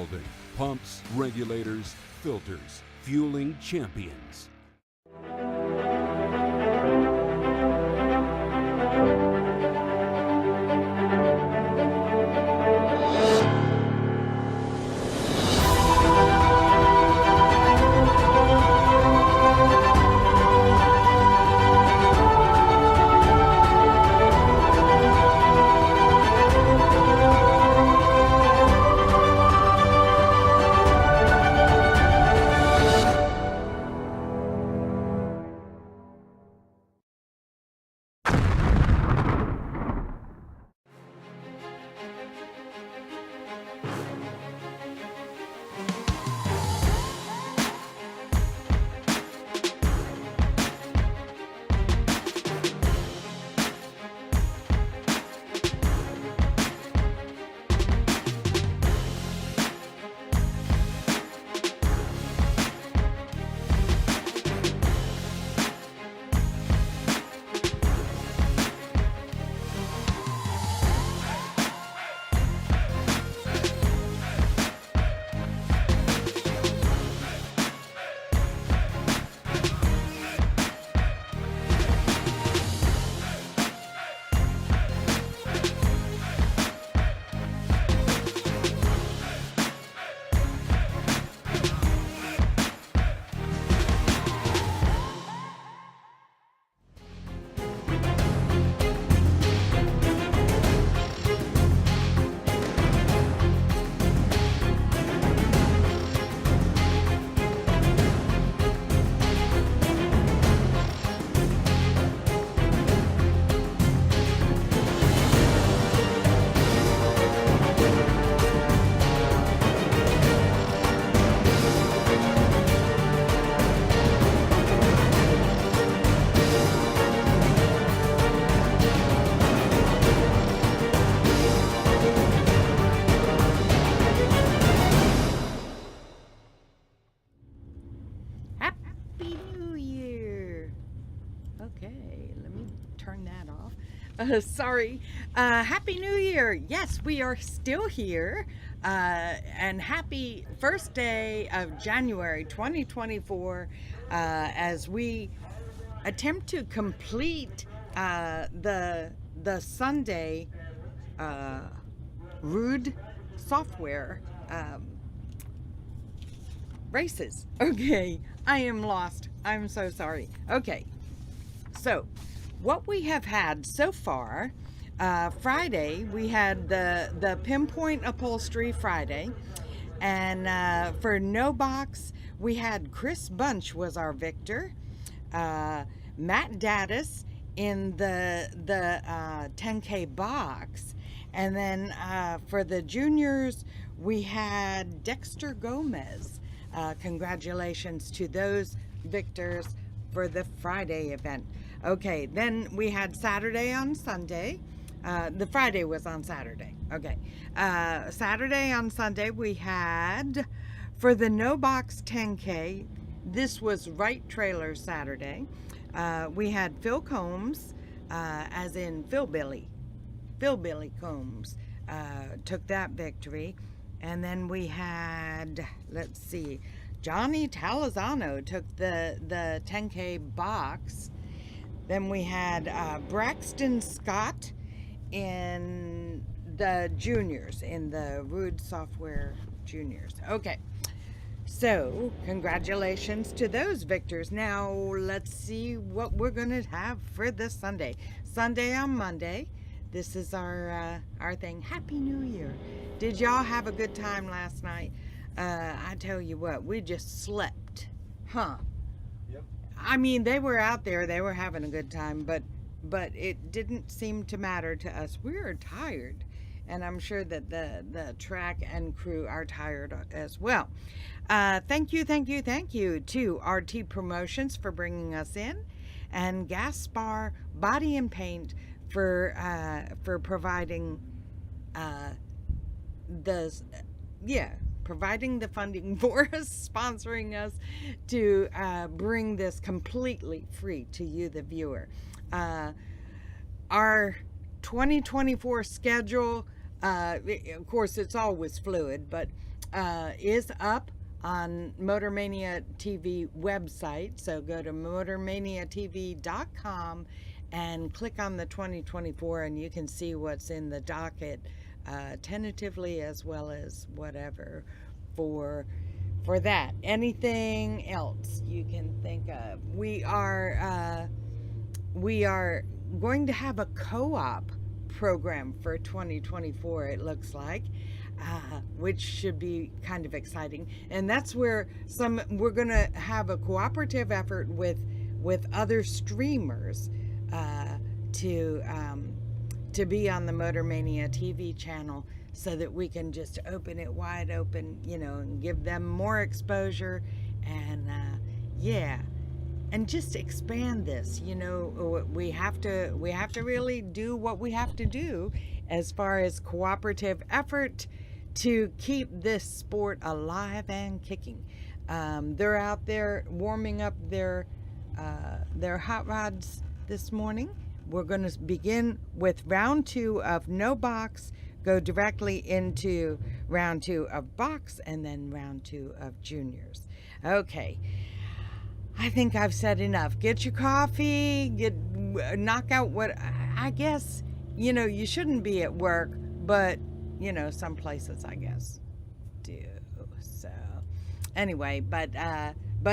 Welding. Pumps, regulators, filters. Fueling champions. Happy New Year. Okay, let me turn that off. Sorry. Happy New Year. Yes, we are still here. And happy first day of January 2024 as we attempt to complete the Sunday Rude software races. Okay, I am lost. I'm so sorry. Okay, so what we have had so far, Friday we had the Pinpoint Upholstery Friday, and for No Box we had Chris Bunch was our victor, Matt Daddis in the 10K box, and then for the juniors we had Dexter Gomez. Congratulations to those victors for the Friday event. Okay, then we had Saturday on Sunday. The Friday was on Saturday. Okay. Saturday on Sunday we had for the No Box 10K. This was Right Trailer Saturday. We had Phil Combs, as in Phil Billy Combs, took that victory. And then we had, let's see, Johnny Talazano took the 10K box. Then we had Braxton Scott in the juniors, in the Rude Software juniors. Okay, so congratulations to those victors. Now let's see what we're gonna have for this Sunday. Sunday on Monday. This is our thing. Happy New Year. Did y'all have a good time last night? I tell you what, we just slept. Huh? Yep. I mean, they were out there, they were having a good time, but it didn't seem to matter to us. We were tired, and I'm sure that the track and crew are tired as well. Thank you to RT Promotions for bringing us in, and Gaspar Body and Paint for providing providing the funding for us, sponsoring us to bring this completely free to you, the viewer. Our 2024 schedule, of course, it's always fluid, but is up on Motormania TV website. So go to motormaniatv.com and click on the 2024, and you can see what's in the docket tentatively, as well as whatever for that. Anything else you can think of? We are going to have a co-op program for 2024, it looks like, which should be kind of exciting. And that's where we're going to have a cooperative effort with other streamers to be on the Motormania TV channel, so that we can just open it wide open, and give them more exposure, and and just expand this. We have to really do what we have to do as far as cooperative effort to keep this sport alive and kicking. They're out there warming up their hot rods this morning. We're going to begin with round 2 of no box, go directly into round 2 of box, and then round 2 of juniors. Okay. I think I've said enough. Get your coffee, knock out what, I guess, you shouldn't be at work, but, some places, I guess, do. So, anyway, but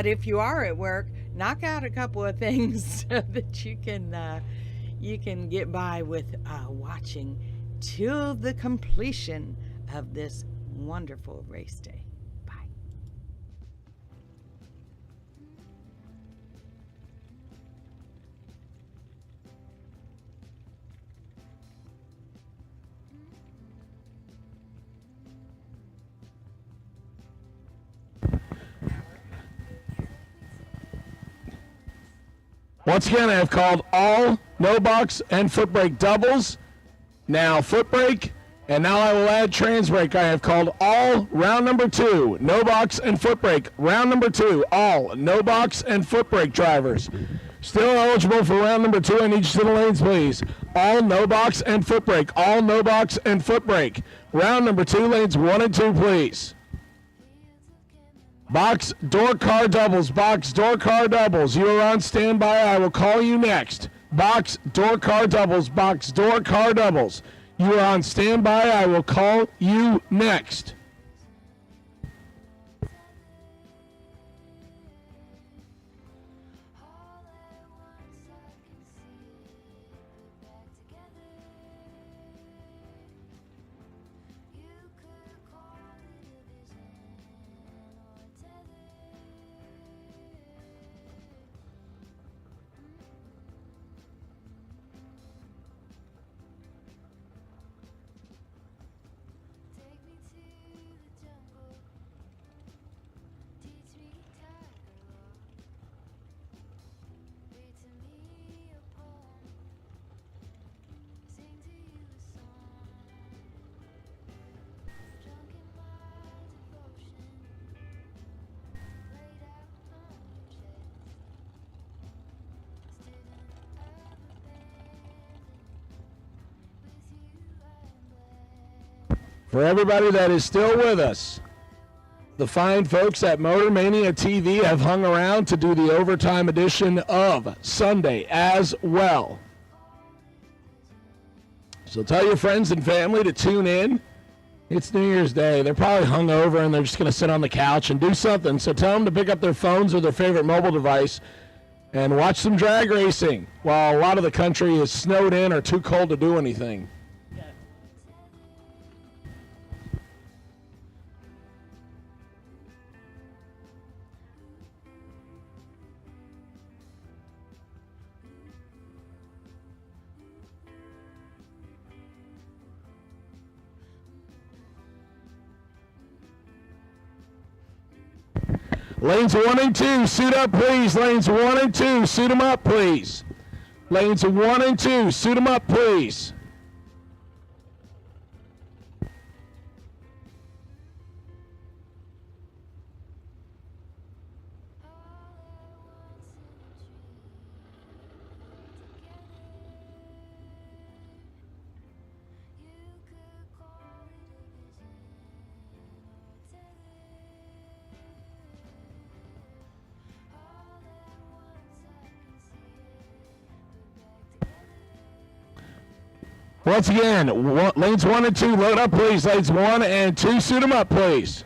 if you are at work, knock out a couple of things so that you can get by with watching till the completion of this wonderful race day. Once again, I have called all no box and foot brake doubles, now foot brake, and now I will add trans brake. I have called all round number 2, no box and foot brake. Round number 2, all no box and foot brake drivers. Still eligible for round number 2 in each of the lanes, please. All no box and foot brake. All no box and foot brake. Round number 2, lanes 1 and 2, please. Box, door, car doubles. Box, door, car doubles. You are on standby. I will call you next. Box, door, car doubles. Box, door, car doubles. You are on standby. I will call you next. For everybody that is still with us, the fine folks at Motormania TV have hung around to do the overtime edition of Sunday as well. So tell your friends and family to tune in. It's New Year's Day. They're probably hungover and they're just going to sit on the couch and do something. So tell them to pick up their phones or their favorite mobile device and watch some drag racing while a lot of the country is snowed in or too cold to do anything. Lanes 1 and 2, suit up, please. Lanes 1 and 2, suit them up, please. Lanes 1 and 2, suit them up, please. Once again, lanes 1 and 2, load up, please. Lanes 1 and 2, suit them up, please.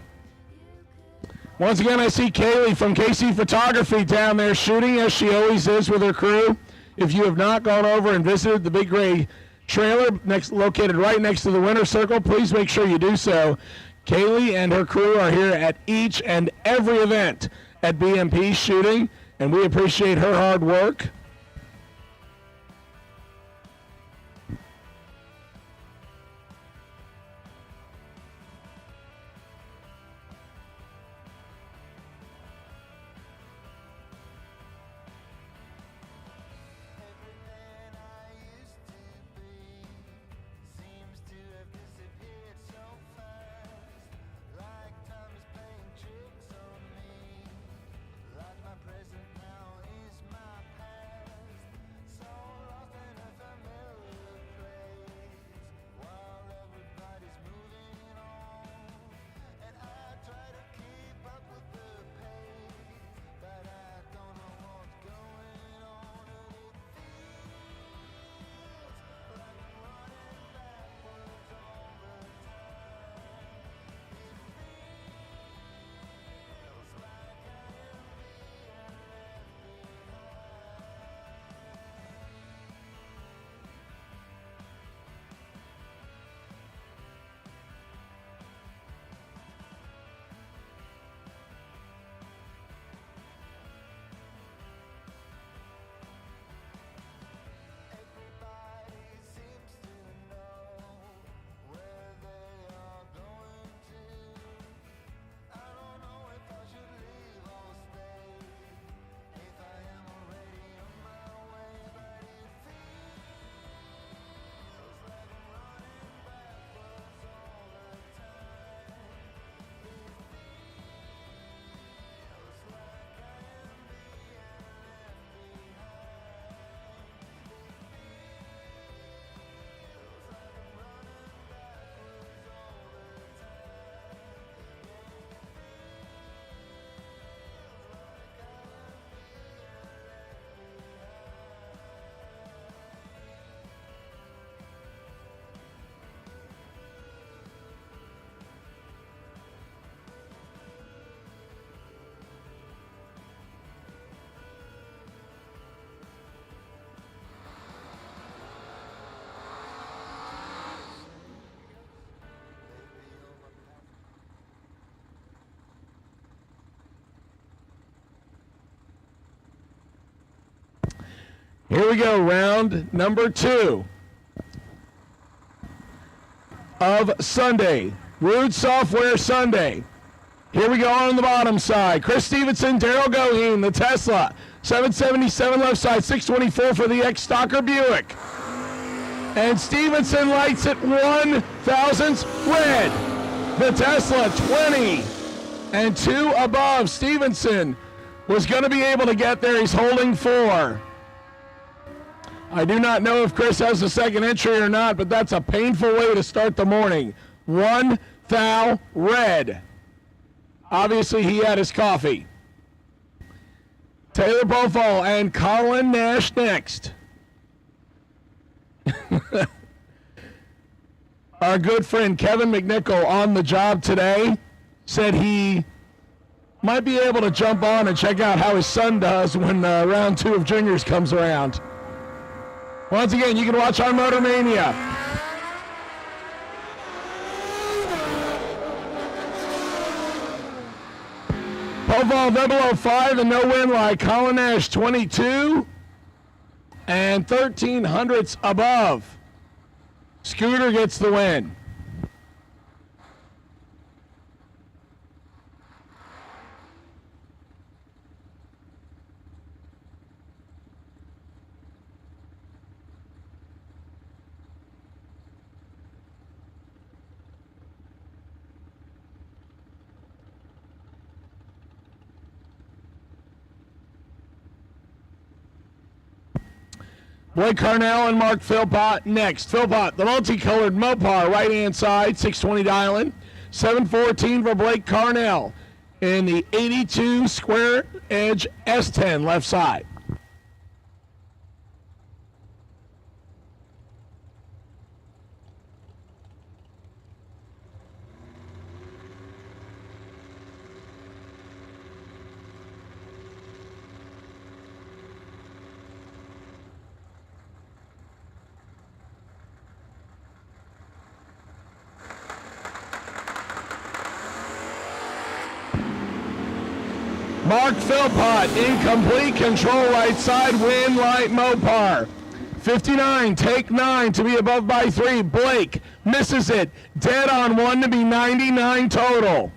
Once again, I see Kaylee from KC Photography down there shooting, as she always is with her crew. If you have not gone over and visited the Big Gray trailer located right next to the Winter Circle, please make sure you do so. Kaylee and her crew are here at each and every event at BMP shooting, and we appreciate her hard work. Here we go, round number 2 of Sunday. Rude Software Sunday. Here we go on the bottom side. Chris Stevenson, Daryl Goheen, the Tesla. 777 left side, 624 for the ex-Stocker Buick. And Stevenson lights it 1,000 red. The Tesla 20 and 2 above. Stevenson was going to be able to get there. He's holding 4. I do not know if Chris has a second entry or not, but that's a painful way to start the morning. 1,000 red. Obviously, he had his coffee. Taylor Bofall and Colin Nash next. Our good friend Kevin McNichol on the job today said he might be able to jump on and check out how his son does when round 2 of juniors comes around. Once again, you can watch on Motor Mania. Bofall 005 and no win like Colin Nash 22 and 1,300ths above. Scooter gets the win. Blake Carnell and Mark Philpott next. Philpott, the multicolored Mopar, right-hand side, 620 dialing. 714 for Blake Carnell in the 82 square edge S10 left side. Mark Philpott, incomplete, control right side, win light Mopar. 59, take 9 to be above by 3. Blake misses it, dead on 1 to be 99 total.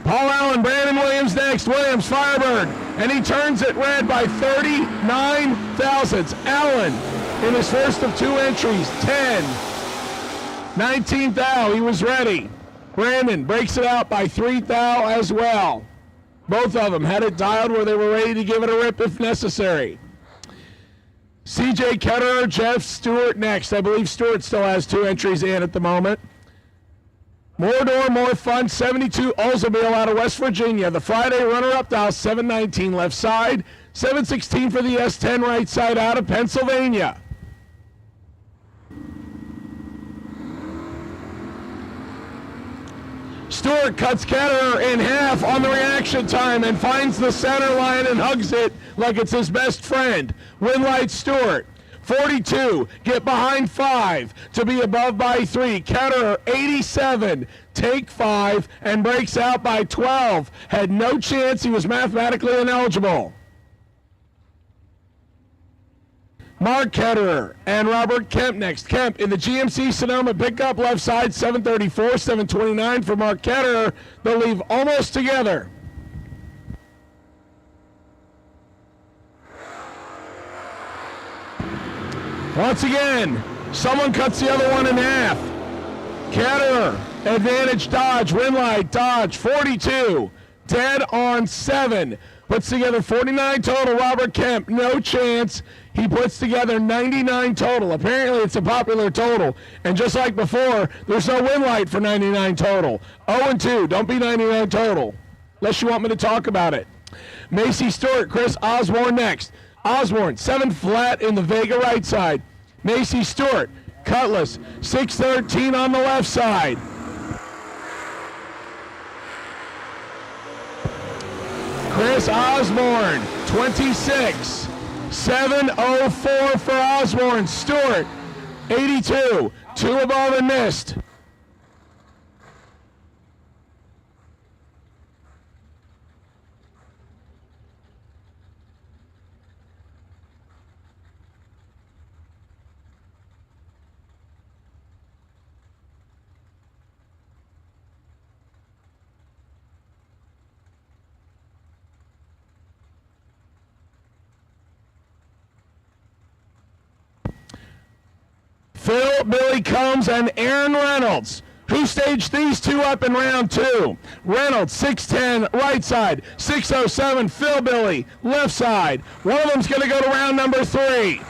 Paul Allen, Brandon Williams next. Williams, Firebird, and he turns it red by 39 thousandths. Allen in his first of 2 entries, 10. 19th thou, he was ready. Brandon breaks it out by 3 thou as well. Both of them had it dialed where they were ready to give it a rip if necessary. CJ Ketterer, Jeff Stewart next. I believe Stewart still has 2 entries in at the moment. More door, more fun, 72 Oldsmobile out of West Virginia. The Friday runner-up dial, 719 left side, 716 for the S10 right side out of Pennsylvania. Stewart cuts Ketterer in half on the reaction time and finds the center line and hugs it like it's his best friend. Winlight Stewart. 42, get behind 5 to be above by 3. Ketterer, 87, take 5 and breaks out by 12. Had no chance, he was mathematically ineligible. Mark Ketterer and Robert Kemp next. Kemp in the GMC Sonoma pickup left side, 734, 729 for Mark Ketterer. They'll leave almost together. Once again, someone cuts the other one in half. Ketterer, advantage Dodge, Winlight, Dodge, 42, dead on 7. Puts together 49 total, Robert Kemp, no chance. He puts together 99 total. Apparently it's a popular total. And just like before, there's no Winlight for 99 total. 0-2, don't be 99 total, unless you want me to talk about it. Macy Stewart, Chris Osborne next. Osborne, 7 flat in the Vega right side. Macy Stewart, Cutlass, 613 on the left side. Chris Osborne, 26. 704 for Osborne. Stewart, 82. 2 above and missed. Phil, Billy Combs, and Aaron Reynolds, who staged these 2 up in round 2. Reynolds, 610, right side. 607, Phil, Billy, left side. One of them's going to go to round number 3.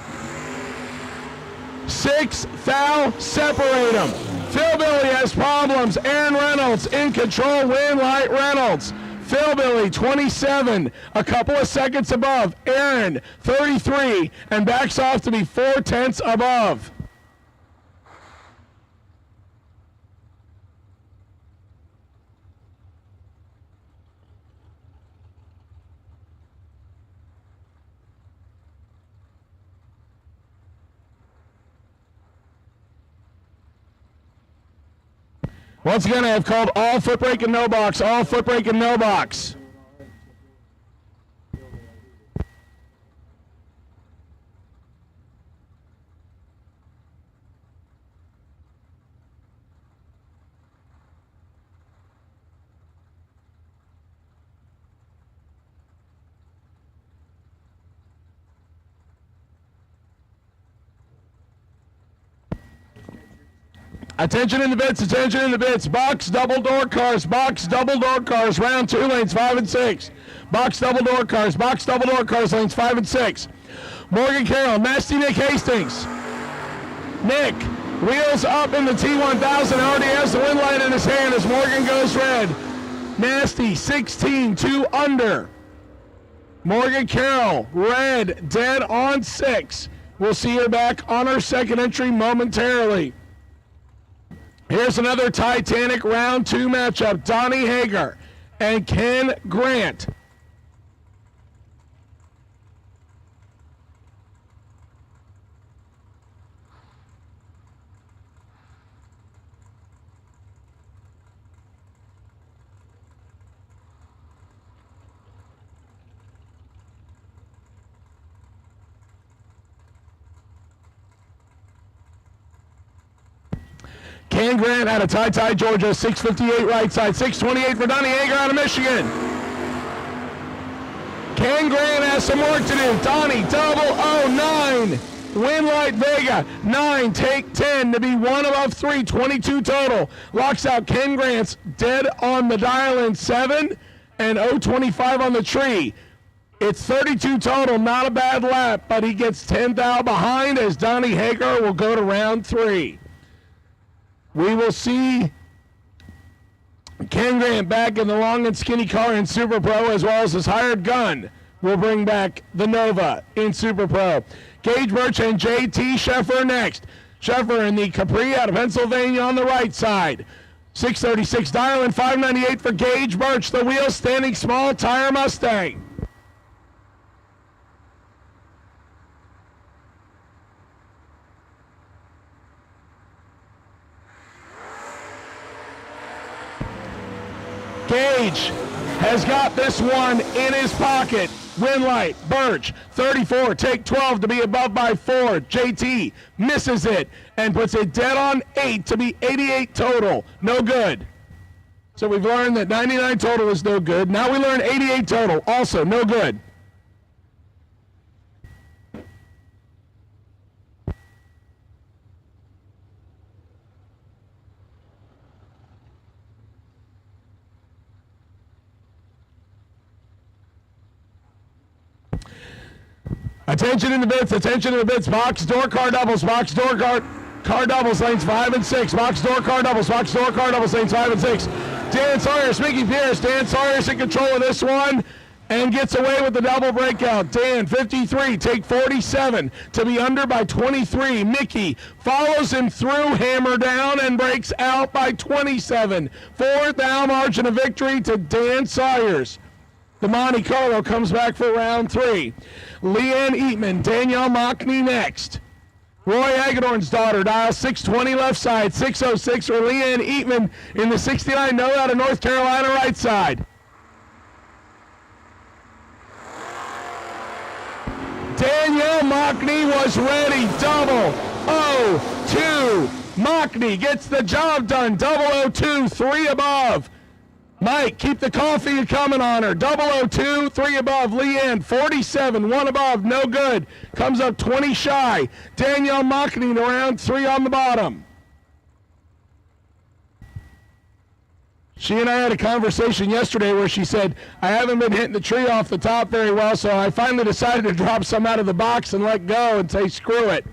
6 thou, separate them. Phil, Billy has problems. Aaron Reynolds in control, Winlight Reynolds. Phil, Billy, 27, a couple of seconds above. Aaron, 33, and backs off to be 4/10 above. Once again, I have called all foot brake and no box, all foot brake and no box. Attention in the bits, attention in the bits. Box double door cars, box double door cars, round 2, lanes 5 and 6. Box double door cars, box double door cars, lanes 5 and 6. Morgan Carroll, Nasty Nick Hastings. Nick, wheels up in the T1000, already has the wind light in his hand as Morgan goes red. Nasty, 16, 2 under. Morgan Carroll, red, dead on 6. We'll see her back on her second entry momentarily. Here's another Titanic round 2 matchup. Donnie Hager and Ken Grant. Ken Grant out of Ty, Georgia. 6:58 right side. 6:28 for Donnie Hager out of Michigan. Ken Grant has some work to do. Donnie, 009. Winlight Vega, 9, take 10 to be 1 above 3, 22 total. Locks out Ken Grant's dead on the dial in 7 and 025 on the tree. It's 32 total, not a bad lap, but he gets 10 thou behind as Donnie Hager will go to round 3. We will see Ken Grant back in the long and skinny car in Super Pro, as well as his hired gun will bring back the Nova in Super Pro. Gage Birch and JT Sheffer next. Sheffer in the Capri out of Pennsylvania on the right side. 636 dial and 598 for Gage Birch, the wheel standing small tire Mustang. Gage has got this one in his pocket. Winlight, Birch, 34, take 12 to be above by 4. JT misses it and puts it dead on 8 to be 88 total. No good. So we've learned that 99 total is no good. Now we learn 88 total, also no good. Attention in the bits, attention in the bits. Box door car doubles, box door car doubles, lanes 5 and 6. Box door car doubles, box door car doubles, lanes 5 and 6. Dan Sawyers, Mickey Pierce. Dan Sawyers in control of this one and gets away with the double breakout. Dan, 53, take 47 to be under by 23. Mickey follows him through, hammer down, and breaks out by 27. 4th thou margin of victory to Dan Sawyers. The Monte Carlo comes back for round 3. Leanne Eatman, Danielle Mockney next. Roy Hagedorn's daughter, dial 620 left side, 606 for Leanne Eatman in the 69 no out of North Carolina right side. Danielle Mockney was ready, 002. Mockney gets the job done, 002, 3 above. Mike, keep the coffee coming on her. 002, 3 above. Leanne, 47, 1 above, no good. Comes up 20 shy. Danielle Mockney to round 3 on the bottom. She and I had a conversation yesterday where she said, I haven't been hitting the tree off the top very well, so I finally decided to drop some out of the box and let go and say, screw it.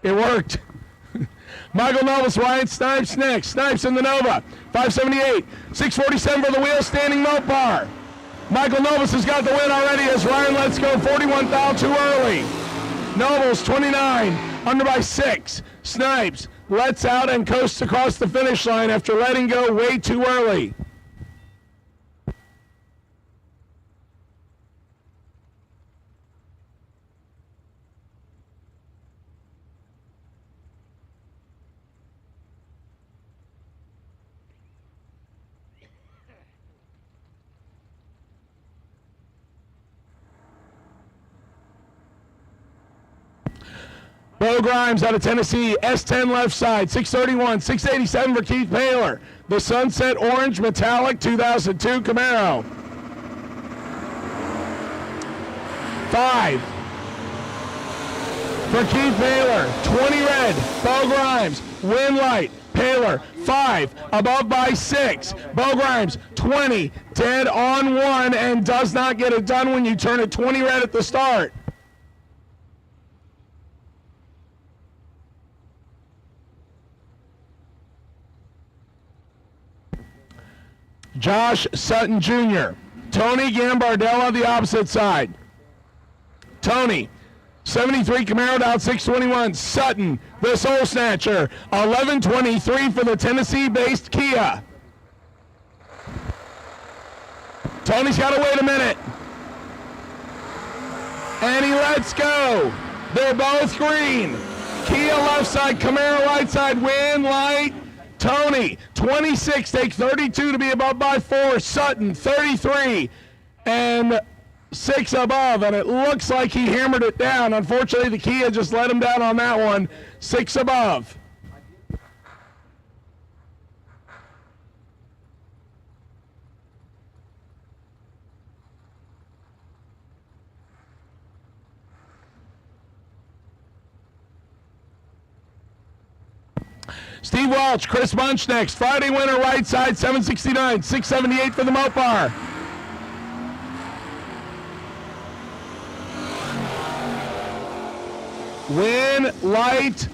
It worked. Michael Novus, Ryan Snipes next. Snipes in the Nova, 578. 647 for the wheel standing Mopar. Michael Novus has got the win already as Ryan lets go 41 thou too early. Novus, 29, under by 6. Snipes lets out and coasts across the finish line after letting go way too early. Bo Grimes out of Tennessee, S10 left side, 631, 687 for Keith Paler. The Sunset Orange Metallic 2002 Camaro. 5 for Keith Paler, 20 red, Bo Grimes, Winlight, Paler, 5, above by 6. Bo Grimes, 20, dead on 1, and does not get it done when you turn it 20 red at the start. Josh Sutton Jr. Tony Gambardella on the opposite side. Tony, 73 Camaro down 621. Sutton, the Soul Snatcher, 1123 for the Tennessee-based Kia. Tony's got to wait a minute. And he lets go. They're both green. Kia left side, Camaro right side, Winlight. Tony, 26, take 32 to be above by 4. Sutton, 33, and 6 above, and it looks like he hammered it down. Unfortunately, the Kia just let him down on that one. 6 above. Steve Welch, Chris Bunch next. Friday winner, right side, 769, 678 for the Mopar. Win Light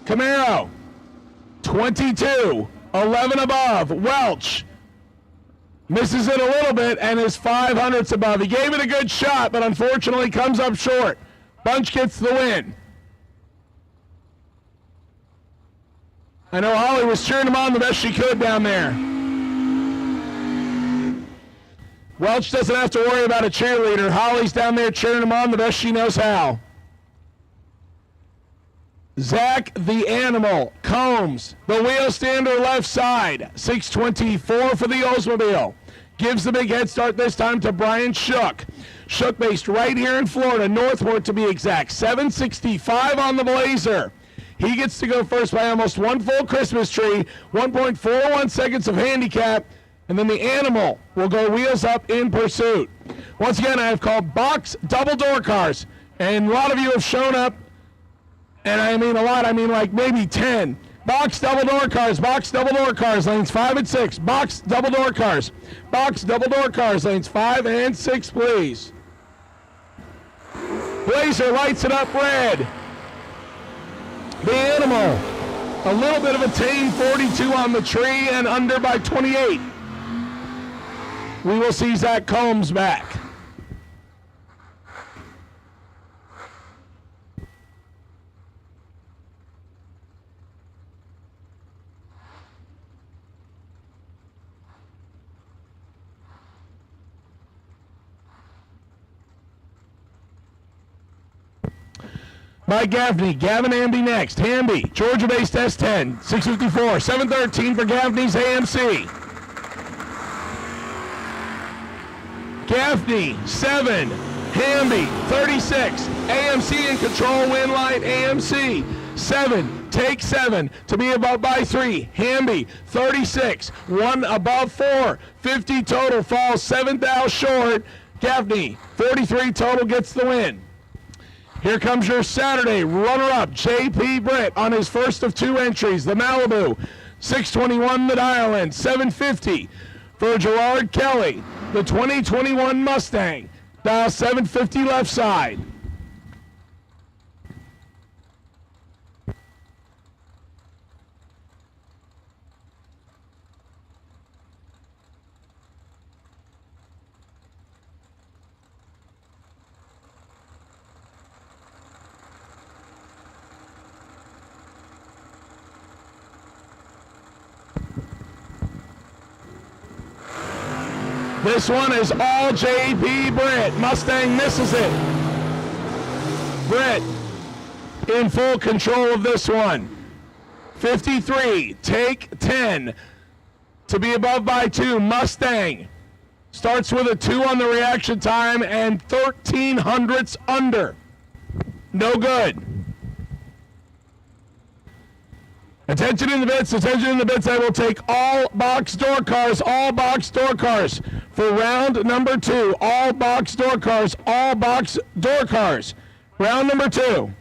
Camaro, 22, 11 above. Welch misses it a little bit and is 500ths above. He gave it a good shot, but unfortunately comes up short. Bunch gets the win. I know Holly was cheering him on the best she could down there. Welch doesn't have to worry about a cheerleader. Holly's down there cheering him on the best she knows how. Zach the Animal Combs, the wheel stander left side, 624 for the Oldsmobile. Gives the big head start this time to Brian Shook. Shook based right here in Florida, Northport to be exact, 765 on the Blazer. He gets to go first by almost one full Christmas tree, 1.41 seconds of handicap, and then the Animal will go wheels up in pursuit. Once again, I have called box double door cars, and a lot of you have shown up. And I mean a lot, I mean like maybe 10. Box double door cars, lanes 5 and 6. Box double door cars, lanes 5 and 6, please. Blazer lights it up red. The Animal, a little bit of a tame 42 on the tree and under by 28. We will see Zach Combs back. Mike Gaffney, Gavin Hamby next. Hamby, Georgia-based S10, 654, 713 for Gaffney's AMC. Gaffney, 7, Hamby, 36, AMC in control, win light, AMC, 7, take 7, to be above by 3, Hamby, 36, 1 above 4, 50 total, falls 7 thou short, Gaffney, 43 total, gets the win. Here comes your Saturday runner-up, J.P. Britt, on his first of 2 entries, the Malibu, 621 the dial-in, 750 for Gerard Kelly, the 2021 Mustang, dial 750 left side. This one is all J.P. Britt. Mustang misses it. Britt in full control of this one. 53, take 10. To be above by 2, Mustang. Starts with a 2 on the reaction time and 13 hundredths under. No good. Attention in the bits, I will take all box door cars, for round number 2. All box door cars. Round number 2.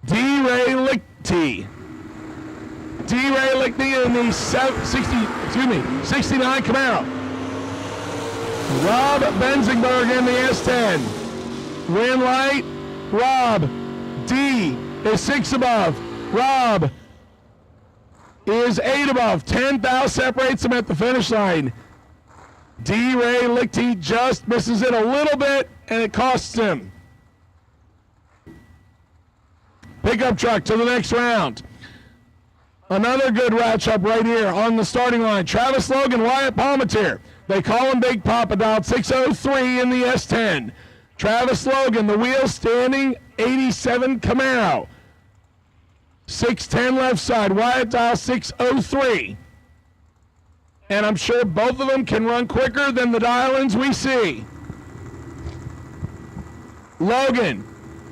D-Ray Lichty. In the 69 Camaro. Rob Benzingberg in the S10. Win light, Rob. D is 6 above. Rob is 8 above. 10 thou separates them at the finish line. D-Ray Lichty just misses it a little bit, and it costs him. Pickup truck to the next round. Another good matchup right here on the starting line. Travis Logan, Wyatt Palmatier. They call him Big Papa, dialed 603 in the S10. Travis Logan, the wheel standing 87 Camaro. 610 left side, Wyatt dial 603. And I'm sure both of them can run quicker than the dial-ins we see. Logan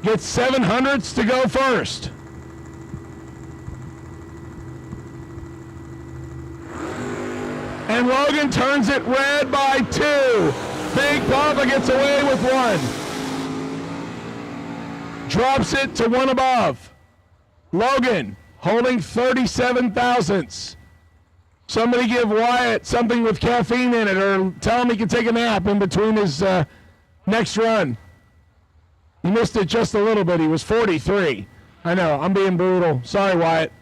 gets 700ths to go first. And Logan turns it red by 2. Big Papa gets away with 1. Drops it to 1 above. Logan holding 37 thousandths. Somebody give Wyatt something with caffeine in it, or tell him he can take a nap in between his next run. He missed it just a little bit. He was 43. I know, I'm being brutal. Sorry, Wyatt.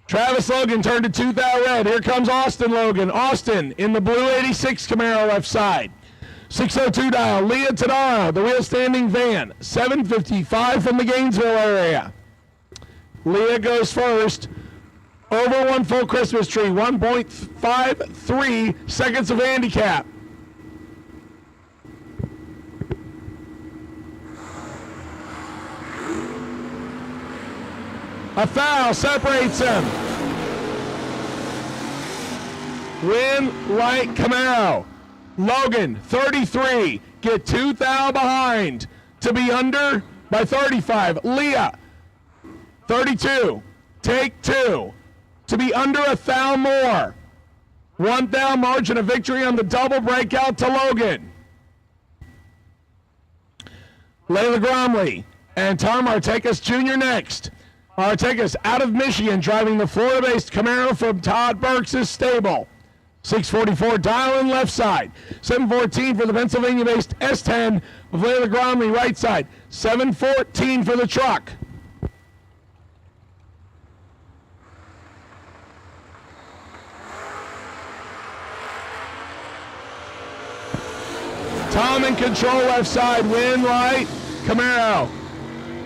Travis Logan turned to 2,000 red. Here comes Austin Logan. Austin in the blue 86 Camaro left side. 602 dial. Leah Tadara, the wheel standing van. 755 from the Gainesville area. Leah goes first. Over one full Christmas tree. 1.53 seconds of handicap. A foul separates him. Win Light Camaro. Logan, 33. Get 2,000 behind to be under by 35. Leah, 32. Take 2 to be under 1,000 more. 1,000 margin of victory on the double breakout to Logan. Layla Gromley and Tom Artekas Jr. next. Artekas out of Michigan, driving the Florida-based Camaro from Todd Burks' stable. 644 dial in left side. 714 for the Pennsylvania-based S10 of Layla Gromley right side. 714 for the truck. Tom in control left side. Win Light Camaro.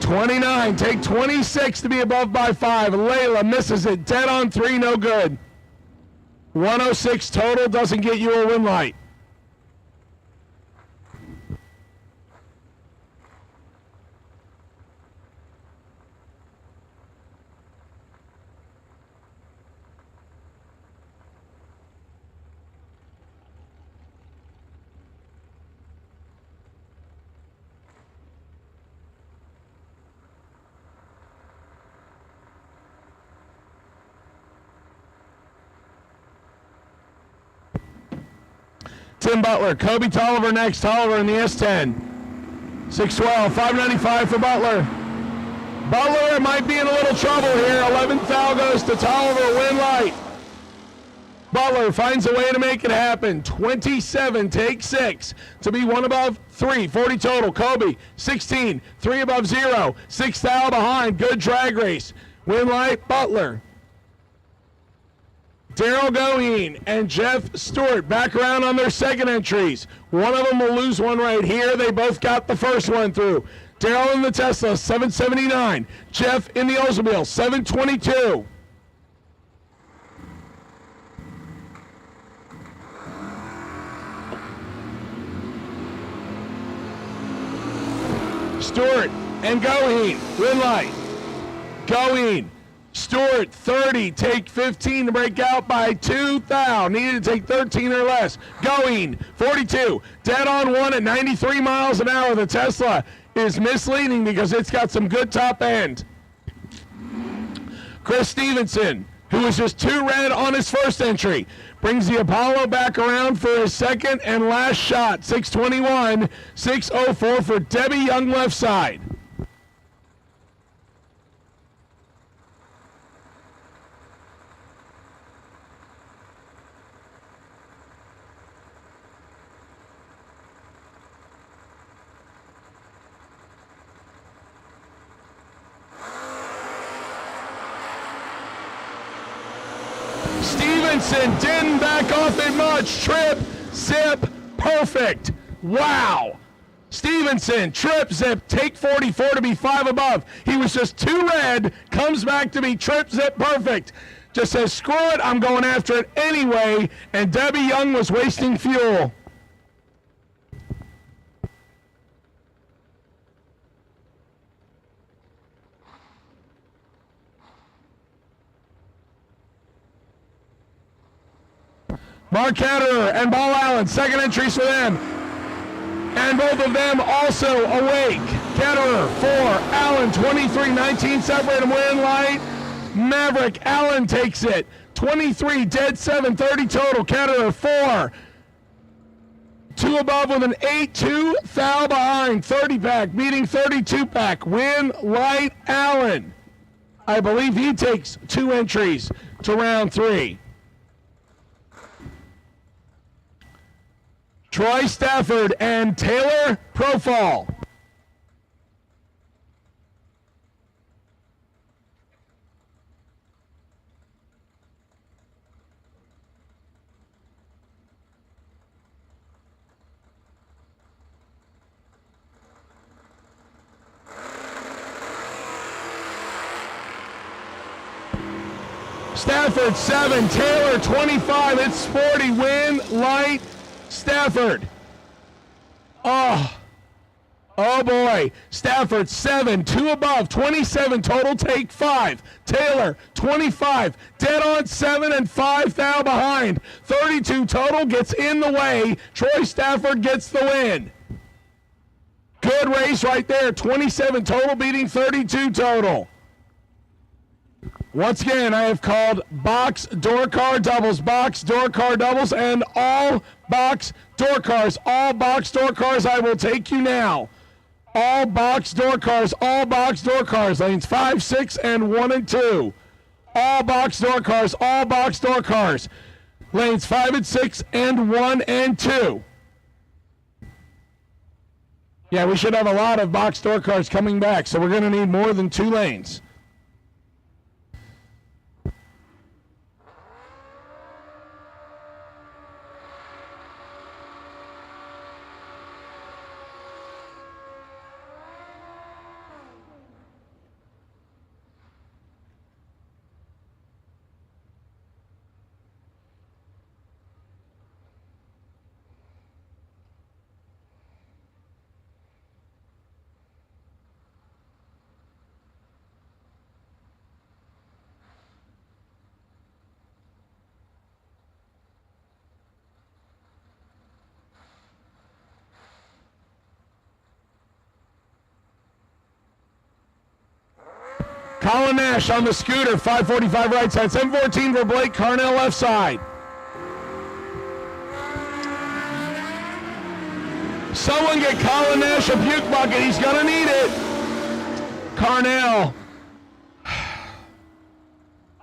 29, take 26 to be above by 5. Layla misses it, dead on 3, no good. 106 total doesn't get you a win light. Tim Butler, Kobe Tolliver next. Tolliver in the S10. 612, 595 for Butler. Butler might be in a little trouble here. 11th foul goes to Tolliver, win light. Butler finds a way to make it happen. 27, take 6 to be 1 above 3. 40 total. Kobe, 16, 3 above 0. 6 foul behind. Good drag race. Win light, Butler. Daryl Goheen and Jeff Stewart back around on their second entries. One of them will lose one right here. They both got the first one through. Daryl in the Tesla, 779. Jeff in the Oldsmobile, 722. Stewart and Goheen, win light. Goheen. Stewart, 30, take 15 to break out by 2,000. Needed to take 13 or less. Going, 42, dead on 1 at 93 miles an hour. The Tesla is misleading because it's got some good top end. Chris Stevenson, who was just 2 red on his first entry, brings the Apollo back around for his second and last shot. 621, 604 for Debbie Young left side. Stevenson didn't back off it much. Trip, zip, perfect. Wow. Stevenson, trip, zip, take 44 to be 5 above. He was just 2 red, comes back to be trip, zip, perfect. Just says, screw it, I'm going after it anyway. And Debbie Young was wasting fuel. Mark Ketterer and Ball Allen, second entries for them. And both of them also awake. Ketterer, 4. Allen, 23, 19, separate them, win light. Maverick, Allen takes it. 23, dead 7, 30 total. Ketterer, 4. two above with an 8-2 foul behind. 30-pack beating 32-pack. Win Light Allen. I believe he takes 2 entries to round 3. Troy Stafford and Taylor Profall. Stafford 7, Taylor 25. It's sporty. Win Light Stafford. Oh boy. Stafford 7, 2 above, 27 total, take 5. Taylor 25, dead on 7 and 5 thou behind. 32 total, gets in the way. Troy Stafford gets the win. Good race right there. 27 total beating 32 total. Once again, I have called box door car doubles, and all box door cars. All box door cars, I will take you now. All box door cars, lanes 5, 6, and 1 and 2. All box door cars, lanes 5 and 6, and 1 and 2. Yeah, we should have a lot of box door cars coming back, so we're going to need more than 2 lanes. Colin Nash on the scooter, 545 right side. 714 for Blake Carnell left side. Someone get Colin Nash a puke bucket. He's going to need it. Carnell.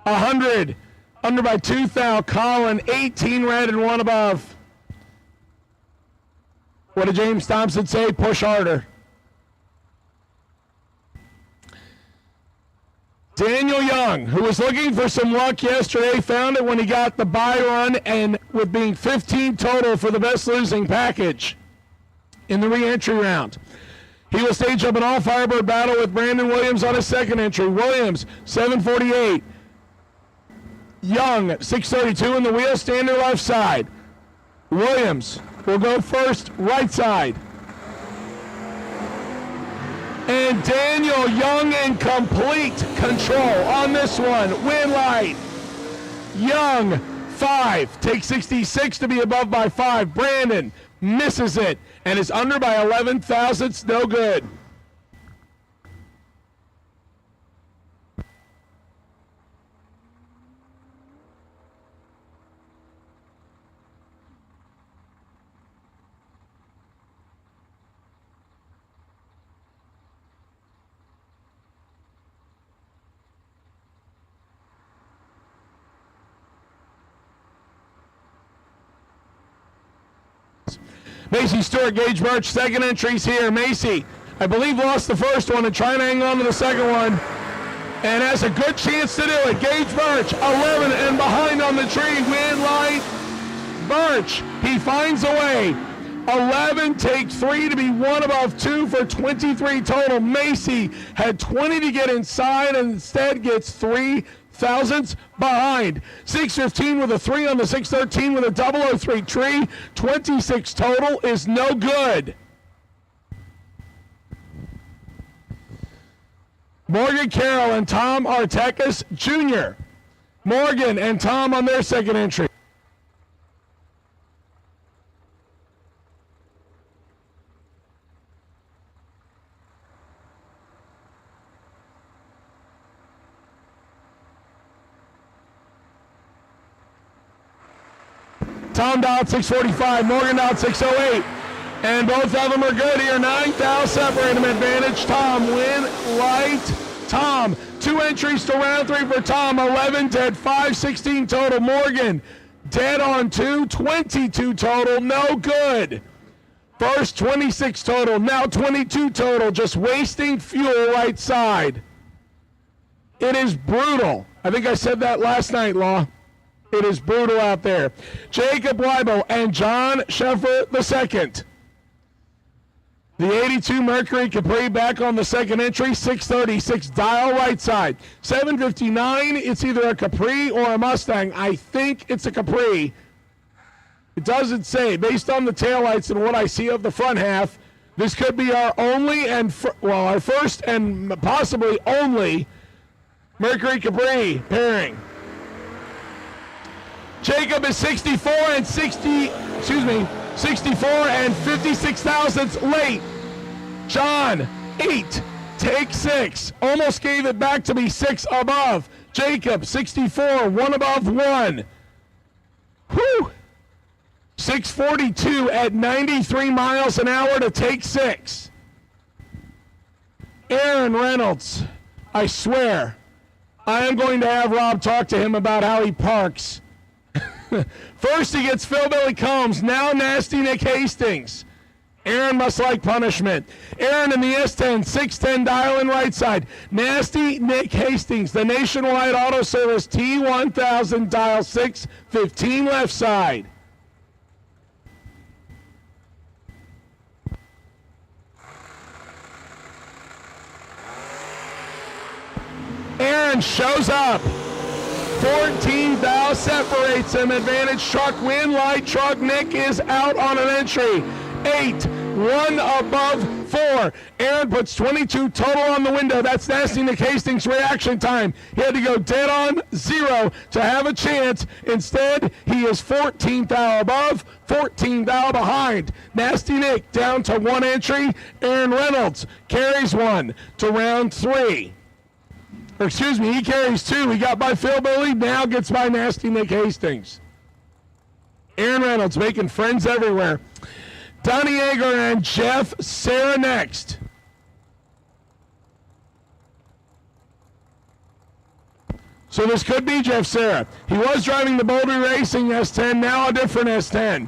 100. Under by 2 thou. Colin, 18 red and 1 above. What did James Thompson say? Push harder. Daniel Young, who was looking for some luck yesterday, found it when he got the bye run, and with being 15 total for the best losing package in the re-entry round. He will stage up an all-Firebird battle with Brandon Williams on his second entry. Williams, 748. Young, 632 in the wheel, standard left side. Williams will go first, right side. And Daniel Young in complete control on this one. Win Light. Young, 5. Takes 66 to be above by 5. Brandon misses it and is under by 11 thousandths. No good. Macy Stewart, Gage Birch, second entries here. Macy, I believe, lost the first one and trying to hang on to the second one. And has a good chance to do it. Gage Birch, 11 and behind on the tree. Win Light. Birch, he finds a way. 11, take 3 to be 1 above 2 for 23 total. Macy had 20 to get inside and instead gets 3 thousandths behind. 615 with a 3 on the 613 with a 003 tree. 26 total is no good. Morgan Carroll and Tom Artekis Jr. Morgan and Tom on their second entry. Tom dialed 645. Morgan dialed 608. And both of them are good here. 9 thou separate them. Advantage Tom. Win light Tom. 2 entries to round 3 for Tom. 11 dead, 5, 16 total. Morgan dead on 2, 22 total. No good. First 26 total. Now 22 total. Just wasting fuel right side. It is brutal. I think I said that last night, Law. It is brutal out there. Jacob Weibel and John Sheffer II. The 82 Mercury Capri back on the second entry, 636 dial right side. 759, it's either a Capri or a Mustang. I think it's a Capri. It doesn't say. Based on the taillights and what I see of the front half, this could be our only and, our first and possibly only Mercury Capri pairing. Jacob is 64 and 56 thousandths late. John, 8, take 6. Almost gave it back to me, 6 above. Jacob, 64, 1 above 1. Whew. 642 at 93 miles an hour to take 6. Aaron Reynolds, I swear, I am going to have Rob talk to him about how he parks. First he gets Phil Billy Combs, now Nasty Nick Hastings. Aaron must like punishment. Aaron in the S10, 610 dial in right side. Nasty Nick Hastings, the Nationwide Auto Service T1000 dial 615 left side. Aaron shows up. 14 thou separates him. Advantage truck win. Light truck Nick is out on an entry. 8, 1 above 4. Aaron puts 22 total on the window. That's Nasty Nick Hastings' reaction time. He had to go dead on 0 to have a chance. Instead, he is 14 thou above, 14 thou behind. Nasty Nick down to 1 entry. Aaron Reynolds carries 1 to round 3. Or excuse me, he carries 2. He got by Phil Billy, now gets by Nasty Nick Hastings. Aaron Reynolds making friends everywhere. Donnie Yeager and Jeff Sarah next. So this could be Jeff Sarah. He was driving the Boulder Racing S10, now a different S10.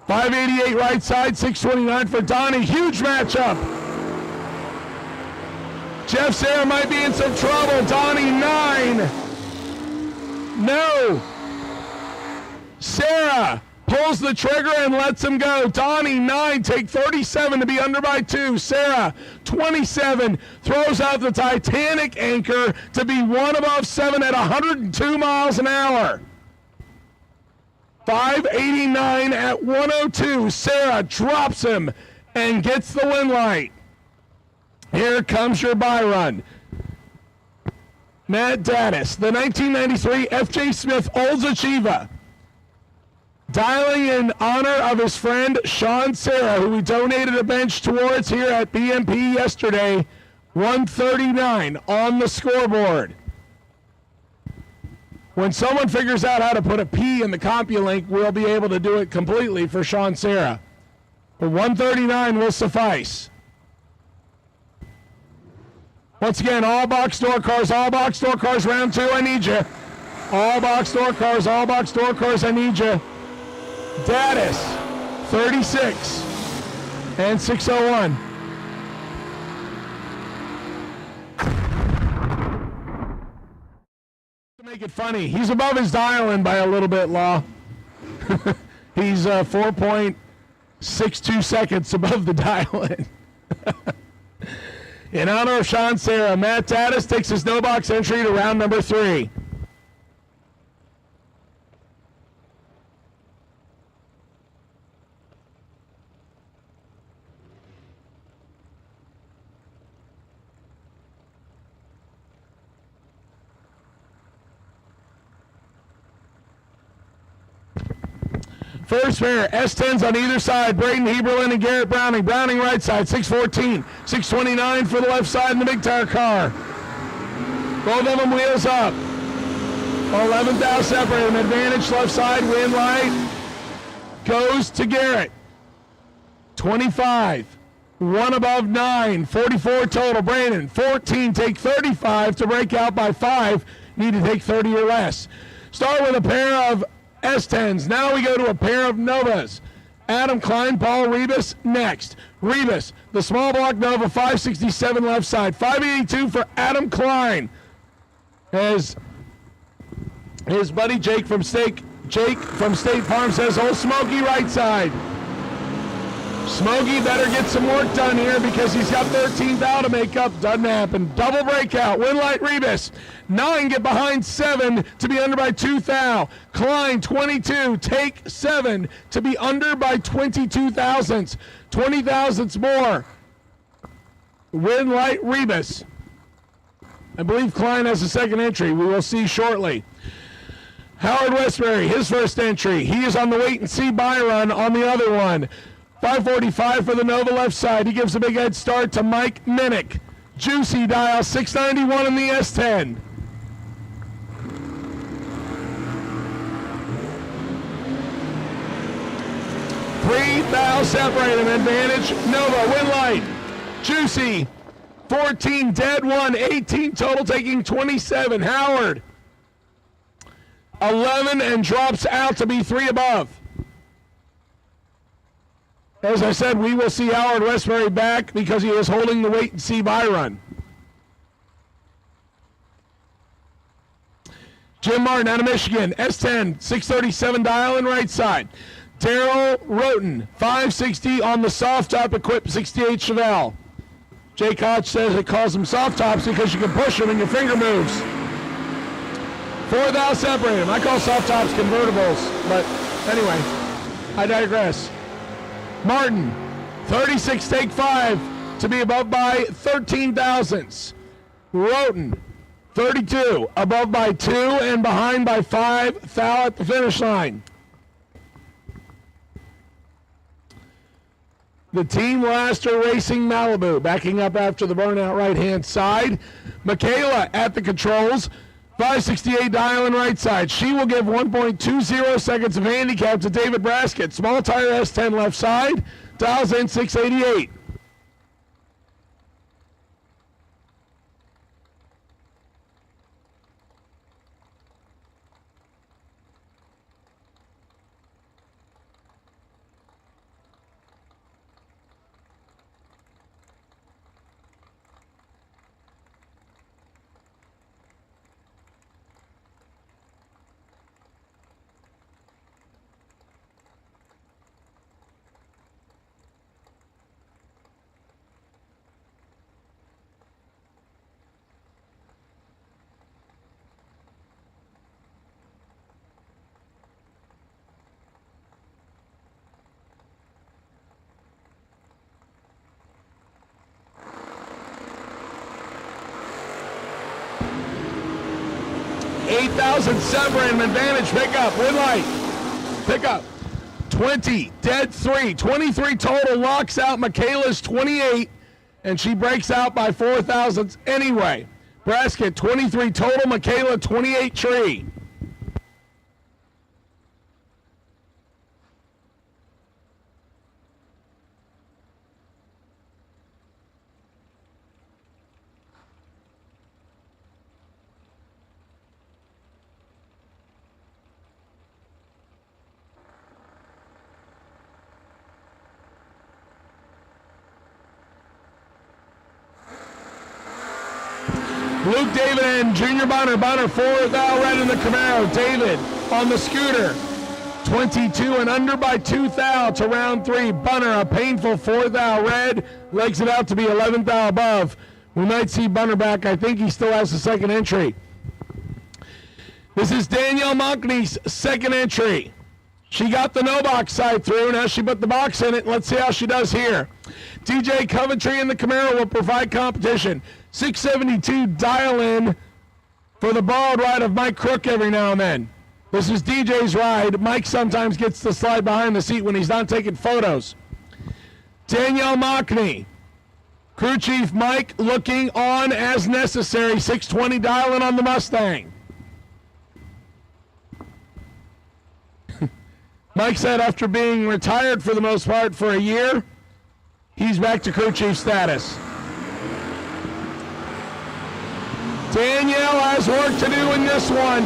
588 right side, 629 for Donnie. Huge matchup. Jeff Sarah might be in some trouble. Donnie 9. No. Sarah pulls the trigger and lets him go. Donnie 9, take 37 to be under by 2. Sarah 27 throws out the Titanic anchor to be 1 above 7 at 102 miles an hour. 589 at 102. Sarah drops him and gets the win light. Here comes your buy run. Matt Daddis, the 1993 F.J. Smith Olds Achiever, dialing in honor of his friend Sean Sarah, who we donated a bench towards here at BMP yesterday. 139 on the scoreboard. When someone figures out how to put a P in the CompuLink, we'll be able to do it completely for Sean Sarah. But 139 will suffice. Once again, all box door cars, round 2, I need you. All box door cars, I need you. Daddis, 36, and 601. To make it funny, he's above his dial-in by a little bit, Law. He's 4.62 seconds above the dial-in. In honor of Sean Sarah, Matt Daddis takes his no box entry to round number 3. First pair, S10s on either side. Braden Heberlin and Garrett Browning. Browning right side, 614. 629 for the left side in the big tire car. Both of them wheels up. 11th out separate him. Advantage left side, win light. Goes to Garrett. 25. 1 above 9. 44 total. Brandon, 14. Take 35 to break out by 5. Need to take 30 or less. Start with a pair of S10s. Now we go to a pair of Novas. Adam Klein, Paul Rebus next. Rebus, the small block Nova, 567 left side. 582 for Adam Klein. As his buddy Jake from State Farm says, Old Smokey right side. Smokey better get some work done here because he's got 13th out to make up. Doesn't happen. Double breakout. Win light Rebus. 9 get behind 7 to be under by 2 thou. Klein 22 take 7 to be under by 22 thousandths. 20 thousandths more. Win light Rebus. I believe Klein has a second entry. We will see shortly. Howard Westbury, his first entry. He is on the wait and see buy run on the other one. 545 for the Nova left side. He gives a big head start to Mike Minnick. Juicy dial 691 in the S10. Three thou separate him. Advantage Nova. Win light. Juicy 14 dead 1. 18 total taking 27. Howard 11 and drops out to be 3 above. As I said, we will see Howard Westbury back because he is holding the wait and see buy run. Jim Martin out of Michigan, S10, 637 dial and right side. Daryl Roten, 560 on the soft top equipped 68 Chevelle. Jay Koch says it calls them soft tops because you can push them and your finger moves. 4 thou separate them. I call soft tops convertibles, but anyway, I digress. Martin, 36 take 5 to be above by 13 thousandths. Roten, 32 above by 2 and behind by 5 thou at the finish line. The Team Laster Racing Malibu backing up after the burnout right-hand side. Michaela at the controls. 568 dial and right side. She will give 1.20 seconds of handicap to David Braskett. Small tire S10 left side. Dials in 688. Separate him. Advantage pickup. Win light. Pickup. 20. Dead 3. 23 total. Locks out Michaela's 28. And she breaks out by 4 thousandths anyway. Braskett 23 total. Michaela 28 tree. Luke David and Junior Bonner. Bonner 4 thou red in the Camaro. David on the scooter. 22 and under by 2 thou to round 3. Bunner a painful 4 thou red. Legs it out to be 11 thou above. We might see Bunner back. I think he still has the second entry. This is Danielle Monkney's second entry. She got the no box side through. Now she put the box in it. Let's see how she does here. TJ Coventry in the Camaro will provide competition. 672 dial in for the borrowed ride of Mike Crook every now and then. This is DJ's ride. Mike sometimes gets to slide behind the seat when he's not taking photos. Danielle Mockney. Crew Chief Mike looking on as necessary. 620 dial in on the Mustang. Mike said after being retired for the most part for a year, he's back to crew chief status. Danielle has work to do in this one.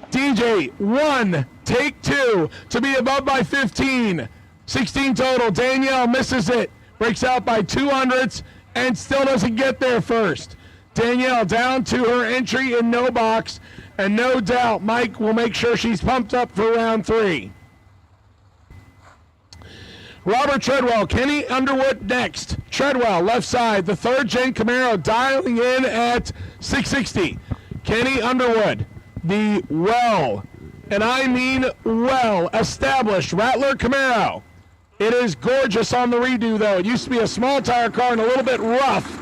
DJ 1, take 2 to be above by 15. 16 total. Danielle misses it. Breaks out by 200ths and still doesn't get there first. Danielle down to her entry in no box, and no doubt Mike will make sure she's pumped up for round 3. Robert Treadwell, Kenny Underwood next. Treadwell, left side, the third-gen Camaro dialing in at 660. Kenny Underwood, the well, and I mean well-established Rattler Camaro. It is gorgeous on the redo, though. It used to be a small tire car and a little bit rough.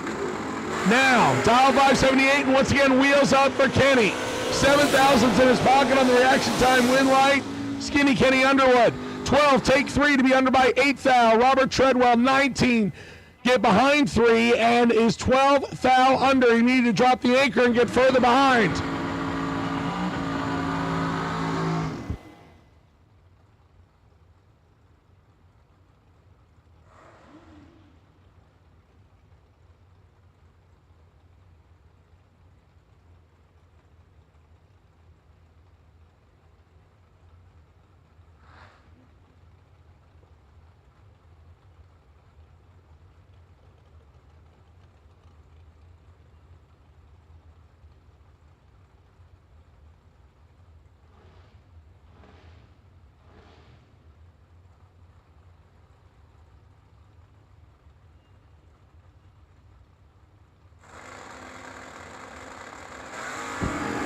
Now, dial 578, and once again, wheels out for Kenny. 7,000's in his pocket on the reaction time win light. Skinny Kenny Underwood. 12, take 3 to be under by 8 thou. Robert Treadwell, 19, get behind 3 and is 12 thou under. He needed to drop the anchor and get further behind.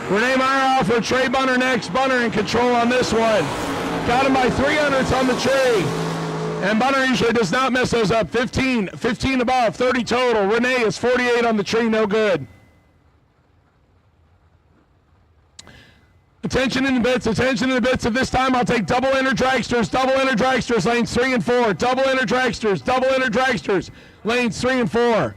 Renee Meyer for Trey Bunner next. Bunner in control on this one. Got him by 300ths on the tree. And Bunner usually does not mess those up. 15 above, 30 total. Renee is 48 on the tree, no good. Attention in the bits, attention in the bits. At this time, I'll take double enter dragsters, lanes 3 and 4. Double enter dragsters, lanes 3 and 4.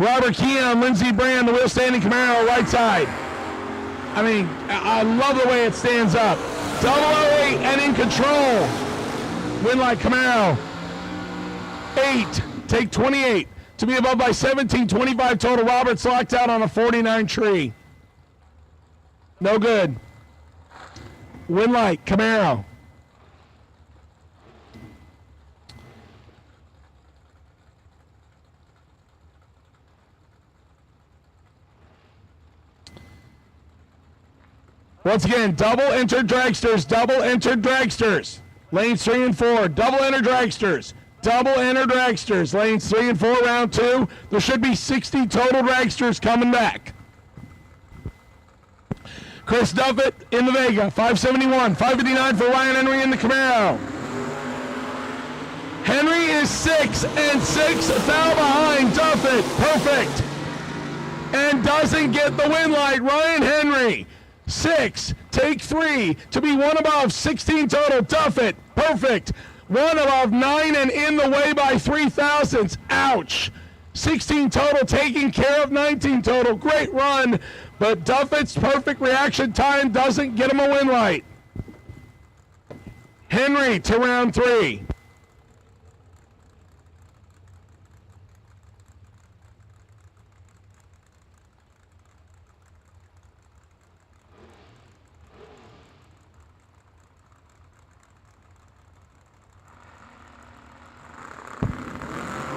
Robert Keon, Lindsey Brand, the wheel standing Camaro, right side. I mean, I love the way it stands up. 008 and in control. Winlight Camaro. 8, take 28. To be above by 17, 25 total. Robert's locked out on a 49 tree. No good. Winlight Camaro. Once again, double entered dragsters. Lanes 3 and 4, double entered dragsters. Lanes 3 and 4, round 2. There should be 60 total dragsters coming back. Chris Duffett in the Vega, 571, 559 for Ryan Henry in the Camaro. Henry is 6 and 6 thou behind Duffett, perfect. And doesn't get the win light, Ryan Henry. 6, take 3 to be 1 above, 16 total. Duffett, perfect. 1 above, 9 and in the way by 3,000ths. Ouch. 16 total, taking care of 19 total. Great run, but Duffett's perfect reaction time doesn't get him a win light. Henry to round 3.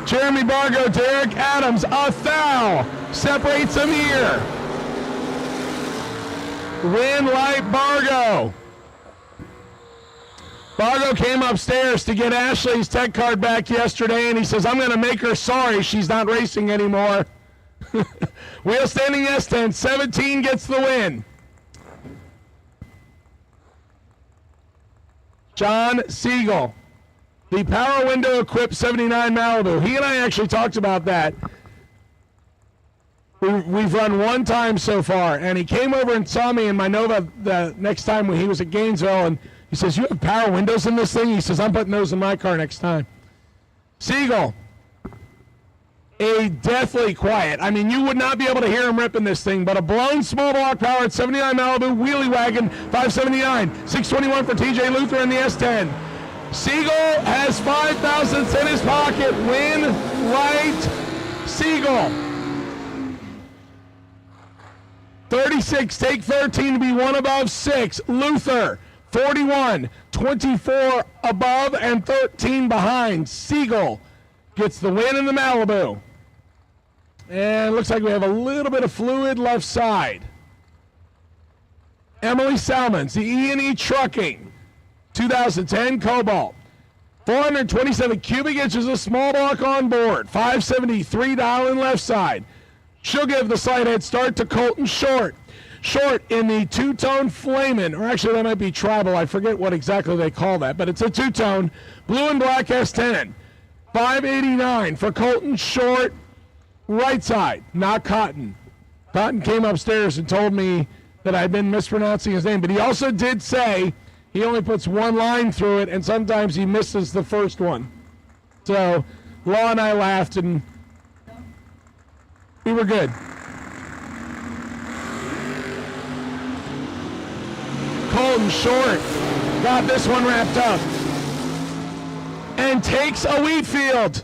Jeremy Bargo, Derek Adams, a thou separates them here. Win light Bargo. Fargo came upstairs to get Ashley's tech card back yesterday, and he says, I'm going to make her sorry she's not racing anymore. Wheel standing S10, 17 gets the win. John Siegel, the power window equipped 79 Malibu. He and I actually talked about that. We've run one time so far, and he came over and saw me in my Nova the next time when he was at Gainesville, and he says, you have power windows in this thing? He says, I'm putting those in my car next time. Siegel, a deathly quiet. I mean, you would not be able to hear him ripping this thing, but a blown small block powered 79 Malibu wheelie wagon, 579, 621 for TJ Luther in the S10. Siegel has 5 thousandths in his pocket. Win right, Siegel. 36, take 13 to be one above 6. Luther, 41, 24 above and 13 behind. Siegel gets the win in the Malibu. And looks like we have a little bit of fluid left side. Emily Salmons, the E&E Trucking, 2010 Cobalt. 427 cubic inches of small block on board. 573 dial in left side. She'll give the slight head start to Colton Short. Short in the two-tone Flamin', or actually that might be tribal. I forget what exactly they call that, but it's a two-tone blue and black S10. 589 for Colton Short, right side, not Cotton. Cotton came upstairs and told me that I'd been mispronouncing his name, but he also did say he only puts one line through it, and sometimes he misses the first one. So Law and I laughed, and we were good. Colton Short got this one wrapped up and takes a Wheatfield.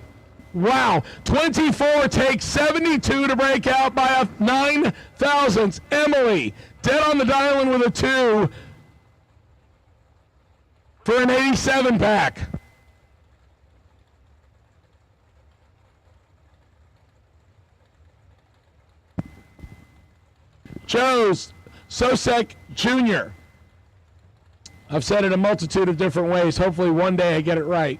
Wow, 24 takes 72 to break out by a 9 thousandths. Emily, dead on the dial-in with a 2 for an 87 pack. Joe's Sosek Jr. I've said it a multitude of different ways. Hopefully one day I get it right.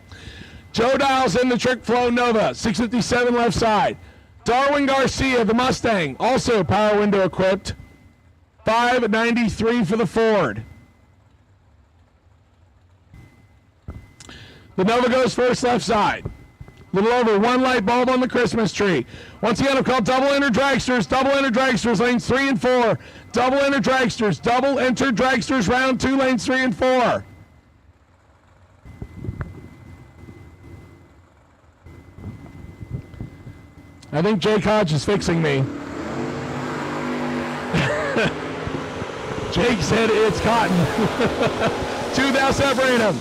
Joe Dials in the Trick Flow Nova, 657 left side. Darwin Garcia, the Mustang, also power window equipped. 593 for the Ford. The Nova goes first left side. Little over one light bulb on the Christmas tree. Once again, I've called double enter dragsters, lanes 3 and 4. Double enter dragsters, round 2, lanes 3 and 4. I think Jake Hodge is fixing me. Jake said it's Cotton. 2 thou separate them.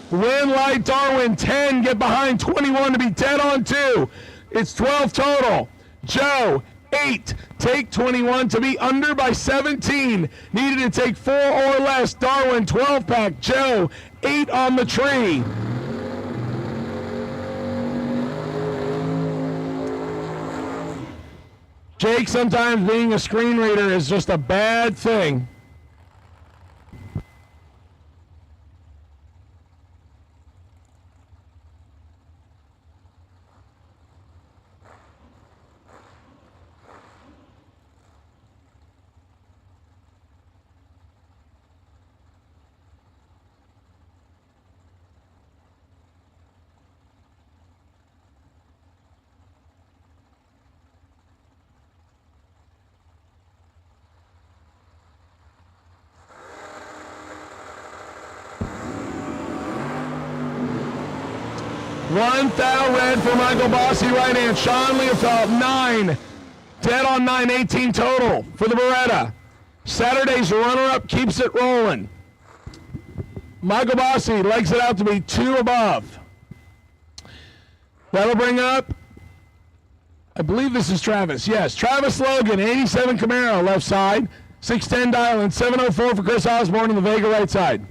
Win light Darwin, 10, get behind 21 to be 10 on 2. It's 12 total. Joe, 8, take 21 to be under by 17. Needed to take 4 or less. Darwin, 12 pack. Joe, 8 on the tree. Jake, sometimes being a screen reader is just a bad thing. One thou red for Michael Bossy, right hand. Sean Leofeld, 9. Dead on 9, 18 total for the Beretta. Saturday's runner-up keeps it rolling. Michael Bossy legs it out to be 2 above. That'll bring up, I believe this is Travis. Yes, Travis Logan, 87 Camaro, left side. 610 dial and 704 for Chris Osborne in the Vega right side.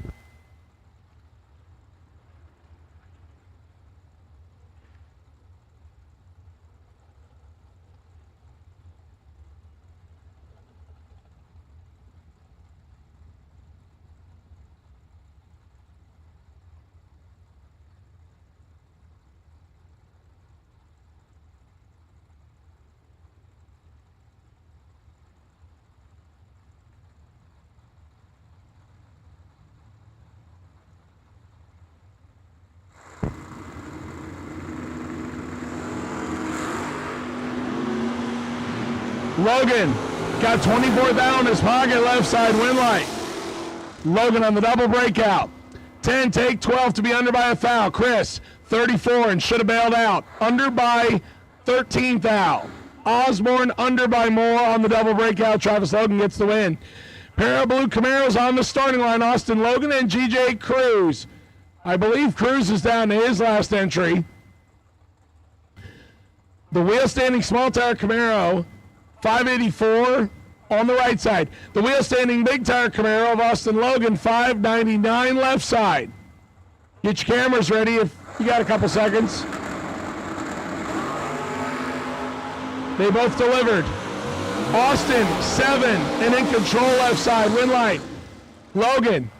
Logan got 24 down in his pocket, left side, Winlight. Logan on the double breakout. 10, take 12 to be under by a foul. Chris, 34 and should have bailed out. Under by 13 foul. Osborne under by more on the double breakout. Travis Logan gets the win. Pair of blue Camaros on the starting line. Austin Logan and GJ Cruz. I believe Cruz is down to his last entry. The wheel standing small tire Camaro, 584 on the right side. The wheel standing big tire Camaro of Austin Logan, 599 left side. Get your cameras ready if you got a couple seconds. They both delivered. Austin, 7 and in control left side. Winlight. Logan.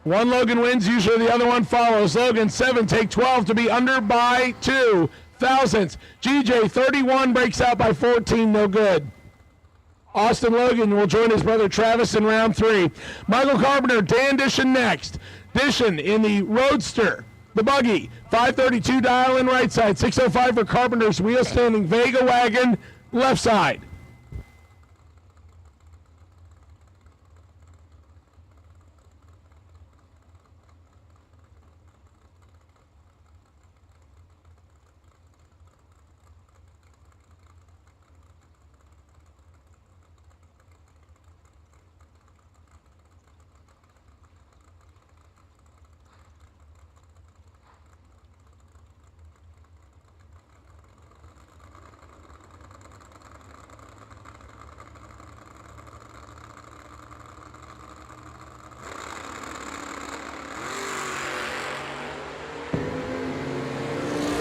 One Logan wins, usually the other one follows. Logan, 7, take 12 to be under by 2 thousandths. GJ, 31, breaks out by 14, no good. Austin Logan will join his brother Travis in round 3. Michael Carpenter, Dan Dishon next. Dishon in the Roadster, the buggy, 532 dial in right side, 605 for Carpenter's wheel standing Vega wagon, left side.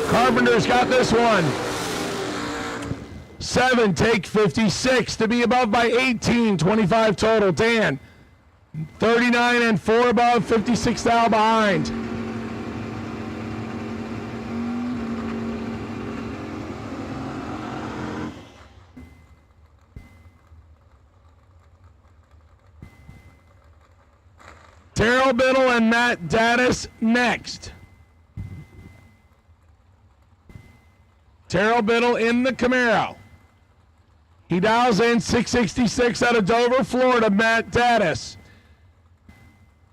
Carpenter's got this one. 7, take 56 to be above by 18, 25 total. Dan, 39 and 4 above, 56 thou behind. Terrell Biddle and Matt Daddis next. Terrell Biddle in the Camaro. He dials in 666 out of Dover, Florida, Matt Daddis.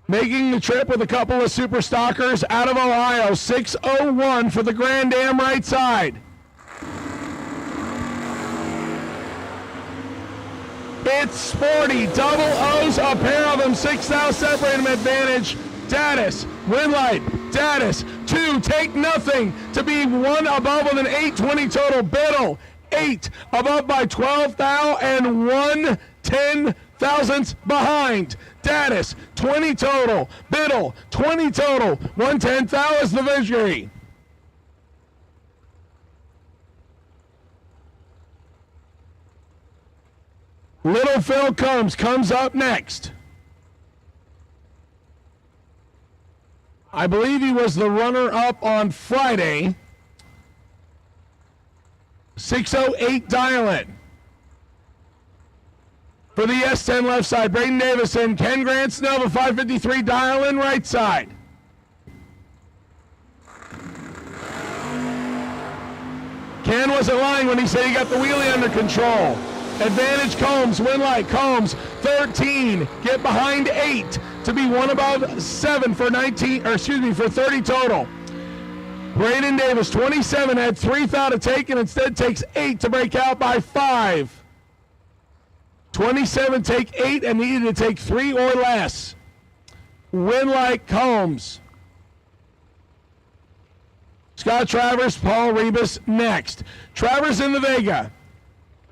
Making the trip with a couple of super stockers out of Ohio, 601 for the Grand Am right side. It's sporty, double O's, a pair of them, 6 thou separate them advantage. Daddis, Winlight, Daddis, 2, take nothing to be 1 above with an 820 total. Biddle, 8 above by 12 thou and 1 10 thousandths behind. Daddis, 20 total. Biddle, 20 total. 1/10 thou is the victory. Little Phil comes up next. I believe he was the runner-up on Friday. 608 dial-in. For the S10 left side, Braden Davison, Ken Grant Snova, 553 dial-in right side. Ken wasn't lying when he said he got the wheelie under control. Advantage Combs, Winlight, Combs, 13, get behind 8 to be 1 above 7 for 30 total. Braden Davis, 27, had 3 thou to take and instead takes 8 to break out by 5. 27, take 8 and needed to take 3 or less. Winlight, Combs. Scott Travers, Paul Rebus next. Travers in the Vega.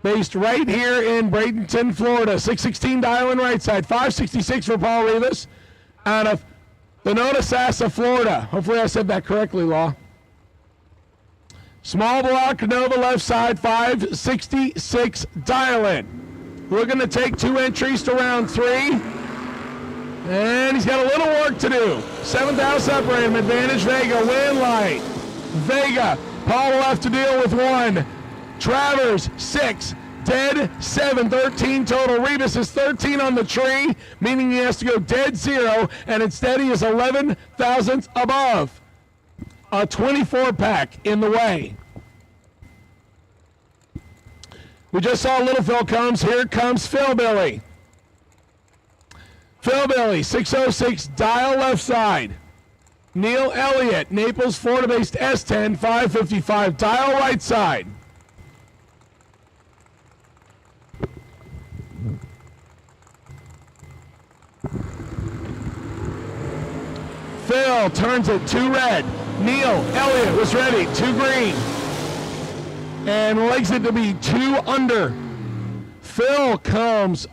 Based right here in Bradenton, Florida. 616 dial in right side. 566 for Paul Rivas out of the Notasassa, Florida. Hopefully I said that correctly, Law. Small block, Nova left side, 566 dial in. We're going to take 2 entries to round 3. And he's got a little work to do. 7 thou separate him. Advantage Vega, Winlight. Vega, Paul will have to deal with 1. Travers, 6, dead, 7, 13 total. Rebus is 13 on the tree, meaning he has to go dead 0, and instead he is 11 thousandths above. A 24 pack in the way. We just saw Little Phil comes. Here comes Phil Billy. Phil Billy, 606, dial left side. Neil Elliott, Naples, Florida-based S10, 555, dial right side. Phil turns it 2 red. Neil Elliott was ready, 2 green. And legs it to be 2 under. Phil comes,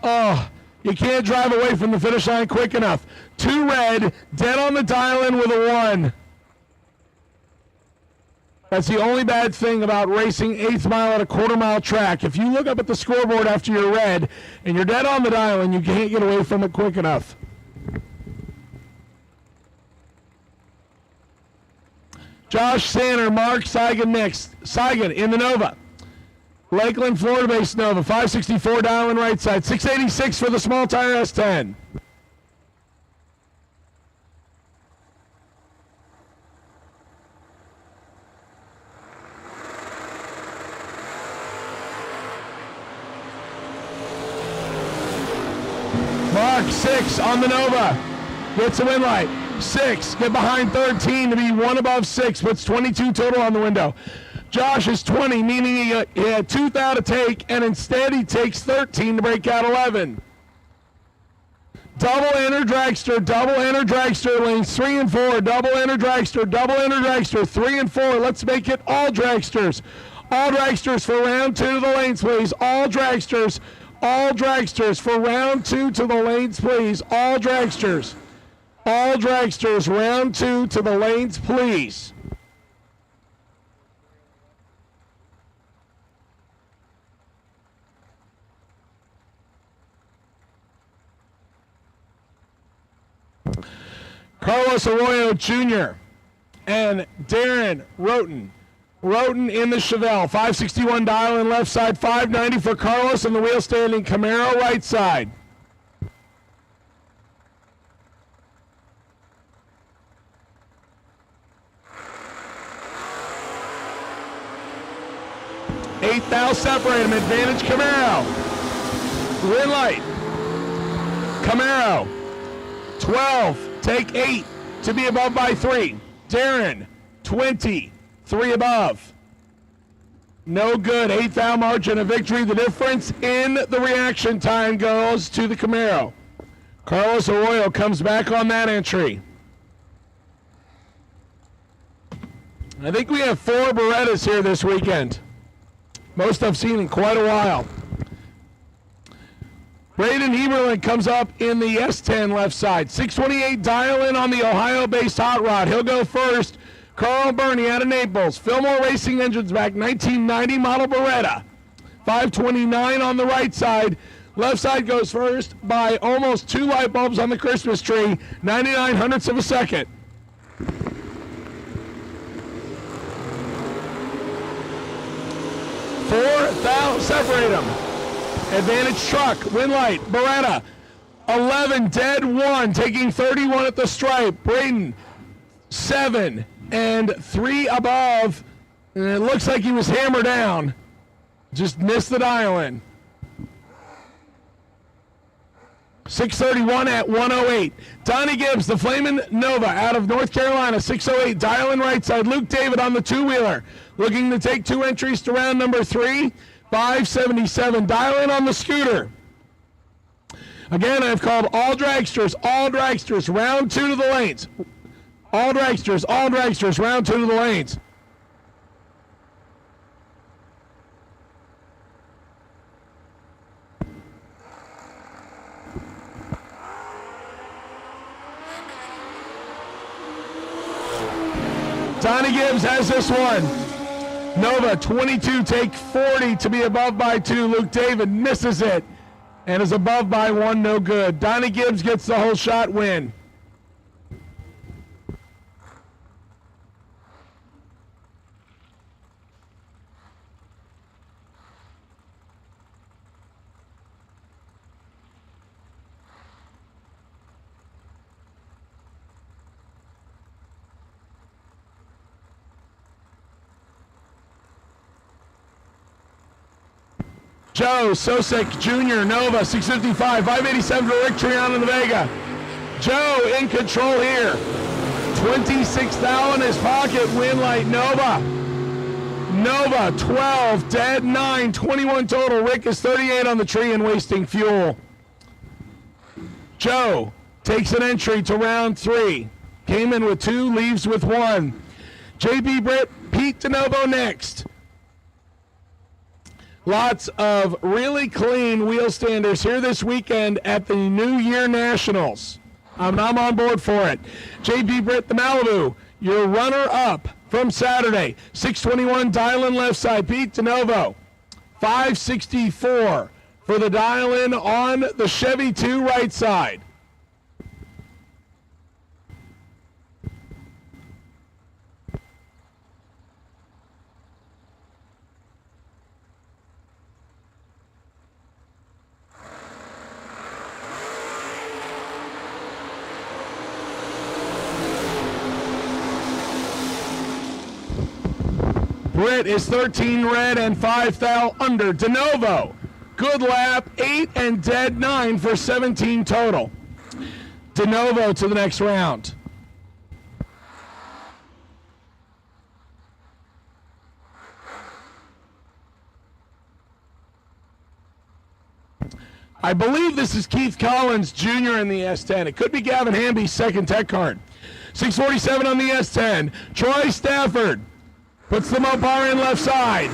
you can't drive away from the finish line quick enough. 2 red, dead on the dial-in with a 1. That's the only bad thing about racing 8th mile at a quarter-mile track. If you look up at the scoreboard after you're red and you're dead on the dial-in, you can't get away from it quick enough. Josh Sander, Mark Seigan next. Seigan in the Nova. Lakeland, Florida-based Nova, 564 dial-in right side, 686 for the small tire S10. Mark, 6 on the Nova. Gets a win light. 6, get behind 13 to be 1 above 6, puts 22 total on the window. Josh is 20, meaning he had 2 thou to take, and instead he takes 13 to break out 11. Double enter dragster, lanes 3 and 4, double enter dragster, 3 and 4. Let's make it all dragsters. All dragsters for round 2 to the lanes, please. All dragsters for round 2 to the lanes, please. All dragsters, round 2 to the lanes, please. Carlos Arroyo Jr. and Darren Roten. Roten in the Chevelle, 561 dial in left side, 590 for Carlos in the wheel standing Camaro right side. Eighth thou separate him, advantage Camaro. Green light. Camaro. 12, take 8 to be above by 3. Darren, 20, 3 above. No good, 8th thou margin of victory. The difference in the reaction time goes to the Camaro. Carlos Arroyo comes back on that entry. I think we have 4 Berettas here this weekend. Most I've seen in quite a while. Braden Heberlin comes up in the S10 left side. 628 dial in on the Ohio-based hot rod. He'll go first. Carl Burney out of Naples. Fillmore Racing Engines back, 1990 model Beretta. 529 on the right side. Left side goes first by almost 2 light bulbs on the Christmas tree. 99 hundredths of a second. 4 thou separate them. Advantage truck, win light, Beretta. 11, dead 1, taking 31 at the stripe. Braden, 7 and 3 above. And it looks like he was hammered down. Just missed the dial-in. 631 at 108. Donnie Gibbs, the Flamin' Nova out of North Carolina, 608. Dial-in right side. Luke David on the 2-wheeler. Looking to take 2 entries to round number 3. 577. Dial-in on the scooter. Again, I've called all dragsters, round 2 to the lanes. All dragsters, round 2 to the lanes. Donnie Gibbs has this one. Nova, 22, take 40 to be above by 2. Luke David misses it and is above by 1, no good. Donnie Gibbs gets the whole shot win. Joe Sosek Jr., Nova, 655, 587 for Rick Triana in the Vega. Joe in control here. 26 thou in his pocket, Winlight Nova. Nova, 12, dead 9, 21 total. Rick is 38 on the tree and wasting fuel. Joe takes an entry to round 3. Came in with 2, leaves with 1. JB Britt, Pete DeNovo next. Lots of really clean wheel standers here this weekend at the New Year Nationals. I'm on board for it. JB Britt, the Malibu, your runner-up from Saturday. 621 dial-in left side. Pete DeNovo, 564 for the dial-in on the Chevy 2 right side. Britt is 13 red and 5 thou under. DeNovo, good lap, 8 and dead 9 for 17 total. DeNovo to the next round. I believe this is Keith Collins Jr. in the S10. It could be Gavin Hamby's second tech card. 647 on the S10. Troy Stafford puts the Mopar in left side.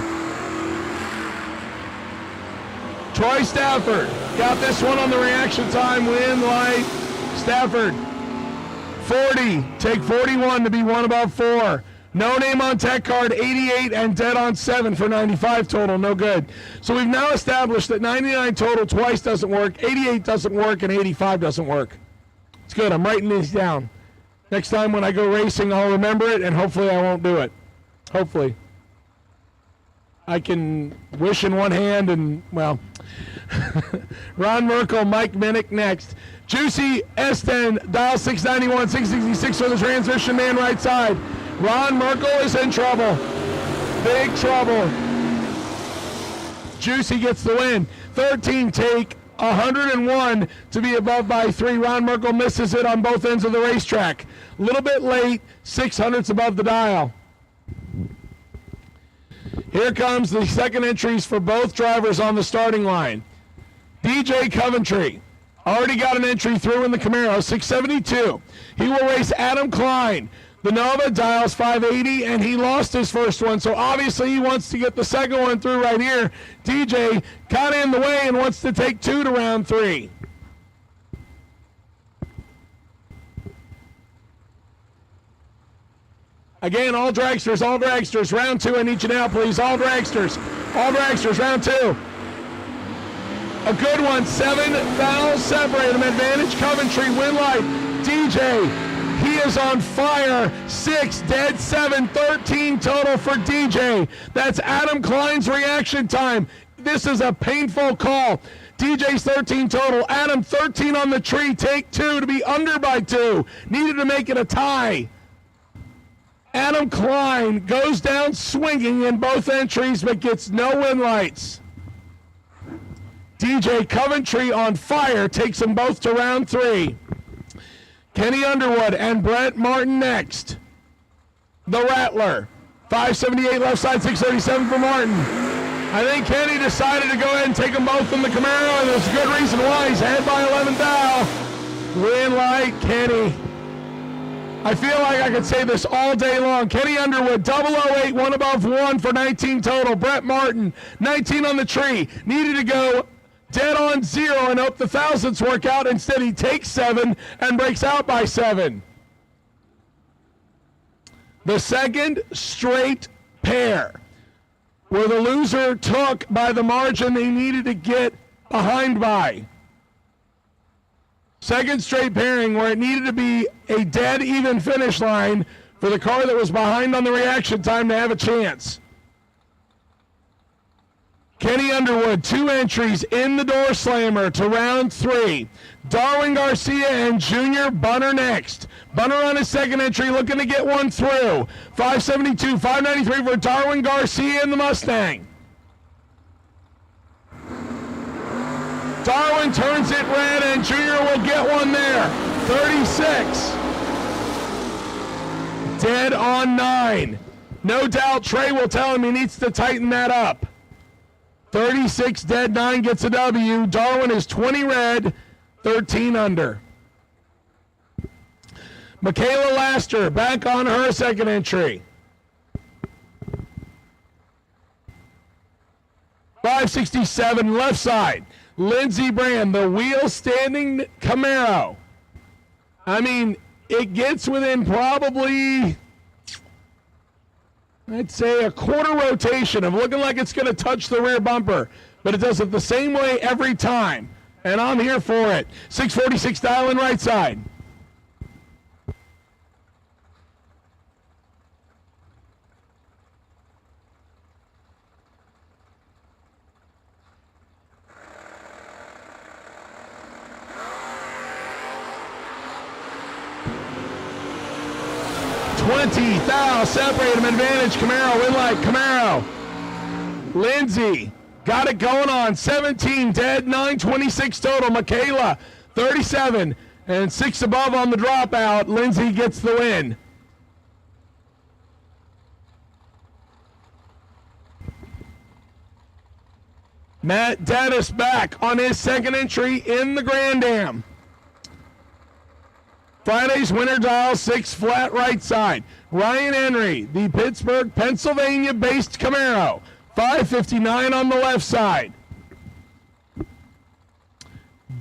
Troy Stafford got this one on the reaction time. Winlight Stafford. 40. Take 41 to be one above 4. No name on tech card, 88 and dead on 7 for 95 total, no good. So we've now established that 99 total twice doesn't work, 88 doesn't work, and 85 doesn't work. It's good, I'm writing these down. Next time when I go racing, I'll remember it, and hopefully I won't do it. Hopefully. I can wish in one hand and, well, Ron Merkel, Mike Minnick next. Juicy S10, dial 691, 666 for the transmission man right side. Ron Merkel is in trouble. Big trouble. Juicy gets the win. 13 take, 101 to be above by 3. Ron Merkel misses it on both ends of the racetrack. A little bit late, 600ths above the dial. Here comes the second entries for both drivers on the starting line. DJ Coventry already got an entry through in the Camaro, 672. He will race Adam Klein. The Nova dials 580, and he lost his first one, so obviously he wants to get the second one through right here. DJ kind of in the way and wants to take 2 to round 3. Again, all dragsters, round 2, I need you now, please. All dragsters, round 2. A good one, 7 fouls separate him. Advantage Coventry, Winlight, DJ. He is on fire. 6 dead, 7, 13 total for DJ. That's Adam Klein's reaction time. This is a painful call. DJ's 13 total. Adam 13 on the tree. Take 2 to be under by 2. Needed to make it a tie. Adam Klein goes down swinging in both entries but gets no win lights. DJ Coventry on fire takes them both to round 3. Kenny Underwood and Brett Martin next. The Rattler. 578 left side, 637 for Martin. I think Kenny decided to go ahead and take them both in the Camaro, and there's a good reason why. He's ahead by 11 thou. Green light, Kenny. I feel like I could say this all day long. Kenny Underwood, 008, 1 above 1 for 19 total. Brett Martin, 19 on the tree. Needed to go dead on 0 and hope the thousandths work out. Instead, he takes 7 and breaks out by 7. The second straight pair where the loser took by the margin they needed to get behind by. Second straight pairing where it needed to be a dead even finish line for the car that was behind on the reaction time to have a chance. Kenny Underwood, 2 entries in the door slammer to round 3. Darwin Garcia and Junior Bunner next. Bunner on his second entry looking to get one through. 572, 593 for Darwin Garcia in the Mustang. Darwin turns it red, and Junior will get one there. 36. Dead on 9. No doubt Trey will tell him he needs to tighten that up. 36 dead, 9 gets a W. Darwin is 20 red, 13 under. Michaela Laster back on her second entry. 567 left side. Lindsey Brand, the wheel standing Camaro. I mean, it gets within probably, I'd say, a quarter rotation of looking like it's going to touch the rear bumper, but it does it the same way every time, and I'm here for it. 646 dialing right side. Thou separate him, advantage Camaro, win light Camaro. Lindsay got it going on, 17 dead, 926 total. Michaela 37 and 6 above on the dropout. Lindsay gets the win. Matt Dennis back on his second entry in the Grand Am. Friday's winner dial 6 flat right side. Ryan Henry, the Pittsburgh, Pennsylvania-based Camaro. 559 on the left side.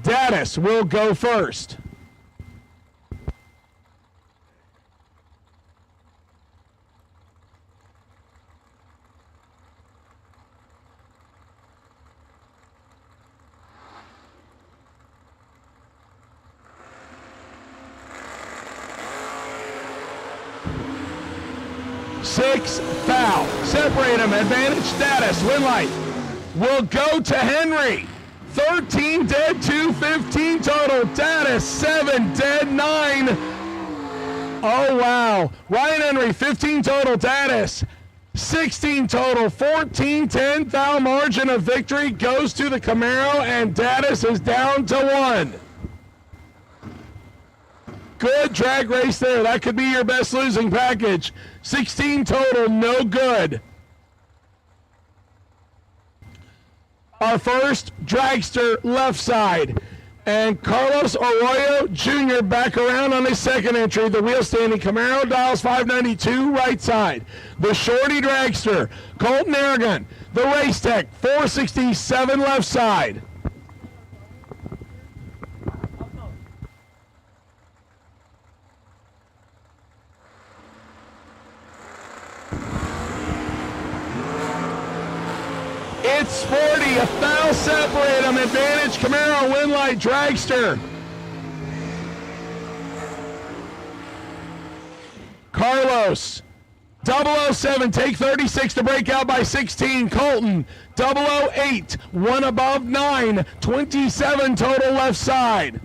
Daddis will go first. Six foul. Separate them. Advantage status. Win light will go to Henry. 13 dead, 215 total. Daddis 7 dead, 9. Oh, wow. Ryan Henry, 15 total. Daddis 16 total. 14-10 foul margin of victory goes to the Camaro, and Daddis is down to 1. Good drag race there. That could be your best losing package. 16 total, no good. Our first dragster left side. And Carlos Arroyo Jr. back around on his second entry. The wheel standing Camaro dials 592 right side. The shorty dragster, Colton Aragon. The Race Tech 467 left side. It's sporty, a foul separate them, advantage Camaro, win light dragster. Carlos, 007, take 36 to break out by 16. Colton, 008, 1 above 9, 27 total left side.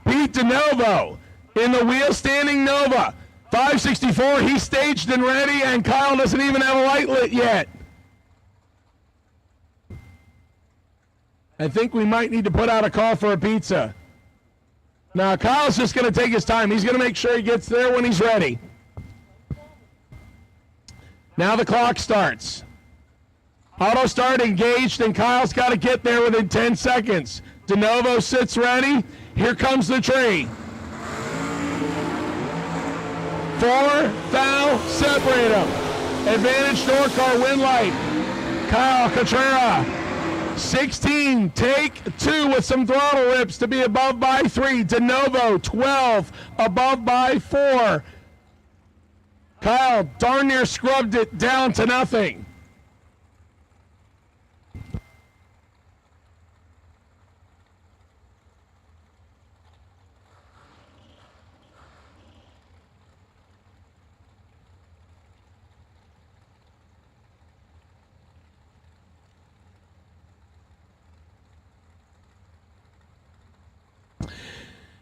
Pete DeNovo in the wheel standing Nova. 564, he's staged and ready, and Kyle doesn't even have a light lit yet. I think we might need to put out a call for a pizza. Now, Kyle's just going to take his time. He's going to make sure he gets there when he's ready. Now the clock starts. Auto start engaged, and Kyle's got to get there within 10 seconds. DeNovo sits ready. Here comes the tree. 4 foul, separate them. Advantage door car, win light. Kyle Cotrera 16, take 2 with some throttle rips to be above by 3. De novo, 12, above by 4. Kyle darn near scrubbed it down to nothing.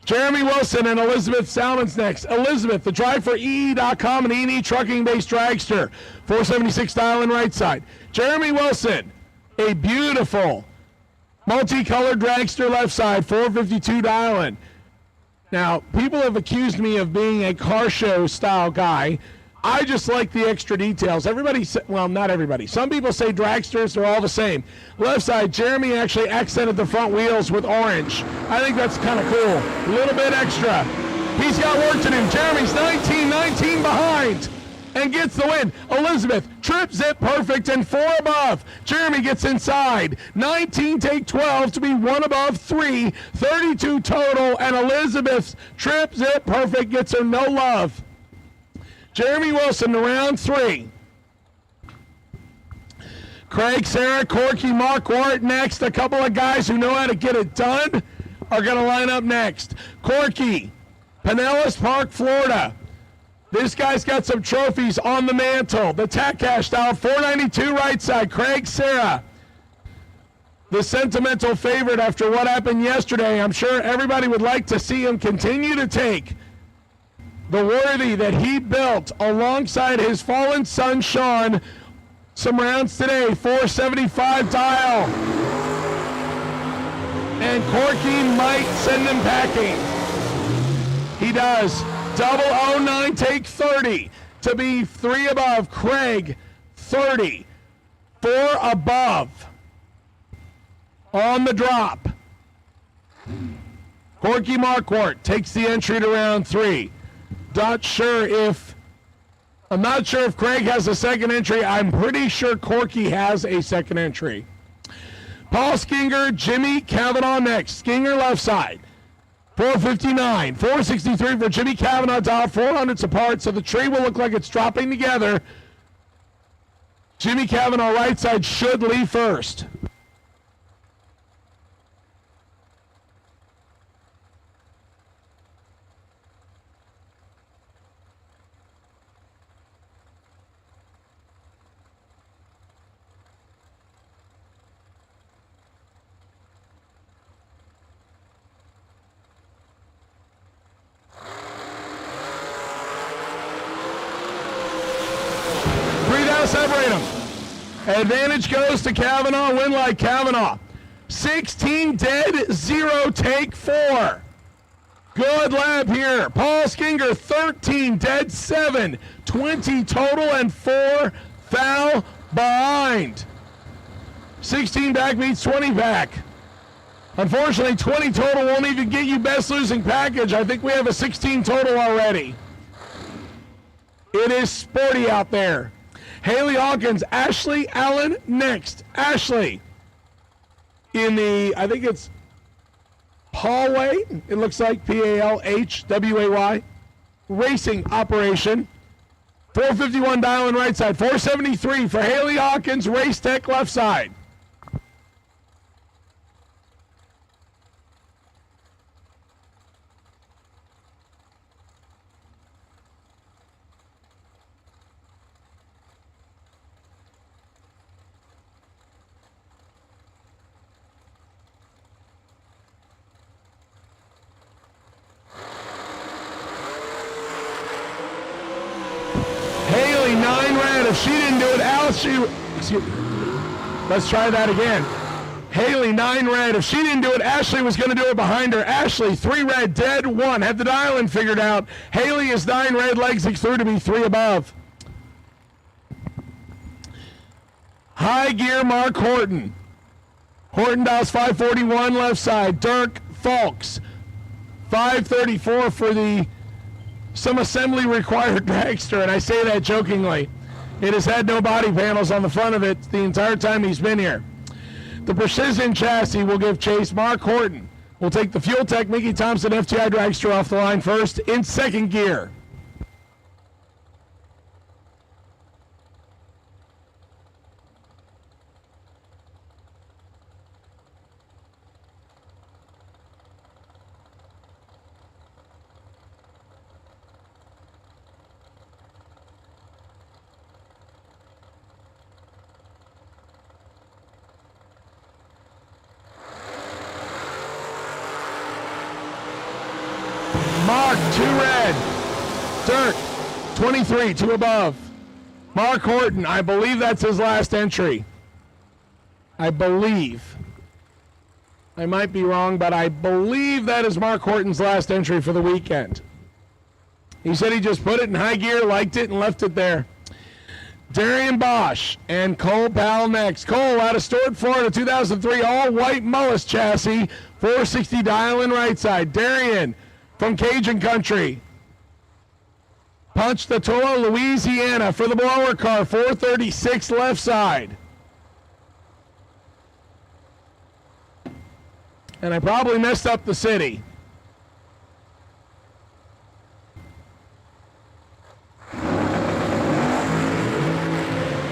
Jeremy Wilson and Elizabeth Salmon's next. Elizabeth, the drive for EE.com and E&E trucking-based dragster. 476 dial in right side. Jeremy Wilson, a beautiful multicolored dragster left side, 452 dial in. Now, people have accused me of being a car show style guy. I just like the extra details. Everybody, well, not everybody. Some people say dragsters are all the same. Left side, Jeremy actually accented the front wheels with orange. I think that's kind of cool. A little bit extra. He's got work to do. Jeremy's 19 behind and gets the win. Elizabeth, trip zip perfect and 4 above. Jeremy gets inside. 19 take 12 to be 1 above 3. 32 total, and Elizabeth's trip zip perfect gets her no love. Jeremy Wilson to round 3. Craig, Sarah, Corky, Marquardt next. A couple of guys who know how to get it done are going to line up next. Corky, Pinellas Park, Florida. This guy's got some trophies on the mantle. The Tacash style, 492 right side. Craig, Sarah, the sentimental favorite after what happened yesterday. I'm sure everybody would like to see him continue to take the worthy that he built alongside his fallen son, Sean. Some rounds today, 475 dial. And Corky might send him packing. He does. 009 take 30 to be 3 above. Craig, 30. 4 above. On the drop. Corky Marquardt takes the entry to round 3. I'm not sure if Craig has a second entry. I'm pretty sure Corky has a second entry. Paul Skinger, Jimmy Cavanaugh next. Skinger left side. 459, 463 for Jimmy Cavanaugh, dial 400s apart, so the tree will look like it's dropping together. Jimmy Cavanaugh right side should leave first. Separate them. Advantage goes to Cavanaugh. Win like Cavanaugh. 16 dead, 0 take 4. Good lap here. Paul Skinger, 13 dead, 7. 20 total and 4 foul behind. 16 back beats 20 back. Unfortunately, 20 total won't even get you best losing package. I think we have a 16 total already. It is sporty out there. Haley Hawkins, Ashley Allen next. Ashley in the, I think it's Palway. It looks like Palhway racing operation. 451 dial in right side. 473 for Haley Hawkins, Race Tech left side. Haley, 9 red. If she didn't do it, let's try that again. Haley, 9 red. If she didn't do it, Ashley was going to do it behind her. Ashley, 3 red, dead 1. Had the dial-in figured out. Haley is 9 red, legs through to be 3 above. High gear, Mark Horton. Horton dials 541 left side. Dirk Fulks, 534 for the some assembly required dragster, and I say that jokingly. It has had no body panels on the front of it the entire time he's been here. The Precision Chassis will give chase. Mark Horton will take the Fuel Tech Mickey Thompson FTI dragster off the line first in second gear. Mark, 2 red. Dirk, 23, 2 above. Mark Horton, I believe that's his last entry. I believe. I might be wrong, but I believe that is Mark Horton's last entry for the weekend. He said he just put it in high gear, liked it, and left it there. Darian Bosch and Cole Powell next. Cole out of Stuart, Florida, 2003 all-white Mullis chassis, 460 dial in right side. Darian from Cajun Country. Ponchatoula, Louisiana for the blower car, 436 left side. And I probably messed up the city.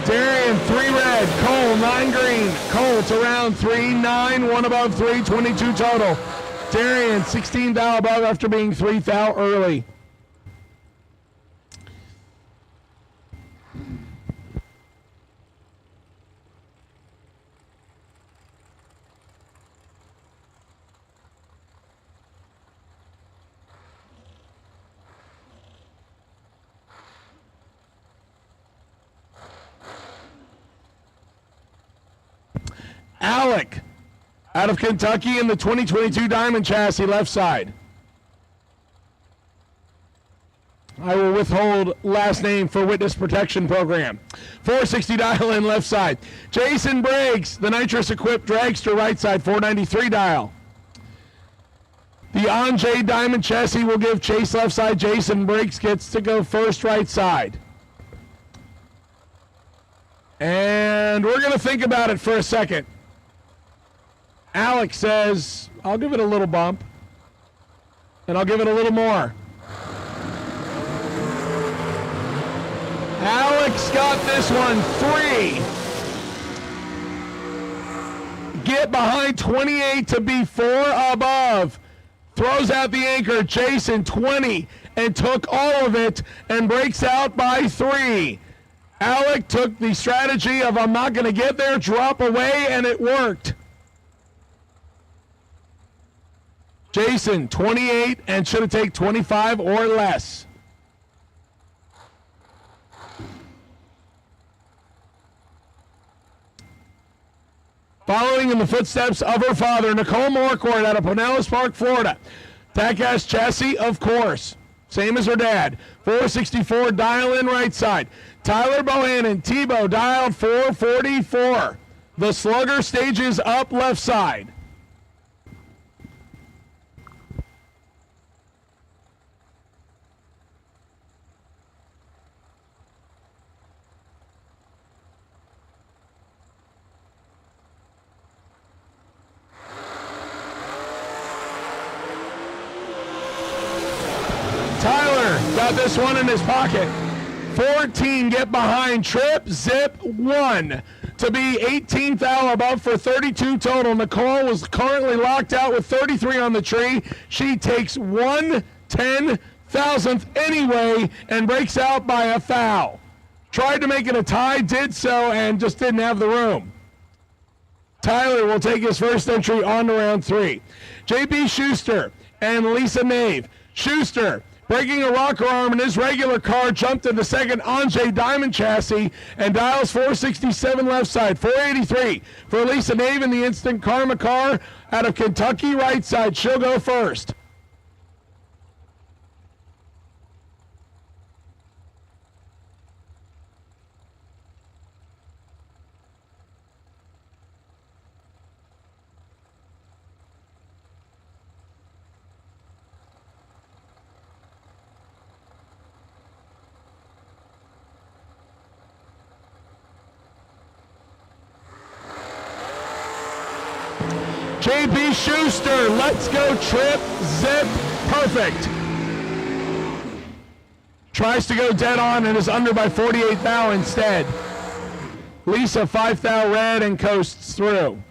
Darian, 3 red. Cole, 9 green. Cole to round 3, 9, 1 above 3, 22 total. Darian, 16 thou above after being 3 thou early. Alec, out of Kentucky in the 2022 Diamond chassis, left side. I will withhold last name for witness protection program. 460 dial in left side. Jason Briggs, the nitrous equipped dragster, right side, 493 dial. The Anjay Diamond chassis will give chase left side. Jason Briggs gets to go first right side. And we're going to think about it for a second. Alex says, I'll give it a little bump, and I'll give it a little more. Alex got this one 3. Get behind 28 to be 4 above. Throws out the anchor. Jason 20 and took all of it and breaks out by 3. Alec took the strategy of I'm not going to get there, drop away, and it worked. Jason, 28, and should have taken 25 or less. Following in the footsteps of her father, Nicole Morcourt out of Pinellas Park, Florida. TACAS chassis, of course. Same as her dad. 464 dial in right side. Tyler Bohannon, Tebow dialed 444. The slugger stages up left side. Tyler got this one in his pocket. 14 get behind. Trip, zip, 1 to be 18th thou above for 32 total. Nicole was currently locked out with 33 on the tree. She takes 1/10,000th anyway and breaks out by a foul. Tried to make it a tie, did so, and just didn't have the room. Tyler will take his first entry on to round 3. J.B. Schuster and Lisa Nave. Schuster breaking a rocker arm in his regular car, jumped in the second Anjay Diamond chassis and dials 467 left side. 483 for Lisa Nave in the Instant Karma car out of Kentucky right side. She'll go first. JP Schuster, let's go, trip, zip, perfect. Tries to go dead on and is under by 48 thou instead. Lisa 5 thou red and coasts through.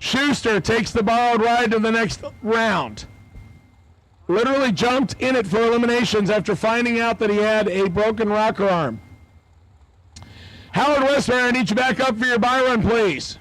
Schuster takes the borrowed ride to the next round. Literally jumped in it for eliminations after finding out that he had a broken rocker arm. Howard Westmeyer, I need you back up for your buy run, please.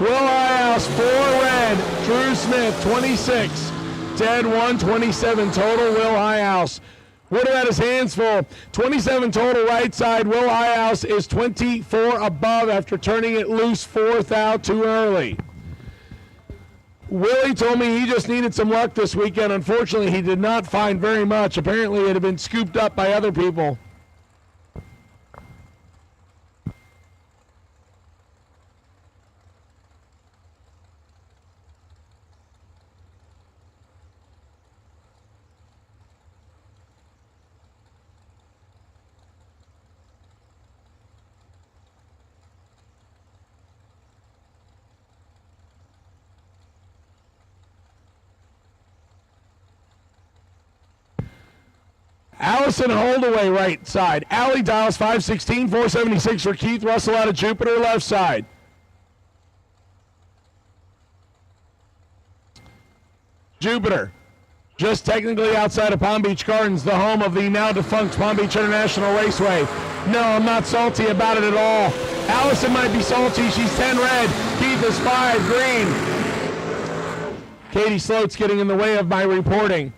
Will Highhouse, 4 red. Drew Smith, 26. Dead 127 total. Will Highhouse would have had his hands full. 27 total right side. Will Highhouse is 24 above after turning it loose 4th out too early. Willie told me he just needed some luck this weekend. Unfortunately, he did not find very much. Apparently, it had been scooped up by other people. Allison Holdaway right side. Allie dials 516, 476 for Keith Russell out of Jupiter left side. Jupiter, just technically outside of Palm Beach Gardens, the home of the now defunct Palm Beach International Raceway. No, I'm not salty about it at all. Allison might be salty. She's 10 red. Keith is 5 green. Katie Sloat's getting in the way of my reporting.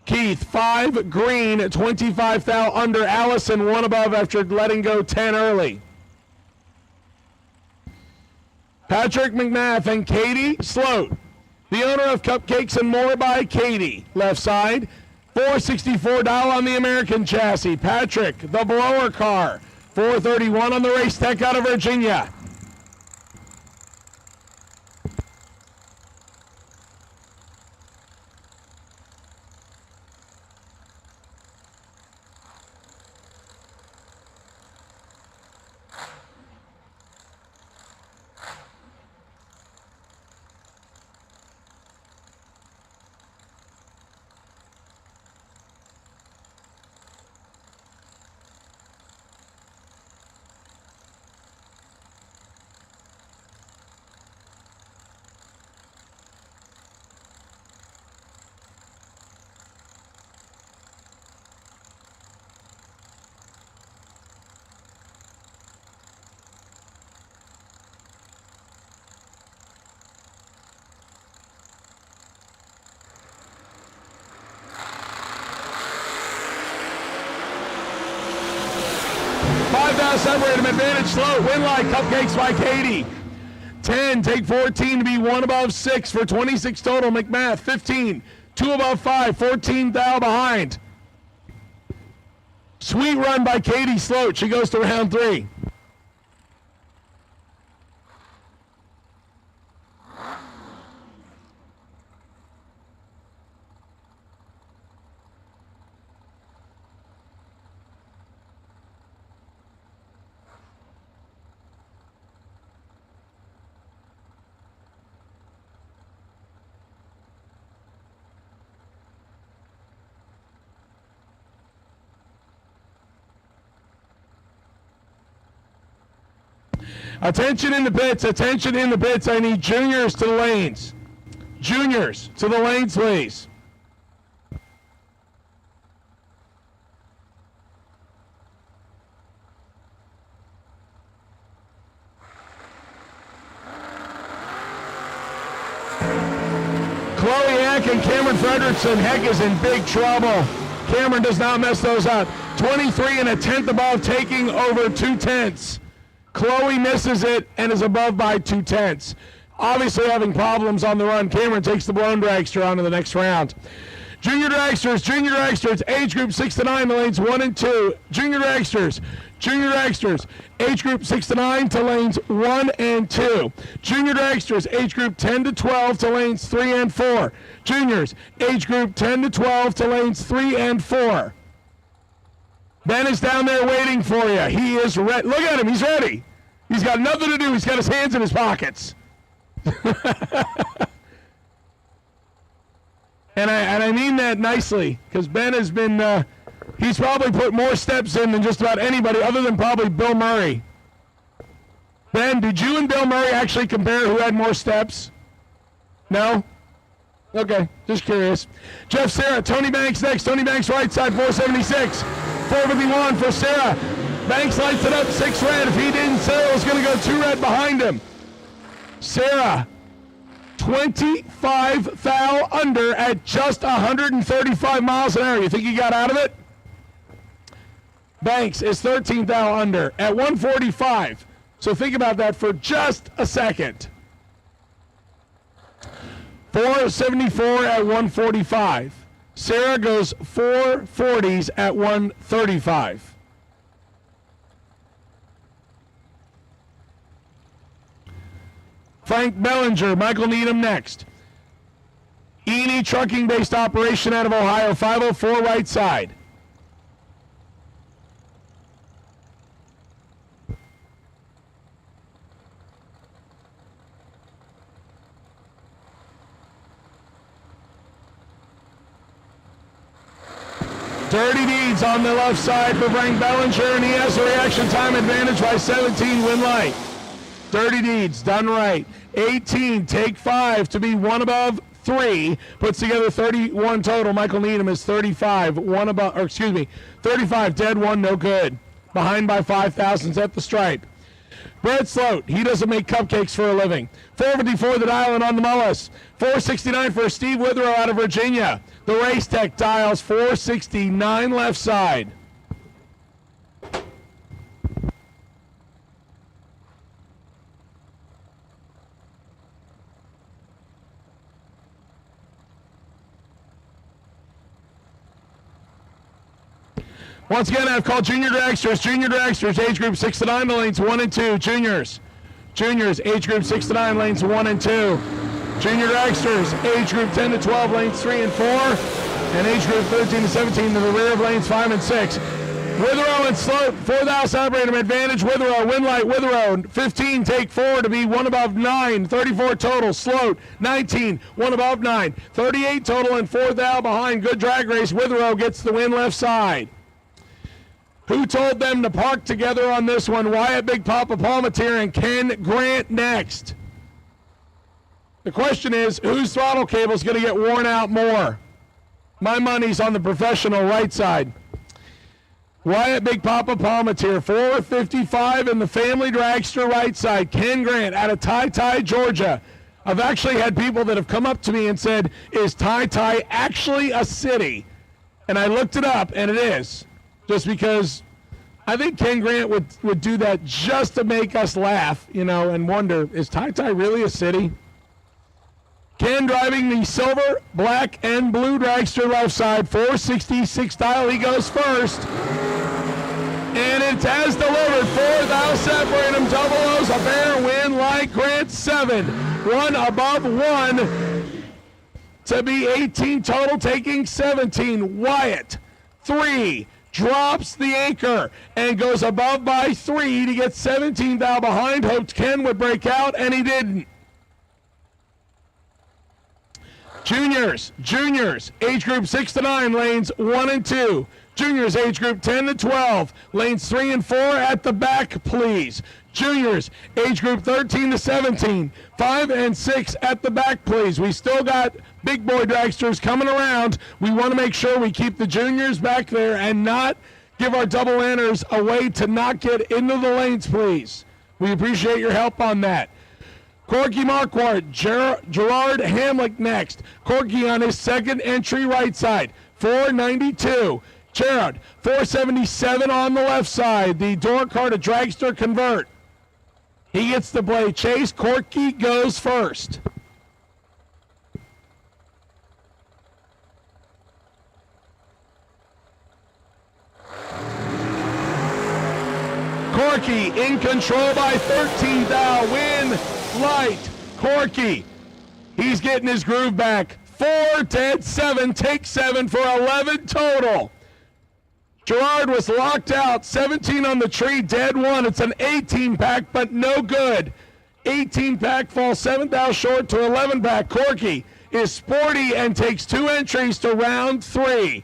Keith, 5 green, 25 thou under. Allison, 1 above after letting go 10 early. Patrick McMath and Katie Sloat, the owner of Cupcakes and More by Katie. Left side, 464 dial on the American chassis. Patrick, the blower car, 431 on the Race Tech out of Virginia. Separated him, advantage slow, win line, Cupcakes by Katie. 10, take 14 to be 1 above 6 for 26 total. McMath, 15, 2 above 5, 14 thou behind. Sweet run by Katie Sloat. She goes to round 3. Attention in the pits, attention in the pits. I need juniors to the lanes. Juniors to the lanes, please. Chloe and Cameron Frederickson, heck, is in big trouble. Cameron does not mess those up. 23 and a tenth above, taking over 2/10. Chloe misses it and is above by 2/10. Obviously having problems on the run. Cameron takes the blown dragster on to the next round. Junior dragsters, age group 6 to 9 to lanes 1 and 2. Junior dragsters, age group 6 to 9 to lanes 1 and 2. Junior dragsters, age group 10 to 12 to lanes 3 and 4. Juniors, age group 10 to 12 to lanes 3 and 4. Ben is down there waiting for you. He is ready. Look at him, he's ready. He's got nothing to do. He's got his hands in his pockets. And I mean that nicely, because Ben has been, he's probably put more steps in than just about anybody other than probably Bill Murray. Ben, did you and Bill Murray actually compare who had more steps? No? Okay, just curious. Jeff Sarah, Tony Banks next. Tony Banks right side, 476. 451 for Sarah. Banks lights it up, 6 red. If he didn't, Sarah was going to go 2 red behind him. Sarah, 25 thou under at just 135 miles an hour. You think he got out of it? Banks is 13 thou under at 145. So think about that for just a second. 474 at 145. Sarah goes 440s at 135. Frank Bellinger, Michael Needham next. E&E trucking-based operation out of Ohio, 504 right side. Dirty Deeds on the left side for Frank Bellinger, and he has a reaction time advantage by 17, win light. Dirty Deeds, done right. 18, take 5 to be 1 above 3. Puts together 31 total. Michael Needham is 35, 1 above, or excuse me, 35, dead 1, no good. Behind by 5 thousandths at the stripe. Brett Sloat, he doesn't make cupcakes for a living. 454 the dial and on the Mullis. 469 for Steve Withrow out of Virginia. The Race Tech dials 469 left side. Once again, I've called junior dragsters, age group 6 to 9 to lanes 1 and 2. Juniors, age group 6 to 9, lanes 1 and 2. Junior dragsters, age group 10 to 12, lanes 3 and 4. And age group 13 to 17 to the rear of lanes 5 and 6. Withrow and Sloat, 4,000 operator advantage. Withrow, win light, Withrow, 15, take 4 to be 1 above 9. 34 total, Sloat, 19, 1 above 9. 38 total and 4 thou behind. Good drag race. Withrow gets the win left side. Who told them to park together on this one? Wyatt Big Papa Palmatier and Ken Grant next. The question is, whose throttle cable is going to get worn out more? My money's on the professional right side. Wyatt Big Papa Palmatier, 455 in the family dragster right side. Ken Grant out of Ty, Georgia. I've actually had people that have come up to me and said, is Ty actually a city? And I looked it up, and it is. Just because I think Ken Grant would do that just to make us laugh, you know, and wonder, is Ty really a city? Ken driving the silver, black, and blue dragster left side, 466 dial. He goes first. And it has delivered. 4 thou separate him. Double O's a fair win like Grant 7. 1 above 1 to be 18 total, taking 17. Wyatt, 3. Drops the anchor and goes above by 3 to get 17 thou behind. Hoped Ken would break out, and he didn't. Juniors, age group 6 to 9, lanes 1 and 2. Juniors, age group 10 to 12, lanes 3 and 4 at the back, please. Juniors, age group 13 to 17, 5 and 6 at the back, please. We still got big boy dragsters coming around. We want to make sure we keep the juniors back there and not give our double lanters a way to not get into the lanes, please. We appreciate your help on that. Corky Marquardt, Gerard Hamlick next. Corky on his second entry right side, 492. Gerard, 477 on the left side. The door car to Dragster convert. He gets the blade chase. Corky goes first. Corky in control by 13 thou. Win light. Corky. He's getting his groove back. 4, dead 7. Take 7 for 11 total. Gerard was locked out. 17 on the tree. Dead 1. It's an 18 pack, but no good. 18 pack falls 7 thou short to 11 pack. Corky is sporty and takes 2 entries to round 3.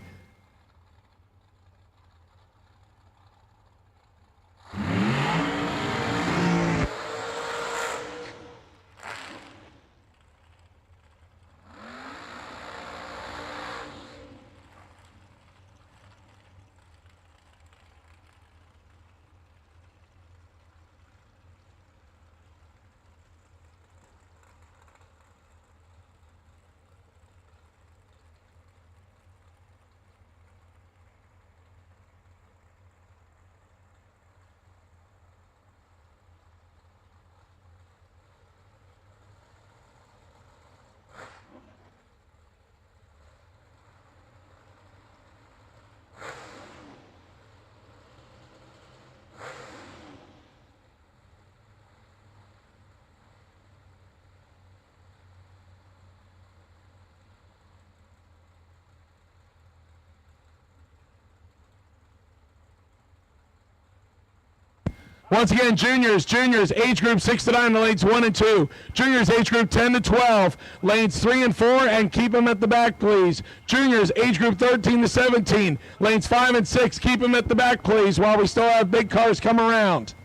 Once again, juniors, age group 6 to 9, lanes 1 and 2. Juniors, age group 10 to 12, lanes 3 and 4, and keep them at the back, please. Juniors, age group 13 to 17, lanes 5 and 6, keep them at the back, please, while we still have big cars come around.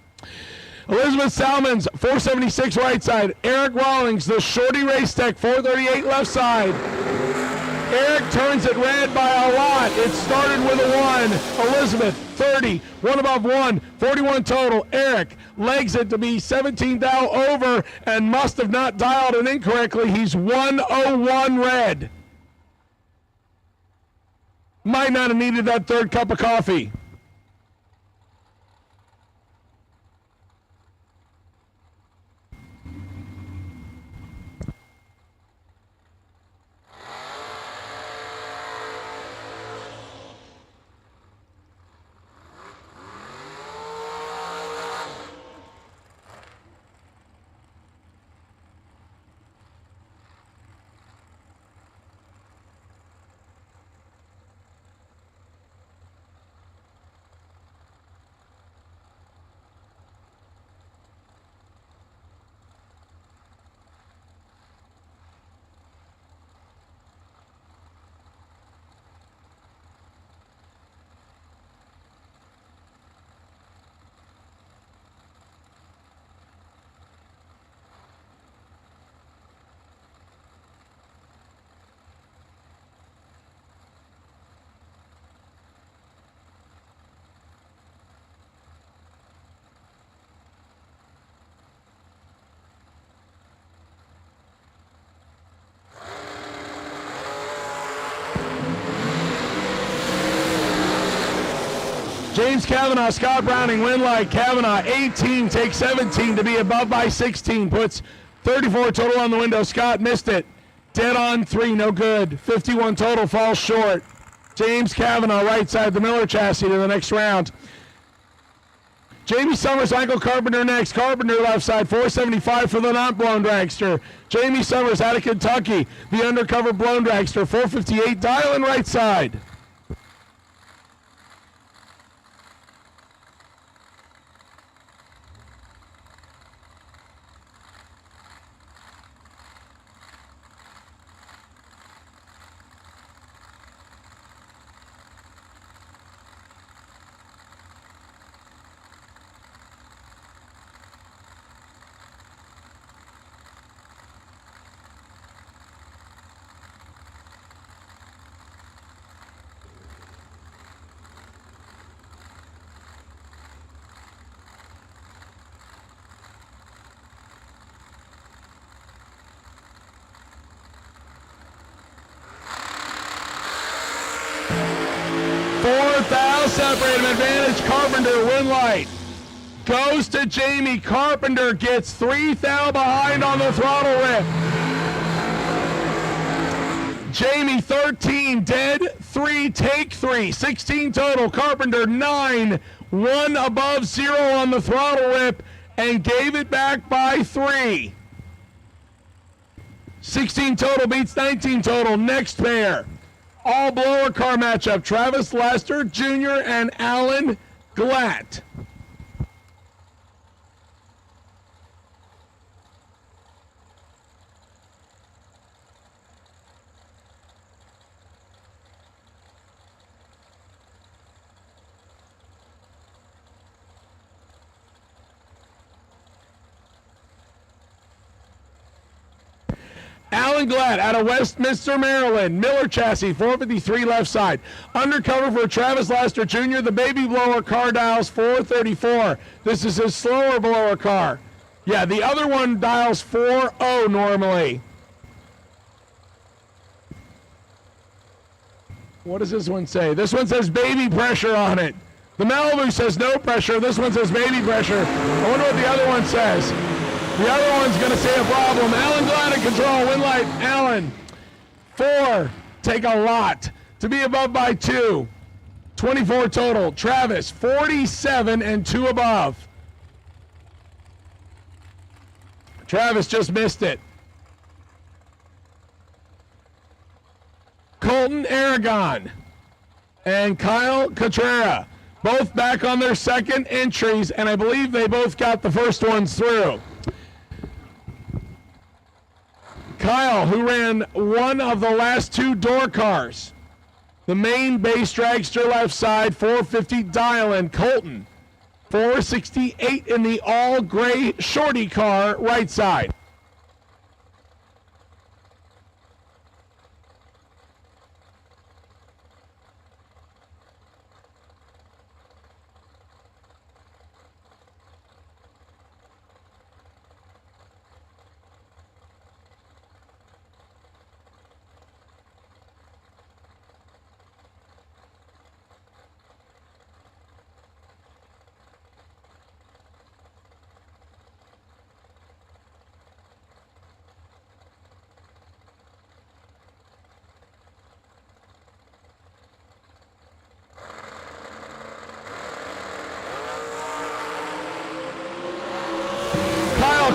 Elizabeth Salmons, 476 right side. Eric Rawlings, the shorty race tech, 438 left side. Eric turns it red by a lot. It started with a 1. Elizabeth, 30. 1 above 1. 41 total. Eric legs it to be 17 thou over and must have not dialed it incorrectly. He's 101 red. Might not have needed that third cup of coffee. James Kavanaugh, Scott Browning, win light. Kavanaugh, 18, takes 17 to be above by 16. Puts 34 total on the window. Scott missed it. Dead on 3, no good. 51 total, falls short. James Kavanaugh, right side, the Miller chassis to the next round. Jamie Summers, Michael Carpenter next. Carpenter left side, 475 for the not blown dragster. Jamie Summers out of Kentucky, the undercover blown dragster, 458, dialing right side. separate him. Advantage Carpenter, win light. Goes to Jamie. Carpenter gets 3 thou behind on the throttle whip. Jamie 13, dead 3, take 3, 16 total. Carpenter 9, 1 above 0 on the throttle whip and gave it back by 3. 16 total beats 19 total. Next pair. All blower car matchup. Travis Lester Jr. and Alan Glatt. Alan Glatt out of Westminster, Maryland. Miller chassis, 453 left side. Undercover for Travis Lester Jr. The baby blower car dials 434. This is his slower blower car. Yeah, the other one dials 40 normally. What does this one say? This one says baby pressure on it. The Malibu says no pressure. This one says baby pressure. I wonder what the other one says. The other one's going to say a problem. Alan Glatt in control. Win light. Alan. 4. Take a lot. To be above by 2. 24 total. Travis. 47 and 2 above. Travis just missed it. Colton Aragon and Kyle Cotrera. Both back on their second entries, and I believe they both got the first ones through. Kyle, who ran one of the last 2 door cars. The main base dragster left side, 450 dial-in. Colton, 468 in the all-gray shorty car right side.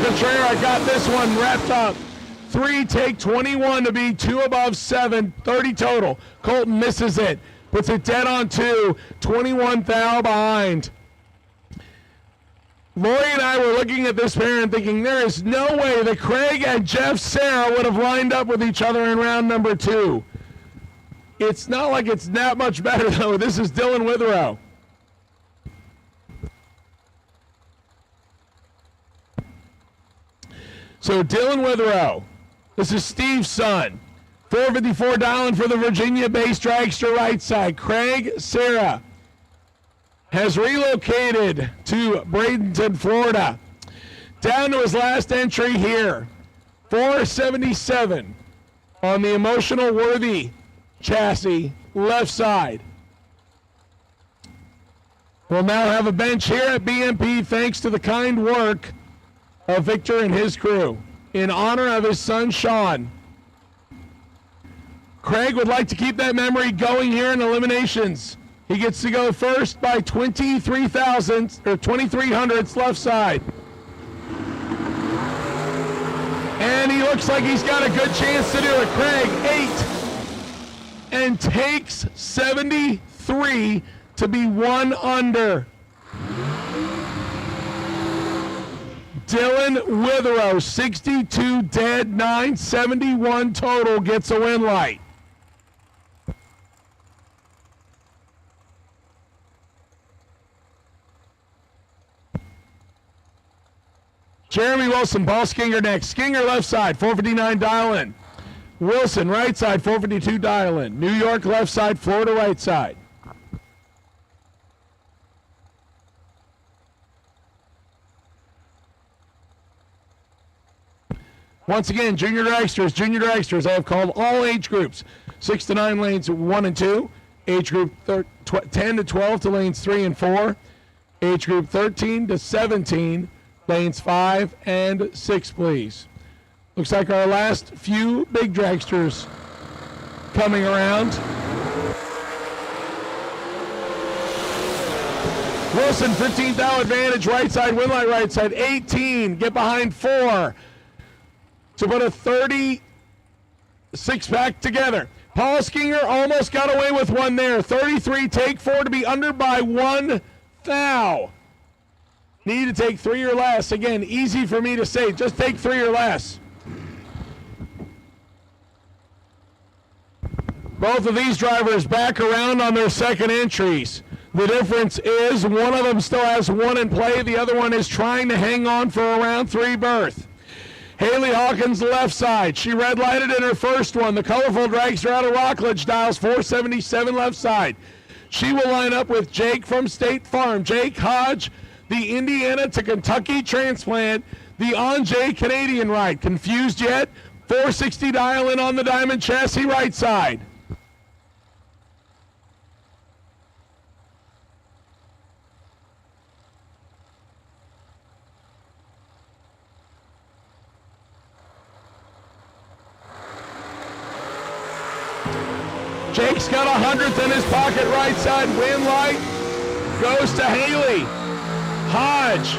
Contreras got this one wrapped up. 3, take 21 to be 2 above 7, 30 total. Colton misses it, puts it dead on 2, 21 thou behind. Lori and I were looking at this pair and thinking there is no way that Craig and Jeff Serra would have lined up with each other in round number 2. It's not like it's that much better though. This is Dylan Witherow. So Dylan Witherow, this is Steve's son. 454 dialing for the Virginia-based dragster right side. Craig Serra has relocated to Bradenton, Florida. Down to his last entry here. 477 on the Emotional Worthy chassis, left side. We'll now have a bench here at BMP thanks to the kind work of Victor and his crew in honor of his son Sean. Craig would like to keep that memory going here in eliminations. He gets to go first by 23 hundredths left side. And he looks like he's got a good chance to do it. Craig 8 and takes 73 to be 1 under. Dylan Witherow, 62 dead, 971 total, gets a win light. Jeremy Wilson, Paul Skinger next. Skinger left side, 459 dial in. Wilson right side, 452 dial in. New York left side, Florida right side. Once again, junior dragsters, I have called all age groups. 6 to 9 lanes 1 and 2. Age group 10 to 12 to lanes 3 and 4. Age group 13 to 17, lanes 5 and 6, please. Looks like our last few big dragsters coming around. Wilson, 15th thou advantage, right side, Winlight right side, 18, get behind 4 to put a 36 pack together. Paul Skinger almost got away with one there, 33, take 4 to be under by 1 thou. Need to take 3 or less. Again, easy for me to say, just take 3 or less. Both of these drivers back around on their second entries. The difference is one of them still has one in play. The other one is trying to hang on for a round 3 berth. Haley Hawkins left side. She red lighted in her first one. The colorful dragster out of Rockledge dials 477 left side. She will line up with Jake from State Farm. Jake Hodge, the Indiana to Kentucky transplant, the Anjay Canadian ride. Confused yet? 460 dial in on the Diamond Chassis right side. Jake's got 100th in his pocket right side. Win light goes to Haley. Hodge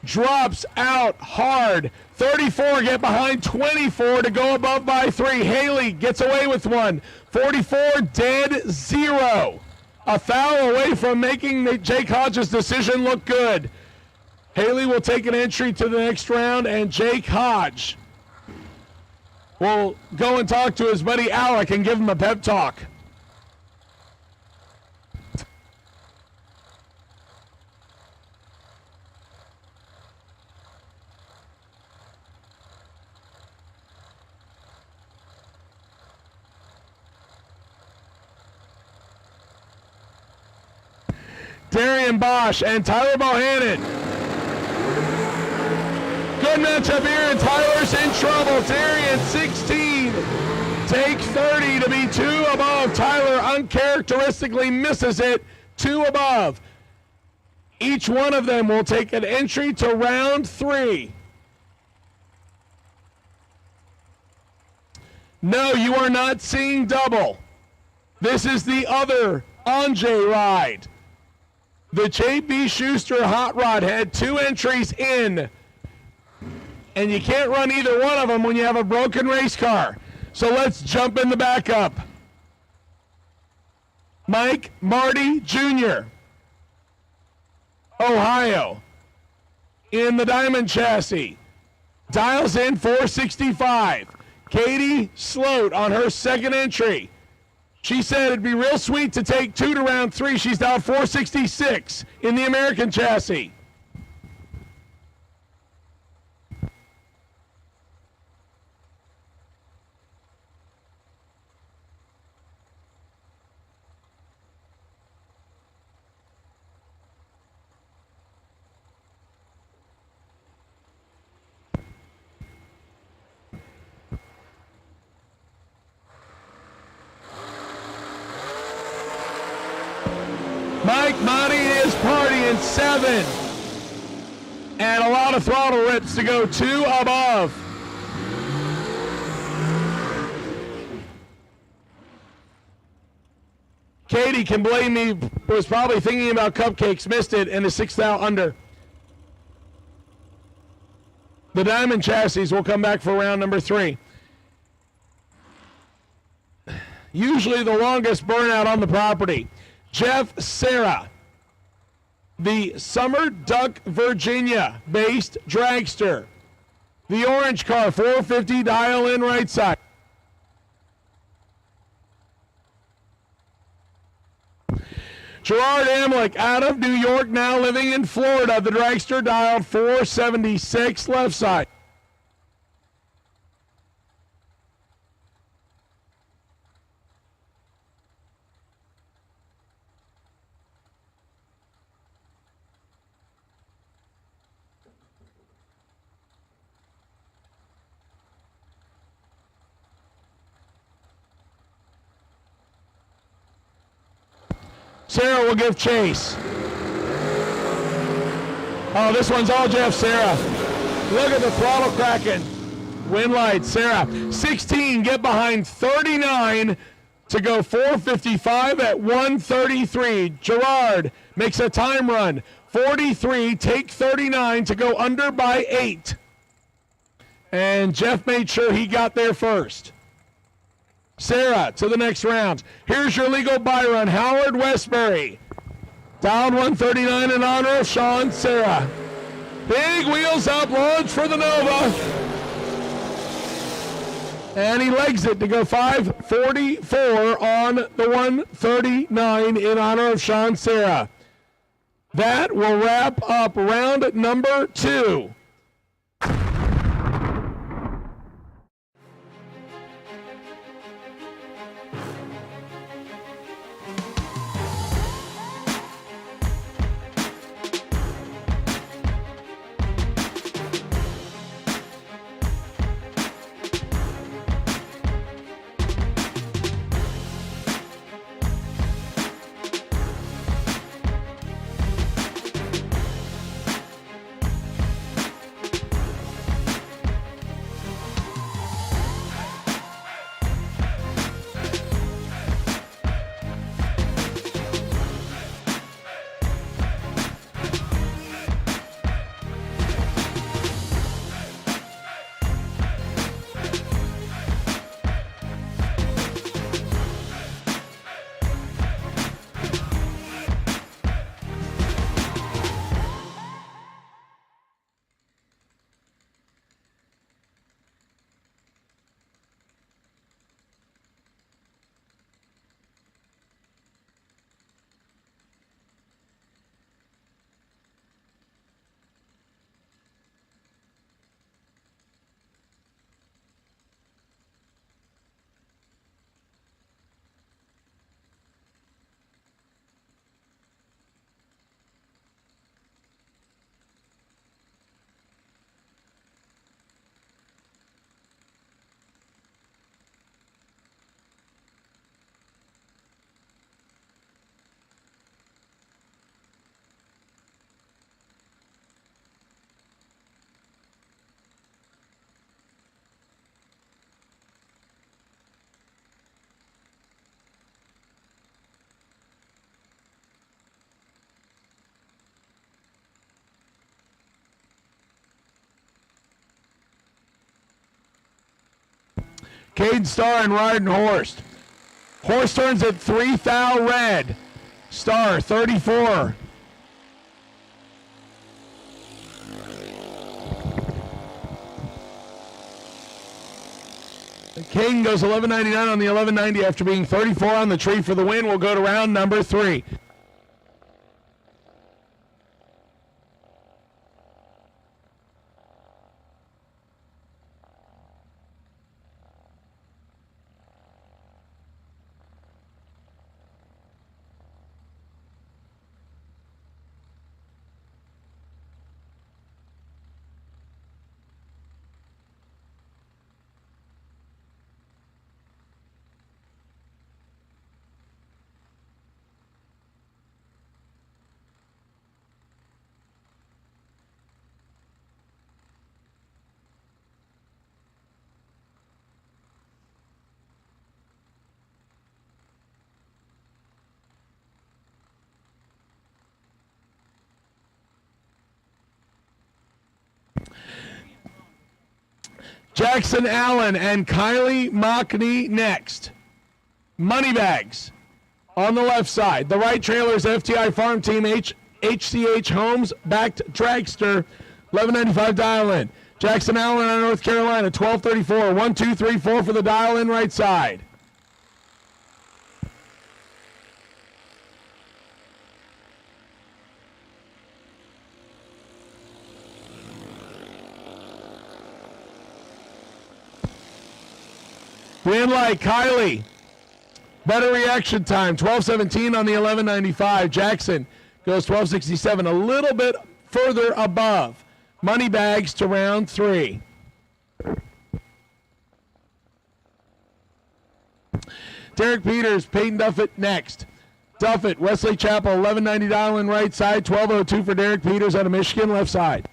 drops out hard. 34 get behind 24 to go above by 3. Haley gets away with one. 44 dead 0. A foul away from making Jake Hodge's decision look good. Haley will take an entry to the next round, and Jake Hodge will go and talk to his buddy Alec and give him a pep talk. Darian Bosch and Tyler Bohannon. Good matchup here, and Tyler's in trouble. Darian 16, take 30 to be 2 above. Tyler uncharacteristically misses it, 2 above. Each one of them will take an entry to round 3. No, you are not seeing double. This is the other Anjay ride. The J.B. Schuster Hot Rod had 2 entries in, and you can't run either one of them when you have a broken race car. So let's jump in the backup. Mike Marty Jr., Ohio, in the Diamond Chassis. Dials in 465. Katie Sloat on her second entry. She said it'd be real sweet to take 2 to round 3. She's down 466 in the American Chassis. Mike Monty is partying 7. And a lot of throttle rips to go 2 above. Katie can blame me, was probably thinking about cupcakes, missed it, and is 6 thou under. The Diamond Chassis will come back for round number 3. Usually the longest burnout on the property. Jeff Serra, the Summer Duck, Virginia-based dragster. The orange car, 450, dial in right side. Gerard Amlick out of New York, now living in Florida. The dragster dialed 476 left side. Sarah will give chase. Oh, this one's all Jeff, Sarah. Look at the throttle cracking. Wind light, Sarah. 16, get behind 39 to go 4:55 at 1:33. Gerard makes a time run. 43, take 39 to go under by 8. And Jeff made sure he got there first. Sarah to the next round. Here's your legal buy run, Howard Westbury. Down 139 in honor of Sean. Sarah. Big wheels up, launch for the Nova. And he legs it to go 5:44 on the 139 in honor of Sean Sarah. That will wrap up round number 2. Cade Starr and Ryden Horst. Horst turns at 3 thou red. Starr 34. King goes 11.99 on the 11.90 after being 34 on the tree for the win. We'll go to round number 3. Jackson Allen and Kylie Mockney next. Money bags on the left side. The right trailer is FTI Farm Team HCH Homes backed dragster. $11.95 dial in. Jackson Allen out of North Carolina, $12.34. 1, 2, 3, 4 for the dial in right side. Green light, Kylie. Better reaction time, 12:17 on the 11.95. Jackson goes 12:67, a little bit further above. Money bags to round 3. Derek Peters, Peyton Duffett next. Duffett, Wesley Chapel, 1190 dial in right side, 1202 for Derek Peters out of Michigan, left side.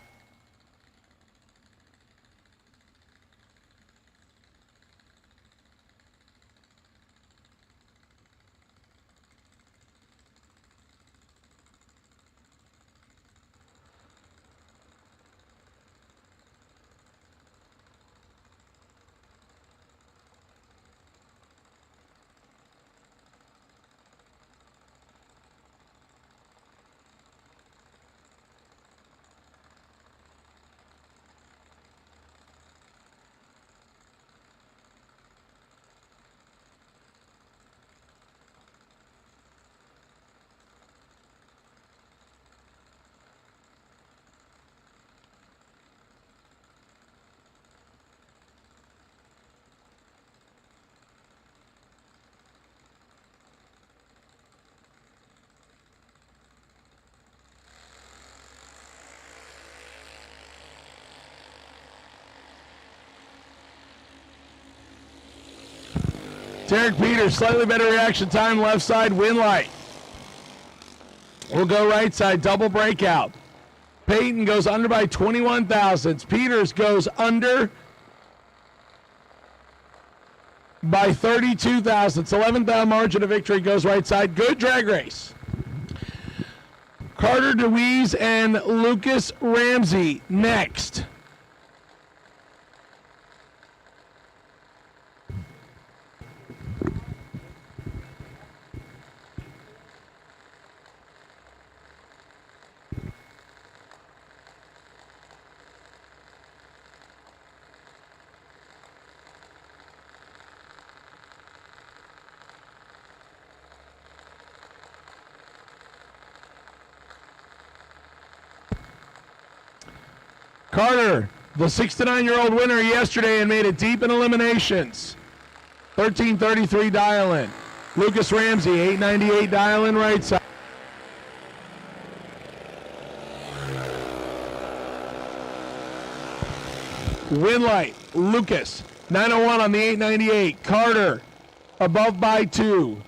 Derek Peters, slightly better reaction time, left side, win light. We'll go right side, double breakout. Peyton goes under by 21 thousandths. Peters goes under by 32 thousandths. 11th margin of victory, goes right side. Good drag race. Carter DeWeese and Lucas Ramsey next. Carter, the 6-9-year-old winner yesterday and made it deep in eliminations. 1333 dial-in. Lucas Ramsey, 898 dial-in right side. Win light, Lucas, 901 on the 898. Carter, above by 2.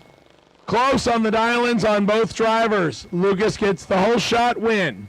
Close on the dial-ins on both drivers. Lucas gets the whole shot win.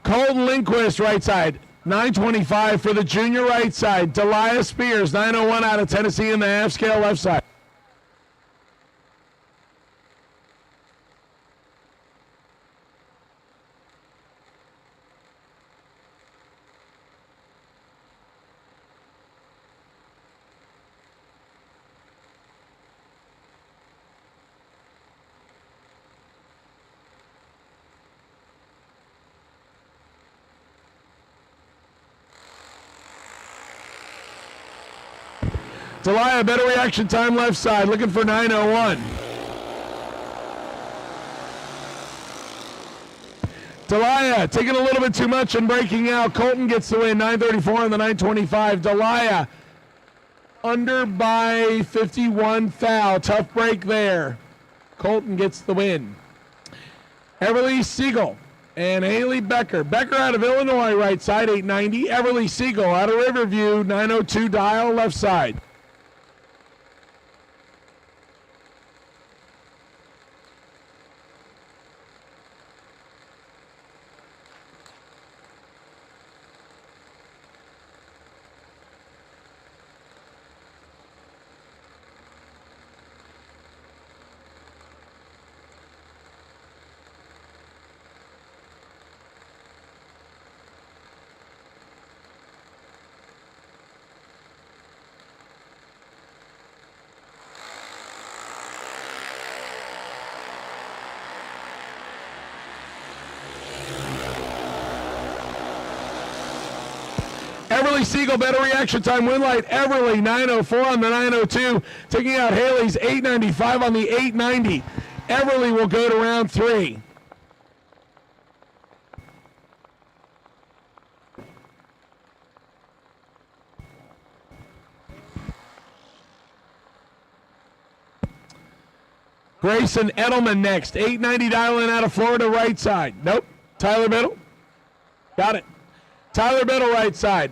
Colton Lindquist, right side. 925 for the junior right side. Delia Spears, 901 out of Tennessee in the half scale left side. Delia, better reaction time left side, looking for 901. Delia taking a little bit too much and breaking out. Colton gets the win, 934 on the 925. Delia under by 51 foul. Tough break there. Colton gets the win. Everly Siegel and Haley Becker. Becker out of Illinois, right side, 890. Everly Siegel out of Riverview, 902 dial, left side. Haley Siegel, better reaction time. Win light, Everly, 904 on the 902. Taking out Haley's 895 on the 890. Everly will go to round 3. Grayson Edelman next. 890 dial-in out of Florida, right side. Nope. Tyler Biddle. Got it. Tyler Biddle, right side.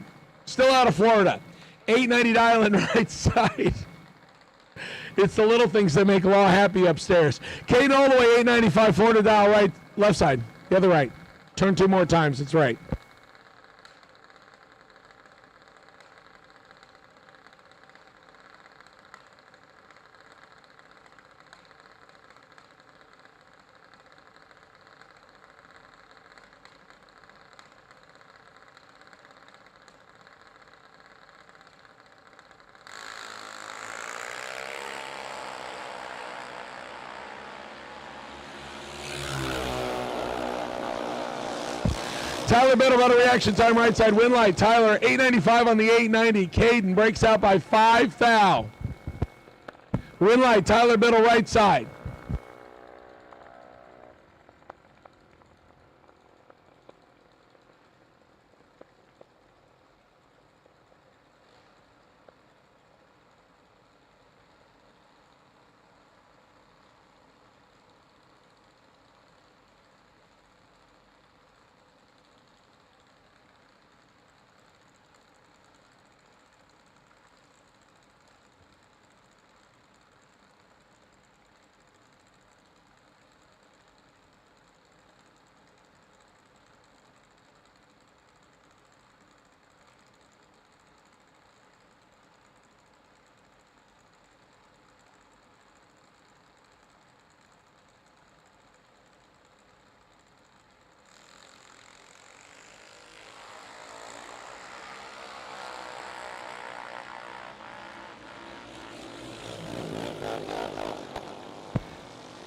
Still out of Florida. 890 dial-in right side. It's the little things that make Law happy upstairs. Caden all the way, 895, Florida dial right, left side. The other right. Turn 2 more times. It's right. Tyler Biddle, about a reaction time, right side, win light. Tyler, 895 on the 890. Caden breaks out by 5 thou. Win light, Tyler Biddle, right side.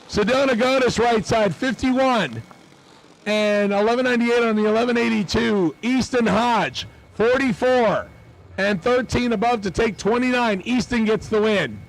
Sedona Godis, right side, 51. And 1198 on the 1182. Easton Hodge, 44. And 13 above to take 29. Easton gets the win.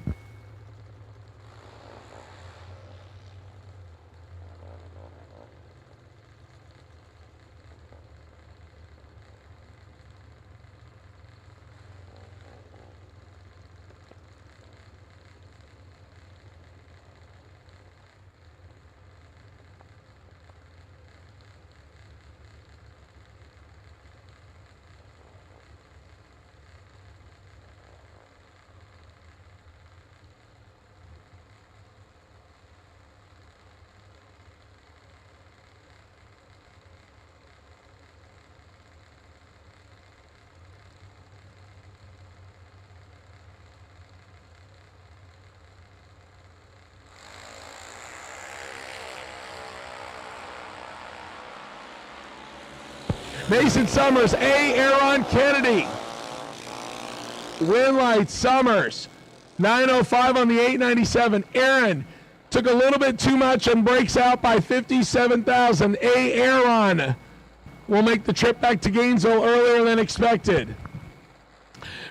Mason Summers, A. Aaron Kennedy. Win light, Summers. 905 on the 897. Aaron took a little bit too much and breaks out by 57,000. A. Aaron will make the trip back to Gainesville earlier than expected.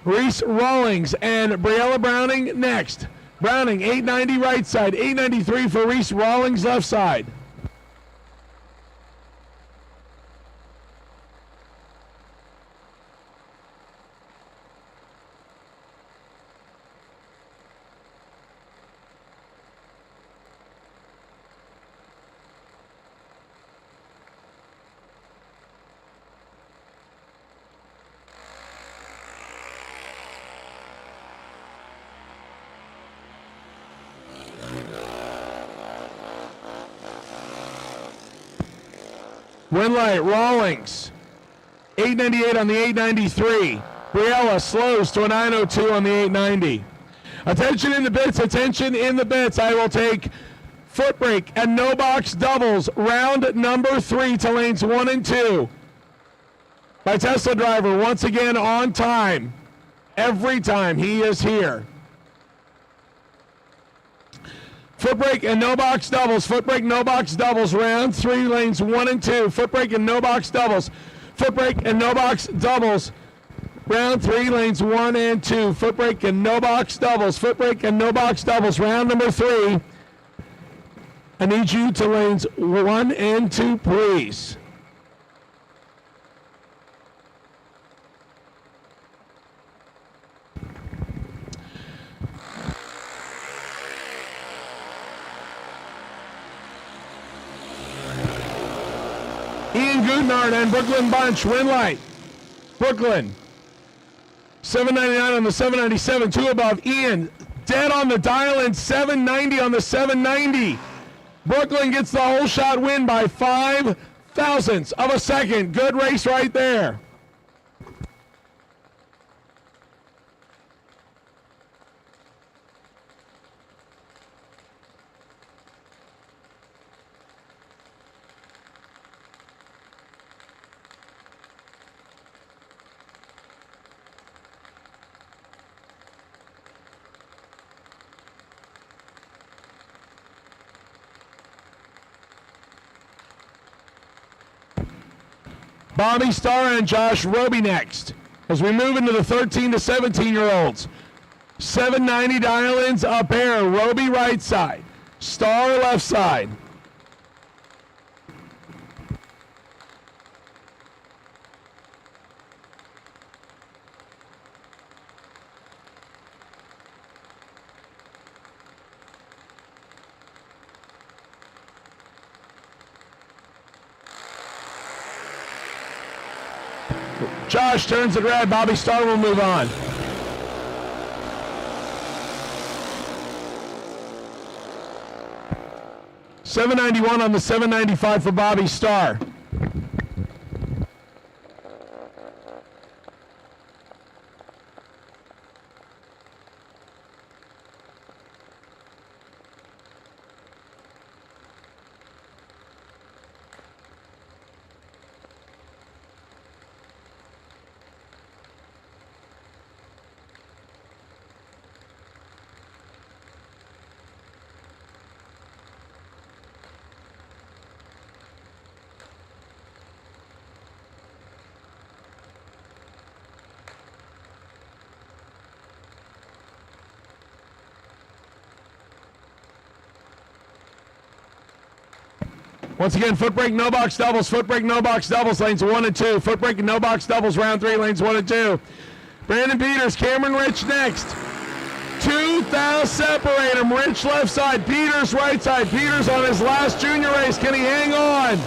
Reese Rawlings and Briella Browning next. Browning, 890 right side. 893 for Reese Rawlings left side. Winlight, Rawlings, 898 on the 893. Briella slows to a 902 on the 890. Attention in the bits, attention in the bits. I will take foot brake and no box doubles, round number 3 to lanes 1 and 2. By Tesla driver, once again on time. Every time he is here. Foot brake and no box doubles. Foot brake, no box doubles. Round 3, lanes 1 and 2. Foot brake and no box doubles. Foot brake and no box doubles. Round 3, lanes 1 and 2. Foot brake and no box doubles. Foot brake and no box doubles. Round number 3. I need you to lanes 1 and 2, please. Ian Goodnard and Brooklyn Bunch, win light. Brooklyn, 799 on the 797, 2 above. Ian, dead on the dial in, 790 on the 790. Brooklyn gets the whole shot win by 5 thousandths of a second. Good race right there. Bobby Starr and Josh Roby next. As we move into the 13 to 17-year-olds. 790 dial-ins up air. Roby right side. Starr left side. Josh turns it red. Bobby Starr will move on. $791 on the 795 for Bobby Starr. Once again, foot brake, no box doubles. Foot brake, no box doubles, lanes 1 and 2. Foot brake, no box doubles, round 3, lanes 1 and 2. Brandon Peters, Cameron Rich next. 2,000 separate him. Rich left side, Peters right side. Peters on his last junior race. Can he hang on?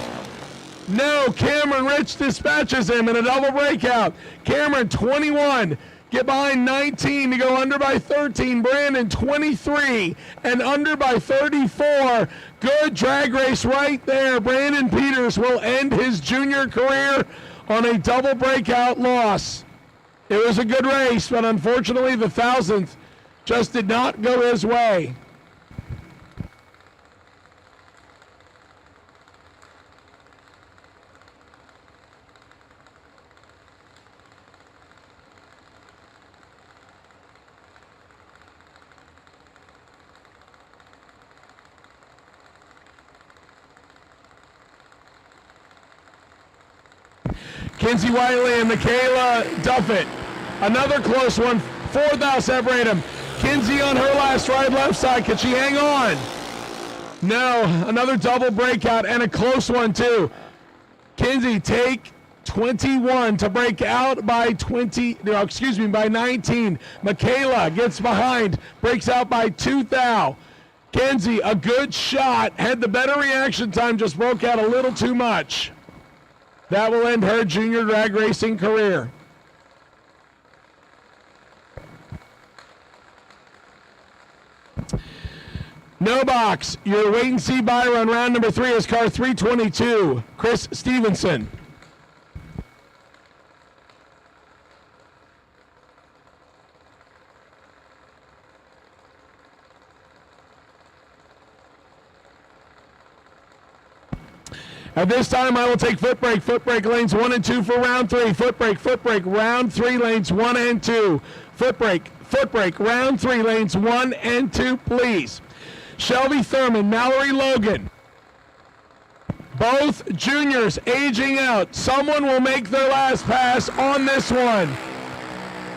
No, Cameron Rich dispatches him in a double breakout. Cameron, 21. Get behind 19 to go under by 13. Brandon, 23 and under by 34. Good drag race right there. Brandon Peters will end his junior career on a double breakout loss. It was a good race, but unfortunately the 1,000th just did not go his way. Kinsey Whiteley and Michaela Duffett. Another close one. 4,000 separate them. Kinsey on her last ride left side. Can she hang on? No. Another double breakout and a close one too. Kinsey take 21 to break out by by 19. Michaela gets behind, breaks out by 2,000. Kinsey, a good shot, had the better reaction time, just broke out a little too much. That will end her junior drag racing career. No box. Your wait and see buy run round number 3 is car 322, Chris Stevenson. At this time, I will take foot brake lanes 1 and 2 for round 3. Foot brake, round 3 lanes 1 and 2. Foot brake, round 3 lanes 1 and 2, please. Shelby Thurman, Mallory Logan. Both juniors aging out. Someone will make their last pass on this one.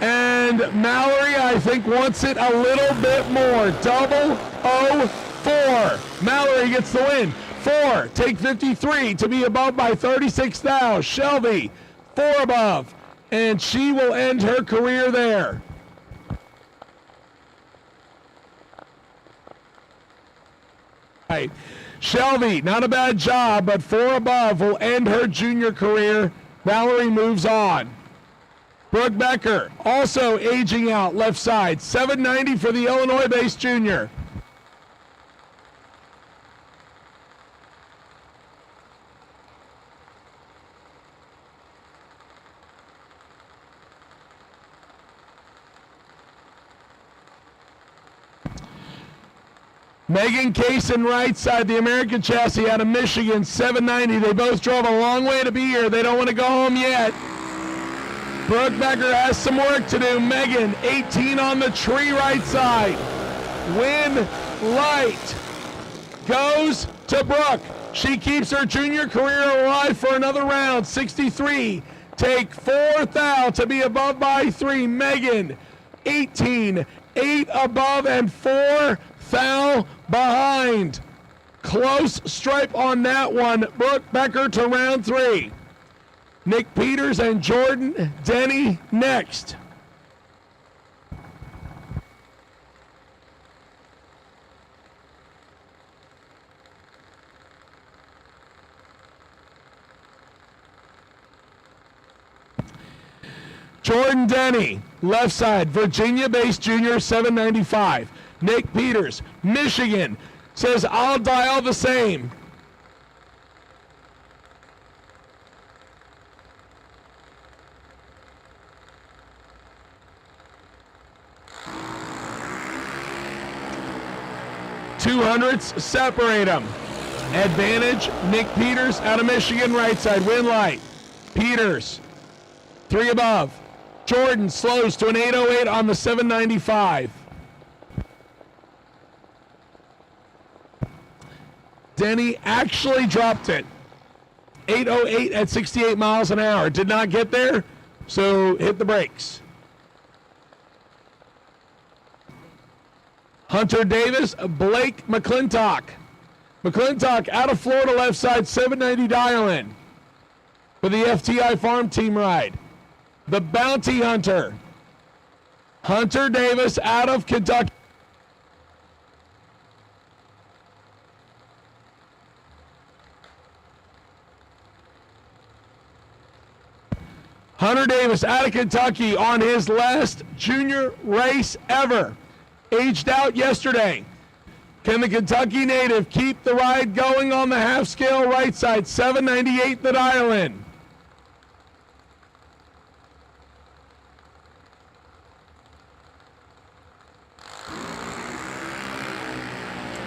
And Mallory, I think, wants it a little bit more. 004. Mallory gets the win. 4, take 53 to be above by 36 now. Shelby, 4 above. And she will end her career there. Right. Shelby, not a bad job, but 4 above will end her junior career. Mallory moves on. Brooke Becker, also aging out left side. 790 for the Illinois-based junior. Megan Kaysen, right side, the American chassis out of Michigan, 790. They both drove a long way to be here. They don't want to go home yet. Brooke Becker has some work to do. Megan, 18 on the tree right side. Win light goes to Brooke. She keeps her junior career alive for another round. 63. Take 4 thou to be above by 3. Megan, 18. 8 above and 4 thou behind. Close stripe on that one. Brooke Becker to round 3. Nick Peters and Jordan Denny next. Jordan Denny, left side, Virginia-based junior, 795. Nick Peters, Michigan, says, I'll dial the same. .200s separate them. Advantage, Nick Peters out of Michigan, right side, win light. Peters, 3 above. Jordan slows to an 808 on the 795. Denny actually dropped it. 808 at 68 miles an hour. Did not get there, so hit the brakes. Hunter Davis, Blake McClintock. McClintock out of Florida, left side, 790 dial-in for the FTI Farm Team ride. The Bounty Hunter. Hunter Davis out of Kentucky. Hunter Davis out of Kentucky on his last junior race ever. Aged out yesterday. Can the Kentucky native keep the ride going on the half scale right side? 798 the dial in.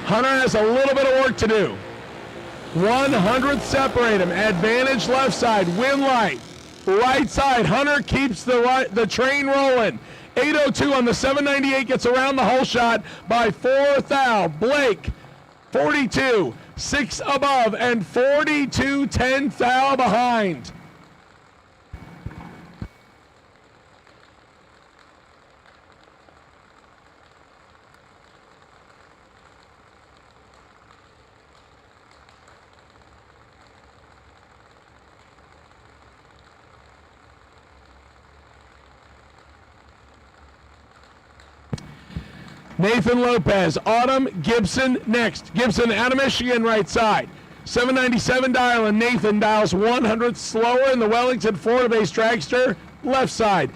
Hunter has a little bit of work to do. 100th separate him. Advantage left side. Win light. Right side. Hunter keeps the train rolling. 802 on the 798 gets around the whole shot by 4 thou. Blake, 42, 6 above, and 42, 10 thou behind. Nathan Lopez, Autumn Gibson next. Gibson out of Michigan, right side. 797 dial, and Nathan dials 100 slower in the Wellington, Florida-based dragster, left side.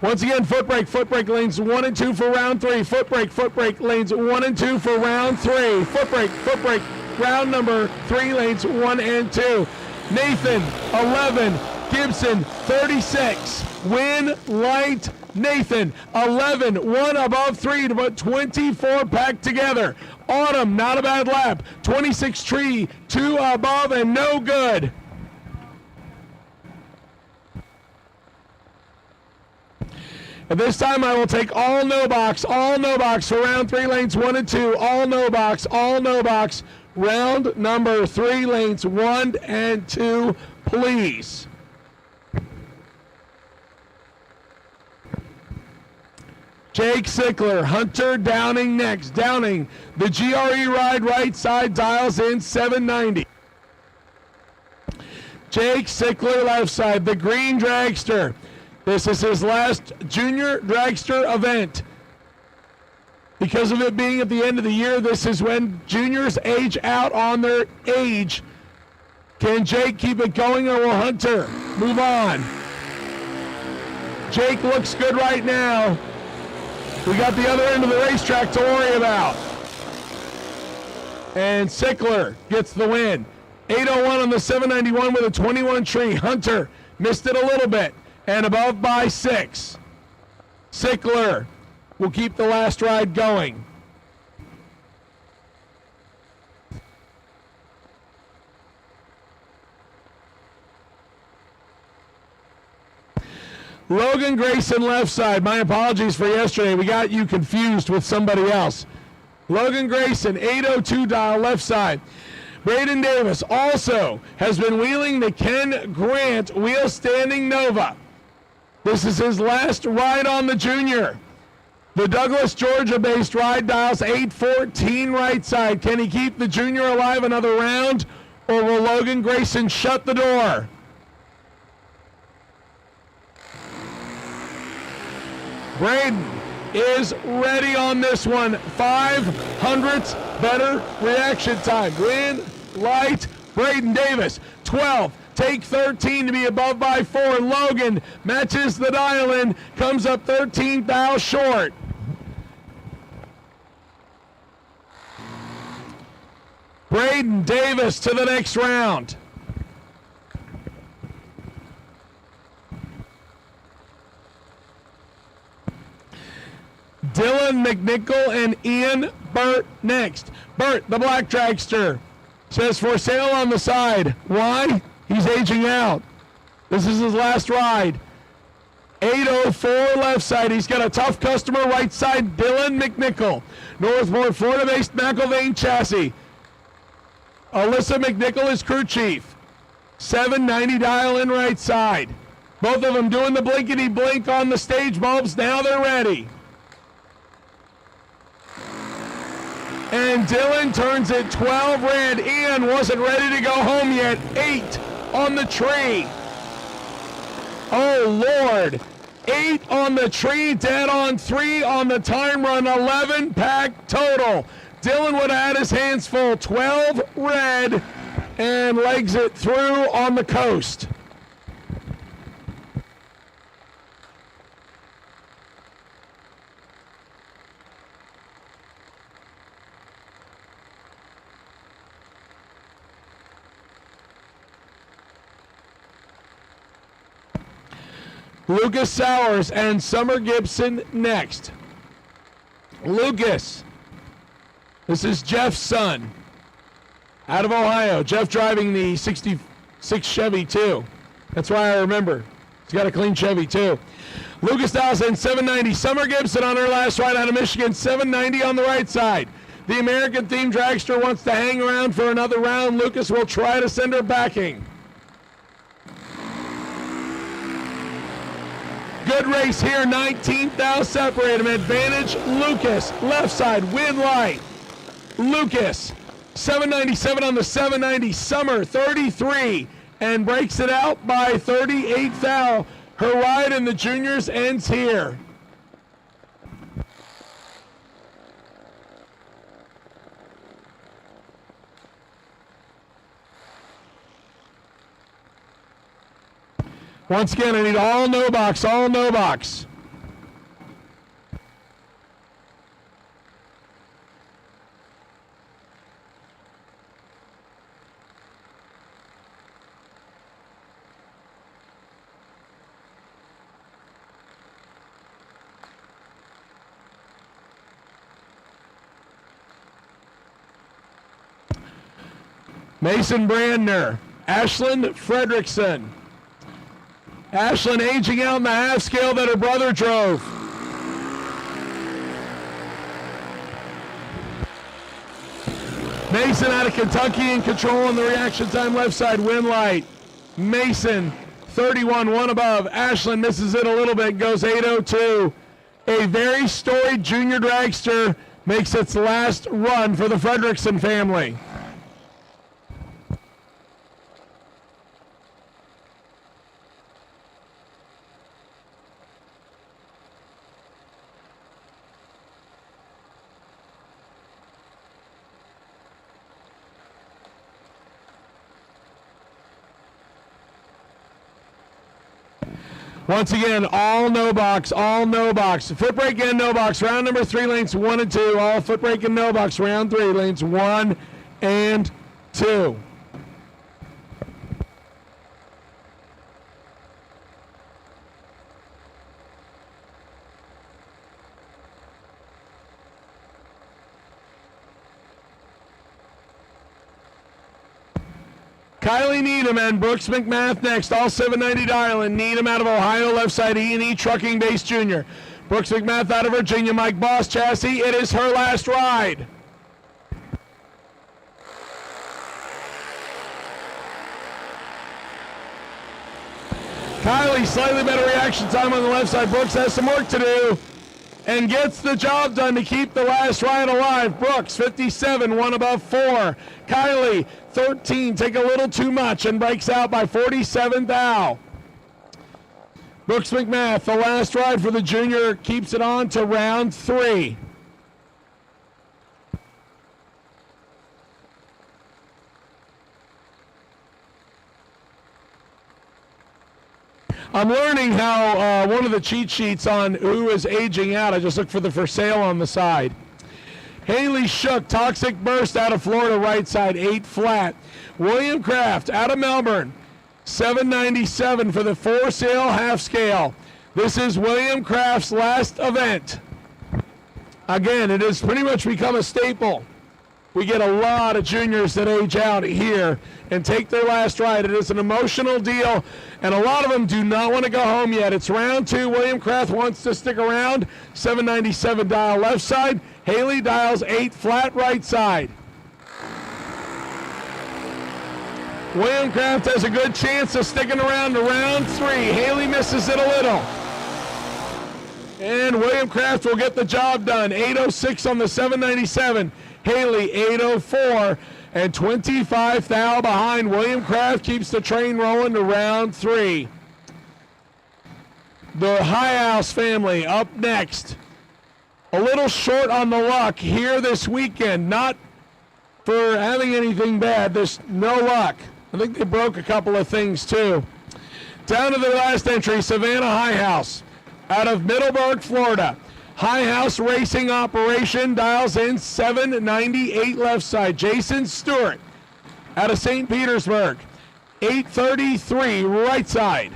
Once again, foot brake lanes 1 and 2 for round 3. Foot brake lanes 1 and 2 for round 3. Foot brake, round number 3, lanes 1 and 2. Nathan, 11. Gibson, 36. Win light. Nathan, 11, 1 above 3 to put 24 packed together. Autumn, not a bad lap. 26 tree, 2 above and no good. At this time, I will take all no box for round 3, lanes 1 and 2. All no box. Round number 3, lanes 1 and 2, please. Jake Sickler, Hunter Downing next. Downing, the GRE ride right side, dials in 790. Jake Sickler left side, the green dragster. This is his last junior dragster event. Because of it being at the end of the year, this is when juniors age out on their age. Can Jake keep it going, or will Hunter move on? Jake looks good right now. We got the other end of the racetrack to worry about. And Sickler gets the win. 8:01 on the 791 with a 21 tree. Hunter missed it a little bit and above by 6. Sickler will keep the last ride going. Logan Grayson left side. My apologies for yesterday. We got you confused with somebody else. Logan Grayson, 802 dial left side. Braden Davis also has been wheeling the Ken Grant wheel standing Nova. This is his last ride on the junior. The Douglas, Georgia-based ride dials 814 right side. Can he keep the junior alive another round, or will Logan Grayson shut the door? Braden is ready on this one. 500ths better reaction time. Win, light, Braden Davis. 12, take 13 to be above by 4. Logan matches the dial-in, comes up 13 thou short. Braden Davis to the next round. Dylan McNichol and Ian Burt next. Burt, the black dragster, says for sale on the side. Why? He's aging out. This is his last ride. 804 left side. He's got a tough customer right side. Dylan McNichol. Northport, Florida-based McIlvain chassis. Alyssa McNichol is crew chief. 790 dial in right side. Both of them doing the blinkety blink on the stage bulbs. Now they're ready. And Dylan turns it 12 red. Ian wasn't ready to go home yet. 8 on the tree. Oh, Lord. 8 on the tree, dead on 3 on the time run. 11 pack total. Dylan would have had his hands full. 12 red and legs it through on the coast. Lucas Sowers and Summer Gibson next. Lucas, this is Jeff's son, out of Ohio. Jeff driving the 66 Chevy too. That's why I remember. He's got a clean Chevy too. Lucas Dawson, 790. Summer Gibson on her last ride out of Michigan, 790 on the right side. The American themed dragster wants to hang around for another round. Lucas will try to send her backing. Good race here, 19th thou separate them. Advantage Lucas, left side, win light. Lucas, 797 on the 790. Summer, 33, and breaks it out by 38 thou. Her ride in the juniors ends here. Once again, I need all no box, all no box. Mason Brandner, Ashlyn Fredrickson. Ashlyn aging out in the half scale that her brother drove. Mason out of Kentucky in control on the reaction time left side, win light. Mason, 31, one above. Ashlyn misses it a little bit, goes 802. A very storied junior dragster makes its last run for the Fredrickson family. Once again, all no box, all no box. Foot brake and no box. Round number 3, lanes 1 and 2. All foot brake and no box. Round 3, lanes 1 and 2. Kylie Needham and Brooks McMath next. All 790 dial in. Needham out of Ohio, left side E&E Trucking Base Jr. Brooks McMath out of Virginia, Mike Boss chassis. It is her last ride. Kylie, slightly better reaction time on the left side. Brooks has some work to do and gets the job done to keep the last ride alive. Brooks, 57, 1 above 4. Kylie, 13, take a little too much and breaks out by 47 thou. Brooks McMath, the last ride for the junior, keeps it on to round 3. I'm learning how one of the cheat sheets on who is aging out, I just look for the for sale on the side. Haley Shook, Toxic Burst out of Florida, right side, 8 flat. William Kraft out of Melbourne, 797 for the for sale half scale. This is William Kraft's last event. Again, it has pretty much become a staple. We get a lot of juniors that age out here and take their last ride. It is an emotional deal, and a lot of them do not want to go home yet. It's round 2. William Kraft wants to stick around. 797 dial left side. Haley dials 8 flat right side. William Kraft has a good chance of sticking around to round 3. Haley misses it a little. And William Kraft will get the job done. 806 on the 797. Haley 804 and 25 thou behind. William Kraft keeps the train rolling to round 3. The High House family up next. A little short on the luck here this weekend. Not for having anything bad, there's no luck. I think they broke a couple of things too. Down to their last entry, Savannah High House out of Middleburg, Florida. High House Racing Operation dials in 798 left side. Jason Stewart out of St. Petersburg, 833 right side.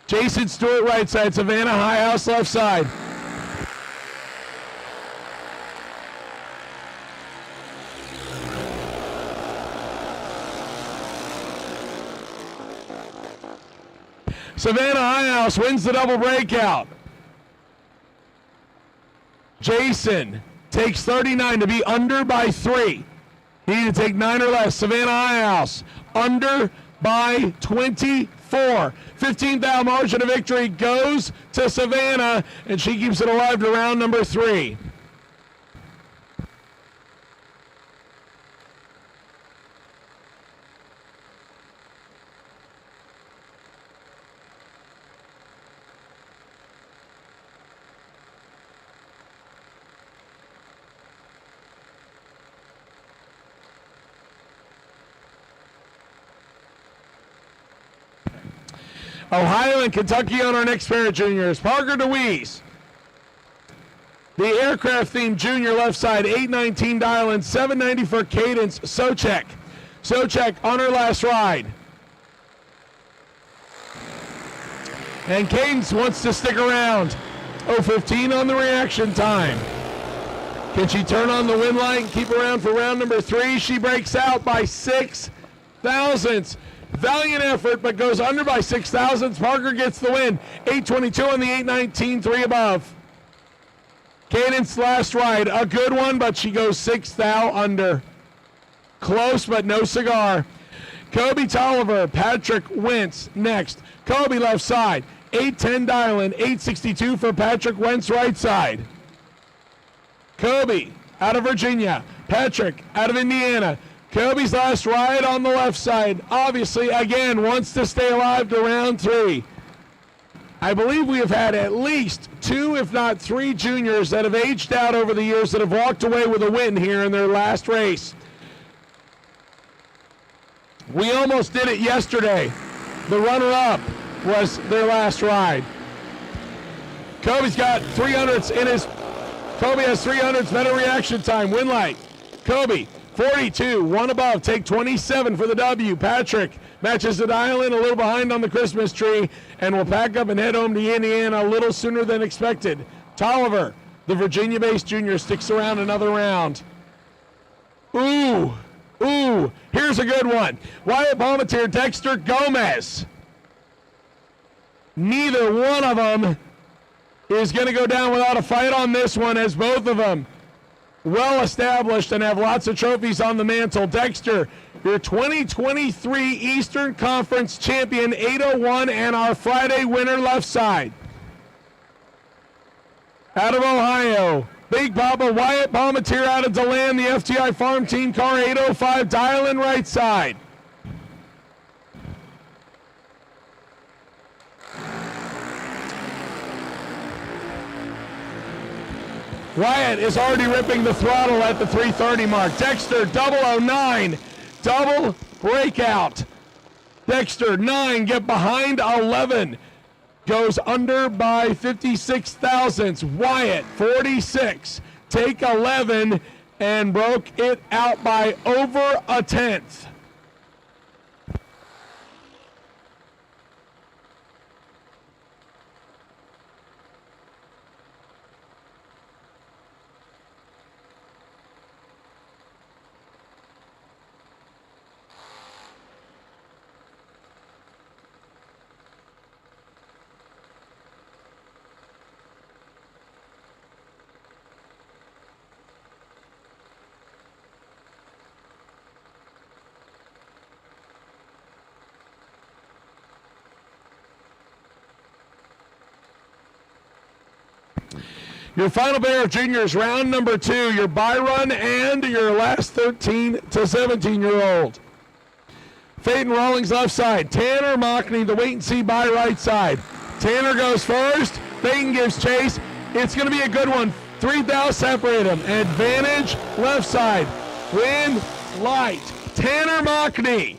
Jason Stewart right side, Savannah High House left side. Savannah High House wins the double breakout. Jason takes 39 to be under by 3. He needed to take 9 or less. Savannah High House under by 24. 15 thou margin of victory goes to Savannah, and she keeps it alive to round number 3. Ohio and Kentucky on our next pair of juniors. Parker DeWeese. The aircraft-themed junior left side, 819 dial in, 790 for Cadence Socek. Socek on her last ride. And Cadence wants to stick around. 015 on the reaction time. Can she turn on the win light and keep around for round number 3? She breaks out by 6 thousandths. Valiant effort, but goes under by 6 thousandths. Parker gets the win. 8:22 on the 8:19, 3 above. Cadence last ride, a good one, but she goes 6 thou under. Close, but no cigar. Kobe Tolliver, Patrick Wentz next. Kobe left side, 8:10 dialing, 8:62 for Patrick Wentz right side. Kobe out of Virginia, Patrick out of Indiana. Kobe's last ride on the left side, obviously, again, wants to stay alive to round 3. I believe we have had at least 2, if not 3 juniors that have aged out over the years that have walked away with a win here in their last race. We almost did it yesterday. The runner-up was their last ride. Kobe's got 300s in his... Kobe has 300s, better reaction time, win light. Kobe, 42, 1 above, take 27 for the W. Patrick matches the dial-in, a little behind on the Christmas tree, and will pack up and head home to Indiana a little sooner than expected. Tolliver, the Virginia-based junior, sticks around another round. Ooh, here's a good one. Wyatt Palmetier, Dexter Gomez. Neither one of them is going to go down without a fight on this one, as both of them well established and have lots of trophies on the mantle. Dexter, your 2023 Eastern Conference champion, 801, and our Friday winner left side. Out of Ohio, Big Papa Wyatt Palmetier out of DeLand, the FTI Farm Team car, 805, dial-in right side. Wyatt is already ripping the throttle at the 330 mark. Dexter, 009, double breakout. Dexter, 9, get behind 11. Goes under by 56 thousandths. Wyatt, 46, take 11, and broke it out by over a tenth. Your final pair of juniors, round number 2, your bye run and your last 13 to 17-year-old. Phaeton Rawlings left side. Tanner Mockney, the wait and see bye right side. Tanner goes first. Phaeton gives chase. It's going to be a good one. 3 thou separate them. Advantage left side. Win light. Tanner Mockney,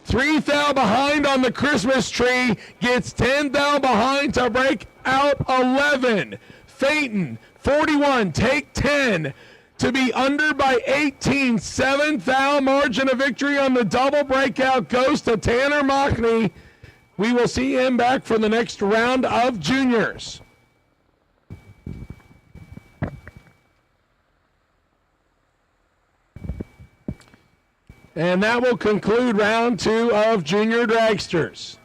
3 thou behind on the Christmas tree, gets 10 thou behind to break out 11. Phaeton, 41, take 10 to be under by 18. 7 thou margin of victory on the double breakout goes to Tanner Mockney. We will see him back for the next round of juniors. And that will conclude round 2 of junior dragsters.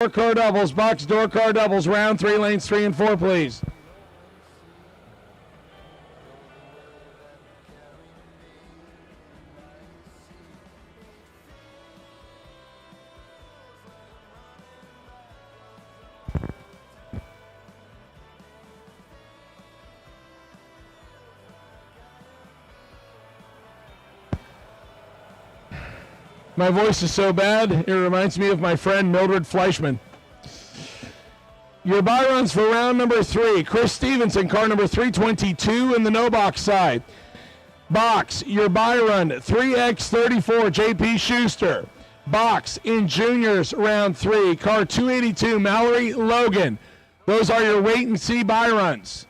door car doubles, box door car doubles, round 3, lanes 3 and 4, please. My voice is so bad, it reminds me of my friend Mildred Fleischman. Your buy runs for round number 3. Chris Stevenson, car number 322 in the no box side. Box, your buy run, 3x34, JP Schuster. Box in juniors, round 3, car 282, Mallory Logan. Those are your wait and see buy runs.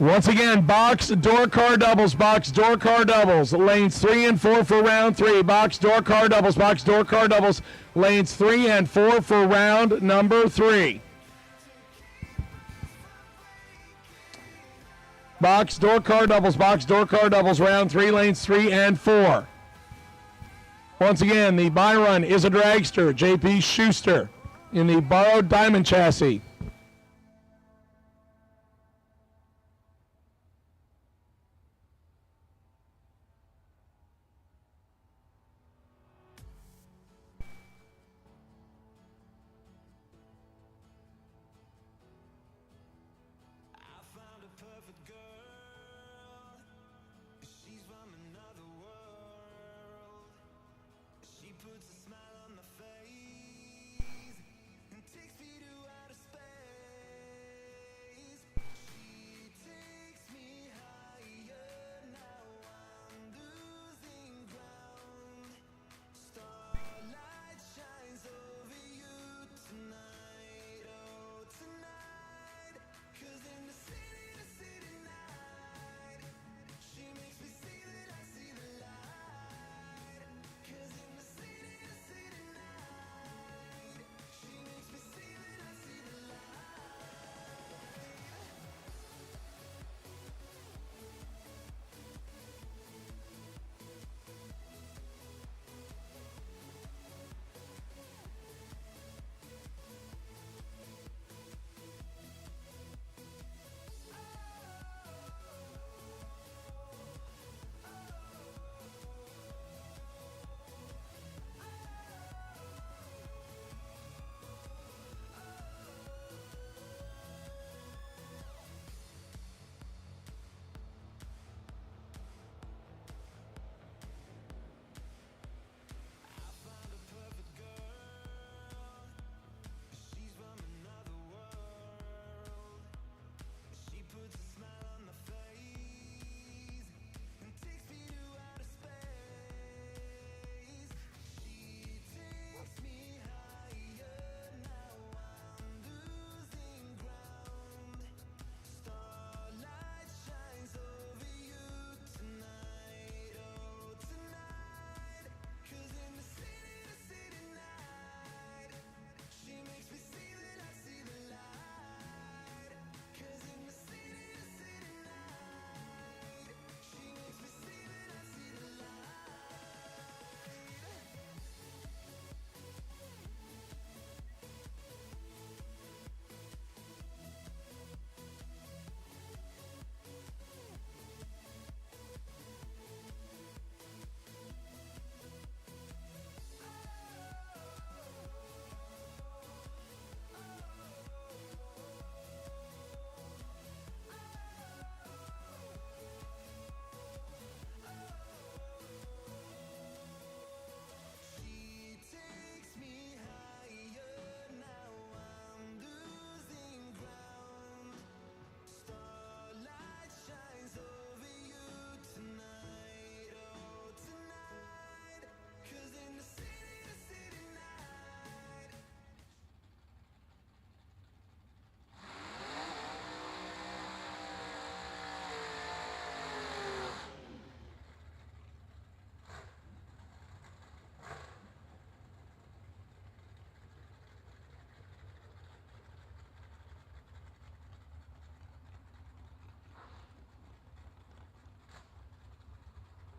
Once again, box, door, car doubles, box, door, car doubles. Lanes 3 and 4 for round 3. Box, door, car doubles, box, door, car doubles. Lanes 3 and 4 for round number 3. Box, door, car doubles, box, door, car doubles, round 3, lanes 3 and 4. Once again, the buy run is a dragster, JP Schuster, in the borrowed diamond chassis.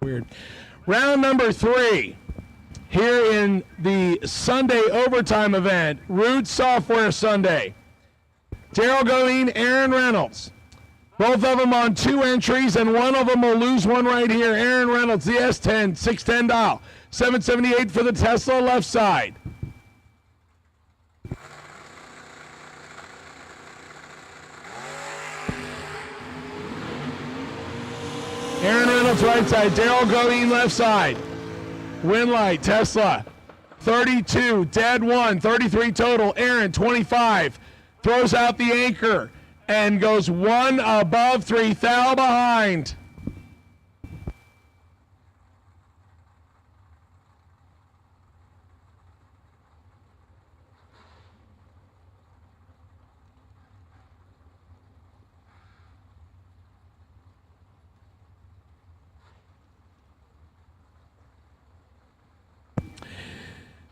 weird. Round number 3 here in the Sunday overtime event, Root Software Sunday. Daryl Goeen, Aaron Reynolds. Both of them on 2 entries, and one of them will lose one right here. Aaron Reynolds, the S10, 610 dial. 778 for the Tesla left side. Aaron Reynolds right side, Daryl Goeen left side. Winlight, Tesla, 32, dead 1, 33 total. Aaron, 25, throws out the anchor and goes 1 above 3, thou behind.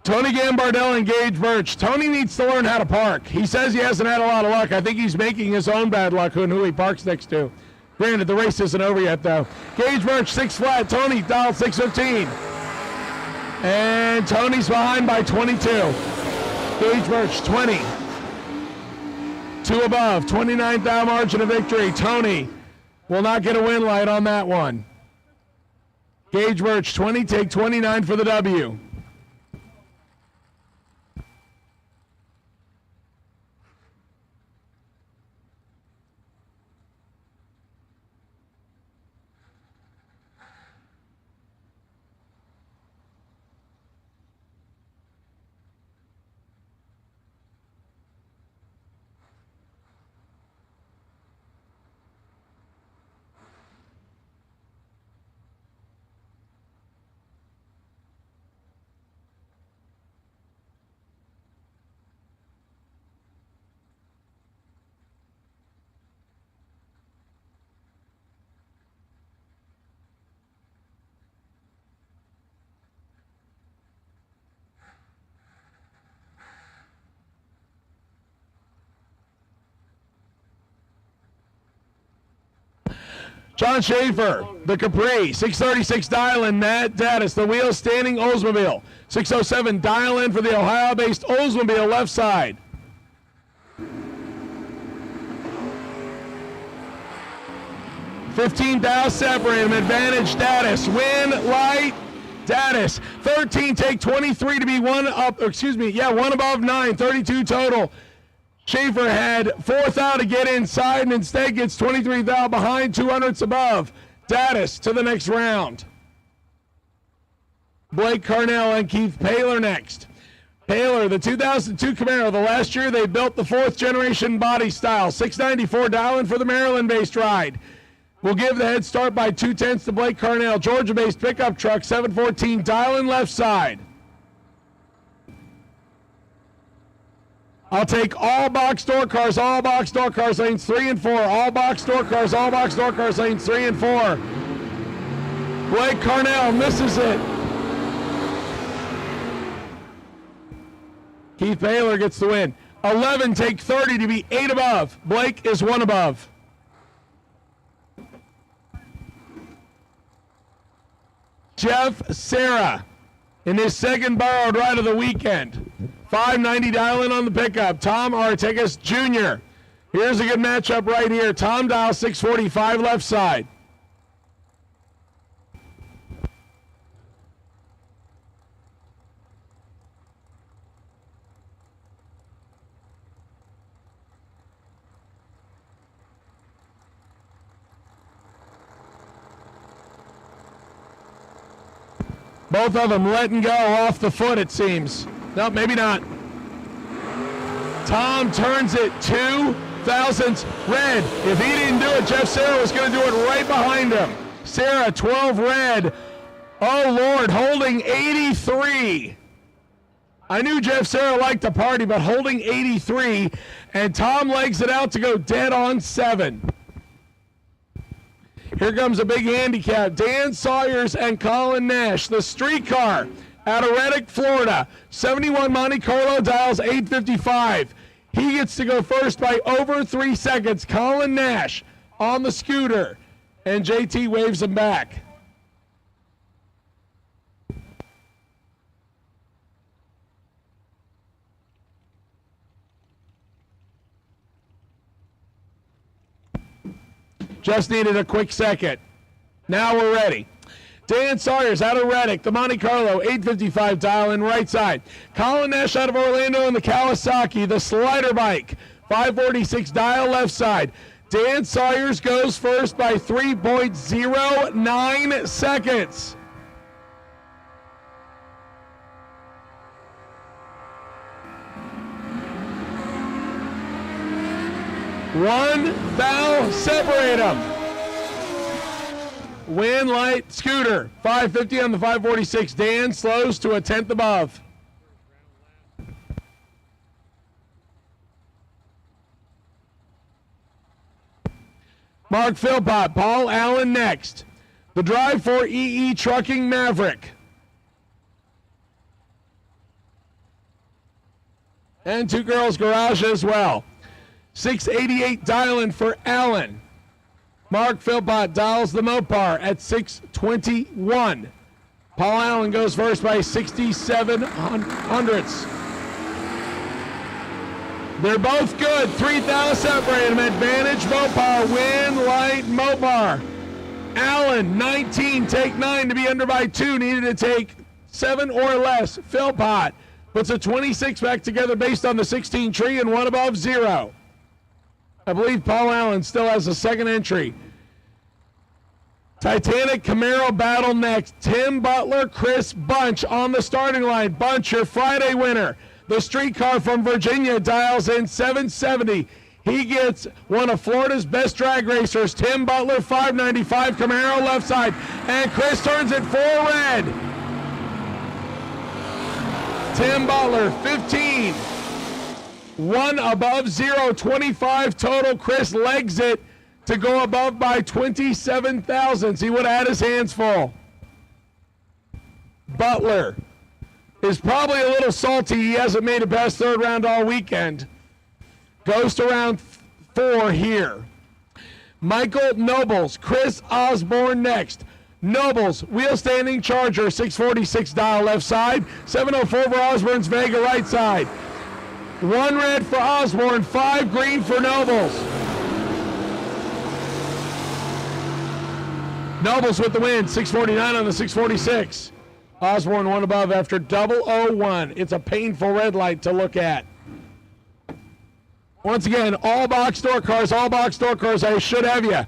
Tony Gambardella and Gage Birch. Tony needs to learn how to park. He says he hasn't had a lot of luck. I think he's making his own bad luck on who he parks next to. Granted, the race isn't over yet, though. Gage Birch, 6 flat. Tony, dial 615. And Tony's behind by 22. Gage Birch, 20. 2 above, 29th thou margin of victory. Tony will not get a win light on that one. Gage Birch, 20, take 29 for the W. John Schaefer, the Capri, 636 dial-in, Matt Daddis, the wheel standing Oldsmobile, 607 dial-in for the Ohio-based Oldsmobile left side. $15,000 separate him, advantage Daddis, win light Daddis, 13 take 23 to be 1 above 9, 32 total. Schaefer had 4th out to get inside and instead gets 23 thou behind, 200ths above. Daddis to the next round. Blake Carnell and Keith Paler next. Paler, the 2002 Camaro, the last year they built the 4th generation body style. 694 dial-in for the Maryland-based ride. Will give the head start by 2/10 to Blake Carnell. Georgia-based pickup truck, 714 dial-in left side. I'll take all box door cars, lanes 3 and 4. All box door cars, lanes 3 and 4. Blake Carnell misses it. Keith Baylor gets the win. 11 take 30 to be 8 above. Blake is 1 above. Jeff Serra in his second borrowed ride of the weekend. 590 dial-in on the pickup. Tom Artegas Jr. Here's a good matchup right here. Tom dial 645 left side. Both of them letting go off the foot, it seems. No, maybe not. Tom turns it 2 thousandths red. If he didn't do it, Jeff Serra was going to do it right behind him. Serra, 12 red. Oh, Lord, holding 83. I knew Jeff Serra liked to party, but holding 83, and Tom legs it out to go dead on 7. Here comes a big handicap. Dan Sawyers and Colin Nash, the streetcar out of Reddick, Florida. 71 Monte Carlo dials 855. He gets to go first by over 3 seconds. Colin Nash on the scooter, and JT waves him back. Just needed a quick second. Now we're ready. Dan Sawyers out of Reddick, the Monte Carlo, 855 dial in right side. Colin Nash out of Orlando in the Kawasaki, the slider bike, 546 dial left side. Dan Sawyers goes first by 3.09 seconds. One foul separate them. Win light scooter, 550 on the 546. Dan slows to a tenth above. Mark Philpott, Paul Allen next. The drive for EE Trucking Maverick. And Two Girls Garage as well. 688 dialing for Allen. Mark Philpott dials the Mopar at 621. Paul Allen goes first by 67 hundredths. They're both good. 3,000 separate them. Advantage Mopar. Win light Mopar. Allen, 19, take 9 to be under by 2. Needed to take 7 or less. Philpott puts a 26 back together based on the 16 tree and 1 above 0. I believe Paul Allen still has a second entry. Titanic Camaro battle next. Tim Butler, Chris Bunch on the starting line. Bunch, your Friday winner. The streetcar from Virginia dials in 770. He gets one of Florida's best drag racers, Tim Butler, 595 Camaro left side. And Chris turns it 4 red. Tim Butler, 15. 1 above 0, 25 total. Chris legs it to go above by 27 thousandths. He would have had his hands full. Butler is probably a little salty. He hasn't made it past third round all weekend. Goes to round 4 here. Michael Nobles, Chris Osborne next. Nobles, wheel standing Charger, 646 dial left side. 704 for Osborne's Vega right side. 1 red for Osborne, 5 green for Nobles. Nobles with the win, 649 on the 646. Osborne 1 above after 001. It's a painful red light to look at. Once again, all box door cars, all box door cars. I should have you.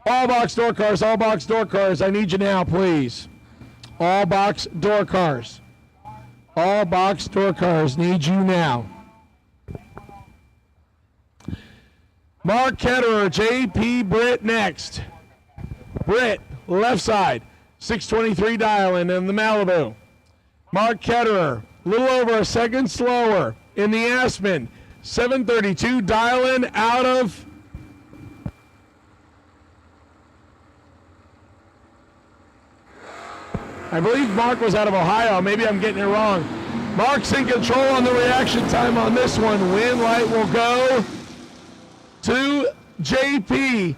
All box door cars, all box door cars. I need you now, please. All box door cars. All box door cars need you now. Mark Ketterer, J.P. Britt next. Britt, left side, 623 dialing in the Malibu. Mark Ketterer, a little over a second slower in the Aspen, 732 dialing out of I believe Mark was out of Ohio. Maybe I'm getting it wrong. Mark's in control on the reaction time on this one. Win light will go to JP.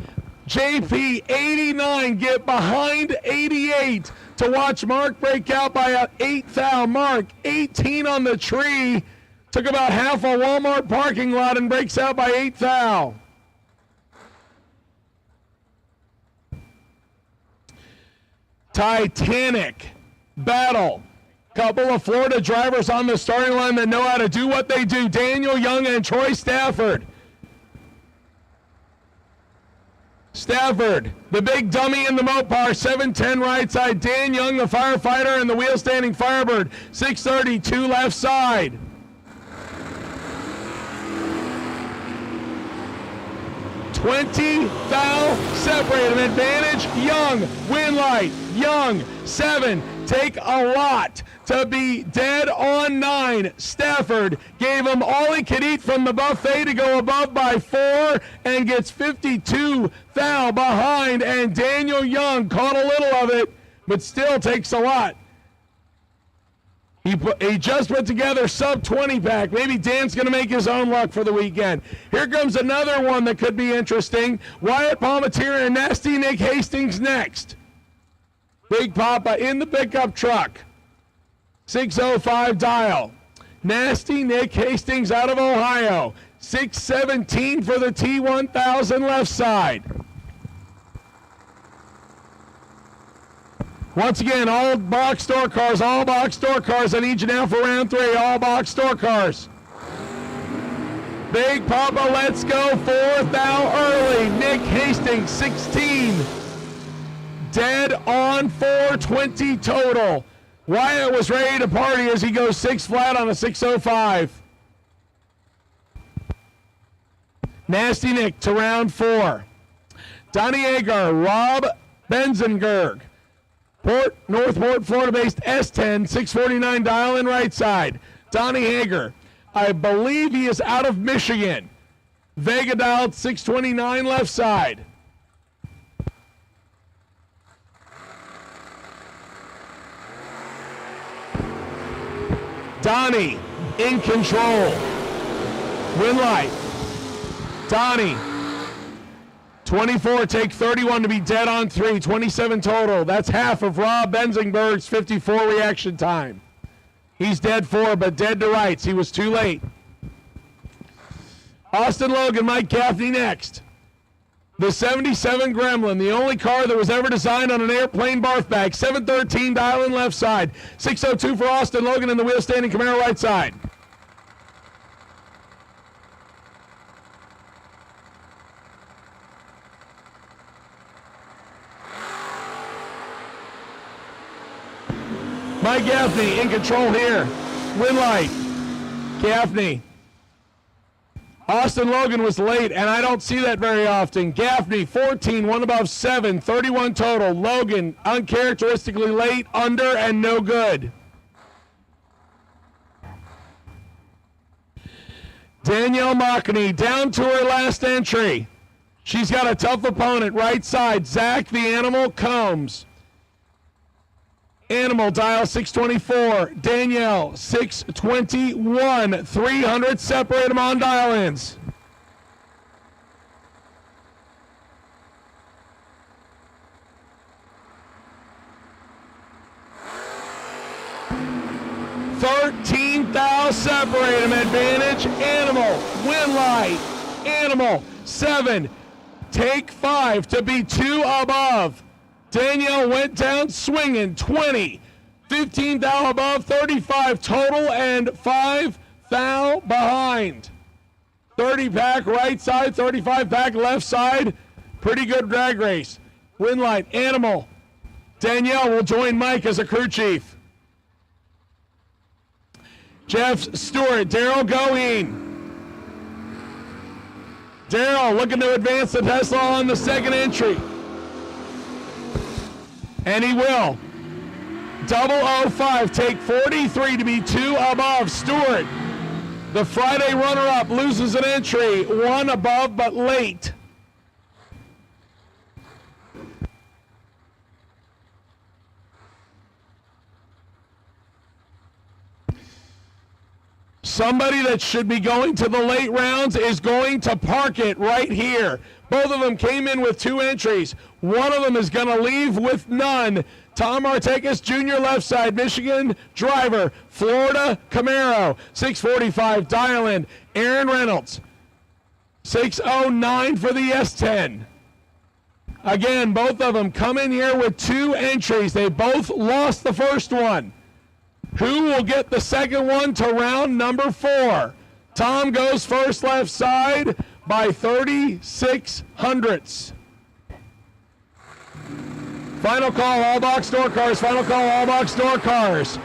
JP 89, get behind 88 to watch Mark break out by an 8 thou. Mark 18 on the tree. Took about half a Walmart parking lot and breaks out by 8 thou. Titanic battle. Couple of Florida drivers on the starting line that know how to do what they do. Daniel Young and Troy Stafford. Stafford, the big dummy in the Mopar, 710 right side. Dan Young, the firefighter, and the wheel standing Firebird, 632 left side. $20 thou separate him. Advantage, Young. Win light, Young. 7. Take a lot to be dead on 9. Stafford gave him all he could eat from the buffet to go above by 4 and gets 52 thou behind. And Daniel Young caught a little of it, but still takes a lot. He just put together sub 20 pack. Maybe Dan's going to make his own luck for the weekend. Here comes another one that could be interesting. Wyatt Palmatier and Nasty Nick Hastings next. Big Papa in the pickup truck. 605 dial. Nasty Nick Hastings out of Ohio. 617 for the T1000 left side. Once again, all box store cars, all box store cars. I need you now for round 3, all box store cars. Big Papa, let's go. 4th out early. Nick Hastings, 16. Dead on 420 total. Wyatt was ready to party as he goes 6 flat on a 605. Nasty Nick to round 4. Donnie Agar, Rob Benzenberg. Northport, Florida-based S10, 649 dial in right side. Donnie Hager, I believe he is out of Michigan. Vega dialed 629 left side. Donnie in control. Win light. Donnie. 24, take 31 to be dead on 3, 27 total. That's half of Rob Benzenberg's 54 reaction time. He's dead 4, but dead to rights. He was too late. Austin Logan, Mike Gaffney next. The 77 Gremlin, the only car that was ever designed on an airplane barf bag. 713 dial in left side. 602 for Austin Logan in the wheel standing Camaro right side. Mike Gaffney in control here. Win light. Gaffney. Austin Logan was late, and I don't see that very often. Gaffney, 14, one above 7, 31 total. Logan, uncharacteristically late, under, and no good. Danielle Mockney down to her last entry. She's got a tough opponent, right side. Zach the Animal Combs. Animal dial 624. Danielle 621. 300 separate them on dial-ins. $13,000 separate them. Advantage. Animal. Win light. Animal 7. Take 5 to be 2 above. Danielle went down swinging, 20, 15 thou above, 35 total, and 5 thou behind. 30 pack right side, 35 pack left side. Pretty good drag race. Win light, Animal. Danielle will join Mike as a crew chief. Jeff Stewart, Daryl Goheen. Daryl looking to advance the Tesla on the second entry. And he will. 005, take 43 to be 2 above. Stewart, the Friday runner-up, loses an entry. 1 above, but late. Somebody that should be going to the late rounds is going to park it right here. Both of them came in with 2 entries. One of them is going to leave with none. Tom Artekis, Jr., left side, Michigan driver, Florida Camaro, 645 dial-in. Aaron Reynolds, 609 for the S10. Again, both of them come in here with 2 entries. They both lost the first one. Who will get the second one to round number 4? Tom goes first left side by 36 hundredths. Final call, all box door cars. Final call, all box door cars.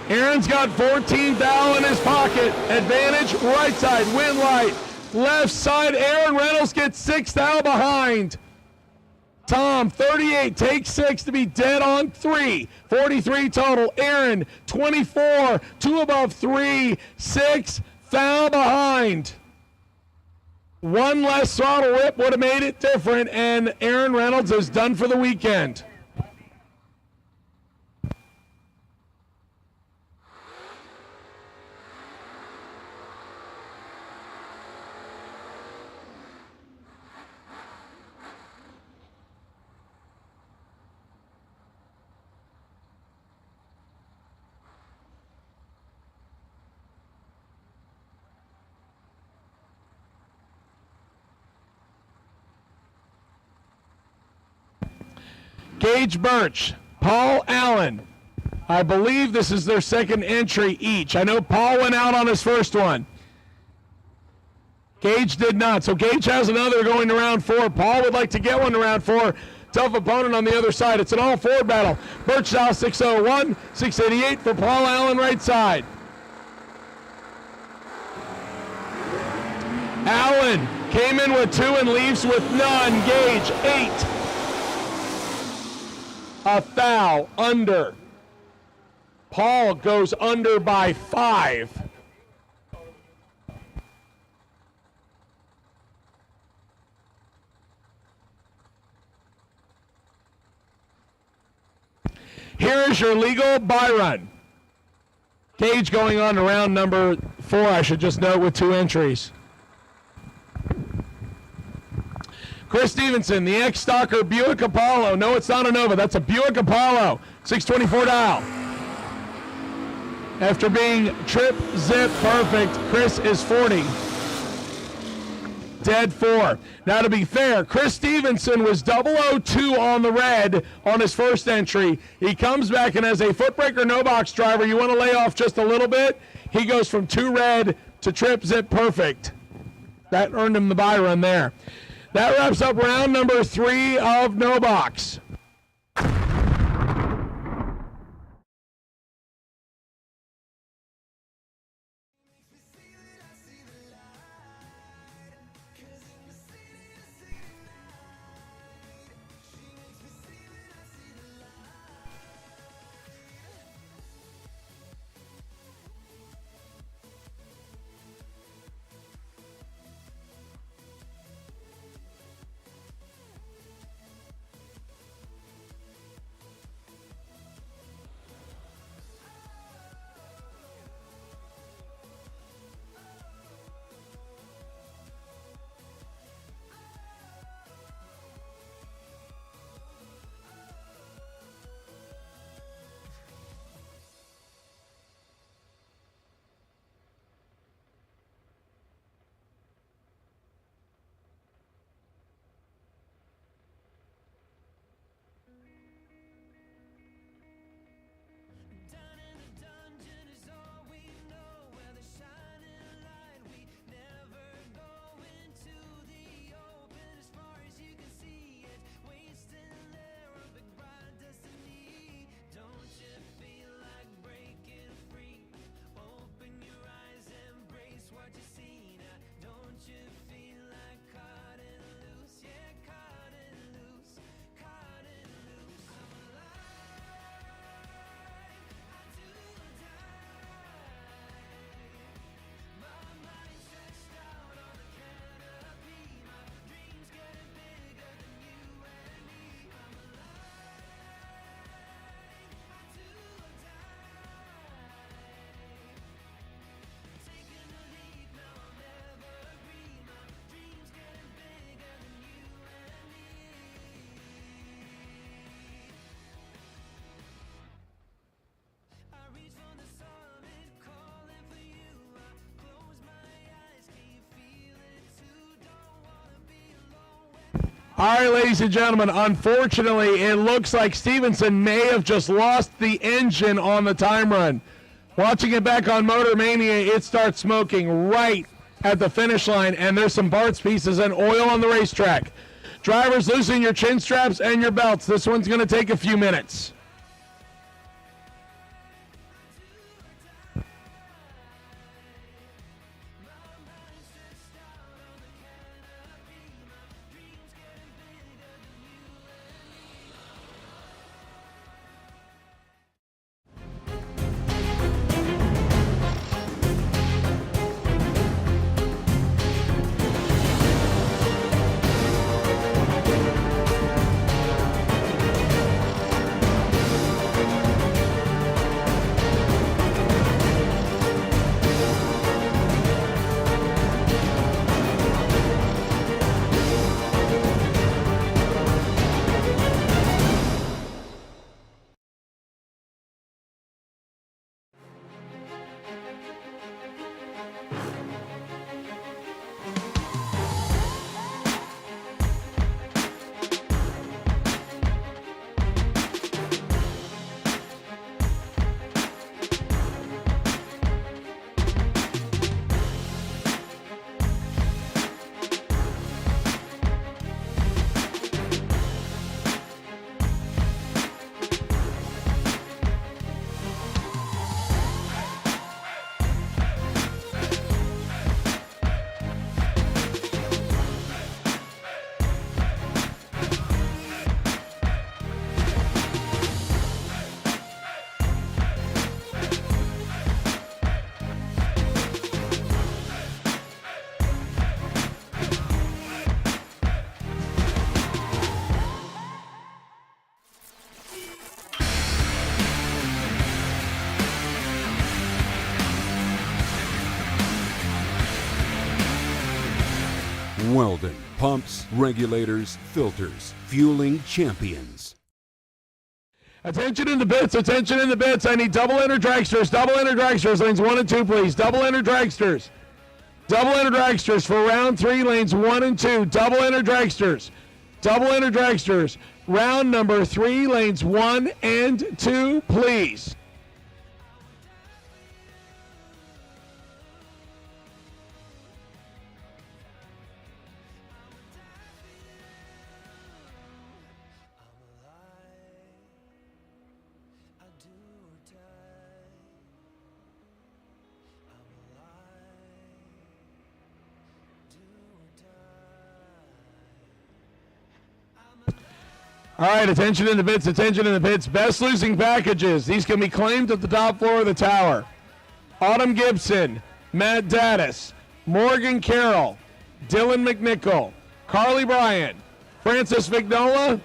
Aaron's got 14 thou in his pocket. Advantage, right side, win light. Left side, Aaron Reynolds gets 6 thou behind. Tom, 38, take 6 to be dead on 3. 43 total. Aaron, 24, 2 above 3, 6 thou behind. One less throttle rip would have made it different, and Aaron Reynolds is done for the weekend. Gage Birch, Paul Allen. I believe this is their second entry each. I know Paul went out on his first one. Gage did not. So Gage has another going to round 4. Paul would like to get one to round 4. Tough opponent on the other side. It's an all-forward battle. Birchall 601, 688 for Paul Allen right side. Allen came in with 2 and leaves with none. Gage 8. A foul under. Paul goes under by 5. Here is your legal buy run. Gage going on to round number 4, I should just note, with 2 entries. Chris Stevenson, the ex-Stalker Buick Apollo. No, it's not a Nova. That's a Buick Apollo. 624 dial. After being trip, zip, perfect, Chris is 40. Dead 4. Now, to be fair, Chris Stevenson was 002 on the red on his first entry. He comes back, and as a footbreaker no box driver, you want to lay off just a little bit. He goes from 2 red to trip, zip, perfect. That earned him the buy run there. That wraps up round number 3 of no box. All right, ladies and gentlemen, unfortunately, it looks like Stevenson may have just lost the engine on the time run. Watching it back on Motor Mania, it starts smoking right at the finish line, and there's some parts pieces and oil on the racetrack. Drivers, loosen your chin straps and your belts. This one's going to take a few minutes. Weldon, pumps, regulators, filters, fueling champions. Attention in the bits, attention in the bits. I need double enter dragsters, lanes 1 and 2, please. Double enter dragsters. Double enter dragsters for round 3, lanes 1 and 2. Double enter dragsters. Double enter dragsters. Round number 3, lanes 1 and 2, please. All right, attention in the bits, attention in the bits. Best losing packages. These can be claimed at the top floor of the tower. Autumn Gibson, Matt Daddis, Morgan Carroll, Dylan McNichol, Carly Bryant, Francis Vignola,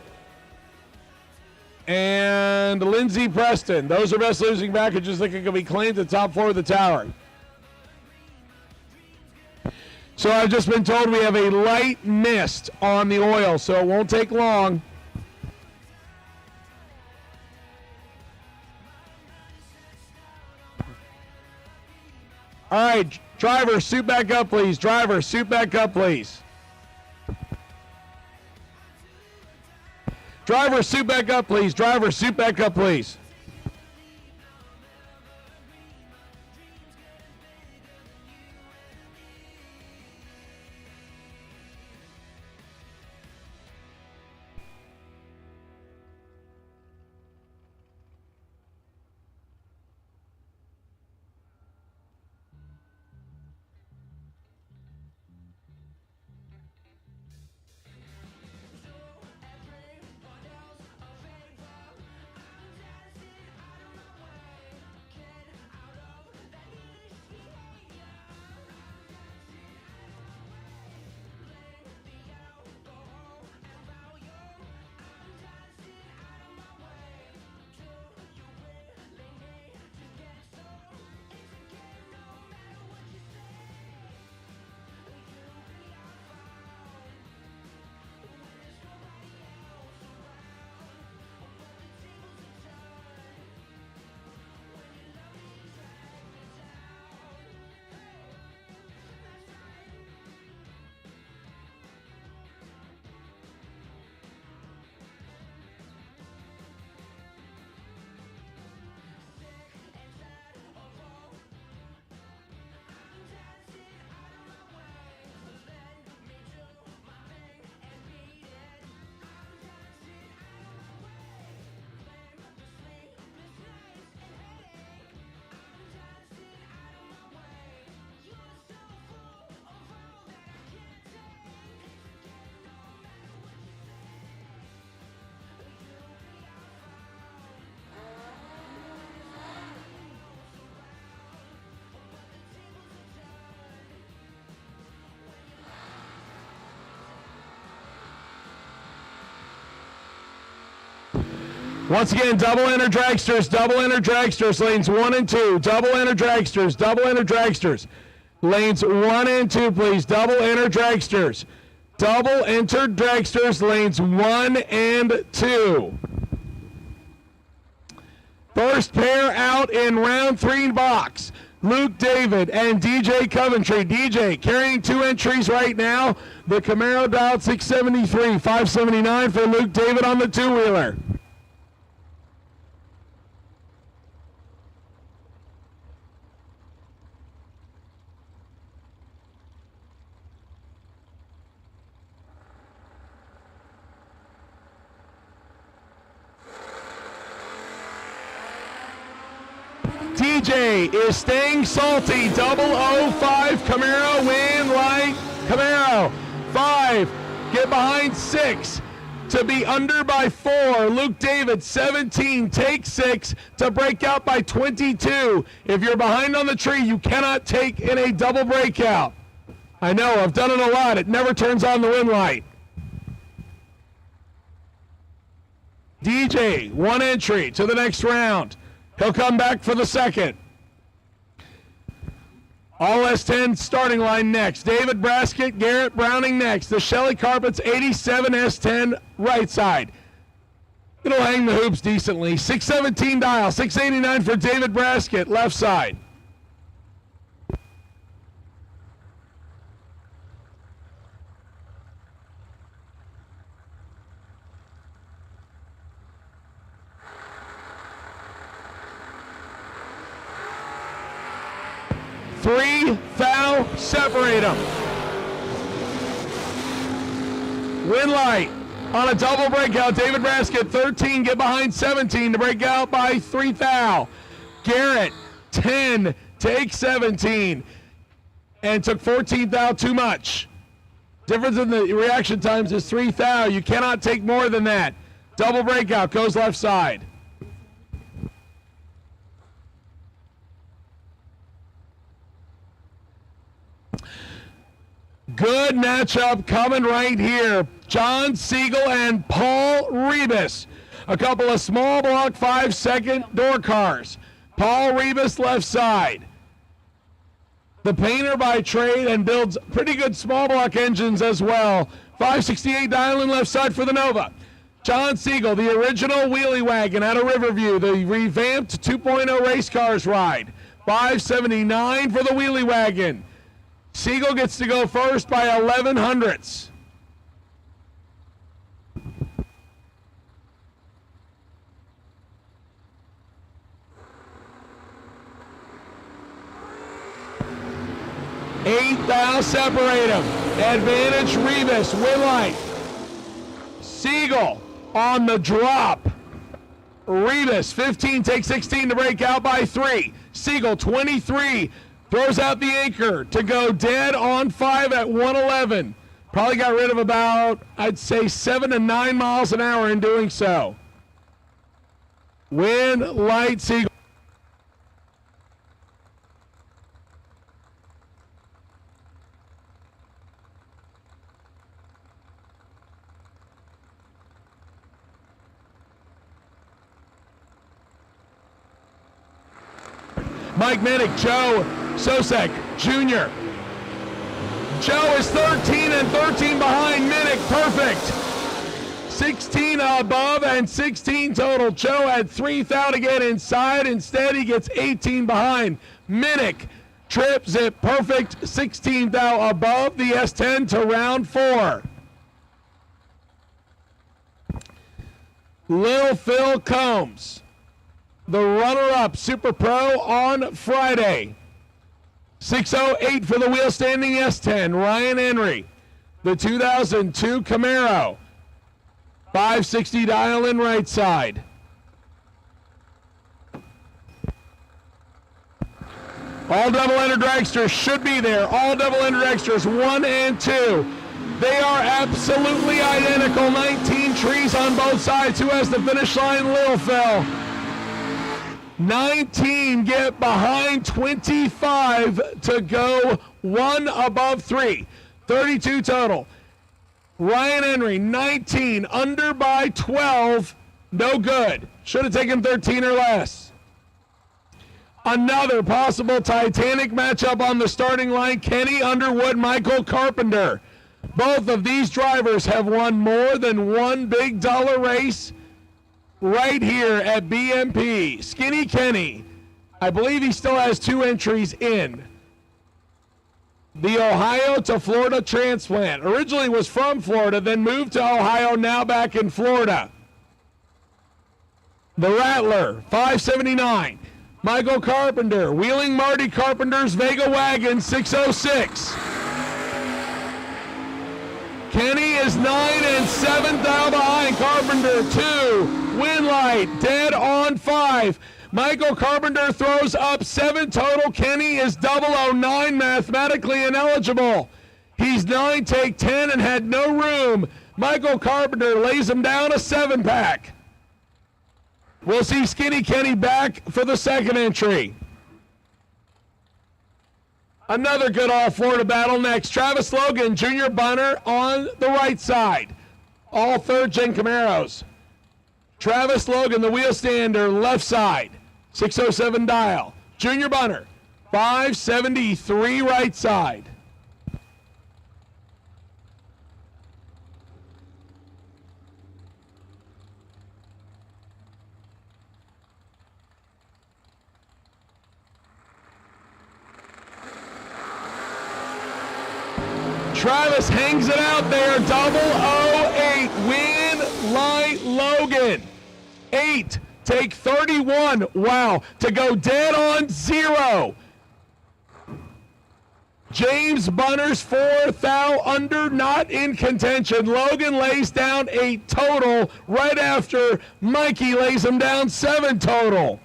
and Lindsey Preston. Those are best losing packages that can be claimed at the top floor of the tower. So I've just been told we have a light mist on the oil, so it won't take long. All right, driver, suit back up, please. Driver, suit back up, please. Driver, suit back up, please. Driver, suit back up, please. Once again, double enter dragsters, lanes 1 and 2. Double enter dragsters, lanes 1 and 2, please. Double enter dragsters, lanes 1 and 2. First pair out in round 3 box. Luke David and DJ Coventry. DJ carrying 2 entries right now. The Camaro dialed 673, 579 for Luke David on the 2-wheeler. DJ is staying salty. 005 Camaro win light. Camaro 5. Get behind 6 to be under by 4. Luke David 17. Take 6 to break out by 22. If you're behind on the tree, you cannot take in a double breakout. I know, I've done it a lot. It never turns on the win light. DJ, 1 entry to the next round. He'll come back for the second. All S10 starting line next. David Braskett, Garrett Browning next. The Shelley Carpets 87 S10 right side. It'll hang the hoops decently. 617 dial, 689 for David Braskett, left side. Three foul, separate them. Win light on a double breakout. David Braskett, 13, get behind 17 to break out by 3 foul. Garrett, 10, take 17, and took 14 foul, too much. Difference in the reaction times is 3 foul. You cannot take more than that. Double breakout, goes left side. Good matchup coming right here. John Siegel and Paul Rebus. A couple of small block 5-second door cars. Paul Rebus left side. The painter by trade and builds pretty good small block engines as well. 568 dialing left side for the Nova. John Siegel, the original wheelie wagon out of Riverview, the revamped 2.0 race cars ride. 579 for the wheelie wagon. Siegel gets to go first by 11 hundredths. Eight thou separate them. Advantage Rebus, win light. Siegel on the drop. Rebus, 15, takes 16 to break out by 3. Siegel, 23. Throws out the anchor to go dead on 5 at 111. Probably got rid of about, I'd say, 7 to 9 miles an hour in doing so. Win light Siegel. Mike Minnick, Joe Sosek Jr. Joe is 13 and 13 behind Minnick. Perfect. 16 above and 16 total. Joe had 3 foul to get inside. Instead, he gets 18 behind. Minnick trips it perfect. 16 foul above the S10 to round 4. Lil Phil Combs, the runner-up Super Pro on Friday. 608 for the wheel standing S10. Ryan Henry, the 2002 Camaro. 560 dial in right side. All double-ender dragsters should be there. All double-ender dragsters 1 and 2. They are absolutely identical. 19 trees on both sides. Who has the finish line? Lil Phil. 19 get behind 25 to go 1 above 3. 32 total. Ryan Henry, 19, under by 12, no good. Should have taken 13 or less. Another possible Titanic matchup on the starting line, Kenny Underwood, Michael Carpenter. Both of these drivers have won more than one big dollar race right here at BMP. Skinny Kenny, I believe he still has 2 entries in. The Ohio to Florida transplant. Originally was from Florida, then moved to Ohio, now back in Florida. The Rattler, 579. Michael Carpenter, Wheeling Marty Carpenter's Vega Wagon, 606. Kenny is 9 and 7 down behind Carpenter. 2, win light, dead on 5. Michael Carpenter throws up 7 total. Kenny is 009, mathematically ineligible. He's 9, take 10, and had no room. Michael Carpenter lays him down a 7-pack. We'll see Skinny Kenny back for the second entry. Another good all-Florida battle next. Travis Logan, Junior Bunner on the right side. All third-gen Camaros. Travis Logan, the wheel stander, left side. 607 dial. Junior Bunner, 573 right side. Travis hangs it out there. 008. Win Light Logan. 8. Take 31. Wow. To go dead on 0. James Bunner's 4. Thou under, not in contention. Logan lays down 8 total right after Mikey lays him down 7 total.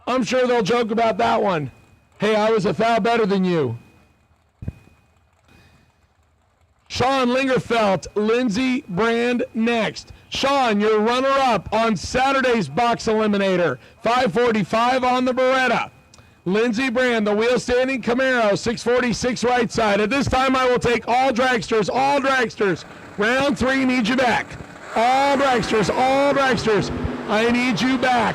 I'm sure they'll joke about that one. Hey, I was a thou better than you. Sean Lingerfelt, Lindsey Brand next. Sean, your runner-up on Saturday's box eliminator. 545 on the Beretta. Lindsey Brand, the wheel-standing Camaro, 646 right side. At this time, I will take all dragsters, all dragsters. Round 3, need you back. All dragsters, all dragsters. I need you back.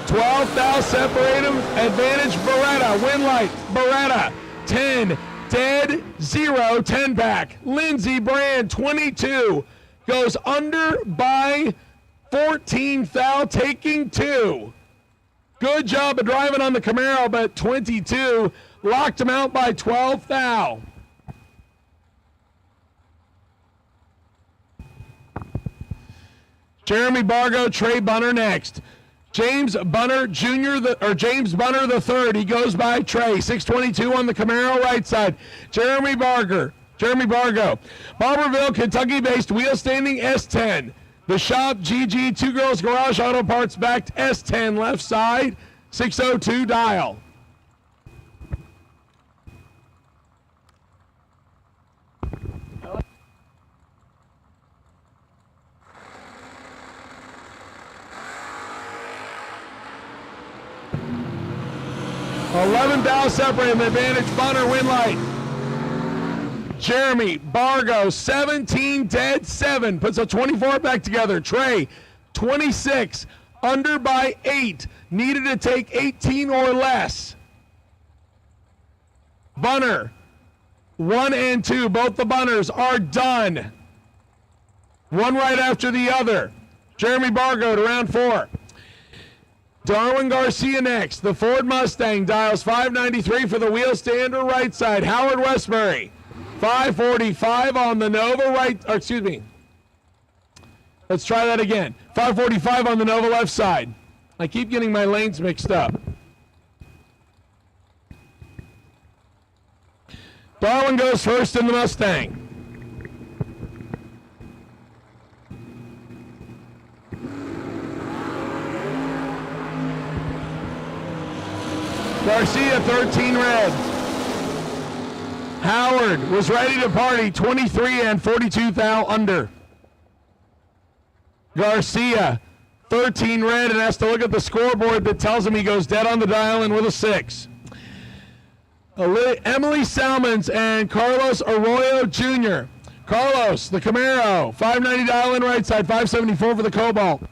12th, thou separate them. Advantage, Beretta. Win light, Beretta. 10. Dead 0, 10 pack. Lindsey Brand, 22. Goes under by 14 thou, taking 2. Good job of driving on the Camaro, but 22. Locked him out by 12 thou. Jeremy Bargo, Trey Bunner next. James Bunner Jr., James Bunner the third. He goes by Trey. 622 on the Camaro right side. Jeremy Bargo. Barberville, Kentucky-based wheel-standing S10. The shop, GG, Two Girls Garage Auto Parts, backed S10 left side. 602 dial. $11,000 separate him. Advantage Bunner, win light. Jeremy Bargo, 17 dead 7. Puts a 24 back together. Trey, 26. Under by 8. Needed to take 18 or less. Bunner, 1 and 2. Both the Bunners are done. One right after the other. Jeremy Bargo to round 4. Darwin Garcia next. The Ford Mustang dials 593 for the wheel stander right side. Howard Westbury, 545 on the Nova right. Excuse me. Let's try that again. 545 on the Nova left side. I keep getting my lanes mixed up. Darwin goes first in the Mustang. Garcia, 13 red. Howard was ready to party, 23 and 42 thou under. Garcia, 13 red, and has to look at the scoreboard that tells him he goes dead on the dial and with a 6. Emily Salmons and Carlos Arroyo Jr. Carlos, the Camaro, 590 dial in right side, 574 for the Cobalt.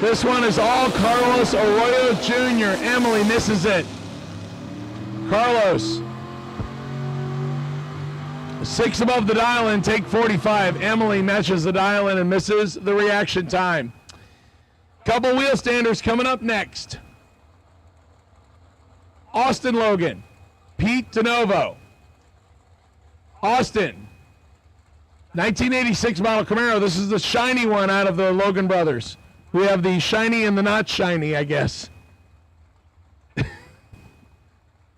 This one is all Carlos Arroyo Jr. Emily misses it. Carlos, 6 above the dial and take 45. Emily matches the dial in and misses the reaction time. Couple wheel standers coming up next. Austin Logan, Pete DeNovo. Austin, 1986 model Camaro. This is the shiny one out of the Logan brothers. We have the shiny and the not shiny, I guess.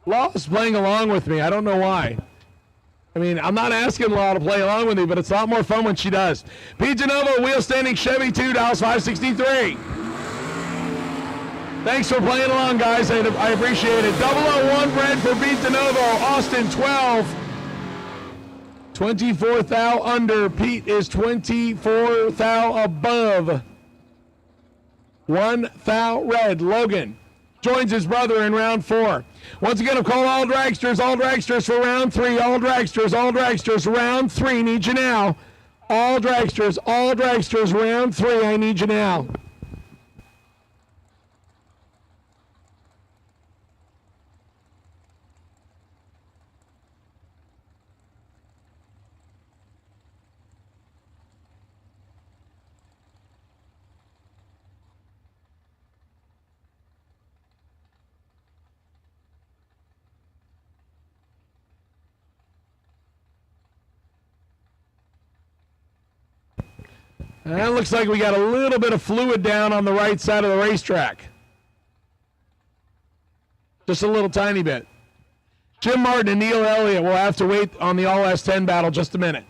Law is playing along with me. I don't know why. I mean, I'm not asking Law to play along with me, but it's a lot more fun when she does. Pete DeNovo, wheel standing Chevy 2, Dallas 563. Thanks for playing along, guys. I appreciate it. 001 Brent for Pete DeNovo. Austin 12. 24 thou under. Pete is 24 thou above. 1 thou red. Logan joins his brother in round 4. Once again, I've called all dragsters for round 3. All dragsters, round 3. Need you now. All dragsters, round 3. I need you now. And that looks like we got a little bit of fluid down on the right side of the racetrack. Just a little tiny bit. Jim Martin and Neil Elliott will have to wait on the All S10 battle just a minute.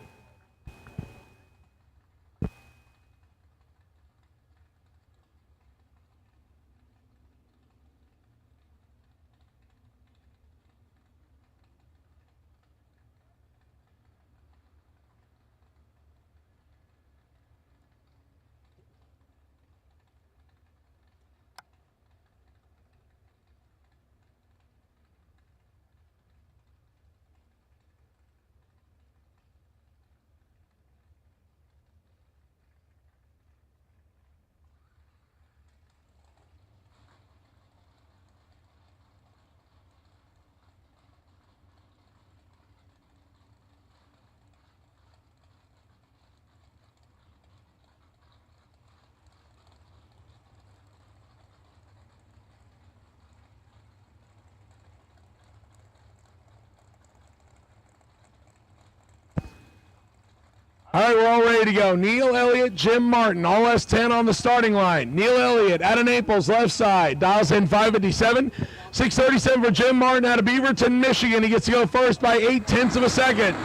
All right, we're all ready to go. Neil Elliott, Jim Martin, all S10 on the starting line. Neil Elliott out of Naples, left side, dials in 557. 637 for Jim Martin out of Beaverton, Michigan. He gets to go first by 0.8 of a second.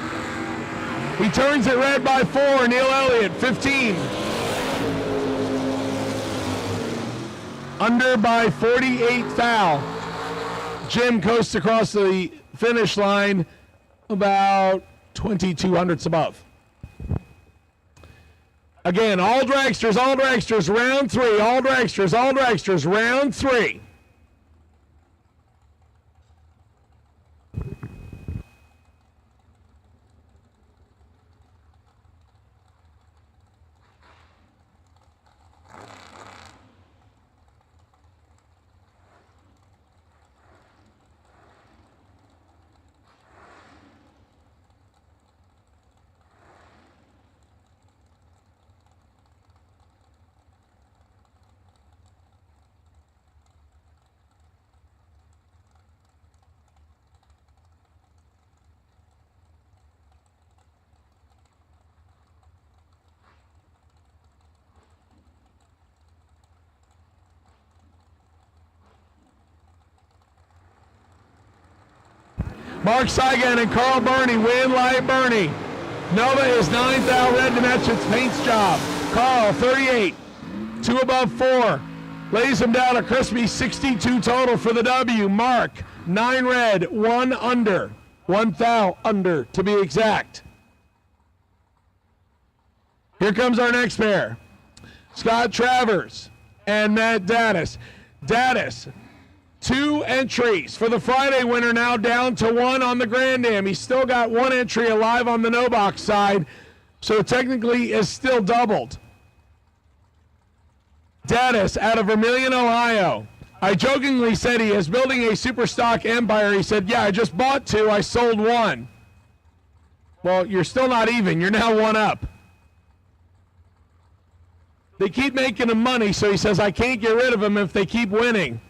He turns it red by 4. Neil Elliott, 15. Under by 48 foul. Jim coasts across the finish line about 22 hundredths above. Again, all dragsters, round 3. All dragsters, round 3. Mark Saigan and Carl Burney win light Burney. Nova is 9th out red to match its paint's job. Carl 38, 2 above 4. Lays him down a crispy 62 total for the W. Mark 9 red, 1 under. 1 thou under to be exact. Here comes our next pair. Scott Travers and Matt Daddis. Daddis, 2 entries for the Friday winner, now down to 1 on the Grand Am. He's still got 1 entry alive on the no box side, so technically is still doubled. Daddis out of Vermilion, Ohio. I jokingly said he is building a super stock empire. He said, yeah, I just bought 2, I sold 1. Well, you're still not even. You're now 1 up. They keep making him money, so he says, I can't get rid of him if they keep winning.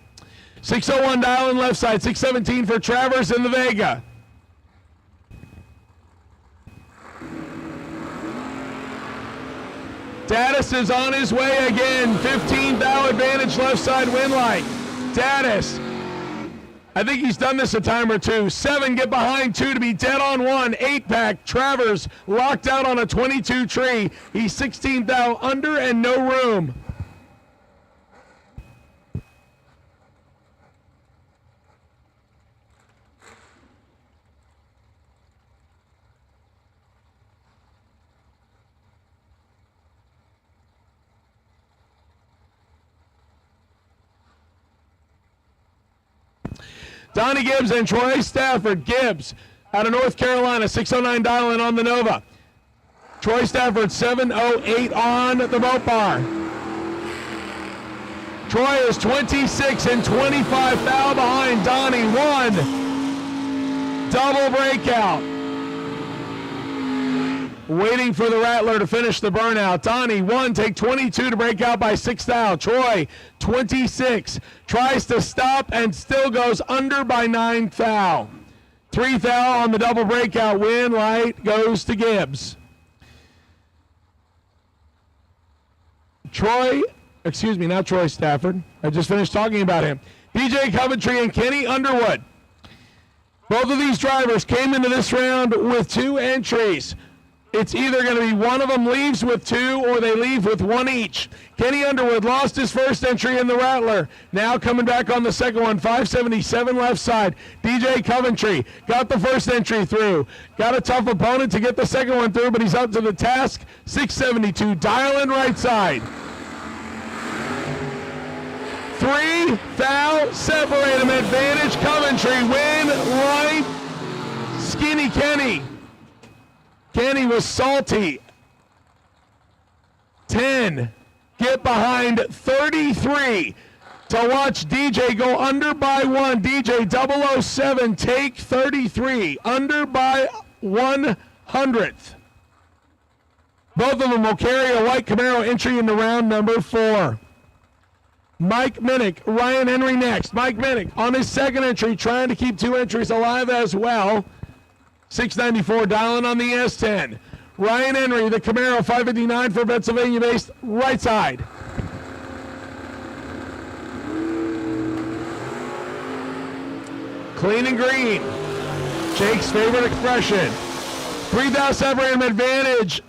601 dial in left side, 617 for Travers in the Vega. Daddis is on his way again. 15th thou advantage left side win light. Daddis. I think he's done this a time or two. 7 get behind 2 to be dead on 1. 8-pack. Travers locked out on a 22 tree. He's 16th thou under and no room. Donnie Gibbs and Troy Stafford. Gibbs out of North Carolina, 609 dial-in on the Nova. Troy Stafford, 708 on the boat bar. Troy is 26 and 25 foul behind Donnie. 1 double breakout. Waiting for the Rattler to finish the burnout. Donnie, 1, take 22 to break out by 6 thou. Troy, 26, tries to stop and still goes under by 9 thou. 3 thou on the double breakout. Win light goes to Gibbs. Not Troy Stafford. I just finished talking about him. DJ Coventry and Kenny Underwood. Both of these drivers came into this round with 2 entries. It's either going to be one of them leaves with 2 or they leave with 1 each. Kenny Underwood lost his first entry in the Rattler. Now coming back on the second one, 577 left side. DJ Coventry got the first entry through. Got a tough opponent to get the second one through, but he's up to the task. 672, dial in right side. 3 thou, separate him, advantage Coventry, win, light, Skinny Kenny. Kenny was salty. 10, get behind 33 to watch DJ go under by 1. DJ 007, take 33, under by 100th. Both of them will carry a white Camaro entry into round number 4. Mike Minnick, Ryan Henry next. Mike Minnick on his second entry, trying to keep 2 entries alive as well. 694 dialing on the S10. Ryan Henry, the Camaro, 559 for Pennsylvania-based right side. Clean and green. Jake's favorite expression. 3,000 separated advantage.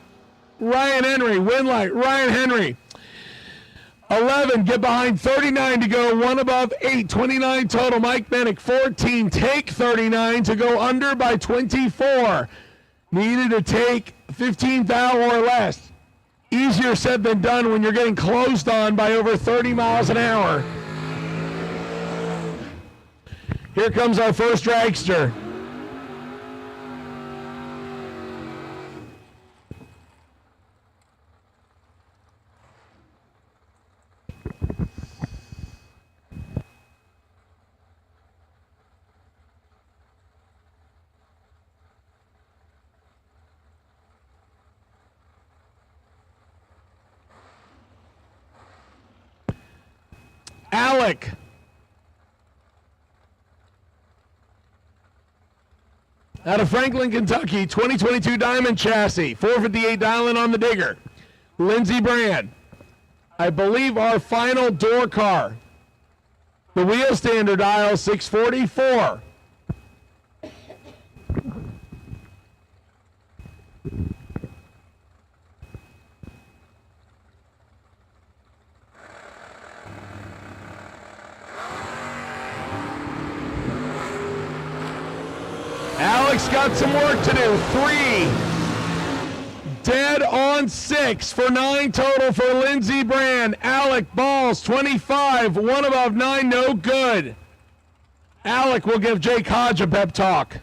Ryan Henry, win light. Ryan Henry. 11, get behind 39 to go, 1 above 8, 29 total. Mike Minnick, 14, take 39 to go under by 24. Needed to take 15 thou or less. Easier said than done when you're getting closed on by over 30 miles an hour. Here comes our first dragster. Alec. Out of Franklin, Kentucky, 2022 Diamond chassis, 458 dialing on the digger. Lindsey Brand. I believe our final door car. The wheel standard dial, 644. Alex got some work to do. 3. Dead on 6 for 9 total for Lindsey Brand. Alec balls 25. 1 above 9, no good. Alec will give Jake Hodge a pep talk.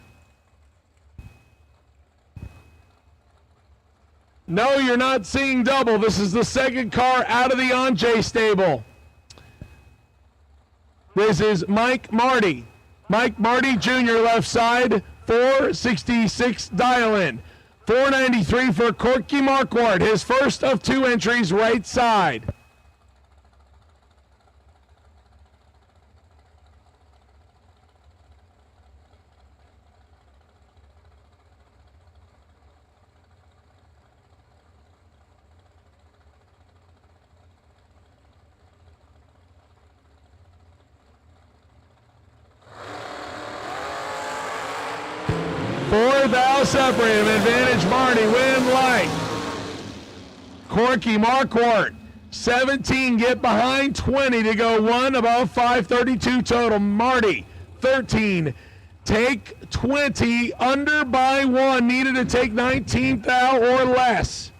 No, you're not seeing double. This is the second car out of the Anjay stable. This is Mike Marty. Mike Marty Jr. left side. 466 dial in. 493 for Corky Marquardt, his first of 2 entries right side. Kyle separated. Advantage Marty. Win light. Corky Marquardt. 17 get behind 20 to go 1 above 532 total. Marty 13 take 20 under by 1, needed to take 19th out or less.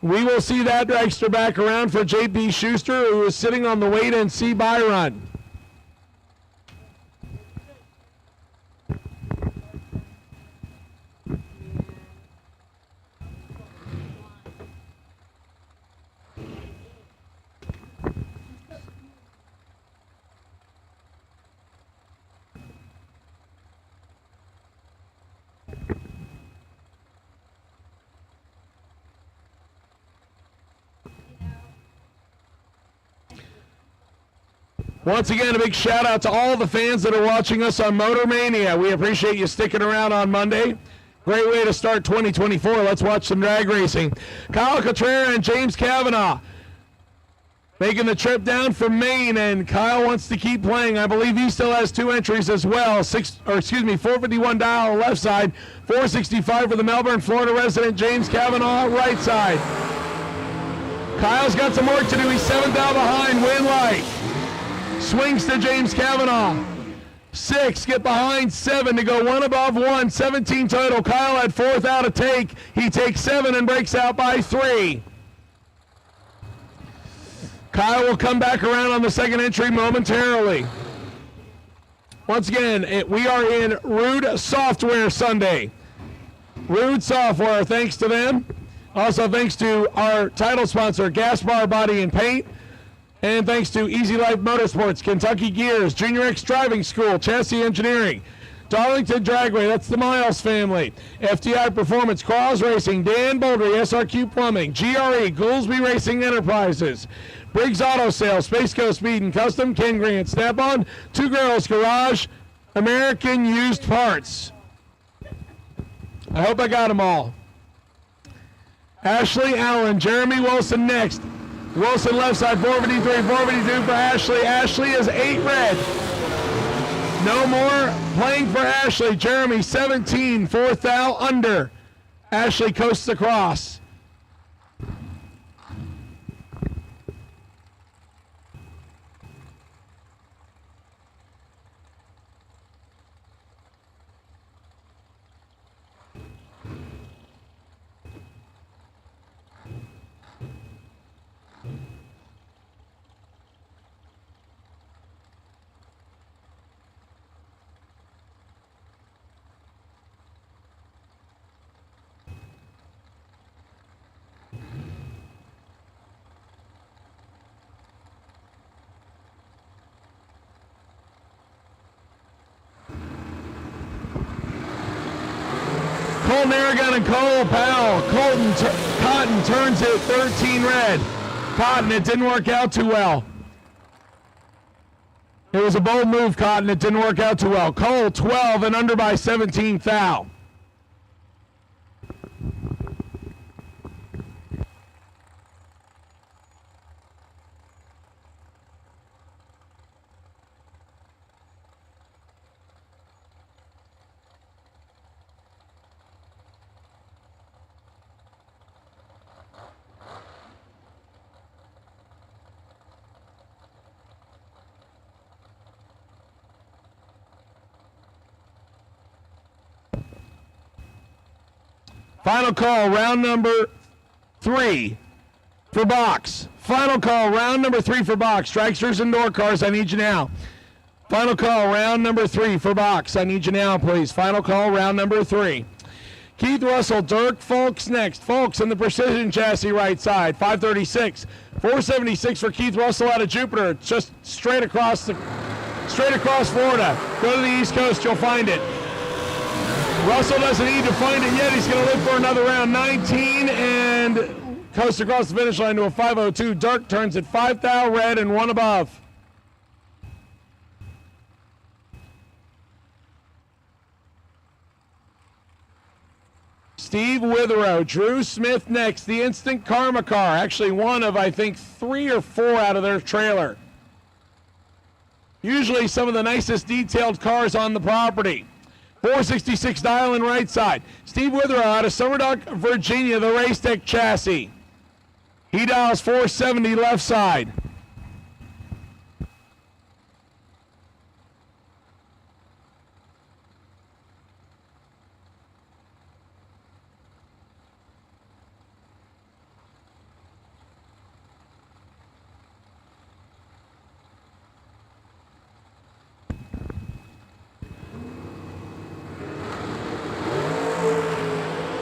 We will see that extra back around for J.B. Schuster, who is sitting on the wait and see by run. Once again, a big shout out to all the fans that are watching us on Motor Mania. We appreciate you sticking around on Monday. Great way to start 2024. Let's watch some drag racing. Kyle Cotrera and James Kavanaugh making the trip down from Maine, and Kyle wants to keep playing. I believe he still has 2 entries as well. 451 dial left side, 465 for the Melbourne, Florida resident James Kavanaugh right side. Kyle's got some work to do. He's 7th out behind. Win light. Swings to James Kavanaugh. 6 get behind 7 to go 1 above 1. 17 total. Kyle had 4th out to take. He takes 7 and breaks out by 3. Kyle will come back around on the second entry momentarily. Once again, we are in Rude Software Sunday. Rude Software, thanks to them. Also thanks to our title sponsor, Gaspar Body and Paint. And thanks to Easy Life Motorsports, Kentucky Gears, Junior X Driving School, Chassis Engineering, Darlington Dragway, that's the Miles family, FTI Performance, Cross Racing, Dan Boldry, SRQ Plumbing, GRE, Goolsby Racing Enterprises, Briggs Auto Sales, Space Coast Speed and Custom, Ken Grant, Snap-on, Two Girls Garage, American Used Parts. I hope I got them all. Ashley Allen, Jeremy Wilson next. Wilson left side, 453, 452 for Ashley. Ashley is 8 red. No more playing for Ashley. Jeremy, 17, 4th out, under. Ashley coasts across. Cole Narragon and Cole Powell. Cotton turns it 13 red. Cotton, it didn't work out too well. It was a bold move, Cotton. It didn't work out too well. Cole, 12 and under by 17 thou. Final call, round number 3 for box. Final call, round number 3 for box. Dragsters and door cars, I need you now. Final call, round number 3 for box. I need you now, please. Final call, round number 3. Keith Russell, Dirk Folks next. Folks in the precision chassis right side, 536. 476 for Keith Russell out of Jupiter. Just straight across Florida. Go to the East Coast, you'll find it. Russell doesn't need to find it yet. He's going to live for another round. 19 and coast across the finish line to a 502. Dirk turns it 5 thou red and 1 above. Steve Witherow, Drew Smith next. The Instant Karma car. Actually one of, I think, 3 or 4 out of their trailer. Usually some of the nicest detailed cars on the property. 466 dial in right side. Steve Witherow out of Summer Dock, Virginia, the Race Tech chassis. He dials 470 left side.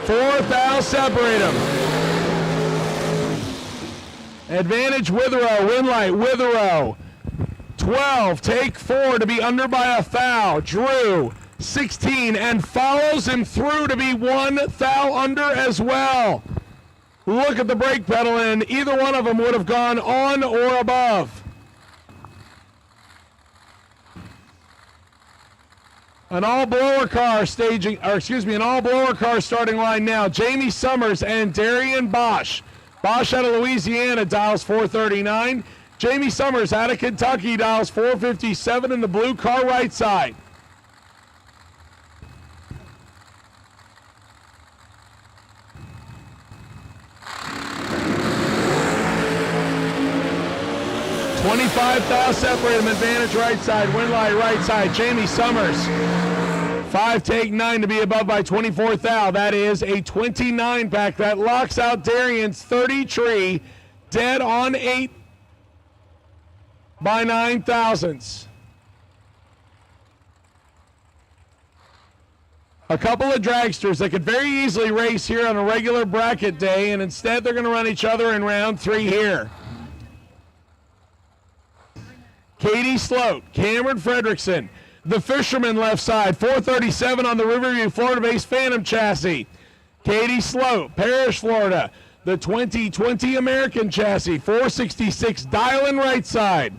Fourth, I'll separate them. Advantage Witherow, win light Witherow. 12, take 4 to be under by a thou. Drew, 16, and follows him through to be 1 thou under as well. Look at the brake pedal, and either one of them would have gone on or above. An all-blower car staging, or excuse me, an all-blower car starting line now. Jamie Summers and Darian Bosch. Bosch out of Louisiana dials 439. Jamie Summers out of Kentucky dials 457 in the blue car right side. $25,000 separate him, advantage right side, win light right side, Jamie Summers. 5, take 9 to be above by 24,000. That is a 29 pack. That locks out Darian's 30 tree, dead on 8 by 9 thousandths. A couple of dragsters that could very easily race here on a regular bracket day, and instead they're going to run each other in round 3 here. Katie Sloat, Cameron Fredrickson, the Fisherman left side, 437 on the Riverview, Florida-based Phantom chassis. Katie Sloat, Parrish, Florida, the 2020 American chassis, 466 dial-in right side.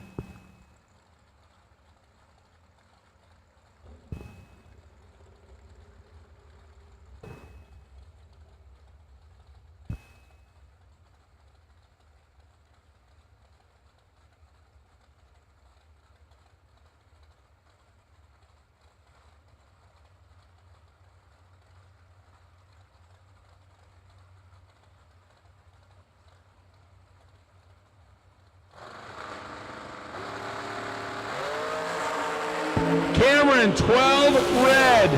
Cameron, 12 red.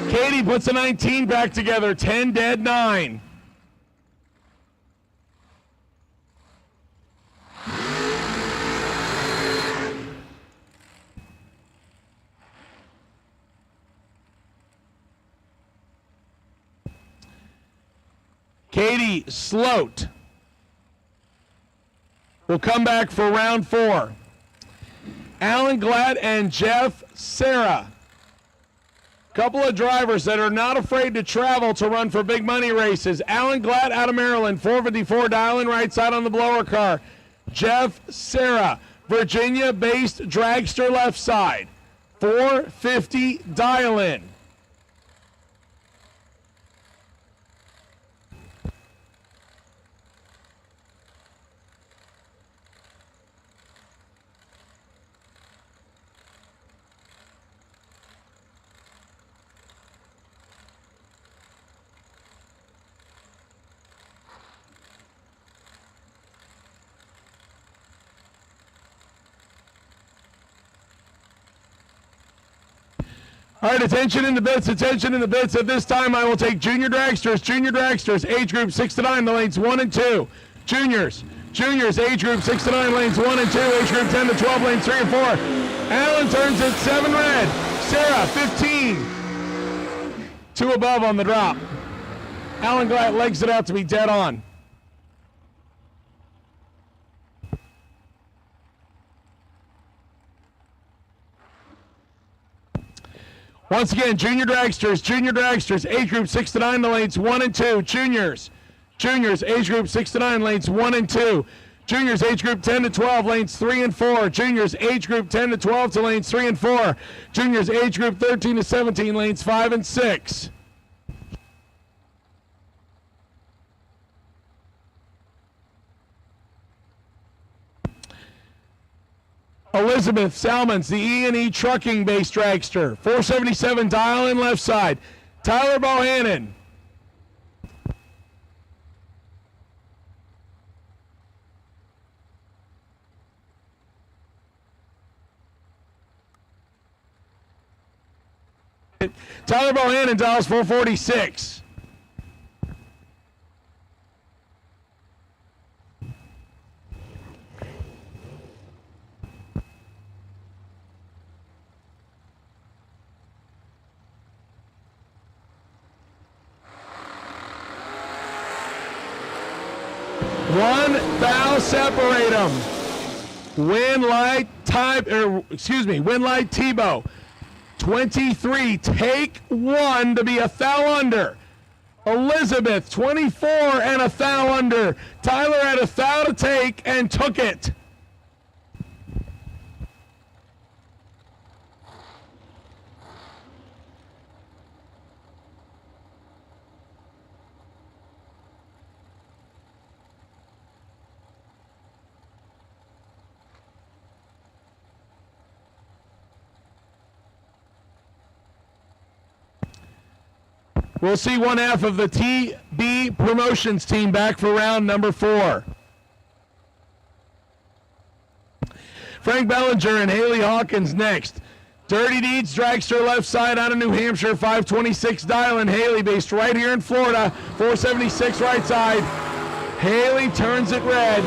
Katie puts a 19 back together, 10 dead, 9. Katie Sloat will come back for round 4. Alan Glatt and Jeff Serra. Couple of drivers that are not afraid to travel to run for big money races. Alan Glatt out of Maryland, 454 dial-in right side on the blower car. Jeff Serra, Virginia-based dragster left side, 450 dial-in. All right, attention in the bits, attention in the bits. At this time, I will take junior dragsters, age group 6 to 9, the lanes 1 and 2. Juniors, age group 6 to 9, lanes 1 and 2, age group 10 to 12, lanes 3 and 4. Allen turns at 7 red. Sarah, 15. 2 above on the drop. Alan Glatt legs it out to be dead on. Once again, junior dragsters, age group 6 to 9, the lanes 1 and 2. Juniors, age group 6 to 9, lanes 1 and 2. Juniors, age group 10 to 12, lanes 3 and 4. Juniors, age group 10 to 12 to lanes 3 and 4. Juniors, age group 13 to 17, lanes 5 and 6. Elizabeth Salmons, the E&E Trucking Base Dragster. 477 dial in left side. Tyler Bohannon. Tyler Bohannon dials 446. One foul separate them. Winlight Tebow. 23, take one to be a foul under. Elizabeth, 24 and a foul under. Tyler had a foul to take and took it. We'll see one half of the TB Promotions team back for round number 4. Frank Bellinger and Haley Hawkins next. Dirty Deeds Dragster left side out of New Hampshire, 526 dial-in. Haley based right here in Florida, 476 right side. Haley turns it red.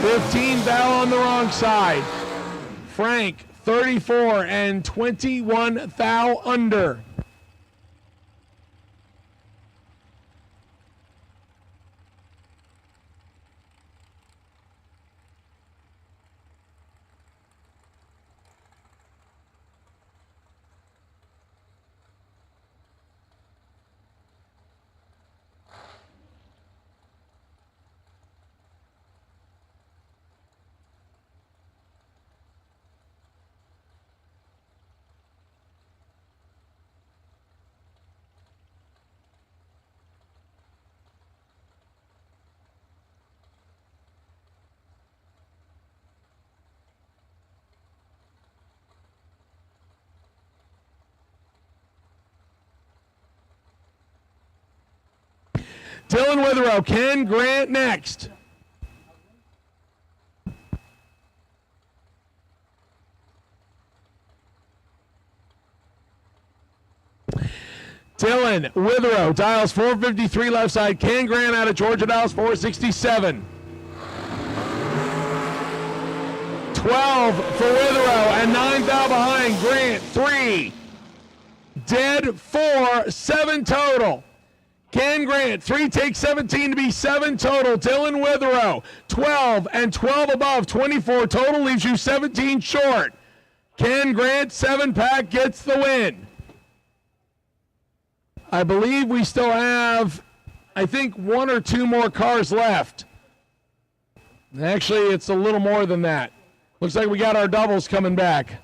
15 foul on the wrong side. Frank, 34 and 21 foul under. Dylan Witherow, Ken Grant next. Dylan Witherow dials 453 left side. Ken Grant out of Georgia dials 467. 12 for Witherow and 9 foul behind. Grant 3. Dead 4, 7 total. Ken Grant, 3 takes 17 to be 7 total. Dylan Witherow, 12 and 12 above, 24 total, leaves you 17 short. Ken Grant, 7-pack, gets the win. I believe we still have, I think, 1 or 2 more cars left. Actually, it's a little more than that. Looks like we got our doubles coming back.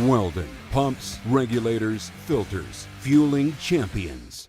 Weldon Pumps, Regulators, Filters, fueling champions.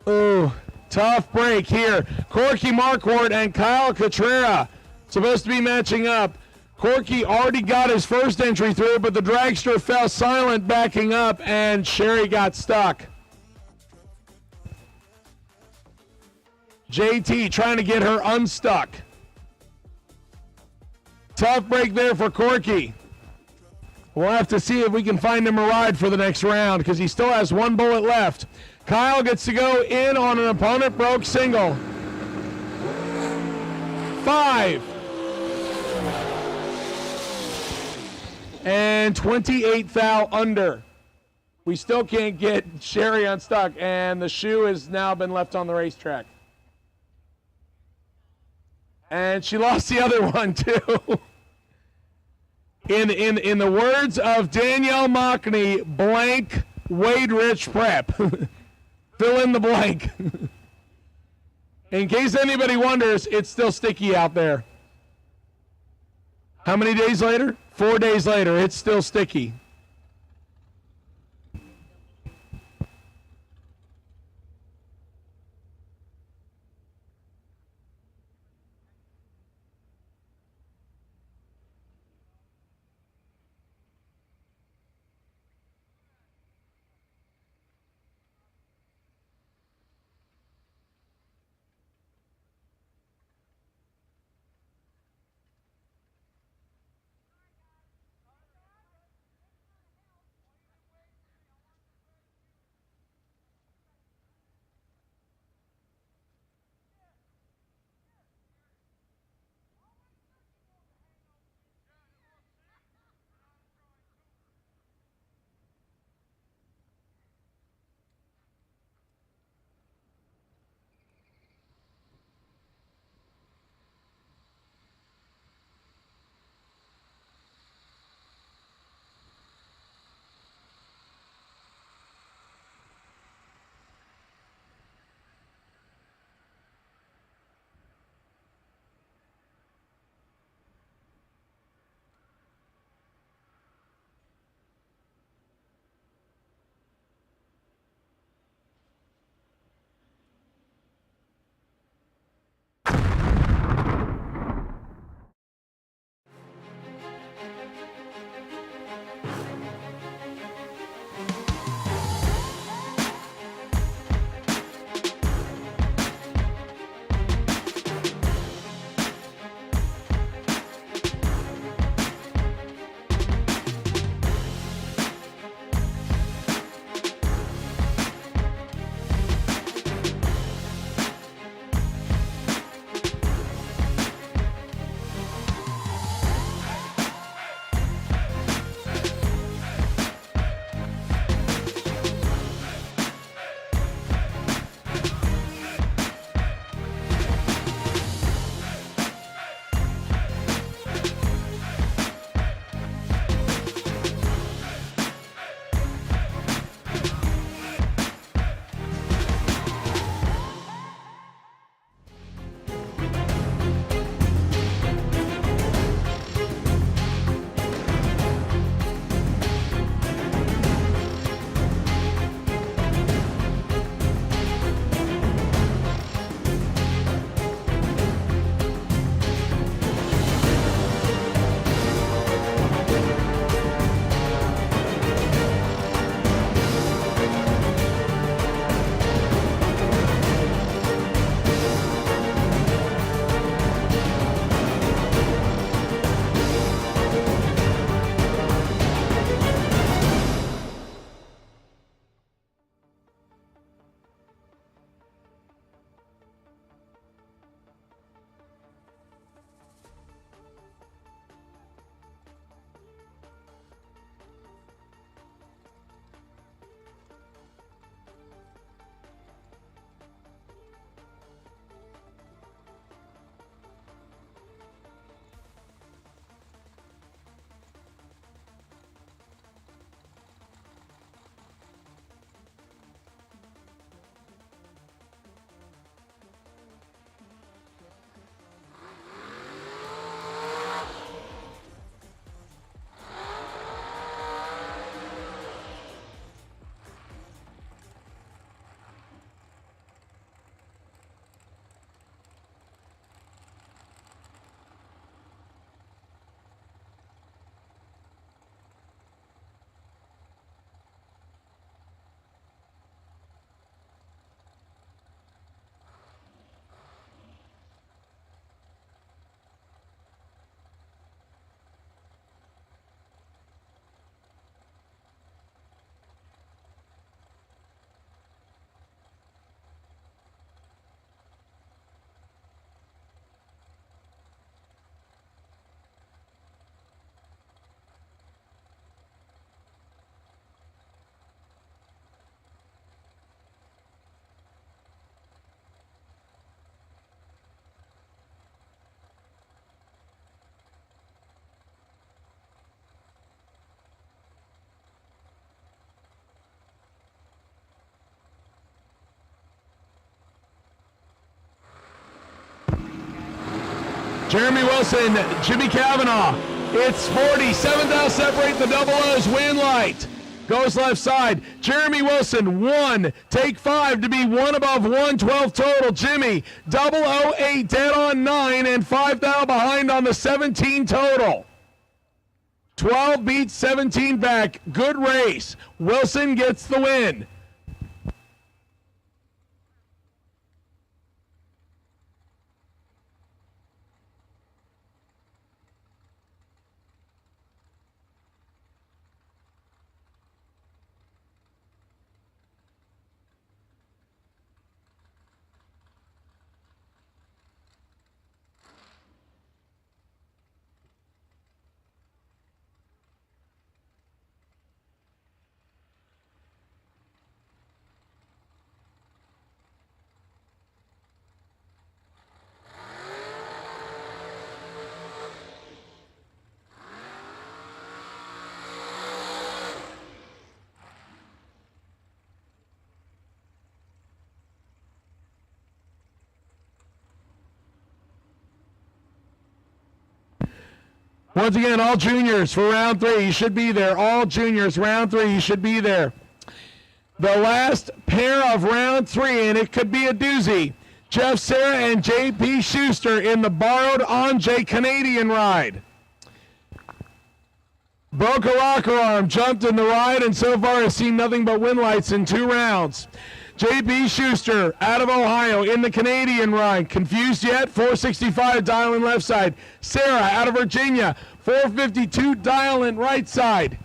Ooh, tough break here. Corky Marquardt and Kyle Cotrera supposed to be matching up. Corky already got his first entry through, but the dragster fell silent backing up, and Sherry got stuck. JT trying to get her unstuck. Tough break there for Corky. We'll have to see if we can find him a ride for the next round because he still has one bullet left. Kyle gets to go in on an opponent broke single. 5. And 28 thou under. We still can't get Sherry unstuck, and the shoe has now been left on the racetrack. And she lost the other one too. In the words of Danielle Mockney, blank Wade Rich prep. Fill in the blank. In case anybody wonders, it's still sticky out there. How many days later? 4 days later, it's still sticky. Jeremy Wilson, Jimmy Cavanaugh. It's 40. 7th out separate the double O's. Win Light goes left side. Jeremy Wilson, 1. Take 5 to be 1 above 112 total. Jimmy, 008 dead on 9 and 5 thou behind on the 17 total. 12 beats 17 back. Good race. Wilson gets the win. Once again, all juniors for round 3. You should be there. All juniors, round 3. You should be there. The last pair of round 3, and it could be a doozy. Jeff Serra and J.P. Schuster in the borrowed Anjay Canadian ride. Broke a rocker arm, jumped in the ride, and so far has seen nothing but win lights in 2 rounds. J.P. Schuster out of Ohio in the Canadian ride. Confused yet? 465 dialing left side. Sarah out of Virginia. 452 dialing right side.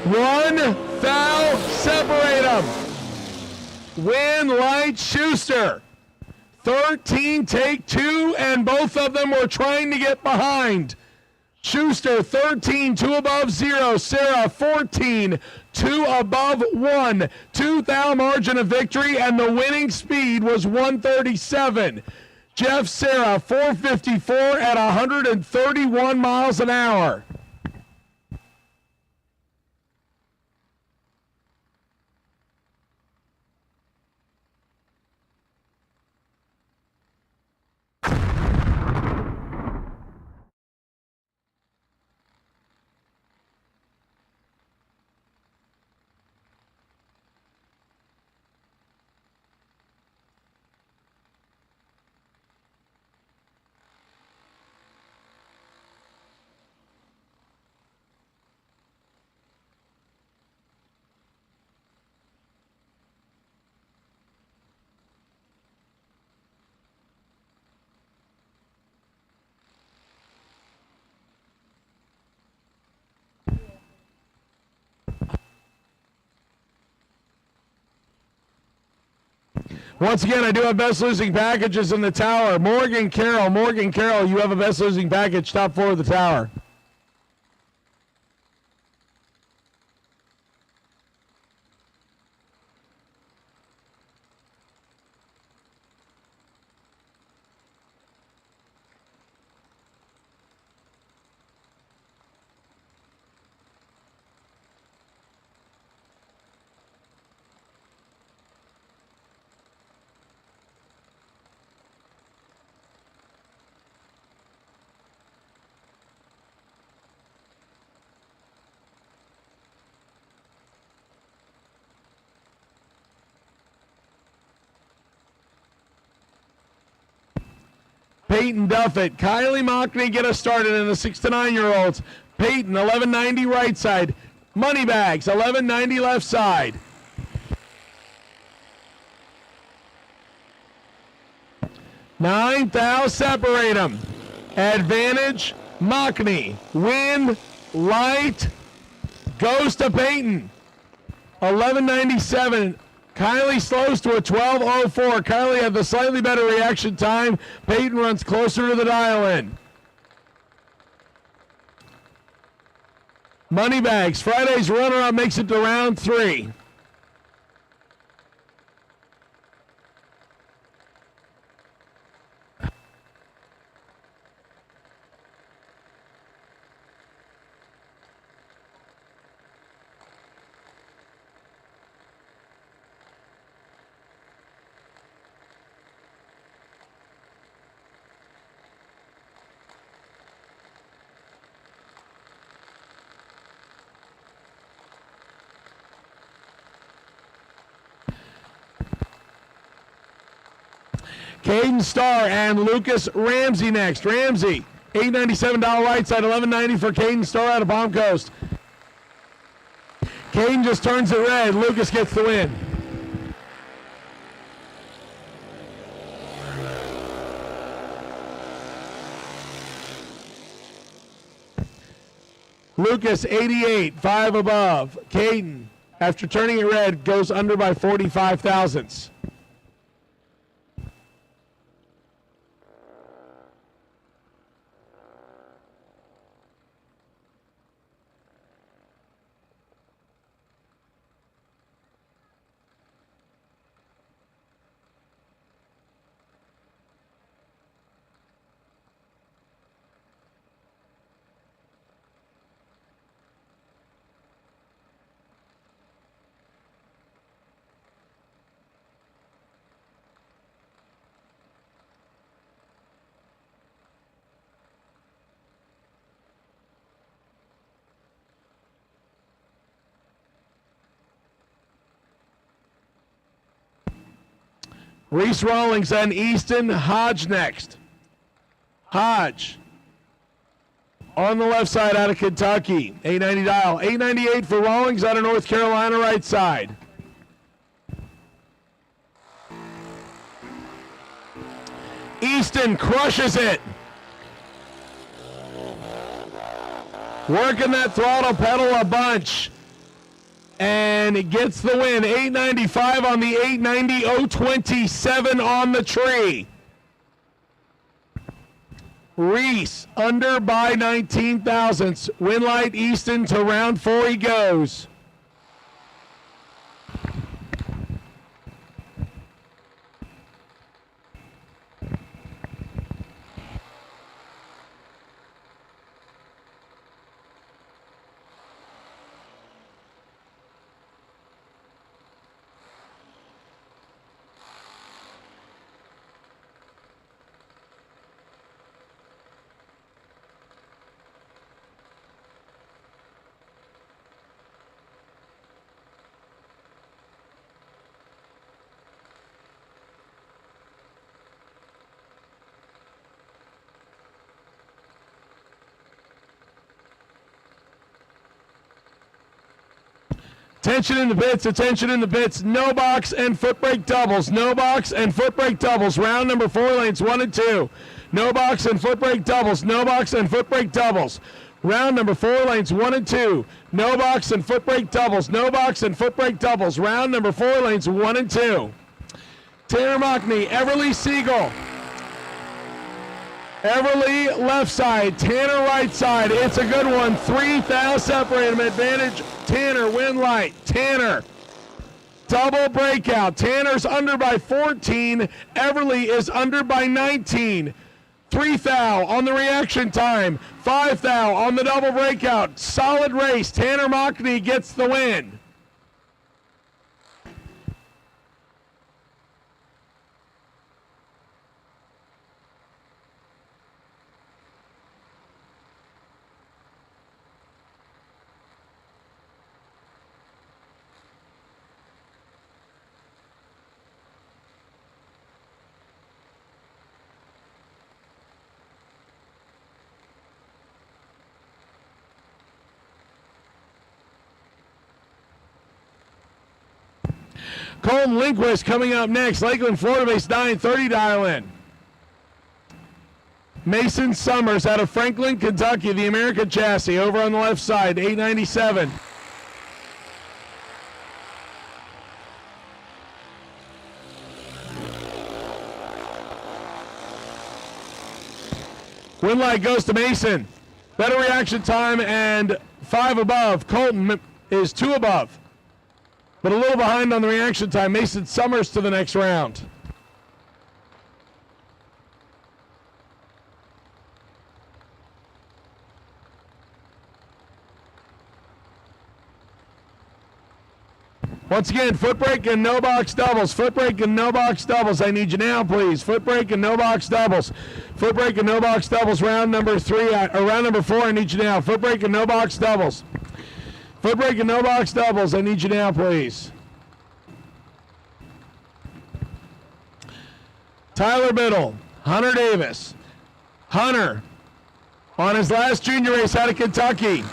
One foul separate them. Win Light Schuster. 13 take 2, and both of them were trying to get behind. Schuster 13, 2 above 0. Sarah 14, 2 above 1. 2 thou margin of victory, and the winning speed was 137. Jeff Serra 454 at 131 miles an hour. Once again, I do have best losing packages in the tower. Morgan Carroll, you have a best losing package, top 4 of the tower. Peyton Duffett, Kylie Mockney get us started in the 6 to 9-year-olds. Peyton, 1190 right side. Moneybags, 1190 left side. Ninth out, separate them. Advantage, Mockney. Win, light, goes to Peyton. 1197. Kylie slows to a 12:04. Kylie had the slightly better reaction time. Peyton runs closer to the dial-in. Moneybags, Friday's runner-up makes it to round 3. Caden Starr and Lucas Ramsey next. Ramsey, $897 right side, $11.90 for Caden Starr out of Palm Coast. Caden just turns it red. Lucas gets the win. Lucas, 88, 5 above. Caden, after turning it red, goes under by 45 thousandths. Reese Rawlings and Easton Hodge next. Hodge on the left side out of Kentucky, $890 dial. $898 for Rawlings out of North Carolina right side. Easton crushes it. Working that throttle pedal a bunch. And it gets the win. $895 on the 890, 027 on the tree. Reese under by 19 thousandths. Winlight Easton to round 4 he goes. Attention in the pits, attention in the pits. No box and foot brake doubles. No box and foot brake doubles. Round number 4, lanes 1 and 2. No box and foot brake doubles. No box and foot brake doubles. Round number 4, lanes 1 and 2. No box and foot brake doubles. No box and foot brake doubles. Round number 4, lanes 1 and 2. Tanner Mockney, Everly Siegel. Everly left side, Tanner right side. It's a good one. 3,000 separate him. Advantage. Tanner, Winlight. Tanner. Double breakout. Tanner's under by 14. Everly is under by 19. 3,000 on the reaction time. 5,000 on the double breakout. Solid race. Tanner Mockney gets the win. Colton Lindquist coming up next. Lakeland, Florida base 930 dial in. Mason Summers out of Franklin, Kentucky, the American chassis over on the left side, 897. Winlight goes to Mason. Better reaction time and 5 above. Colton is 2 above, but a little behind on the reaction time. Mason Summers to the next round. Once again, foot brake and no box doubles. Foot brake and no box doubles. I need you now, please. Foot brake and no box doubles. Foot brake and no box doubles. Round number 3, or round number 4. I need you now. Foot brake and no box doubles. Foot brake and no box doubles. I need you now, please. Tyler Biddle, Hunter Davis. Hunter, on his last junior race out of Kentucky,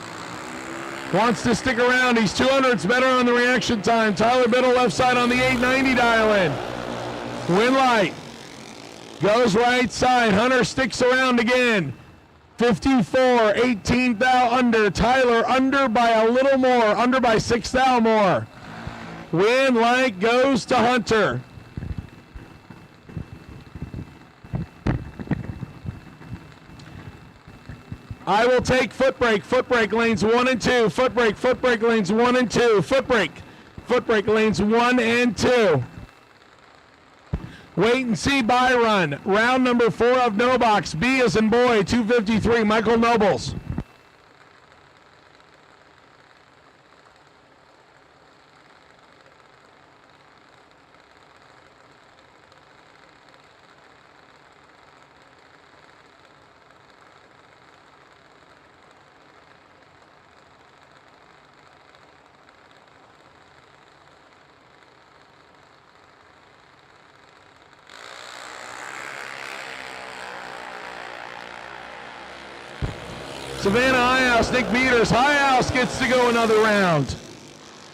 wants to stick around. He's 200ths better on the reaction time. Tyler Biddle left side on the 890 dial in. Winlight goes right side. Hunter sticks around again. 54, 18 thou under. Tyler under by a little more, under by 6 thou more. Winlight goes to Hunter. I will take foot brake lanes 1 and 2, foot brake lanes 1 and 2, foot brake lanes 1 and 2. Wait and see by run. Round number 4 of no box. B as in boy, 253, Michael Nobles. Savannah Highhouse, Nick Peters. Highhouse gets to go another round.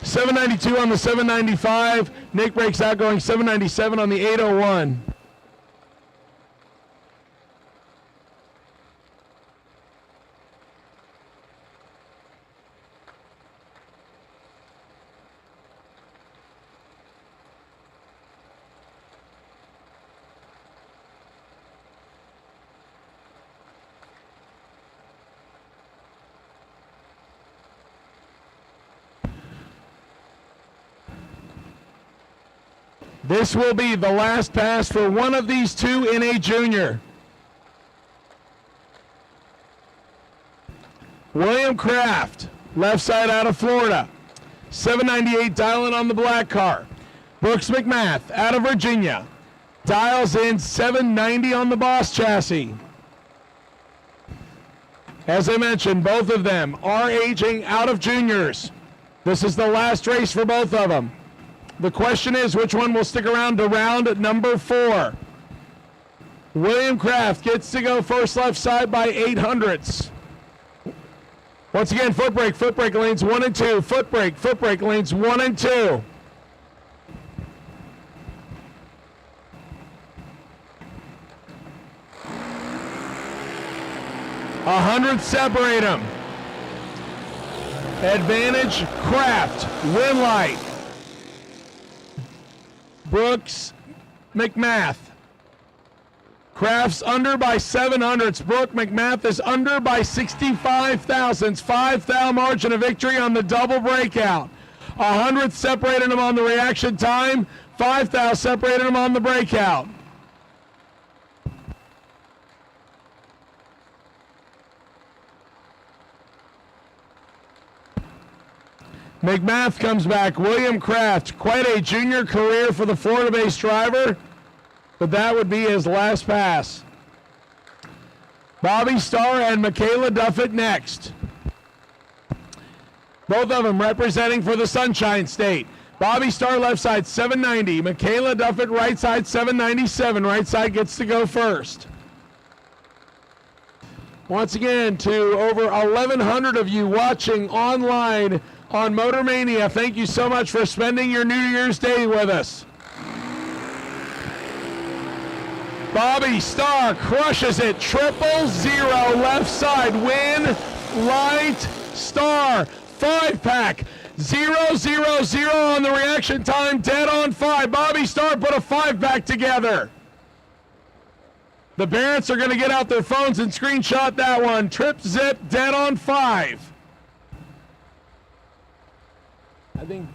792 on the 795. Nick breaks out going 797 on the 801. This will be the last pass for one of these two in a junior. William Kraft, left side out of Florida. 798 dialing on the black car. Brooks McMath out of Virginia. Dials in 790 on the Boss chassis. As I mentioned, both of them are aging out of juniors. This is the last race for both of them. The question is, which one will stick around to round number 4? William Kraft gets to go first left side by 800ths. Once again, foot brake lanes 1 and 2. Foot brake lanes 1 and 2. A 100th separate them. Advantage Kraft, Winlight. Brooks McMath. Kraft's under by 700ths. Brooke McMath is under by 65 thousandths. 5 thou margin of victory on the double breakout. 100th separated him on the reaction time. 5 thou separated him on the breakout. McMath comes back. William Kraft, quite a junior career for the Florida-based driver, but that would be his last pass. Bobby Starr and Michaela Duffett next. Both of them representing for the Sunshine State. Bobby Starr left side 790. Michaela Duffett right side 797. Right side gets to go first. Once again, to over 1,100 of you watching online on Motor Mania, thank you so much for spending your New Year's Day with us. Bobby Starr crushes it, 000 left side, win, light, Starr, 5-pack, 000 on the reaction time, dead on 5. Bobby Starr put a 5-pack together. The parents are going to get out their phones and screenshot that one. Trip zip, dead on 5. I think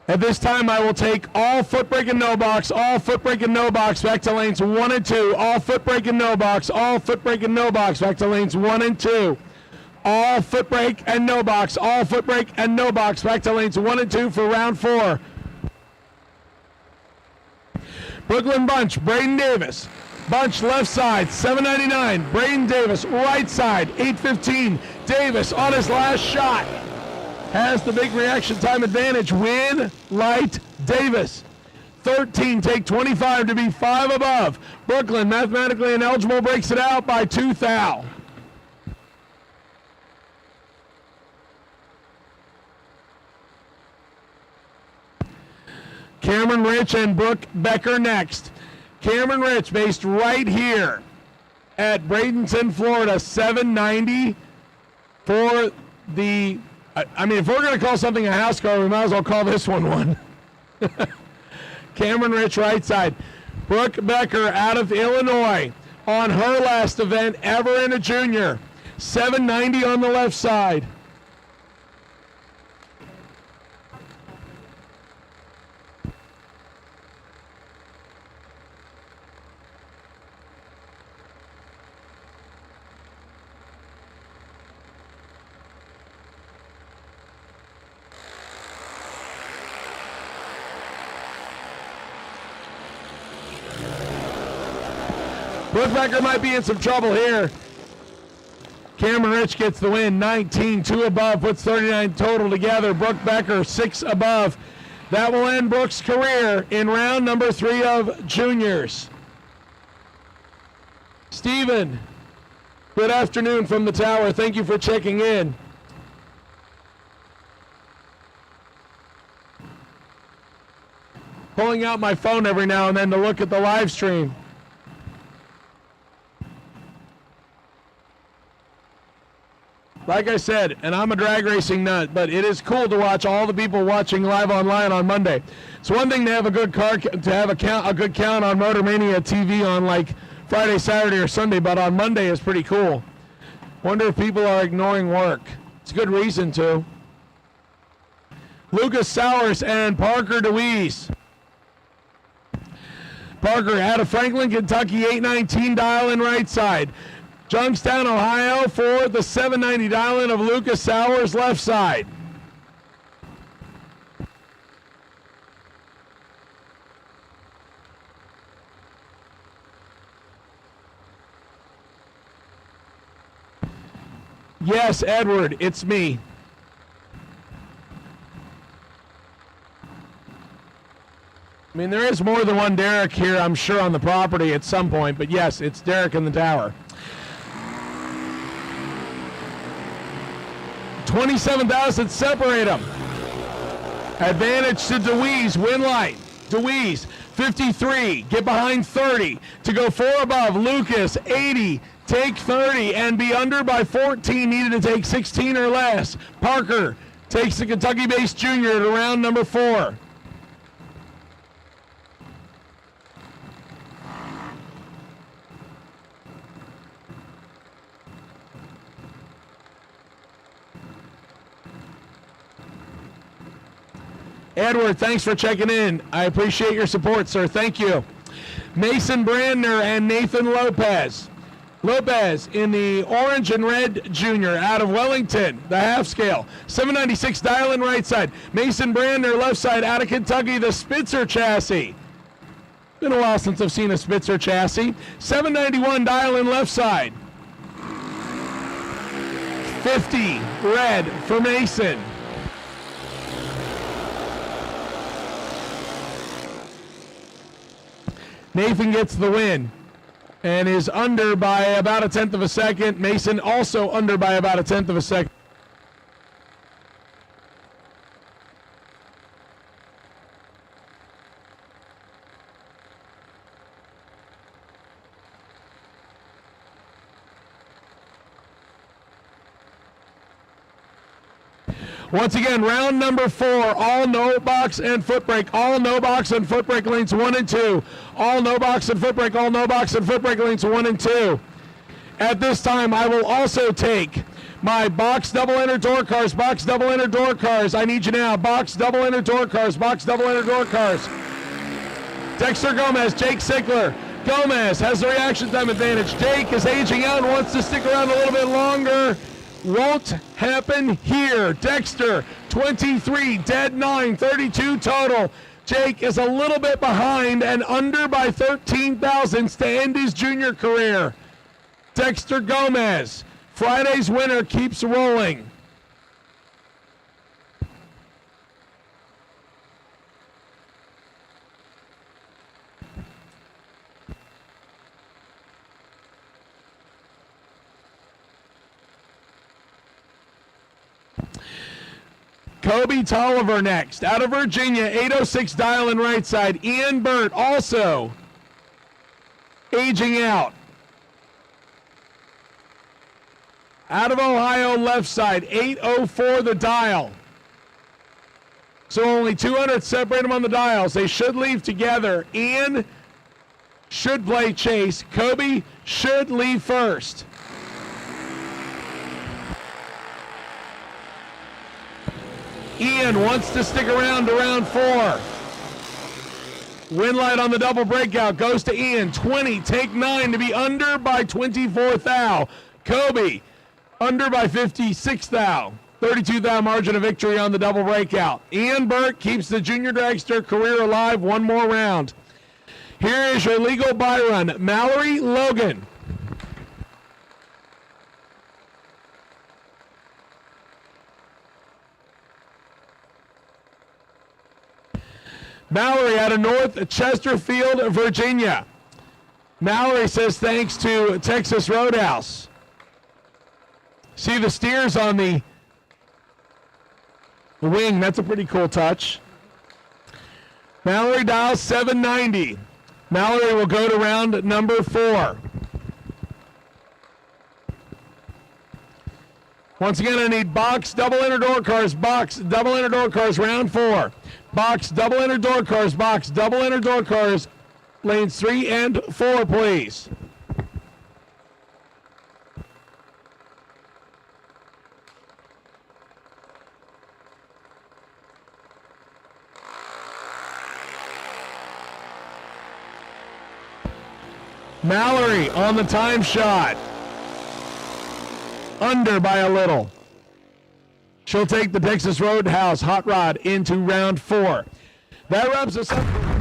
at this time I will take all foot brake and no box, all foot brake and no box back to lanes 1 and 2, all foot brake and no box, all foot brake and no box back to lanes 1 and 2. All foot brake and no box, all foot brake and no box back to lanes 1 and 2 for round 4. Brooklyn Bunch, Braden Davis, Bunch left side, $7.99. Braden Davis, right side, $8.15. Davis on his last shot has the big reaction time advantage. Win Light Davis. 13, take 25 to be 5 above. Brooklyn, mathematically ineligible, breaks it out by 2 thou. Cameron Rich and Brooke Becker next. Cameron Rich based right here at Bradenton, Florida, $7.90 for the, I mean, if we're going to call something a house car, we might as well call this one. Cameron Rich, right side. Brooke Becker out of Illinois on her last event ever in a junior. $7.90 on the left side. Brooke Becker might be in some trouble here. Cameron Rich gets the win, 19, 2 above, puts 39 total together. Brooke Becker, 6 above. That will end Brooke's career in round number 3 of juniors. Stephen, good afternoon from the tower. Thank you for checking in. Pulling out my phone every now and then to look at the live stream. Like I said, and I'm a drag racing nut, but it is cool to watch all the people watching live online on Monday. It's one thing to have a good good count on Motormania TV on like Friday, Saturday, or Sunday, but on Monday is pretty cool. Wonder if people are ignoring work. It's a good reason to. Lucas Sowers and Parker DeWeese. Parker out of Franklin, Kentucky, 819 dial in right side. Youngstown, Ohio for the $7.90 dial-in of Lucas Sowers, left side. Yes, Edward, it's me. I mean, there is more than one Derek here, I'm sure, on the property at some point, but yes, it's Derek in the tower. 27,000 separate them. Advantage to DeWeese, win light. DeWeese, 53, get behind 30 to go 4 above. Lucas, 80, take 30 and be under by 14, needed to take 16 or less. Parker takes the Kentucky-based junior to round number 4. Edward, thanks for checking in. I appreciate your support, sir. Thank you. Mason Brandner and Nathan Lopez. Lopez in the orange and red junior out of Wellington, the half scale. 796 dial in right side. Mason Brandner left side out of Kentucky, the Spitzer chassis. Been a while since I've seen a Spitzer chassis. 791 dial in left side. 50 red for Mason. Nathan gets the win and is under by about 1/10 of a second. Mason also under by about 1/10 of a second. Once again, round number 4, all no box and foot brake, all no box and foot brake lanes 1 and 2. All no box and foot brake, all no box and foot brake lanes 1 and 2. At this time, I will also take my box double enter door cars, box double enter door cars. I need you now. Box double enter door cars, box double enter door cars. Dexter Gomez, Jake Sickler. Gomez has the reaction time advantage. Jake is aging out and wants to stick around a little bit longer. Won't happen here. Dexter, 23, dead 9, 32 total. Jake is a little bit behind and under by 13 thousandths to end his junior career. Dexter Gomez, Friday's winner, keeps rolling. Kobe Tolliver next. Out of Virginia, 806 dial in right side. Ian Burt also aging out. Out of Ohio, left side, 804 the dial. So only 200 separate them on the dials. They should leave together. Ian should play chase. Kobe should leave first. Ian wants to stick around to round 4. Win light on the double breakout goes to Ian. 20, take 9 to be under by 24 thou. Kobe under by 56 thou. 32 thou margin of victory on the double breakout. Ian Burke keeps the junior dragster career alive one more round. Here is your legal buy run. Mallory Logan. Mallory out of North Chesterfield, Virginia. Mallory says thanks to Texas Roadhouse. See the steers on the wing. That's a pretty cool touch. Mallory dials 790. Mallory will go to round number 4. Once again, I need box, double enter door cars, box, double enter door cars, round 4. Box, double enter door cars, box, double enter door cars, lanes 3 and 4, please. Mallory on the time shot. Under by a little. She'll take the Texas Roadhouse Hot Rod into round 4. That wraps us up.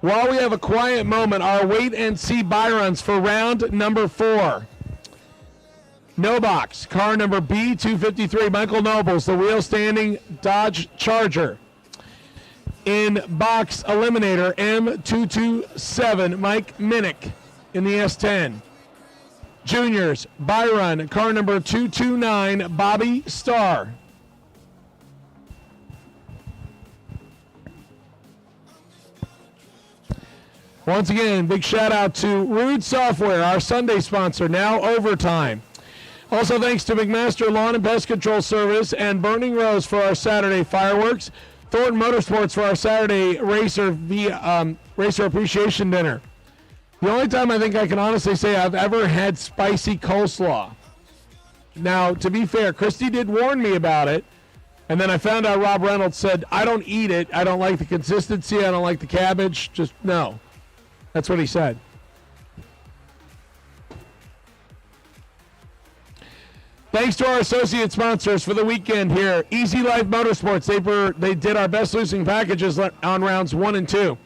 While we have a quiet moment, our wait and see buy runs for round number 4. No box. Car number B253, Michael Nobles, the wheel standing Dodge Charger. In box eliminator M227, Mike Minnick in the S10. Juniors, Byron, car number 229, Bobby Starr. Once again, big shout out to Rude Software, our Sunday sponsor, now Overtime. Also thanks to McMaster Lawn and Pest Control Service and Burning Rose for our Saturday fireworks. Thornton Motorsports for our Saturday Racer Appreciation Dinner. The only time I think I can honestly say I've ever had spicy coleslaw. Now, to be fair, Christy did warn me about it, and then I found out Rob Reynolds said, I don't eat it. I don't like the consistency. I don't like the cabbage. Just no. That's what he said. Thanks to our associate sponsors for the weekend here. Easy Life Motorsports. They did our best losing packages on rounds 1 and 2.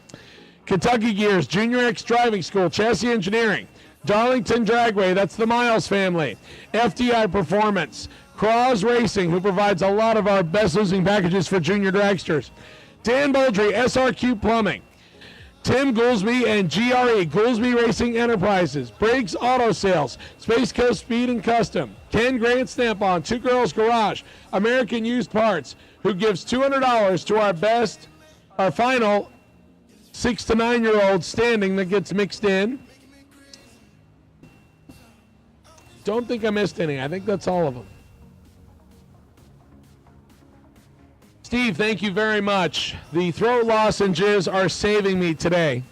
Kentucky Gears, Junior X Driving School, Chassis Engineering, Darlington Dragway, that's the Miles family, FDI Performance, Cross Racing, who provides a lot of our best losing packages for junior dragsters, Dan Boldry, SRQ Plumbing, Tim Goolsby and GRE, Goolsby Racing Enterprises, Briggs Auto Sales, Space Coast Speed and Custom, Ken Grant Stamp-On, Two Girls Garage, American Used Parts, who gives $200 to our final 6 to 9 year old standing that gets mixed in. Don't think I missed any. I think that's all of them. Steve, thank you very much. The throat lozenges are saving me today.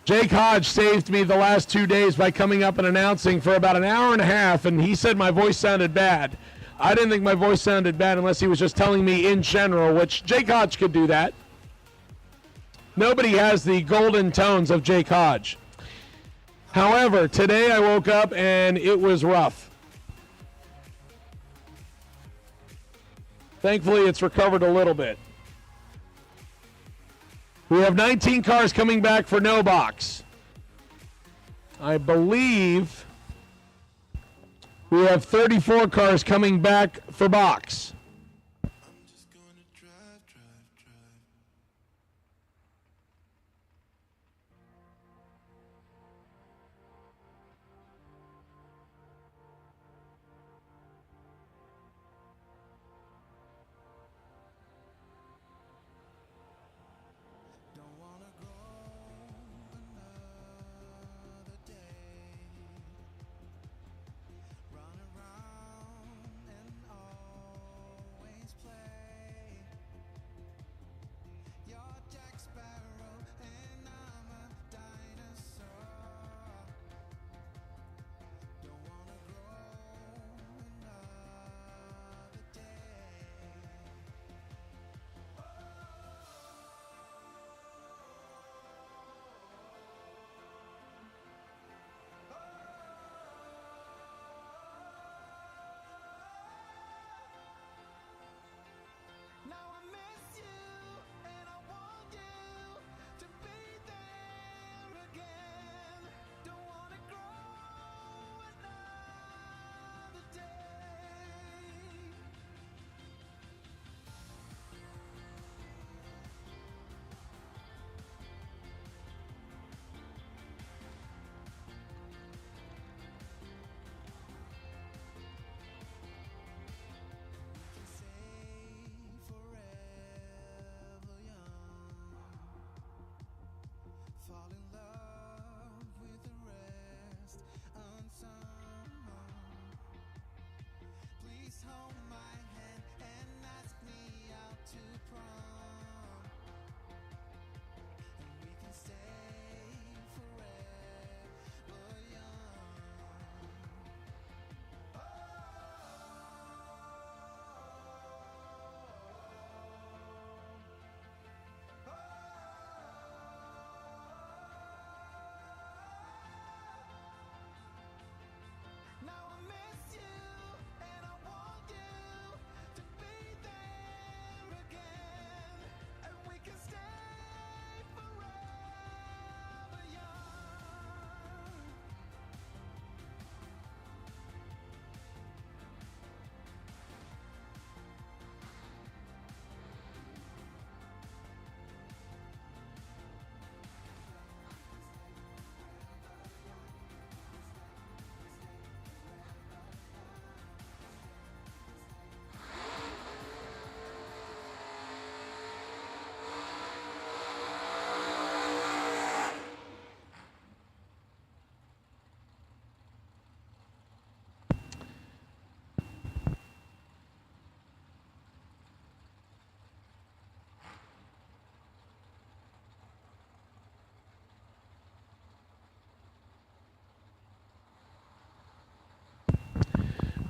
Jake Hodge saved me the last 2 days by coming up and announcing for about an hour and a half, and he said my voice sounded bad. I didn't think my voice sounded bad unless he was just telling me in general, which Jake Hodge could do that. Nobody has the golden tones of Jake Hodge. However, today I woke up and it was rough. Thankfully, it's recovered a little bit. We have 19 cars coming back for no box. I believe we have 34 cars coming back for box.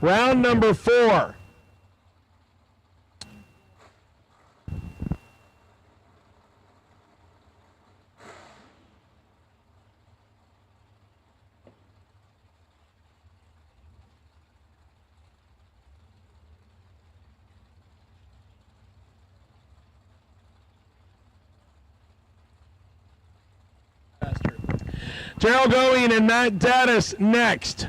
round number 4. Gerald Going and Matt Daddis next.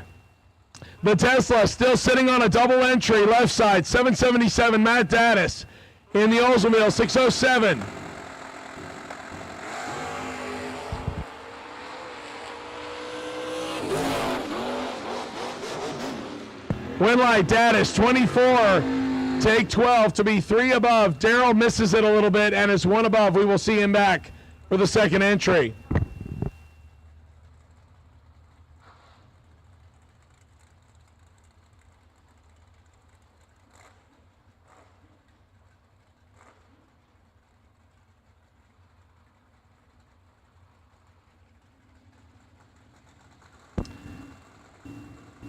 The Tesla still sitting on a double entry, left side, 777, Matt Daddis. In the Oldsmobile, 607. Winlight, Daddis, 24. Take 12 to be 3 above. Darrell misses it a little bit and is 1 above. We will see him back for the second entry.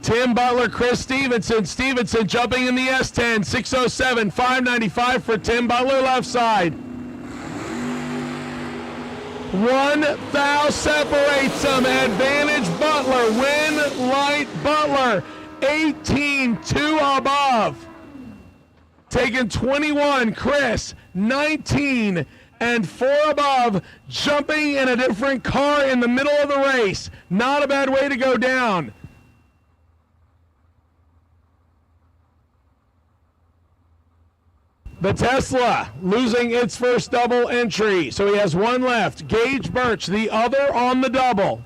Tim Butler, Chris Stevenson. Stevenson jumping in the S10, 607, 595 for Tim Butler, left side. 1 thou separates them. Advantage Butler. Win light Butler. 18, 2 above. Taking 21, Chris. 19 and 4 above. Jumping in a different car in the middle of the race. Not a bad way to go down. The Tesla losing its first double entry, so he has 1 left. Gage Birch, the other on the double.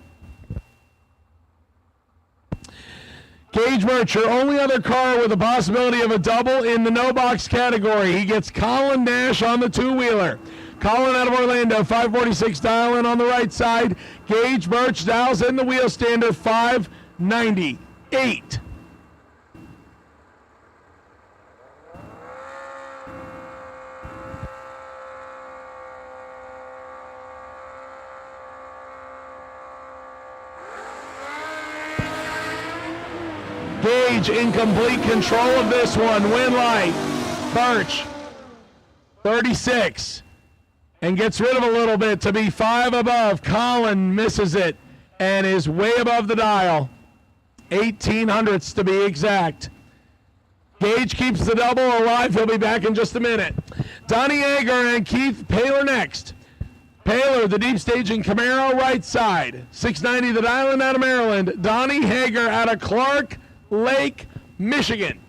Gage Birch, your only other car with a possibility of a double in the no box category. He gets Colin Nash on the 2-wheeler. Colin out of Orlando, 546 dial in on the right side. Gage Birch dials in the wheel stander, 598. Gage in complete control of this one. Winlight, Birch, 36, and gets rid of a little bit to be 5 above. Colin misses it and is way above the dial. 18 hundredths to be exact. Gage keeps the double alive. He'll be back in just a minute. Donnie Yeager and Keith Paler next. Paler, the deep staging Camaro, right side. 690 the dial out of Maryland. Donnie Hager out of Clark Lake, Michigan.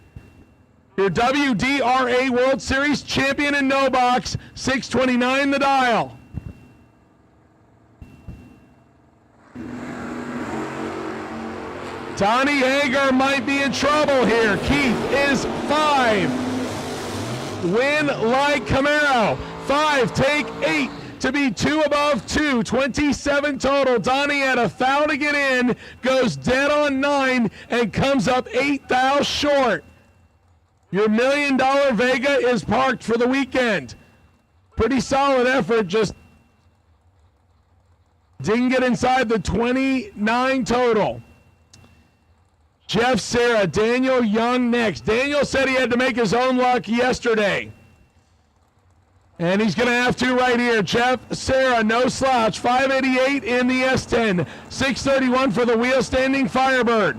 Your WDRA World Series champion in no box, 629 the dial. Donnie Hager might be in trouble here. Keith is 5. Win like Camaro. 5, take 8. To be 2 above 2, 27 total. Donnie had a foul to get in, goes dead on 9, and comes up 8 thou short. Your $1 million Vega is parked for the weekend. Pretty solid effort, just didn't get inside the 29 total. Jeff Serra, Daniel Young next. Daniel said he had to make his own luck yesterday. And he's going to have to right here. Jeff Serra, no slouch. 588 in the S10. 631 for the wheel standing Firebird.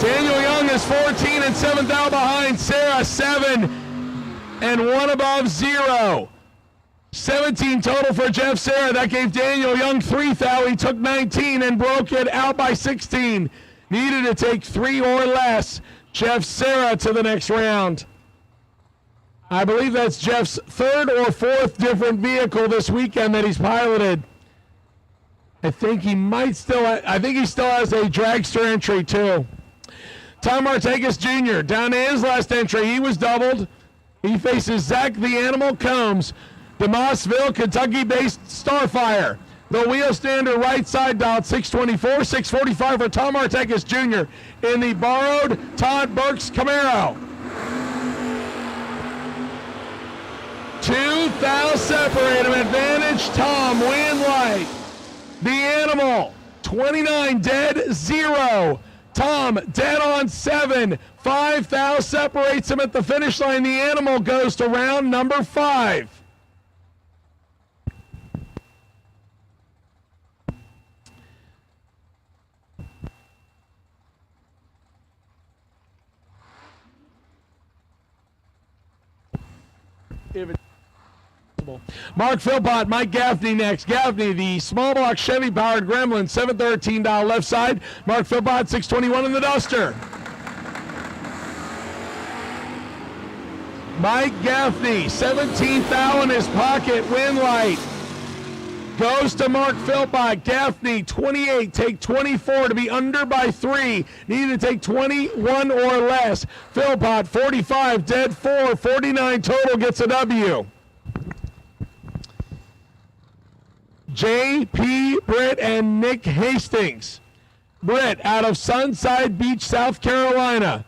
Daniel Young is 14 and 7 thou behind. Serra 7 and 1 above 0. 17 total for Jeff Serra. That gave Daniel Young 3 thou. He took 19 and broke it out by 16. Needed to take 3 or less. Jeff Serra to the next round. I believe that's Jeff's 3rd or 4th different vehicle this weekend that he's piloted. I think he still has a dragster entry too. Tom Martagas Jr. down to his last entry. He was doubled. He faces Zach the Animal Combs. DeMossville, Kentucky-based Starfire. The wheel stander right side dialed 624, 645 for Tom Martagas Jr. in the borrowed Todd Burks Camaro. 2 thou separate him. Advantage Tom Wainwright. The animal 29 dead 0. Tom dead on 7. 5 thou separates him at the finish line. The animal goes to round number 5. Mark Philpott, Mike Gaffney next. Gaffney, the small block Chevy powered Gremlin, 713 dial left side. Mark Philpott, 621 in the Duster. Mike Gaffney, 17 thou in his pocket. Winlight goes to Mark Philpott. Gaffney, 28, take 24 to be under by 3. Need to take 21 or less. Philpott, 45, dead 4. 49 total, gets a W. J.P. Britt and Nick Hastings. Britt out of Sunside Beach, South Carolina.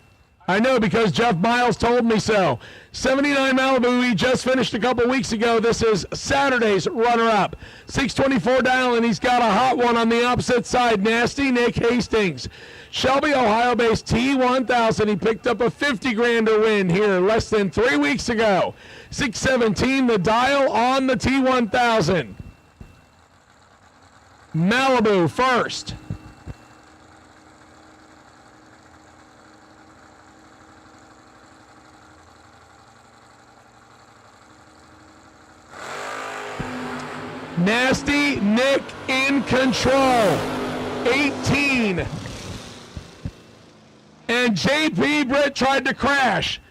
I know because Jeff Miles told me so. 79 Malibu, he just finished a couple weeks ago. This is Saturday's runner-up. 624 dial, and he's got a hot one on the opposite side. Nasty Nick Hastings. Shelby, Ohio-based T1000. He picked up a 50 grander win here less than 3 weeks ago. 617 the dial on the T1000. Malibu first. Nasty Nick in control. 18. And JP Britt tried to crash.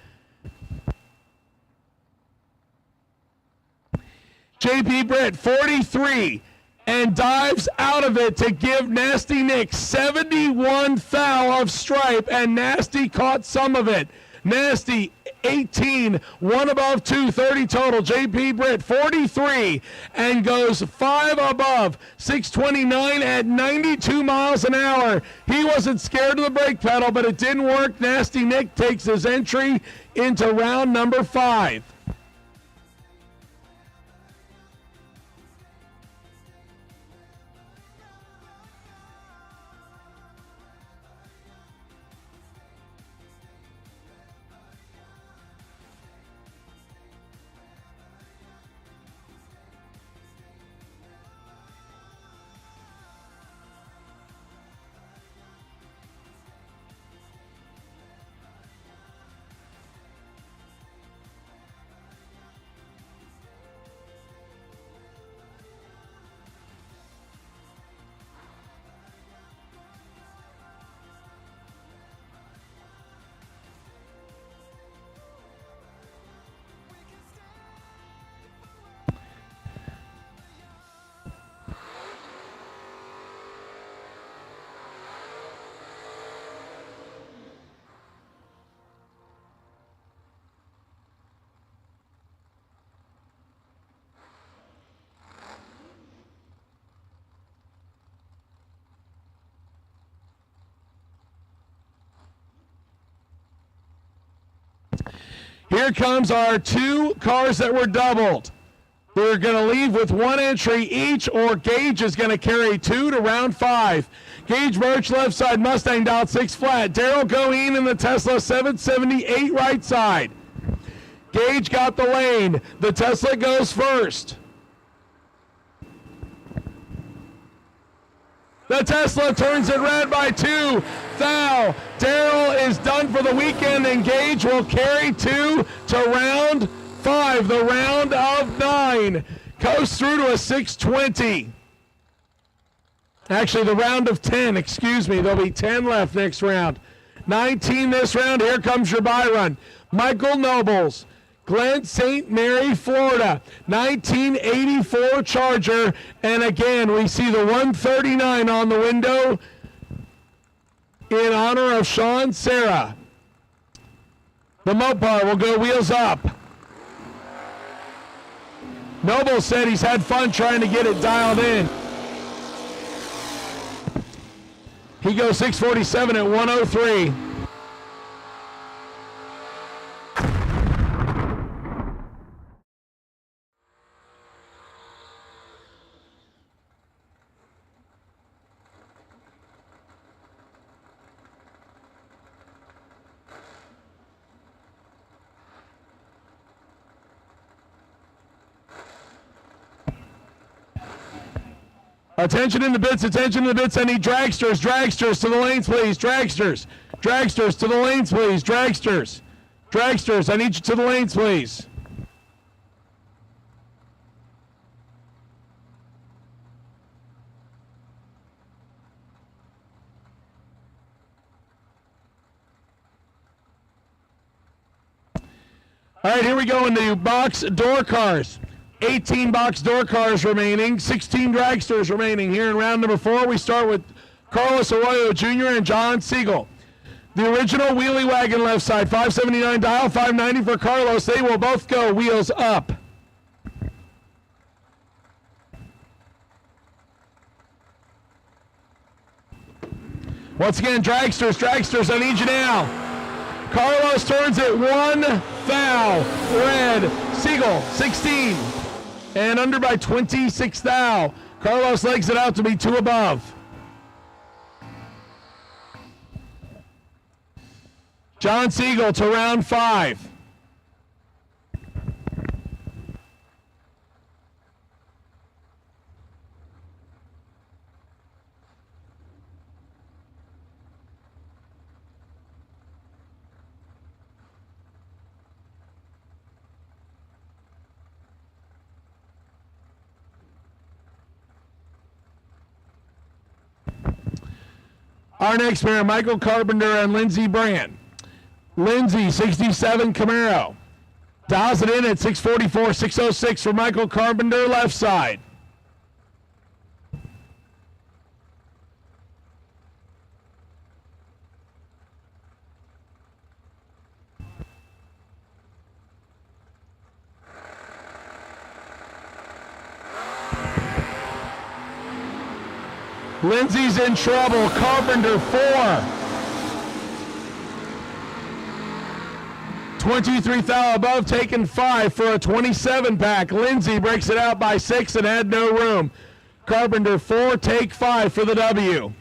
JP Britt, 43. And dives out of it to give Nasty Nick 71 thou of stripe, and Nasty caught some of it. Nasty 18, 1 above 2, 30 total. JP Britt 43 and goes 5 above, 629 at 92 miles an hour. He wasn't scared of the brake pedal, but it didn't work. Nasty Nick takes his entry into round number 5. Here comes our 2 cars that were doubled. We're going to leave with 1 entry each, or Gage is going to carry 2 to round 5. Gage Birch left side, Mustang dialed 6 flat. Daryl Goheen in the Tesla 778 right side. Gage got the lane. The Tesla goes first. The Tesla turns it red by 2 thou. Daryl is done for the weekend, and Gage will carry 2 to round 5, the round of 9. Coast through to a 620. Actually, the round of 10, excuse me. There'll be 10 left next round. 19 this round. Here comes your buy run. Michael Nobles, Glen St. Mary, Florida, 1984 Charger. And again, we see the 139 on the window in honor of Sean Serra. The Mopar will go wheels up. Noble said he's had fun trying to get it dialed in. He goes 647 at 103. Attention in the bits, attention in the bits. I need dragsters, dragsters to the lanes, please. Dragsters, dragsters to the lanes, please. Dragsters, dragsters, I need you to the lanes, please. All right, here we go into box door cars. 18 box door cars remaining, 16 dragsters remaining. Here in round number 4, we start with Carlos Arroyo Jr. and John Siegel. The original wheelie wagon left side, 579 dial, 590 for Carlos. They will both go wheels up. Once again, dragsters, dragsters, I need you now. Carlos turns it 1 foul, red. Siegel, 16. And under by 26 thou. Carlos legs it out to be 2 above. John Siegel to round 5. Our next pair, Michael Carpenter and Lindsey Brand. Lindsey, 67 Camaro. Dials it in at 644, 606 for Michael Carpenter, left side. Lindsey's in trouble. Carpenter 4. 23 thou above, taken 5 for a 27 pack. Lindsey breaks it out by 6 and had no room. Carpenter 4, take 5 for the W.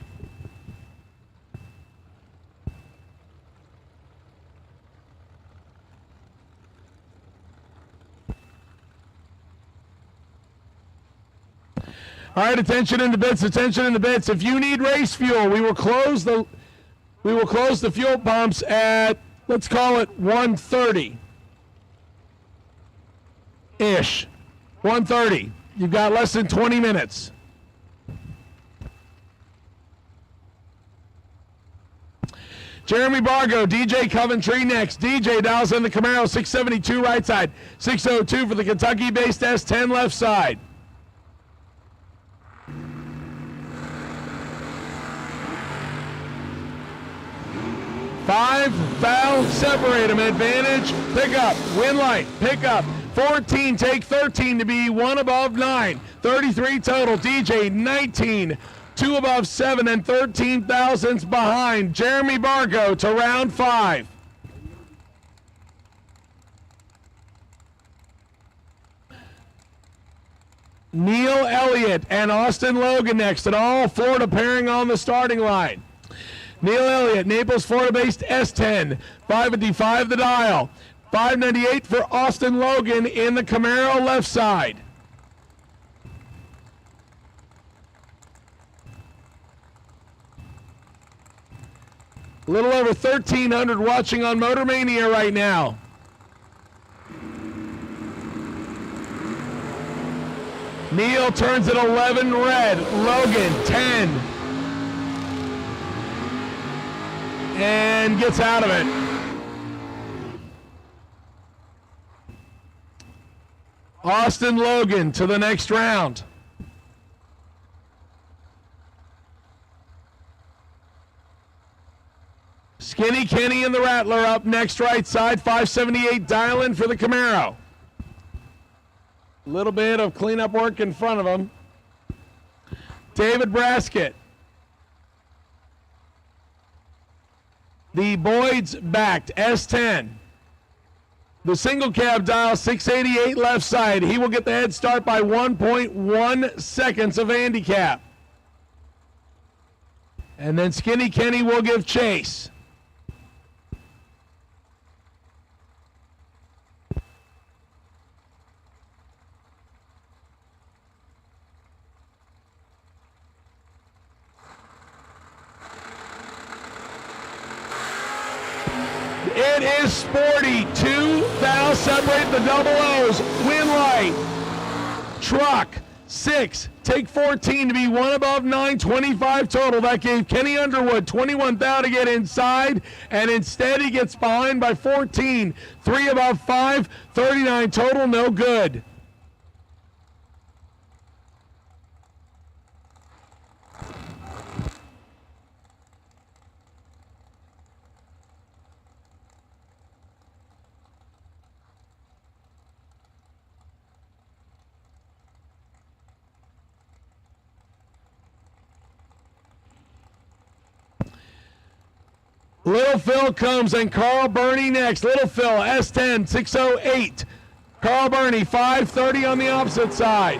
All right, attention in the bits, attention in the bits. If you need race fuel, we will close the fuel pumps at, let's call it 1:30 ish. 1:30. You've got less than 20 minutes. Jeremy Bargo, DJ Coventry next. DJ dials in the Camaro, 672 right side, 602 for the Kentucky-based S10 left side. 5 foul, separate them, advantage, pick up, win light, pick up, 14, take 13 to be 1 above 9, 33 total, DJ 19, 2 above 7 and 13 thousandths behind, Jeremy Bargo to round 5. Neil Elliott and Austin Logan next, and all Florida pairing on the starting line. Neil Elliott, Naples, Florida-based S10, 555 the dial, 598 for Austin Logan in the Camaro left side. A little over 1,300 watching on Motor Mania right now. Neil turns it 11 red, Logan 10. And gets out of it. Austin Logan to the next round. Skinny Kenny and the Rattler up next right side, 578 dial-in for the Camaro. A little bit of cleanup work in front of him. David Braskett. The Boyd's backed S10. The single cab dial, 688 left side. He will get the head start by 1.1 seconds of handicap. And then Skinny Kenny will give chase. It is Sporty. 2 thou separate the double O's. Winlight. Truck. 6. Take 14 to be one above 9, 25 total. That gave Kenny Underwood 21 thou to get inside, and instead he gets behind by 14. 3 above 5, 39 total, no good. Little Phil comes and Carl Burney next. Little Phil, S10, 608. Carl Burney, 530 on the opposite side.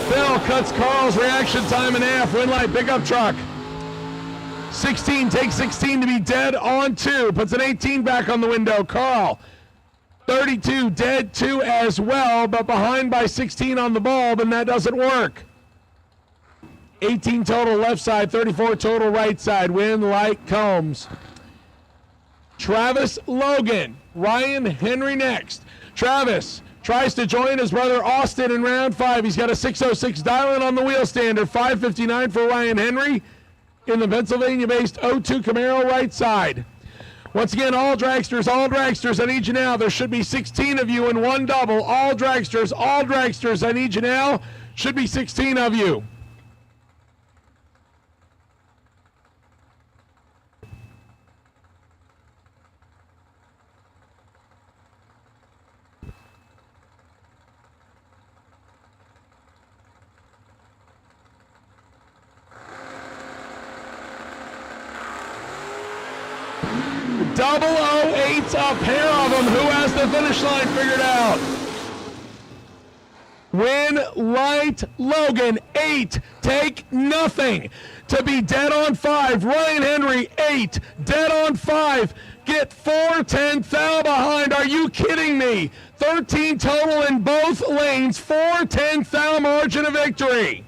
Phil cuts Carl's reaction time in half. Winlight pickup truck. 16, takes 16 to be dead on 2. Puts an 18 back on the window. Carl, 32, dead 2 as well, but behind by 16 on the bulb, and that doesn't work. 18 total left side, 34 total right side. Winlight Combs. Travis Logan. Ryan Henry next. Travis tries to join his brother Austin in round 5. He's got a 606 dial-in on the wheel standard. 559 for Ryan Henry in the Pennsylvania-based 02 Camaro right side. Once again, all dragsters, I need you now. There should be 16 of you in one double. All dragsters, I need you now. Should be 16 of you. Double 08's a pair of them. Who has the finish line figured out? Winlight Logan, 8. Take nothing to be dead on 5. Ryan Henry, 8. Dead on 5. Get 410 thou behind. Are you kidding me? 13 total in both lanes. 410 thou margin of victory.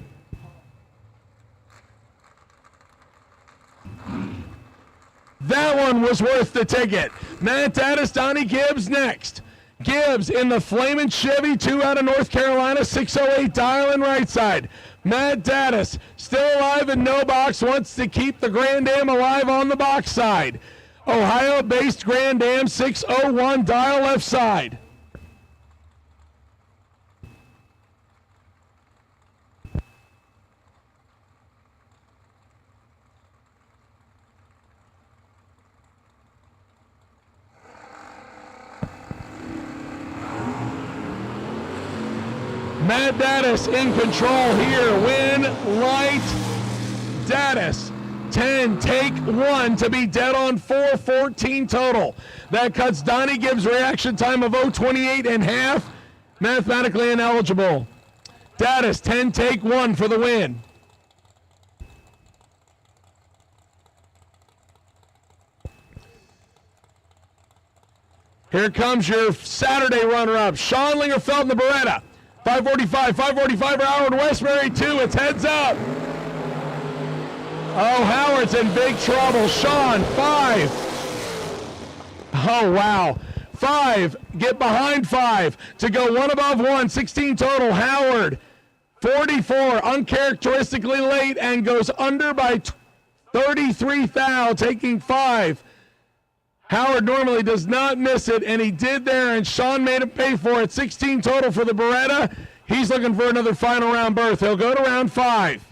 That one was worth the ticket. Matt Daddis, Donnie Gibbs next. Gibbs in the Flamin' Chevy 2 out of North Carolina, 608 dial-in right side. Matt Daddis, still alive in no box, wants to keep the Grand Am alive on the box side. Ohio-based Grand Am, 601 dial left side. Matt Daddis in control here. Winlight Daddis. 10, take 1 to be dead on 4, 14 total. That cuts Donnie Gibbs' reaction time of 0.28 in half. Mathematically ineligible. Daddis, 10, take 1 for the win. Here comes your Saturday runner-up. Sean Lingerfeld in the Beretta. 545 for Howard Westbury, 2. It's heads up. Oh, Howard's in big trouble. Sean, 5. Oh, wow. 5. Get behind 5 to go 1 above 1. 16 total. Howard, 44. Uncharacteristically late and goes under by 33 thou, taking 5. Howard normally does not miss it, and he did there, and Sean made him pay for it. 16 total for the Beretta. He's looking for another final round berth. He'll go to round 5.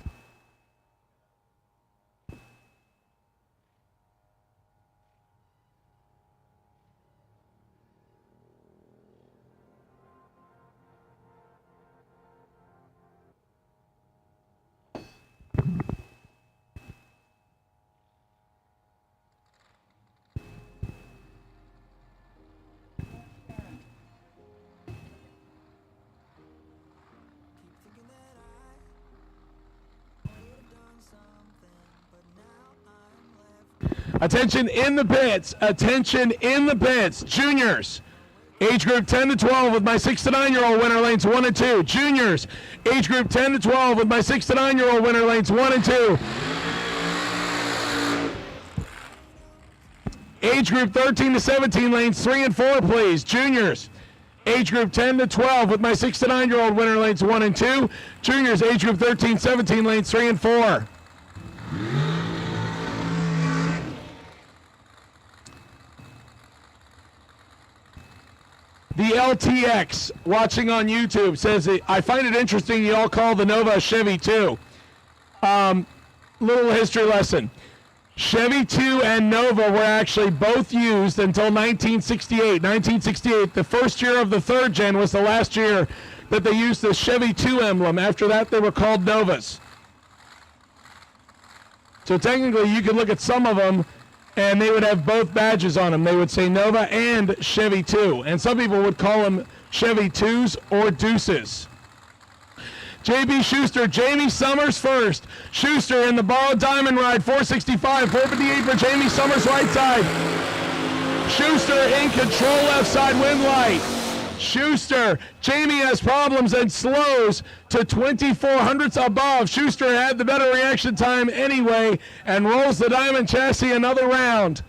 Attention in the pits. Attention in the pits. Juniors, age group 10 to 12 with my 6 to 9-year-old winner lanes 1 and 2. Juniors, age group 10 to 12 with my 6 to 9-year-old winner lanes 1 and 2. Age group 13 to 17, lanes 3 and 4, please. Juniors, age group 10 to 12 with my 6 to 9-year-old winner, lanes 1 and 2. Juniors, age group 13, 17, lanes 3 and 4. The LTX, watching on YouTube, says, I find it interesting you all call the Nova a Chevy 2. Little history lesson. Chevy 2 and Nova were actually both used until 1968. 1968, the first year of the third gen, was the last year that they used the Chevy 2 emblem. After that, they were called Novas. So technically, you could look at some of them, and they would have both badges on them. They would say Nova and Chevy 2. And some people would call them Chevy 2s or Deuces. JB Schuster, Jamie Summers first. Schuster in the borrowed diamond ride, 465, 458 for Jamie Summers, right side. Schuster in control, left side, wind light. Schuster, Jamie has problems and slows to 2400ths above. Schuster had the better reaction time anyway and rolls the diamond chassis another round.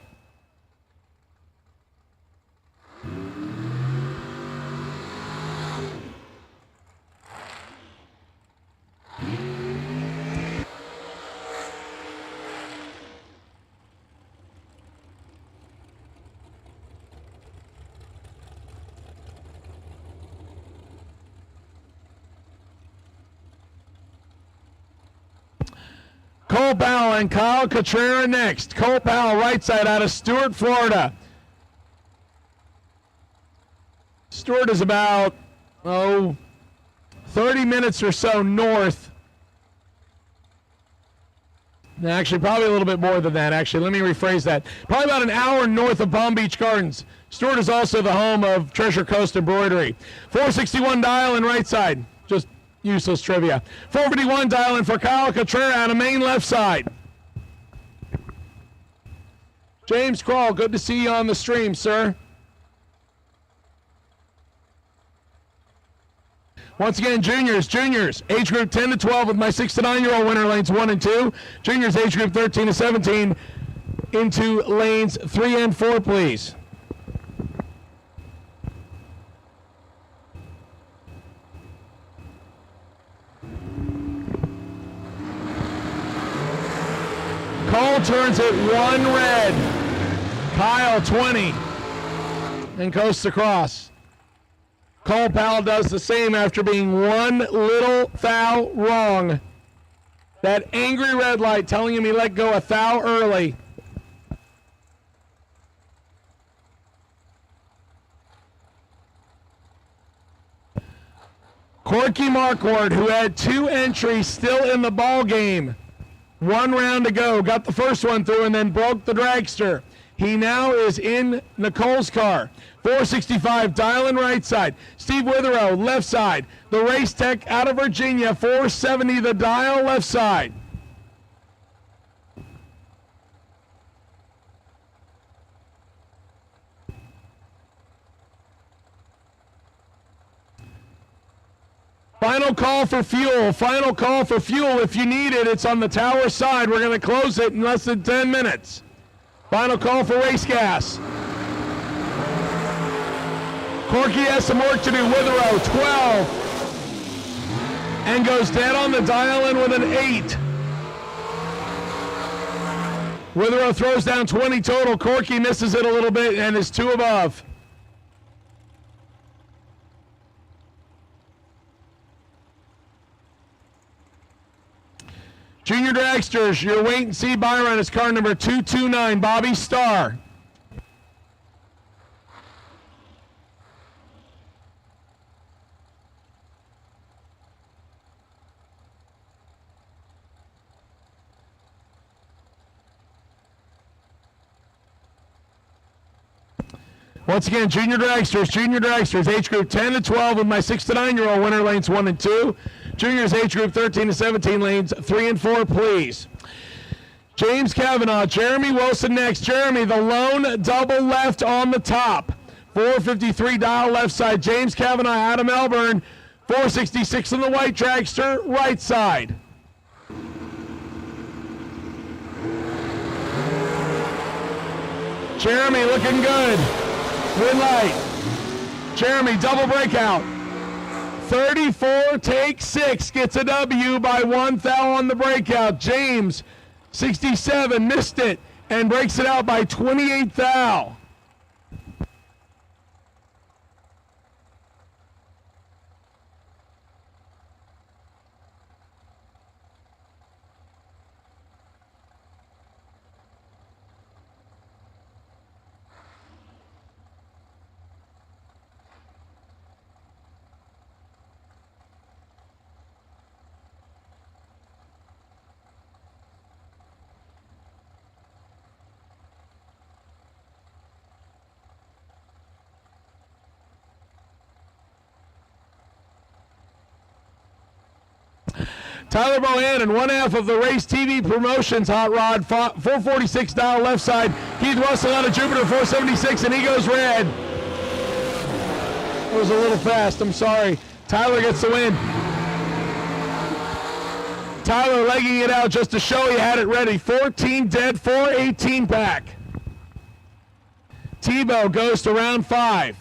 Cole Powell and Kyle Cotrera next. Cole Powell, right side, out of Stuart, Florida. Stuart is about, 30 minutes or so north. Actually, probably a little bit more than that, actually. Let me rephrase that. Probably about an hour north of Palm Beach Gardens. Stuart is also the home of Treasure Coast Embroidery. 461 dial and right side. Just useless trivia. 451 dialing for Kyle Cotrera out of Maine left side. James Kroll, good to see you on the stream, sir. Once again, juniors, age group 10 to 12 with my 6 to 9-year-old winner, lanes 1 and 2. Juniors, age group 13 to 17 into lanes 3 and 4, please. Cole turns it 1 red. Kyle 20 and coasts across. Cole Powell does the same after being 1 little thou wrong. That angry red light telling him he let go a thou early. Corky Marquardt, who had 2 entries still in the ball game. 1 round to go, got the first one through and then broke the dragster. He now is in Nicole's car. 465, dialing right side. Steve Witherow, left side. The Race Tech out of Virginia, 470, the dial, left side. Final call for fuel. Final call for fuel. If you need it, it's on the tower side. We're going to close it in less than 10 minutes. Final call for race gas. Corky has some work to do. Witherow, 12. And goes dead on the dial in with an 8. Witherow throws down 20 total. Corky misses it a little bit and is 2 above. Junior dragsters, your wait and see Byron is car number 229, Bobby Starr. Once again, junior dragsters, age group 10 to 12 with my 6 to 9-year-old winner, lanes 1 and 2. Juniors, age group 13 to 17, lanes 3 and 4, please. James Kavanaugh, Jeremy Wilson next. Jeremy, the lone double left on the top. 453 dial left side. James Kavanaugh out of Melbourne. 466 on the white dragster, right side. Jeremy looking good. Green light. Jeremy, double breakout. 34, take 6, gets a W by 1 thou on the breakout. James, 67, missed it, and breaks it out by 28 thou. Tyler Bohannon, one half of the Race TV Promotions Hot Rod, 446 dial left side. Keith Russell out of Jupiter, 476, and he goes red. That was a little fast, I'm sorry. Tyler gets the win. Tyler legging it out just to show he had it ready. 14 dead, 418 back. Tebow goes to round 5.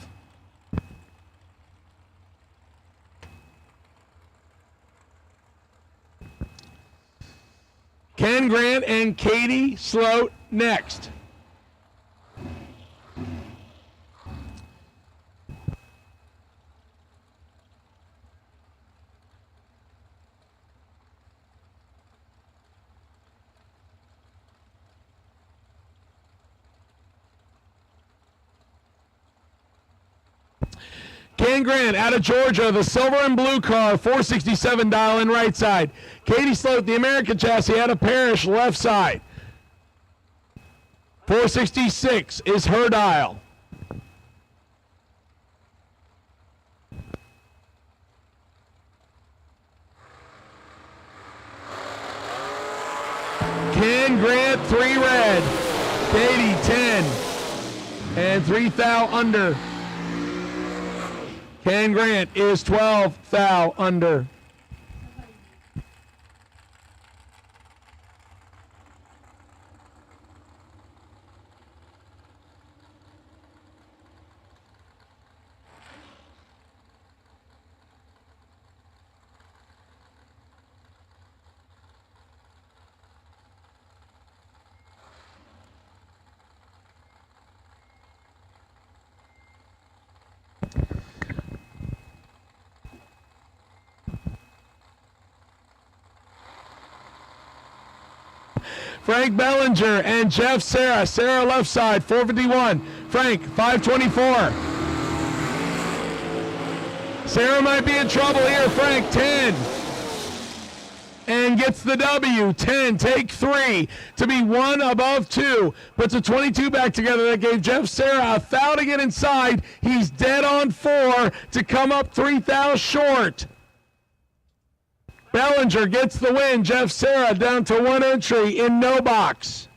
Ken Grant and Katie Sloat next. Ken Grant out of Georgia, the silver and blue car, 467 dial in right side. Katie Sloat, the American chassis, out of Parrish, left side. 466 is her dial. Ken Grant, 3 red. Katie, 10. And 3 thou under. Ken Grant is 12 thou under. Frank Bellinger and Jeff Serra. Serra left side, 451. Frank, 524. Serra might be in trouble here. Frank, 10. And gets the W. 10, take 3 to be 1 above 2. Puts a 22 back together. That gave Jeff Serra a thou to get inside. He's dead on 4 to come up 3 thou short. Bellinger gets the win. Jeff Serra down to 1 entry in no box.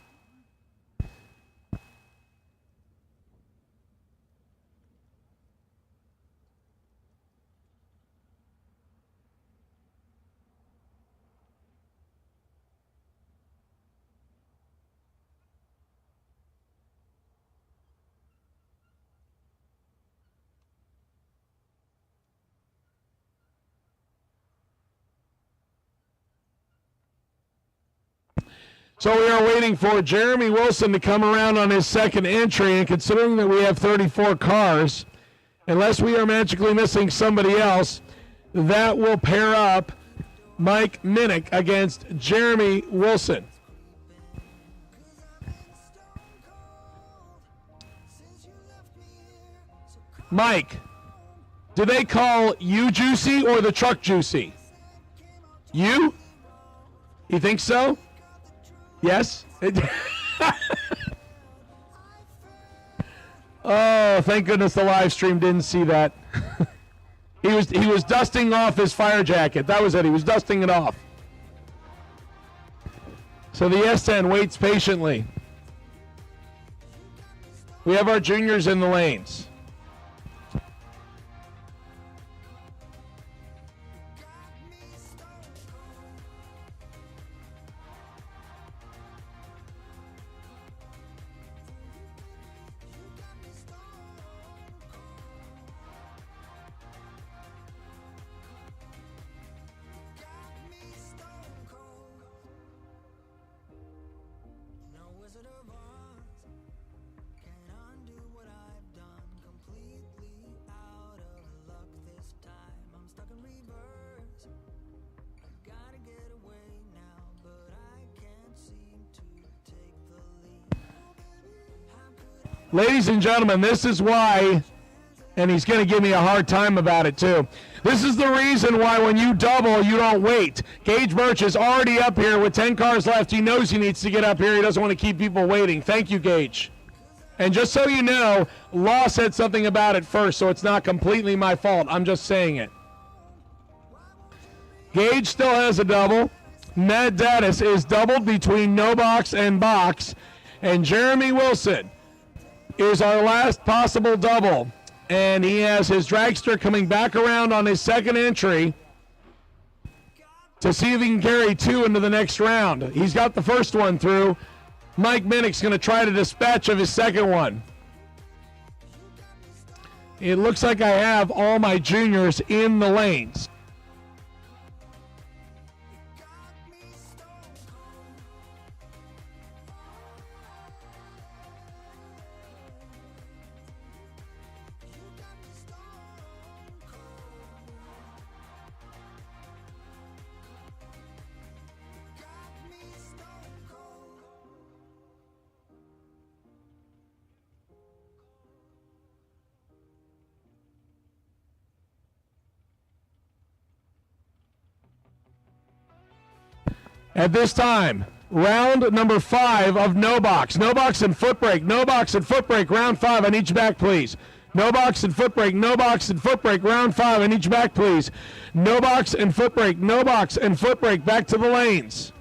So we are waiting for Jeremy Wilson to come around on his second entry, and considering that we have 34 cars, unless we are magically missing somebody else, that will pair up Mike Minnick against Jeremy Wilson. Mike, do they call you Juicy or the truck Juicy? You? You think so? Yes? Oh, thank goodness the live stream didn't see that. He was dusting off his fire jacket. That was it. He was dusting it off. So the S10 waits patiently. We have our juniors in the lanes. Ladies and gentlemen, this is why, and he's going to give me a hard time about it too. This is the reason why when you double, you don't wait. Gage Birch is already up here with 10 cars left. He knows he needs to get up here. He doesn't want to keep people waiting. Thank you, Gage. And just so you know, Law said something about it first, so it's not completely my fault. I'm just saying it. Gage still has a double. Matt Dattis is doubled between no box and box. And Jeremy Wilson is our last possible double. And he has his dragster coming back around on his second entry to see if he can carry 2 into the next round. He's got the first one through. Mike Minnick's going to try to dispatch of his second one. It looks like I have all my juniors in the lanes. At this time, round number 5 of no box. No box and foot brake. No box and foot brake. Round 5. I need you back, please. No box and foot brake. No box and foot brake. Round 5. I need you back, please. No box and foot brake. No box and foot brake. Back to the lanes.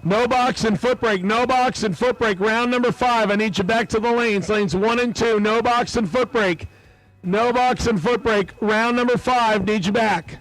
No box and foot brake. No box and foot brake. Round number 5. I need you back to the lanes. Lanes 1 and 2. No box and foot brake. No box and foot brake. Round number 5. Need you back.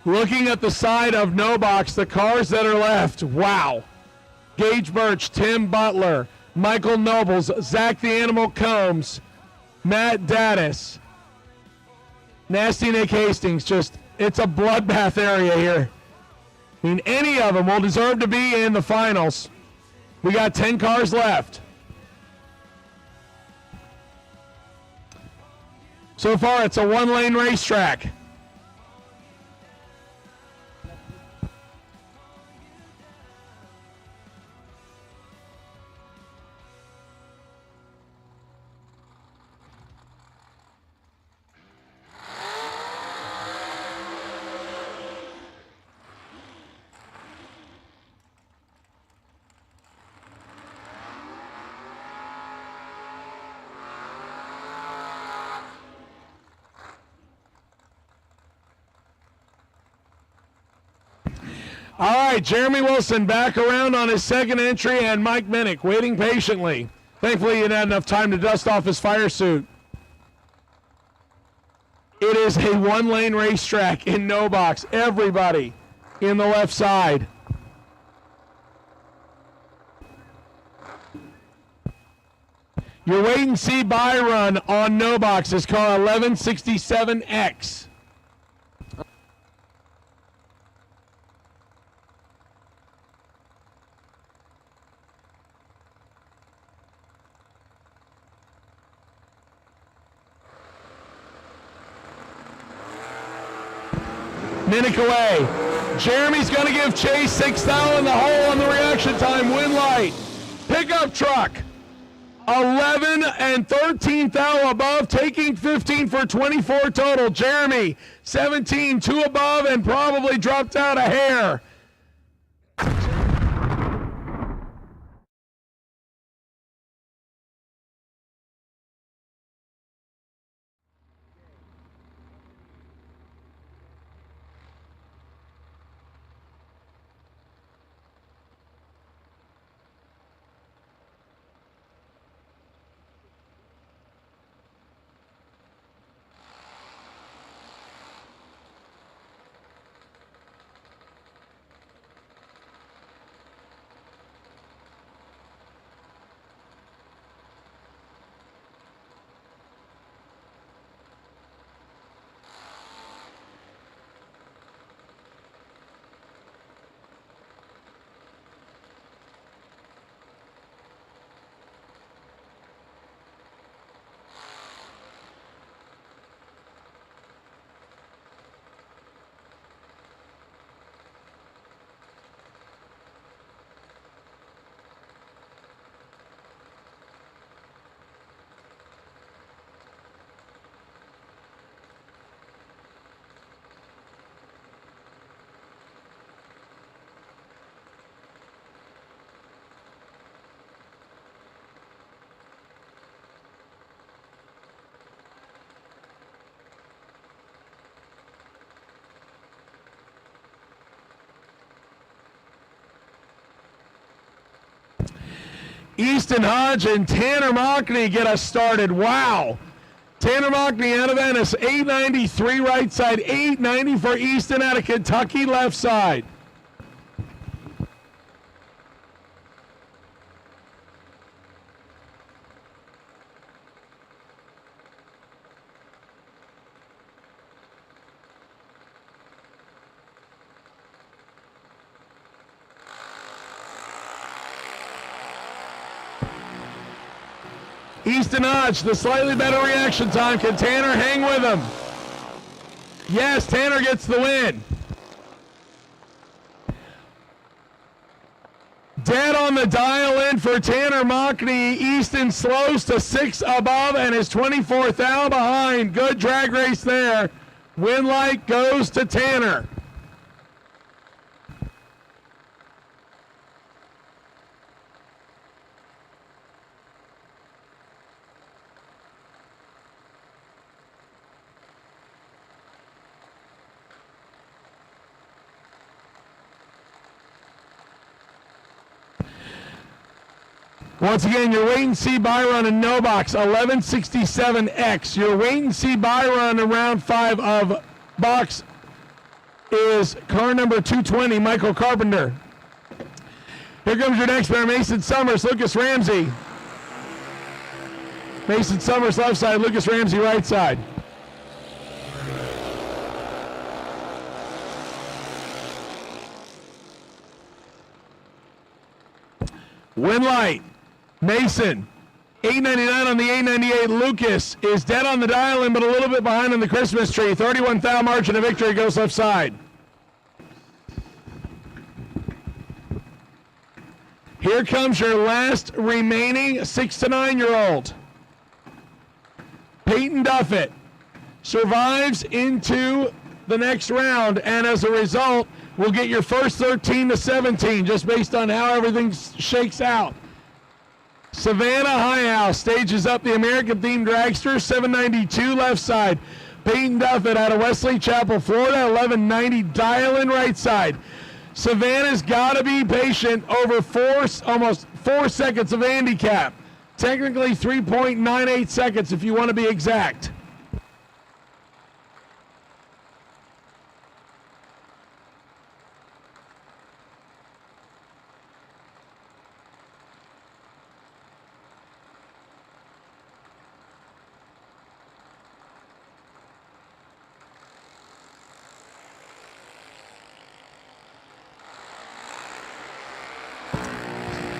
Looking at the side of no box, the cars that are left, wow. Gage Birch, Tim Butler, Michael Nobles, Zach the Animal Combs, Matt Dattis, Nasty Nick Hastings. Just, it's a bloodbath area here. I mean, any of them will deserve to be in the finals. We got 10 cars left. So far, it's a one-lane racetrack. All right, Jeremy Wilson back around on his second entry, and Mike Minnick waiting patiently. Thankfully, he had enough time to dust off his fire suit. It is a one-lane racetrack in no box. Everybody in the left side. Your wait-and-see buy run on no box is car 1167X. Minnick away. Jeremy's going to give chase. 6th thou in the hole on the reaction time. Win light. Pickup truck. 11 and 13th thou above, taking 15 for 24 total. Jeremy, 17, 2 above, and probably dropped out a hair. Easton Hodge and Tanner Mockney get us started. Wow. Tanner Mockney out of Ennis, 893 right side, 890 for Easton out of Kentucky left side. Easton Hodge, the slightly better reaction time. Can Tanner hang with him? Yes, Tanner gets the win. Dead on the dial in for Tanner Mockney. Easton slows to 6 above and is 24th thou behind. Good drag race there. Win light goes to Tanner. Once again, your wait-and-see buy run in no box, 1167X. Your wait-and-see buy run in round 5 of box is car number 220, Michael Carpenter. Here comes your next pair, Mason Summers, Lucas Ramsey. Mason Summers left side, Lucas Ramsey right side. Winlight, Mason, 8.99 on the 8.98. Lucas is dead on the dial-in, but a little bit behind on the Christmas tree. 31 thou margin of victory goes left side. Here comes your last remaining 6 to 9-year-old. Peyton Duffett survives into the next round, and as a result, will get your first 13 to 17, just based on how everything shakes out. Savannah Highhouse stages up the American-themed dragster, 792 left side. Peyton Duffett out of Wesley Chapel, Florida, 1190 dial-in right side. Savannah's got to be patient over almost 4 seconds of handicap. Technically 3.98 seconds if you want to be exact.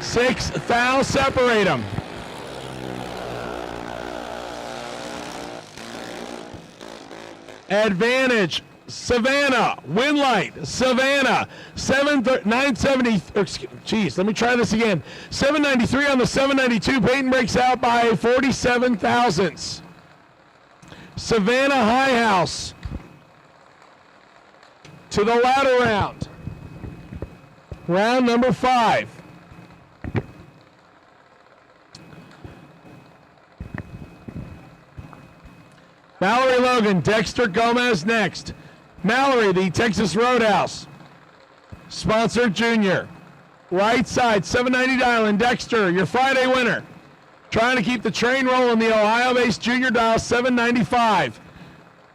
Six thou separate them. Advantage, Savannah. Winlight, Savannah. 970. Let me try this again. 793 on the 792. Peyton breaks out by 47 thousandths. Savannah Highhouse to the ladder round. Round number 5. Mallory Logan, Dexter Gomez next. Mallory, the Texas Roadhouse. Sponsored junior. Right side, 790 dial-in. Dexter, your Friday winner. Trying to keep the train rolling, the Ohio-based junior dial, 795.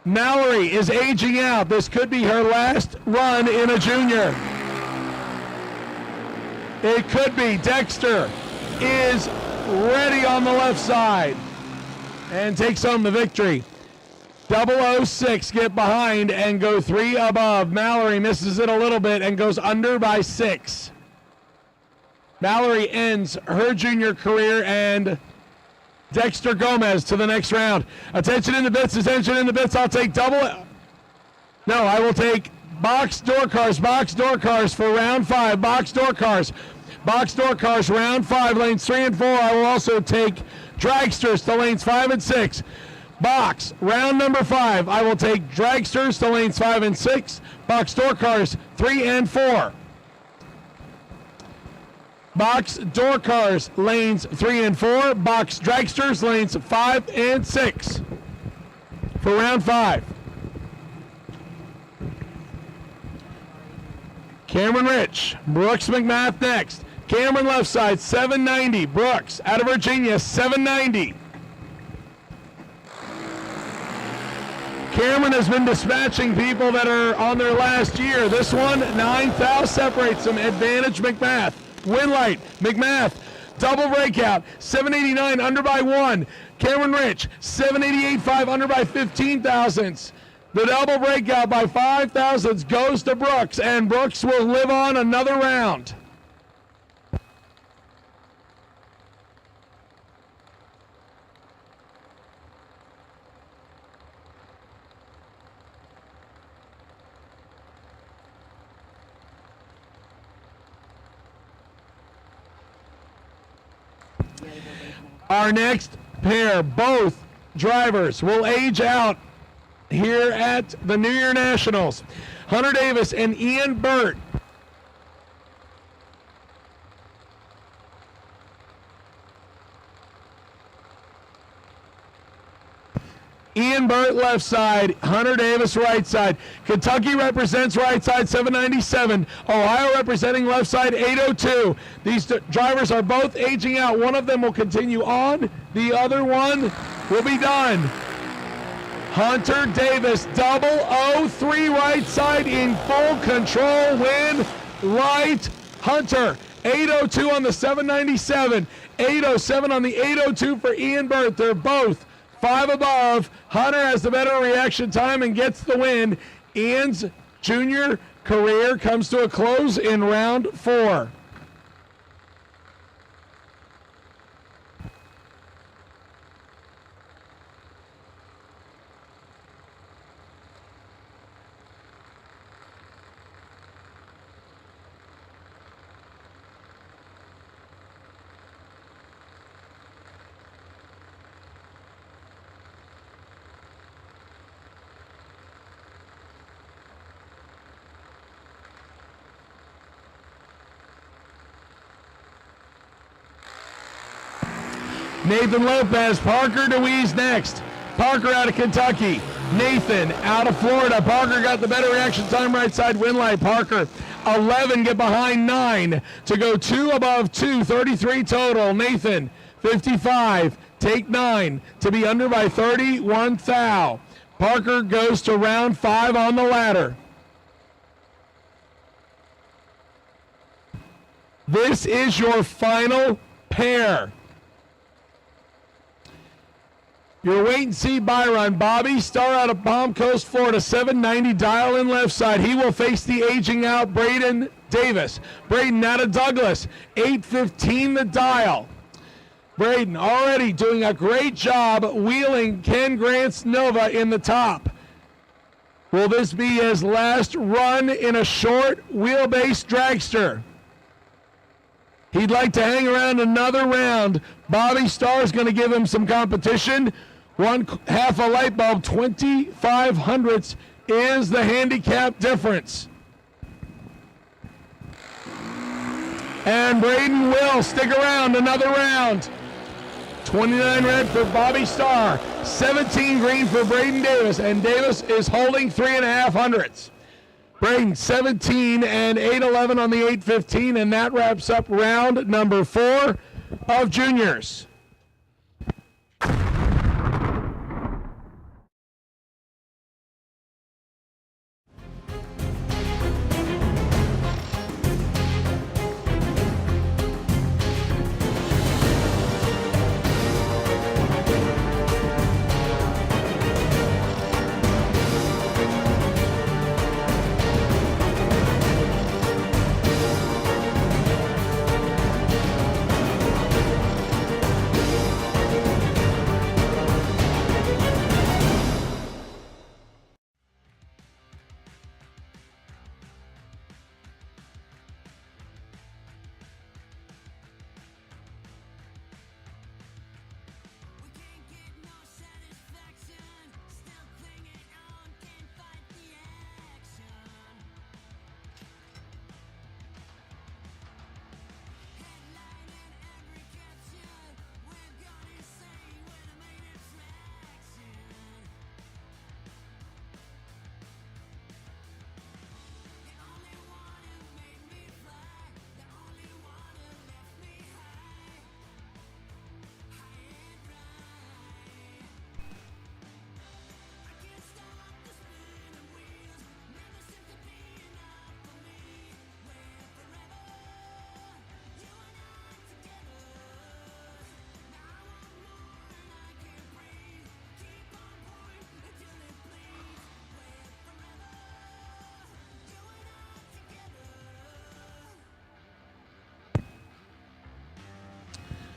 Mallory is aging out. This could be her last run in a junior. It could be. Dexter is ready on the left side and takes home the victory. 006 get behind and go 3 above. Mallory misses it a little bit and goes under by 6. Mallory ends her junior career, and Dexter Gomez to the next round. Attention in the bits, attention in the bits. I'll take I will take box door cars for round 5. Box door cars round 5, lanes 3 and 4. I will also take dragsters to lanes 5 and 6. Box, round number 5. I will take dragsters to lanes 5 and 6. Box door cars 3 and 4. Box door cars lanes 3 and 4. Box dragsters lanes 5 and 6 for round 5. Cameron Rich, Brooks McMath next. Cameron left side 790. Brooks out of Virginia 790. Cameron has been dispatching people that are on their last year. This one, 9 thou separates them. Advantage McMath. Winlight, McMath, double breakout. 789 under by 1. Cameron Rich, 788.5 under by 15 thousandths. The double breakout by 5 thousandths goes to Brooks, and Brooks will live on another round. Our next pair, both drivers, will age out here at the New Year Nationals. Hunter Davis and Ian Burt. Ian Burt left side, Hunter Davis right side. Kentucky represents right side 797. Ohio representing left side 802. These drivers are both aging out. One of them will continue on. The other one will be done. Hunter Davis 003 right side in full control. Win right Hunter. 802 on the 797. 807 on the 802 for Ian Burt. They're both 5 above. Hunter has the better reaction time and gets the win. Ian's junior career comes to a close in round 4. Nathan Lopez, Parker DeWeese next. Parker out of Kentucky. Nathan out of Florida. Parker got the better reaction time right side win light. Parker 11, get behind 9 to go 2 above 2, 33 total. Nathan 55, take 9 to be under by 31 thou. Parker goes to round 5 on the ladder. This is your final pair. Your wait and see buy run. Bobby Starr out of Palm Coast, Florida, 790 dial in left side. He will face the aging out Braden Davis. Braden out of Douglas, 815 the dial. Braden already doing a great job wheeling Ken Grant's Nova in the top. Will this be his last run in a short wheelbase dragster? He'd like to hang around another round. Bobby Starr is going to give him some competition. 1/2 a light bulb, 25 hundredths is the handicap difference. And Braden will stick around another round. 29 red for Bobby Starr, 17 green for Braden Davis, and Davis is holding 3.5 hundredths. Braden 17 and 811 on the 815, and that wraps up round number 4 of juniors.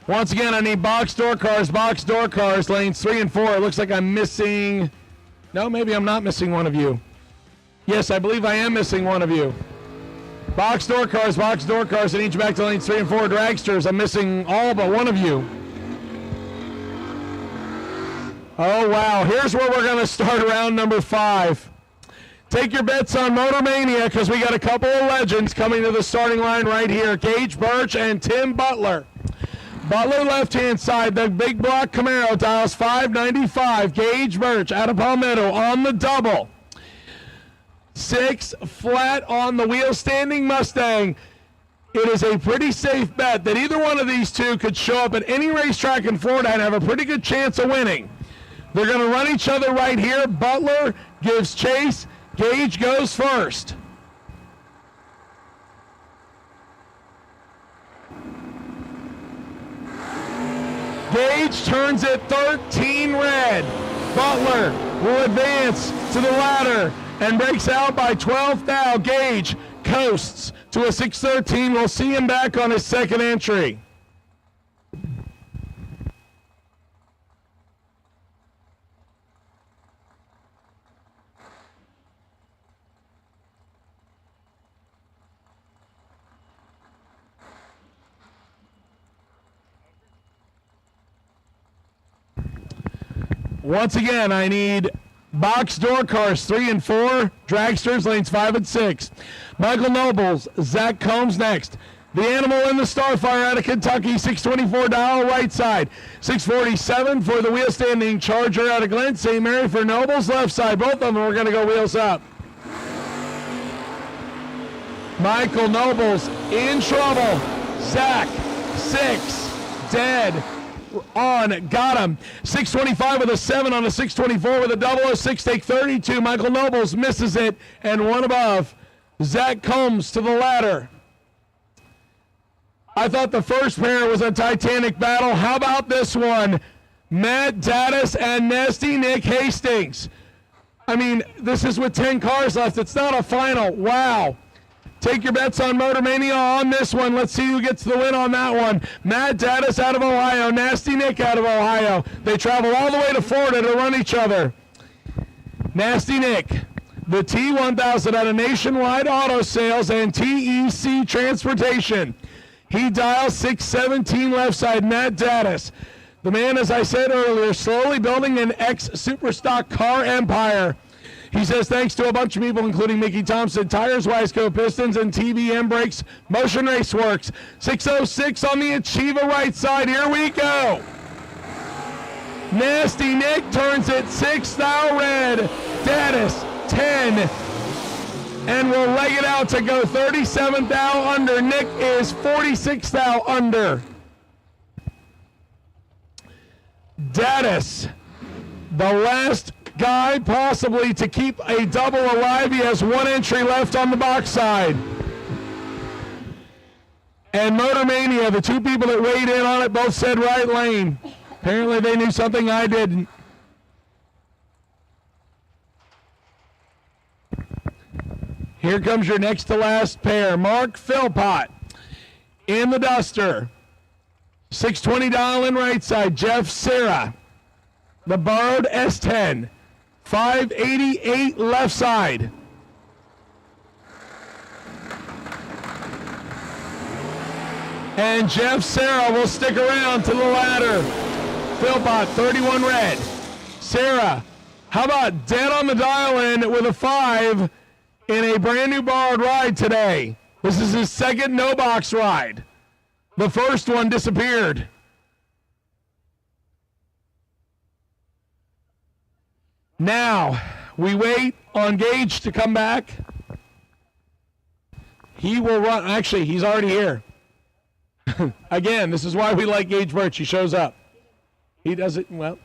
Once again, I need box door cars, lanes 3 and 4. It looks like I'm missing, no, maybe I'm not missing one of you. Yes, I believe I am missing one of you. Box door cars, I need you back to lanes 3 and 4. Dragsters, I'm missing all but one of you. Oh, wow, here's where we're going to start round number 5. Take your bets on Motor Mania because we got a couple of legends coming to the starting line right here. Gage Birch and Tim Butler. Butler left-hand side, the big block Camaro, dials 595. Gage Birch out of Palmetto on the double. 6 flat on the wheel standing Mustang. It is a pretty safe bet that either one of these two could show up at any racetrack in Florida and have a pretty good chance of winning. They're going to run each other right here. Butler gives chase. Gage goes first. Gage turns it 13 red. Butler will advance to the ladder and breaks out by 12 thou. Gage coasts to a 613. We'll see him back on his second entry. Once again, I need box door cars 3 and 4, dragsters lanes 5 and 6. Michael Nobles, Zach Combs next. The Animal and the Starfire out of Kentucky, $624 right side. $647 for the wheel standing Charger out of Glen St. Mary for Nobles left side. Both of them are going to go wheels up. Michael Nobles in trouble. Sack, 6, dead. On, got him. 625 with a 7 on a 624 with a 006, take 32. Michael Nobles misses it, and one above. Zach Combs to the ladder. I thought the first pair was a titanic battle. How about this one? Matt Daddis and Nasty Nick Hastings. I mean, this is with 10 cars left. It's not a final. Wow. Take your bets on Motor Mania on this one. Let's see who gets the win on that one. Matt Daddis out of Ohio. Nasty Nick out of Ohio. They travel all the way to Florida to run each other. Nasty Nick, the T1000 out of Nationwide Auto Sales and TEC Transportation. He dials 617 left side, Matt Daddis. The man, as I said earlier, slowly building an ex-Superstock car empire. He says thanks to a bunch of people, including Mickey Thompson, Tires, Wiseco, Pistons, and TBM Brakes, Motion Race Works. 606 on the Achieva right side. Here we go. Nasty Nick turns it 6 thou red. Daddis 10. And we'll leg it out to go 37 thou under. Nick is 46 thou under. Daddis, the last guy possibly to keep a double alive. He has one entry left on the box side. And Motor Mania, the two people that weighed in on it, both said right lane. Apparently they knew something I didn't. Here comes your next to last pair. Mark Philpott in the Duster. $620 dial in right side. Jeff Serra, the borrowed S10. $588 left side. And Jeff Serra will stick around to the ladder. Philpott, 31 red. Serra, how about dead on the dial in with a 5 in a brand new borrowed ride today. This is his second no box ride. The first one disappeared. Now, we wait on Gage to come back. He will run. Actually, he's already here. Again, this is why we like Gage Birch. He shows up. He does it well.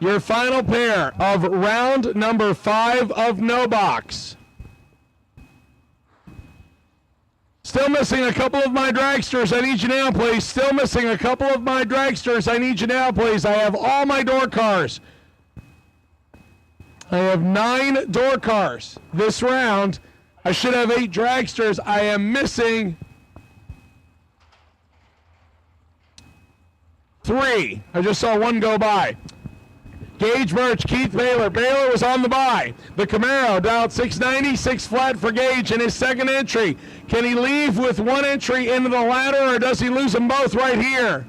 Your final pair of round number 5 of No Box. Still missing a couple of my dragsters. I need you now, please. Still missing a couple of my dragsters. I need you now, please. I have all my door cars. I have 9 door cars this round. I should have 8 dragsters. I am missing 3. I just saw 1 go by. Gage Birch, Keith Baylor. Baylor was on the bye. The Camaro dialed 690, 6 flat for Gage in his second entry. Can he leave with 1 entry into the ladder, or does he lose them both right here?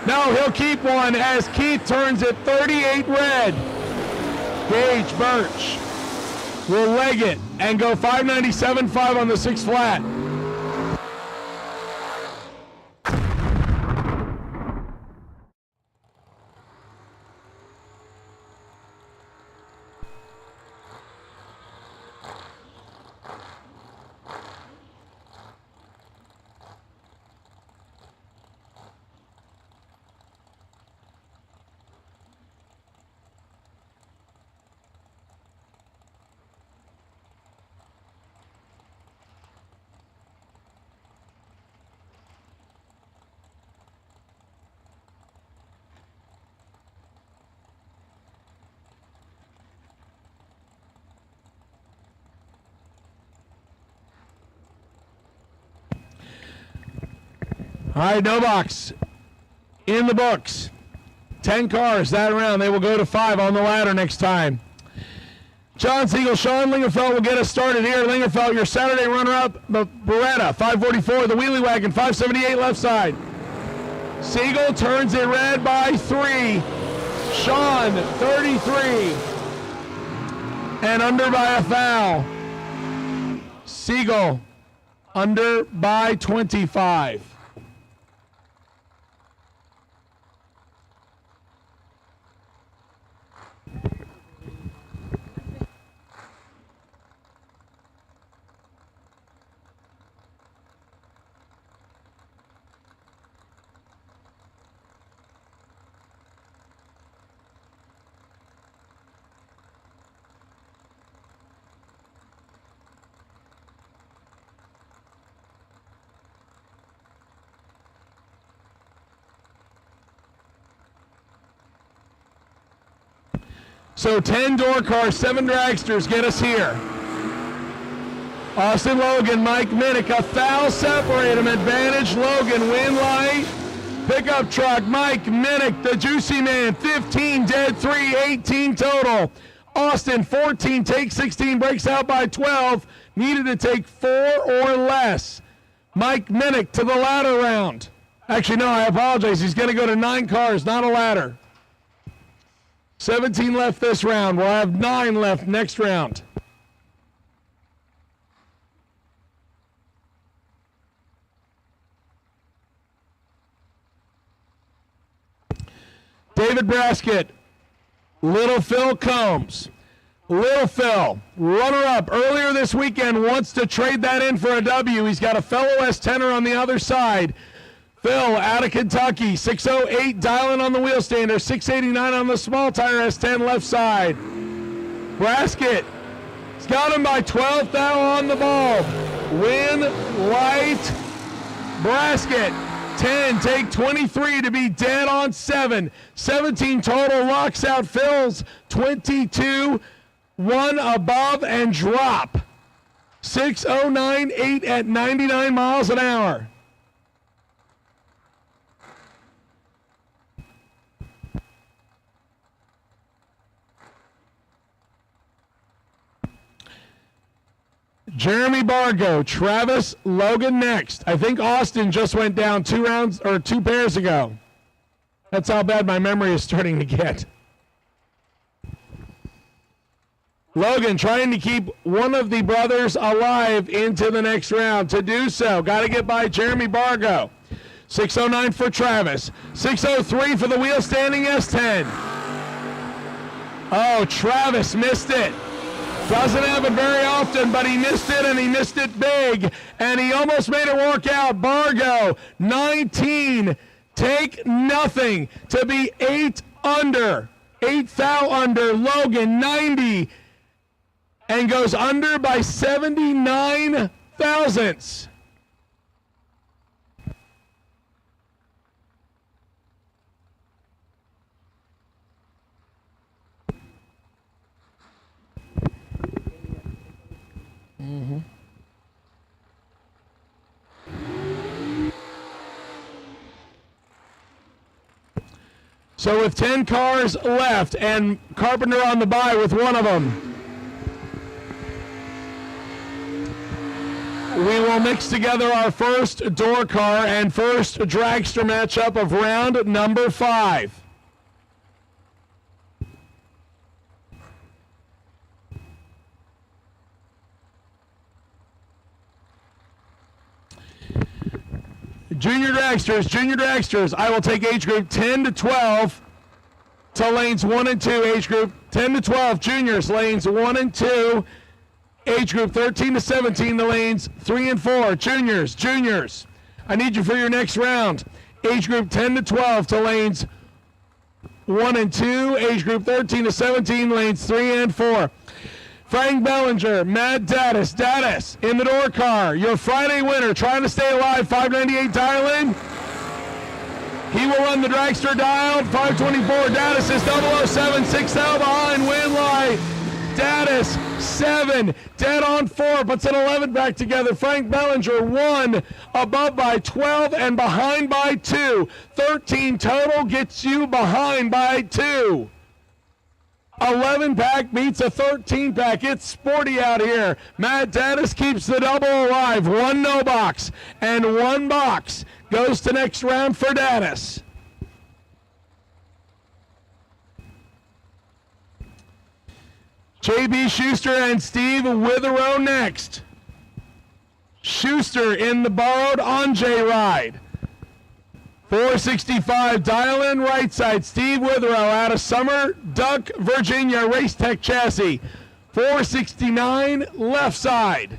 No, he'll keep 1 as Keith turns it 38 red. Gage Birch. will leg it and go 597.5 on the 6 flat. All right, no box in the books. 10 cars that round. They will go to 5 on the ladder next time. John Siegel, Sean Lingerfeld will get us started here. Lingerfeld, your Saturday runner-up, the Beretta, 544. The Wheelie Wagon, 578 left side. Siegel turns it red by 3. Sean, 33. And under by a foul. Siegel, under by 25. So 10 door cars, 7 dragsters get us here. Austin Logan, Mike Minnick, a foul separate him. Advantage Logan, win light. Pickup truck, Mike Minnick, the juicy man, 15 dead, 3, 18 total. Austin, 14, takes 16, breaks out by 12. Needed to take 4 or less. Mike Minnick to the ladder round. Actually, no, I apologize. He's going to go to 9 cars, not a ladder. 17 left this round. We'll have 9 left next round. David Braskett, Little Phil Combs. Little Phil, runner-up earlier this weekend, wants to trade that in for a W. He's got a fellow S10er on the other side. Phil out of Kentucky, 608 dialing on the wheel stander, 689 on the small tire S10 left side. Braskett, he's got him by 12 thou on the bulb. Win light. Braskett, 10, take 23 to be dead on 7. 17 total, locks out Phil's 22, 1 above and drop. 609.8 at 99 miles an hour. Jeremy Bargo, Travis Logan next. I think Austin just went down 2 rounds or 2 pairs ago. That's how bad my memory is starting to get. Logan trying to keep one of the brothers alive into the next round. To do so, got to get by Jeremy Bargo. 609 for Travis. 603 for the wheel standing S10. Oh, Travis missed it. Doesn't happen very often, but he missed it, and he missed it big, and he almost made it work out. Bargo, 19, take nothing to be 8 under, 8 thou under. Logan, 90, and goes under by 79 thousandths. So with 10 cars left and Carpenter on the bye with one of them, we will mix together our first door car and first dragster matchup of round number 5. Junior dragsters, I will take age group 10 to 12 to lanes 1 and 2. Age group 10 to 12, juniors, lanes 1 and 2. Age group 13 to 17, the lanes 3 and 4. Juniors, I need you for your next round. Age group 10 to 12 to lanes 1 and 2. Age group 13 to 17, lanes 3 and 4. Frank Bellinger, Matt Daddis in the door car. Your Friday winner, trying to stay alive, 598 dial-in. He will run the dragster dial, 524. Daddis is 007, 6 out behind, win light. Daddis, 7, dead on 4, puts an 11 back together. Frank Bellinger, 1, above by 12 and behind by 2. 13 total gets you behind by 2. 11 pack beats a 13 pack. It's sporty out here. Matt Daddis keeps the double alive. 1 no box and 1 box goes to next round for Daddis. JB Schuster and Steve Witherow next. Schuster in the borrowed Anjay ride. 465, dial in right side. Steve Witherow out of Summer Duck, Virginia, Race Tech chassis. 469, left side.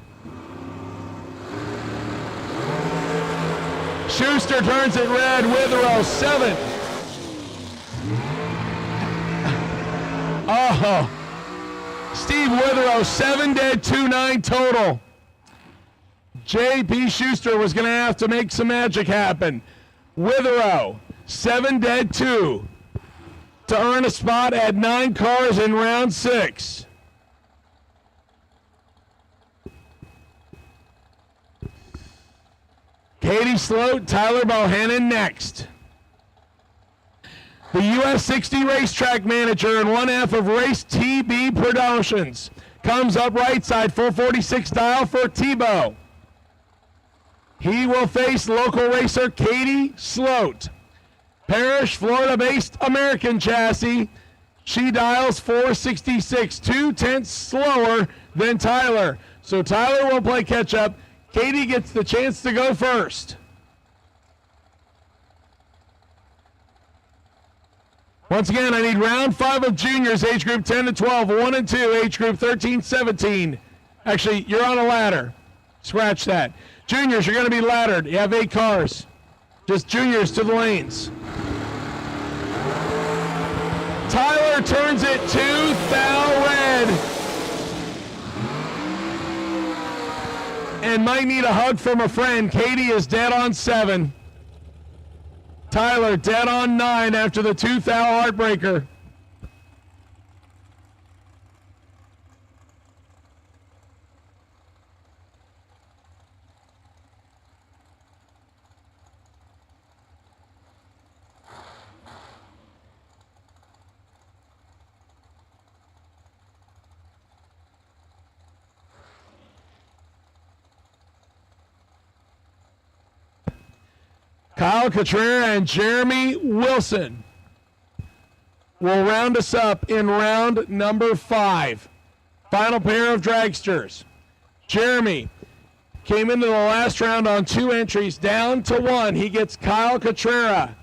Schuster turns it red. Witherow, 7. Oh, Steve Witherow, 7 dead, 2-9 total. J.P. Schuster was going to have to make some magic happen. Witherow, 7 dead, 2 to earn a spot at 9 cars in round 6. Katie Sloat, Tyler Bohannon next. The US 60 racetrack manager and 1/2 of Race TB Promotions comes up right side, 446 dial for Tebow. He will face local racer Katie Sloat. Parrish, Florida-based American chassis. She dials 466, 2/10 slower than Tyler. So Tyler will play catch-up. Katie gets the chance to go first. Once again, I need round 5 of juniors, age group 10 to 12, 1 and 2, age group 13, 17. Actually, you're on a ladder. Scratch that. Juniors, you're going to be laddered. You have 8 cars. Just juniors to the lanes. Tyler turns it to Thal Red. And might need a hug from a friend. Katie is dead on 7. Tyler dead on 9 after the 2 Thal heartbreaker. Kyle Cotrera and Jeremy Wilson will round us up in round number 5. Final pair of dragsters. Jeremy came into the last round on 2 entries, down to 1. He gets Kyle Cotrera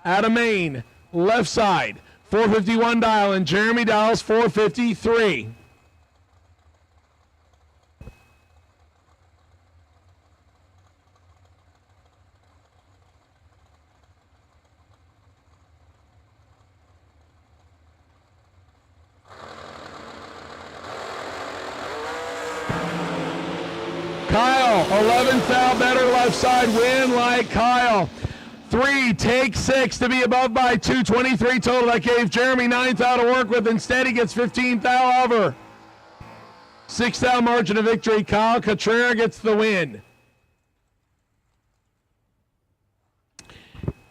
out of Maine, left side, 451 dial, and Jeremy dials 453. Kyle, 11th Thal better left side, win like Kyle. 3, take 6 to be above by 2, 23 total. That gave Jeremy 9th Thal to work with. Instead, he gets 15th Thal over. 6th Thal margin of victory. Kyle Cotrera gets the win.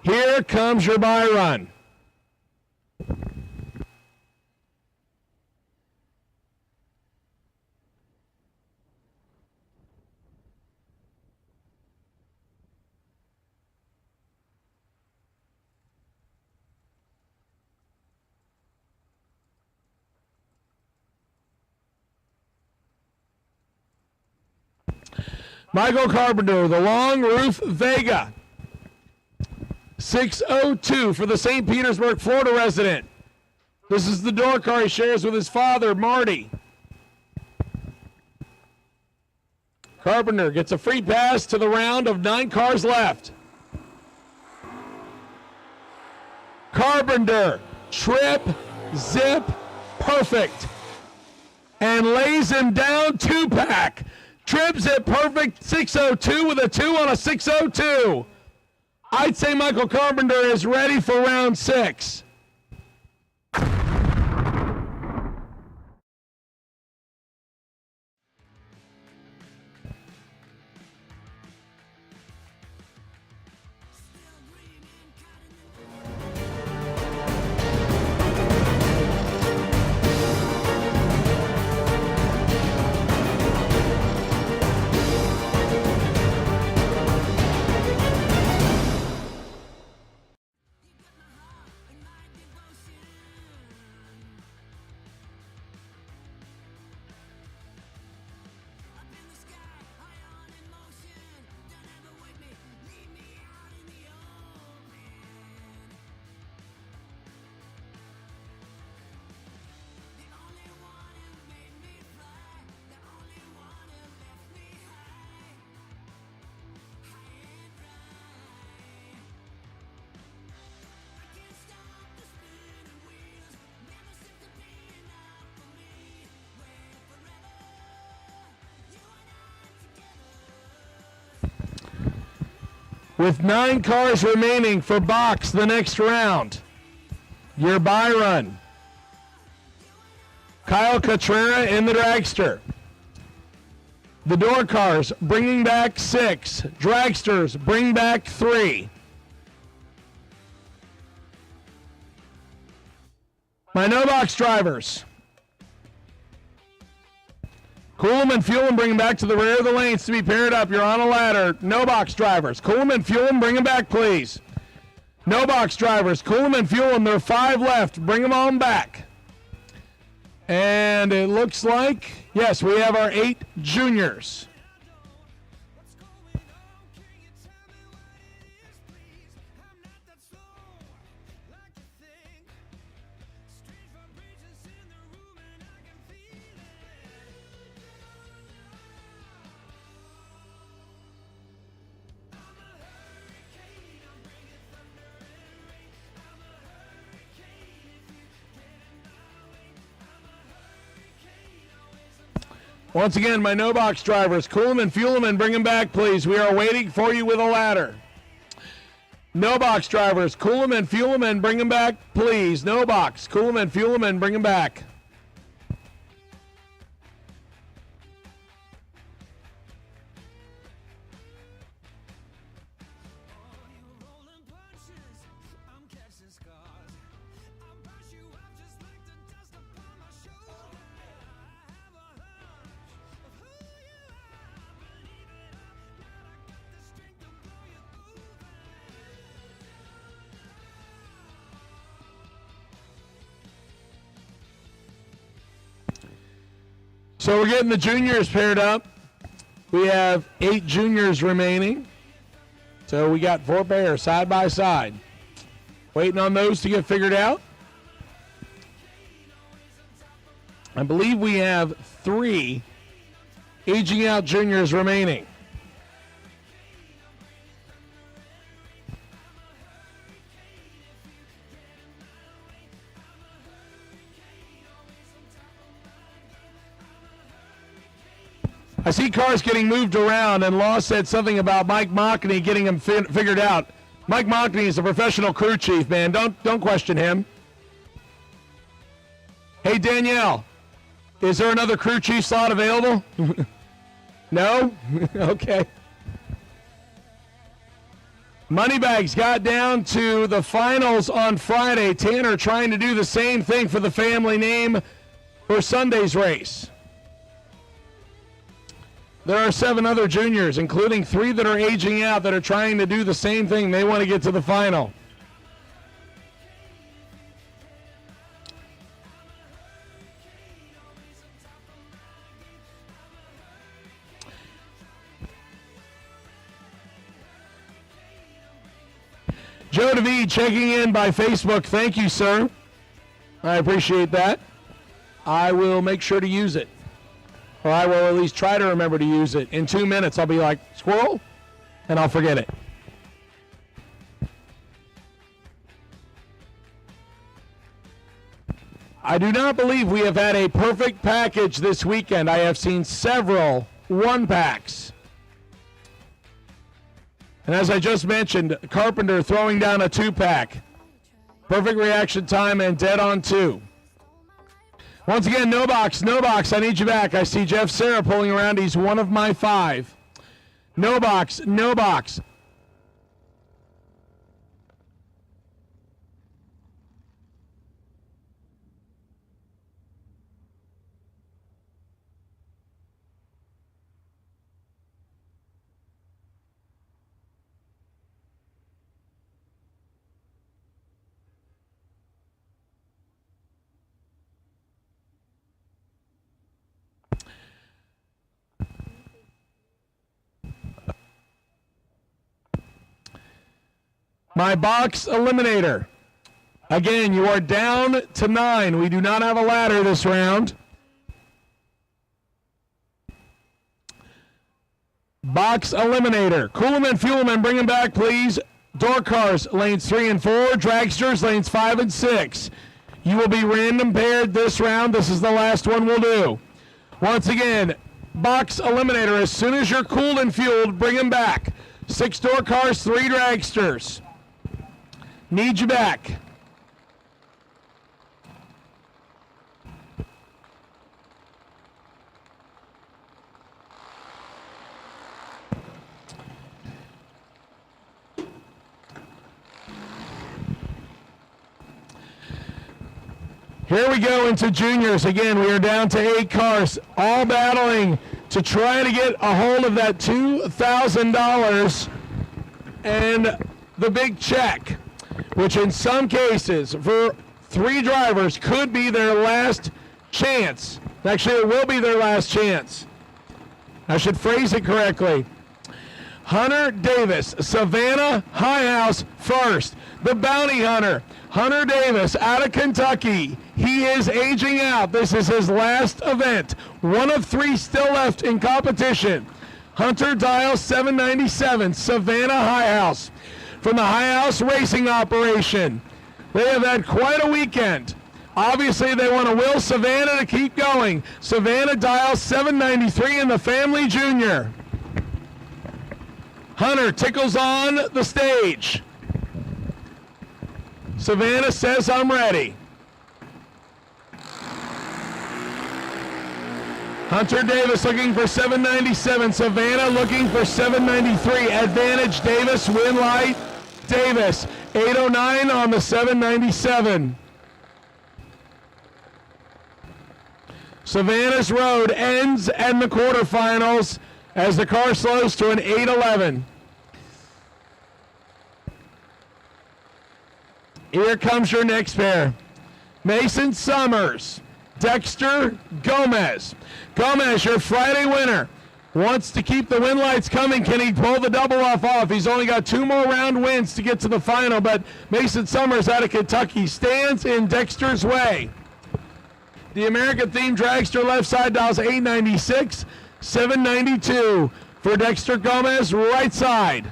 Here comes your buy run. Michael Carpenter, the Long Roof Vega. 602 for the St. Petersburg, Florida resident. This is the door car he shares with his father, Marty. Carpenter gets a free pass to the round of 9 cars left. Carpenter, trip, zip, perfect. And lays him down 2-pack. Trip, zip, perfect, 602 with a 2 on a 602. I'd say Michael Carpenter is ready for round 6. With 9 cars remaining for box the next round, your buy run. Kyle Catrera in the dragster. The door cars bringing back 6. Dragsters bring back 3. My no box drivers. Coolum and Fuel 'em, bring them back to the rear of the lanes to be paired up. You're on a ladder. No box drivers. Coolum and Fuel 'em, bring them back, please. No box drivers. Coolum and Fuel 'em, there are 5 left. Bring them on back. And it looks like, yes, we have our 8 juniors. Once again, my no box drivers, Coolum and Fuel 'em and bring them back, please. We are waiting for you with a ladder. No box drivers, Coolum and Fuel 'em and bring them back, please. No box, Coolum and Fuel 'em and bring them back. So we're getting the juniors paired up. We have 8 juniors remaining. So we got 4 pairs side by side. Waiting on those to get figured out. I believe we have 3 aging out juniors remaining. I see cars getting moved around, and Law said something about Mike Mockney getting them figured out. Mike Mockney is a professional crew chief, man. Don't question him. Hey, Danielle, is there another crew chief slot available? No? Okay. Moneybags got down to the finals on Friday. Tanner trying to do the same thing for the family name for Sunday's race. There are 7 other juniors, including 3 that are aging out, that are trying to do the same thing. They want to get to the final. Joe DeVee checking in by Facebook. Thank you, sir. I appreciate that. I will make sure to use it. Or I will at least try to remember to use it. In 2 minutes, I'll be like, squirrel, and I'll forget it. I do not believe we have had a perfect package this weekend. I have seen several one-packs. And as I just mentioned, Carpenter throwing down a 2-pack. Perfect reaction time and dead on 2. Once again, no box, I need you back. I see Jeff Serra pulling around. He's one of my 5. No box. My box eliminator. Again, you are down to 9. We do not have a ladder this round. Box eliminator. Coolman, Fuelman, bring him back, please. Door cars, lanes 3 and 4. Dragsters, lanes 5 and 6. You will be random paired this round. This is the last one we'll do. Once again, box eliminator. As soon as you're cooled and fueled, bring them back. 6 door cars, 3 dragsters. Need you back. Here we go into juniors. Again, we are down to 8 cars, all battling to try to get a hold of that $2,000 and the big check, which in some cases for 3 drivers could be their last chance. Actually, it will be their last chance. I should phrase it correctly. Hunter Davis, Savannah High House first. The bounty hunter, Hunter Davis out of Kentucky. He is aging out. This is his last event. 1 of 3 still left in competition. Hunter dial 797, Savannah High House. From the High House Racing Operation. They have had quite a weekend. Obviously, they want to will Savannah to keep going. Savannah dial 793 in the Family Junior. Hunter tickles on the stage. Savannah says, I'm ready. Hunter Davis looking for 797. Savannah looking for 793. Advantage Davis, win light. Davis, 809 on the 797. Savannah's road ends in the quarterfinals as the car slows to an 811. Here comes your next pair. Mason Summers, Dexter Gomez. Gomez, your Friday winner, wants to keep the win lights coming. Can he pull the double off? He's only got 2 more round wins to get to the final, but Mason Summers out of Kentucky stands in Dexter's way. The American-themed dragster left side dials 896, 792 for Dexter Gomez, right side.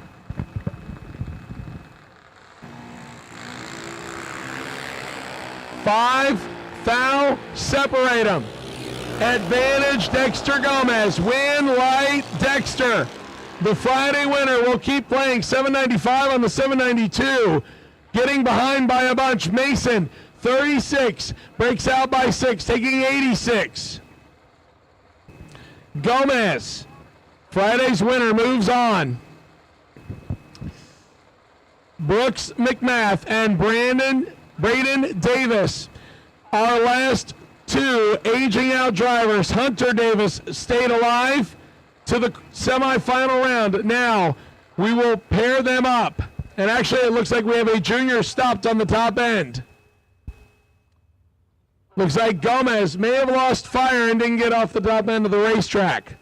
Five, foul, separate them. Advantage Dexter Gomez, win light Dexter. The Friday winner will keep playing 795 on the 792. Getting behind by a bunch, Mason, 36, breaks out by 6, taking 86. Gomez, Friday's winner, moves on. Brooks McMath and Braden Davis, our last 2 aging out drivers. Hunter Davis stayed alive to the semifinal round. Now we will pair them up. And actually it looks like we have a junior stopped on the top end. Looks like Gomez may have lost fire and didn't get off the top end of the racetrack.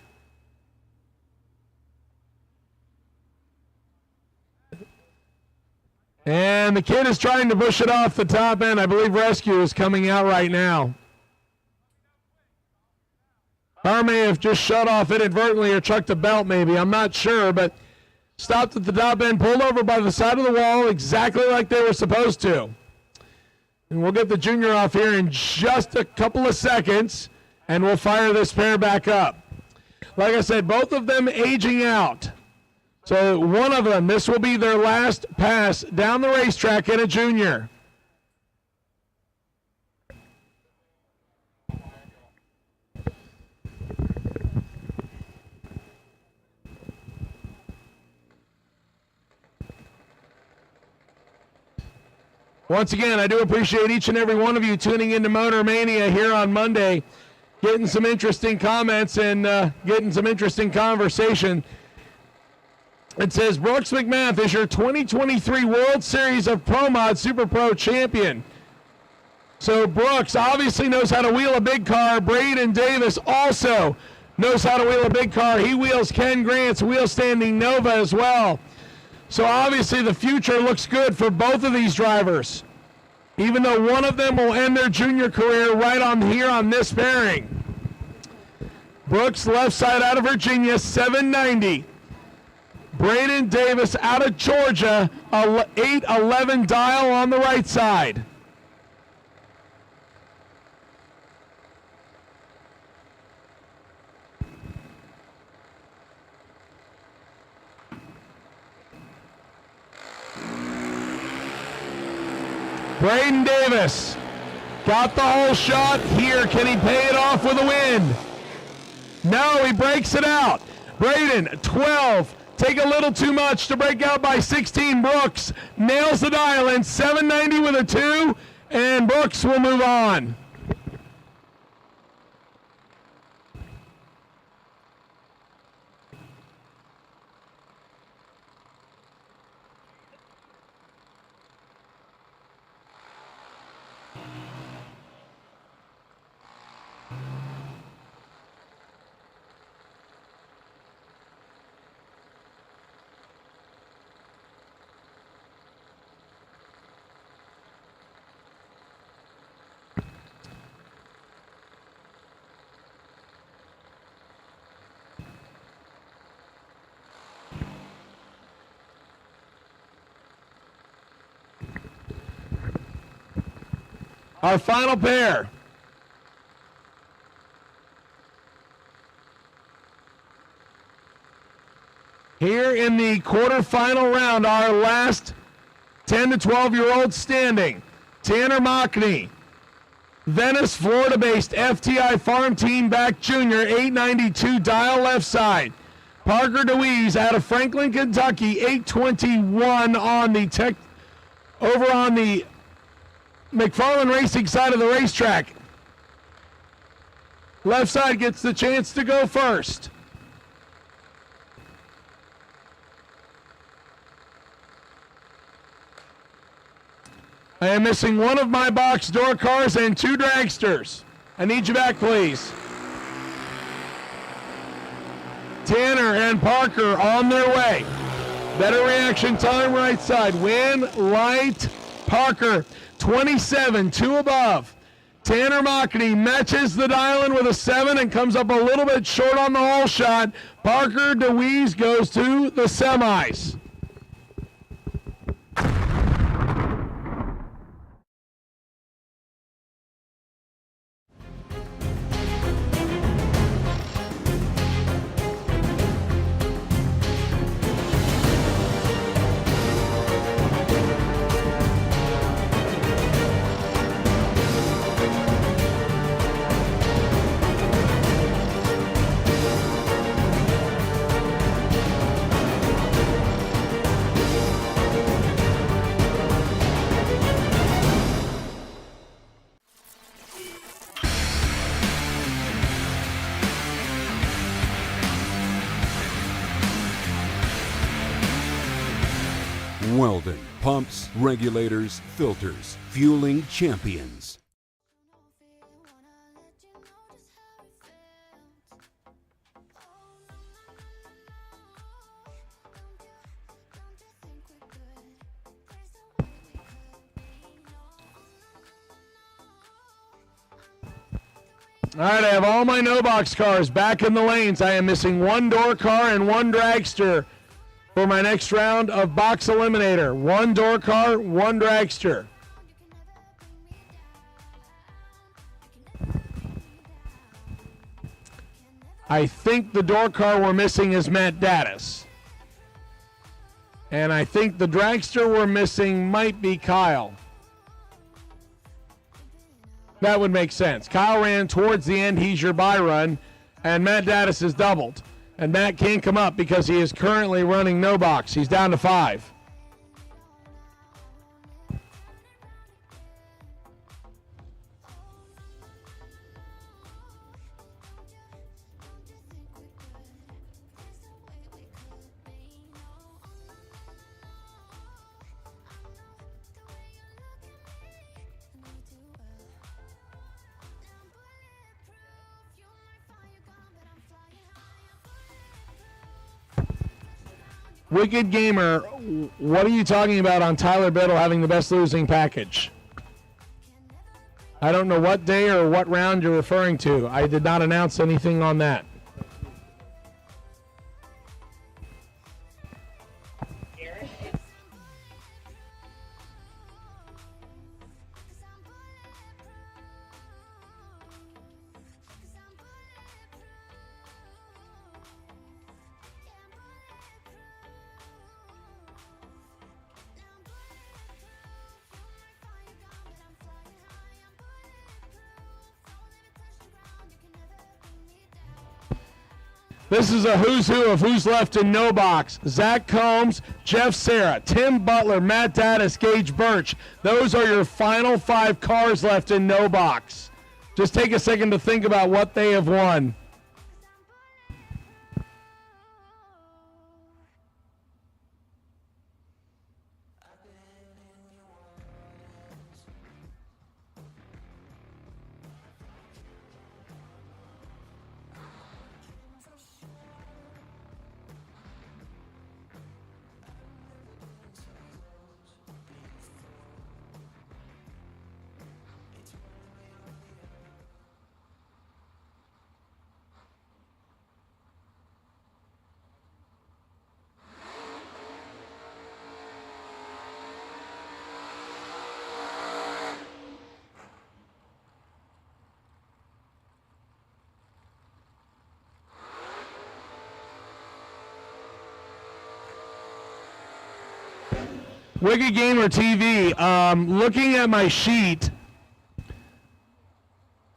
And the kid is trying to push it off the top end. I believe rescue is coming out right now. Car may have just shut off inadvertently or chucked a belt maybe. I'm not sure, but stopped at the top end, pulled over by the side of the wall exactly like they were supposed to. And we'll get the junior off here in just a couple of seconds, and we'll fire this pair back up. Like I said, both of them aging out. So one of them, this will be their last pass down the racetrack in a junior. Once again, I do appreciate each and every one of you tuning into Motor Mania here on Monday, getting some interesting comments and getting some interesting conversation. It says, Brooks McMath is your 2023 World Series of Pro Mod Super Pro champion. So Brooks obviously knows how to wheel a big car. Braden Davis also knows how to wheel a big car. He wheels Ken Grant's wheel standing Nova as well. So obviously the future looks good for both of these drivers, even though one of them will end their junior career right on here on this pairing. Brooks, left side out of Virginia, 790. Braden Davis out of Georgia, 811 dial on the right side. Braden Davis got the whole shot here. Can he pay it off with a win? No, he breaks it out. Braden, 12. Take a little too much to break out by 16. Brooks nails the dial in, 790 with a 2, and Brooks will move on. Our final pair. Here in the quarterfinal round, our last 10 to 12-year-olds standing. Tanner Mockney, Venice, Florida-based FTI Farm Team back junior, 892 dial left side. Parker DeWeese out of Franklin, Kentucky, 821 on the over on the McFarland Racing side of the racetrack. Left side gets the chance to go first. I am missing one of my box door cars and 2 dragsters. I need you back, please. Tanner and Parker on their way. Better reaction time right side. Win, light, Parker. 27, 2 above. Tanner Mockney matches the dial-in with a 7 and comes up a little bit short on the hole shot. Parker DeWeese goes to the semis. Weldon Pumps, Regulators, Filters, fueling champions. All right, I have all my no box cars back in the lanes. I am missing one door car and one dragster for my next round of box eliminator. One door car, one dragster. I think the door car we're missing is Matt Dattis. And I think the dragster we're missing might be Kyle. That would make sense. Kyle ran towards the end. He's your buy run. And Matt Dattis is doubled. And Matt can't come up because he is currently running no box. He's down to 5. Wicked Gamer, what are you talking about on Tyler Biddle having the best losing package? I don't know what day or what round you're referring to. I did not announce anything on that. This is a who's who of who's left in no box. Zach Combs, Jeff Serra, Tim Butler, Matt Dattis, Gage Birch. Those are your final 5 cars left in no box. Just take a second to think about what they have won. Wicked Gamer TV, looking at my sheet,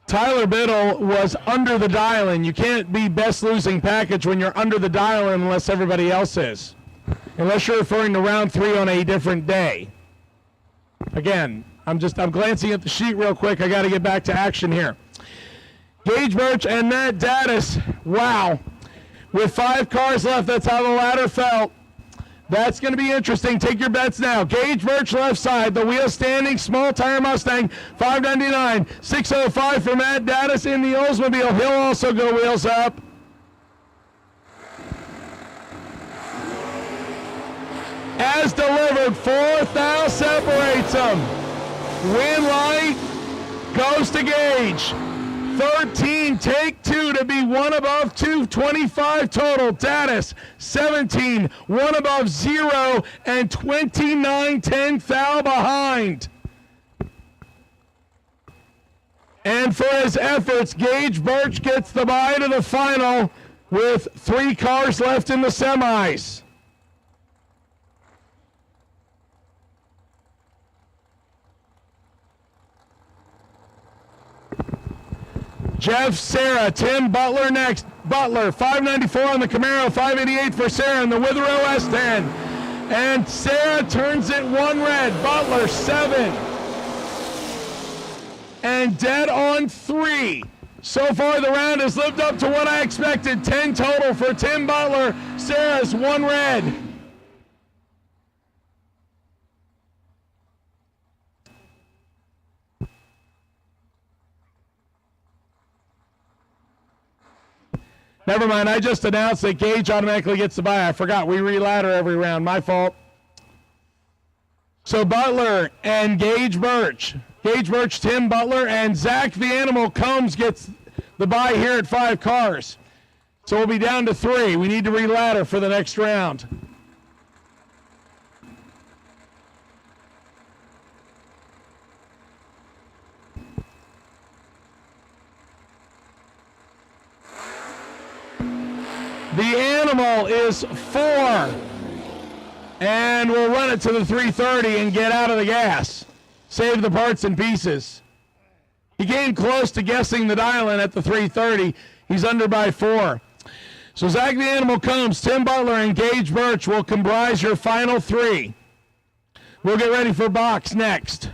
Tyler Biddle was under the dial-in. You can't be best losing package when you're under the dial-in unless everybody else is. Unless you're referring to round 3 on a different day. Again, I'm glancing at the sheet real quick. I got to get back to action here. Gage Birch and Matt Dattis, wow. With 5 cars left, that's how the ladder felt. That's going to be interesting. Take your bets now. Gage Birch left side. The wheel standing. Small tire Mustang. $5.99. $6.05 for Matt Dattis in the Oldsmobile. He'll also go wheels up. As delivered, 4th thou separates them. Win light goes to Gage. 13, take 2 to be 1 above 225 total. Dattis, 17, 1 above 0, and 29, 10 thou behind. And for his efforts, Gage Birch gets the bye to the final with 3 cars left in the semis. Jeff Serra, Tim Butler next. Butler, $594 on the Camaro, $588 for Serra in the Withrow S10. And Serra turns it 1 red. Butler, 7. And dead on 3. So far, the round has lived up to what I expected. 10 total for Tim Butler. Serra's 1 red. Never mind, I just announced that Gage automatically gets the bye. I forgot, we re-ladder every round, my fault. So Butler and Gage Birch, Tim Butler, and Zach the Animal Combs gets the bye here at 5 cars. So we'll be down to 3. We need to re-ladder for the next round. The animal is 4. And we'll run it to the 330 and get out of the gas. Save the parts and pieces. He came close to guessing the dial-in at the 330. He's under by 4. So Zach the Animal Combs, Tim Butler, and Gage Birch will comprise your final 3. We'll get ready for box next.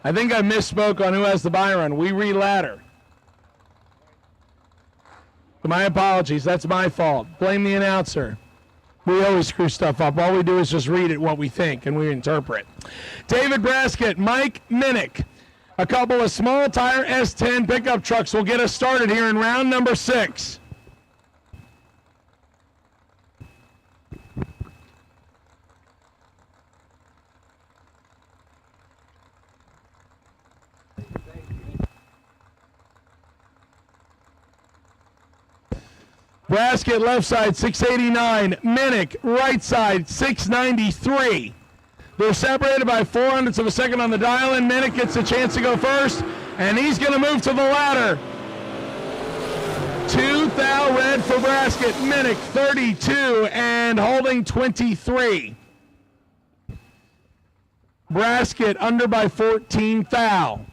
I think I misspoke on who has the buy run. We re-ladder. My apologies. That's my fault. Blame the announcer. We always screw stuff up. All we do is just read it what we think, and we interpret. David Braskett, Mike Minnick. A couple of small tire S10 pickup trucks will get us started here in round number 6. Braskett left side 689, Minnick right side 693. They're separated by 0.04 of a second on the dial, and Minnick gets a chance to go first, and he's going to move to the ladder. 2 thou red for Braskett, Minnick 32 and holding 23. Braskett under by 14 thou.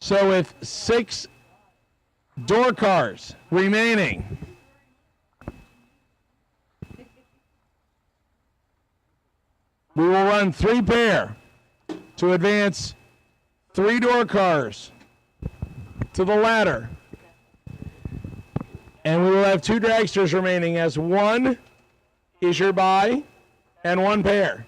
So with 6 door cars remaining, we will run 3 pair to advance 3 door cars to the ladder. And we will have 2 dragsters remaining as 1 is your bye and 1 pair.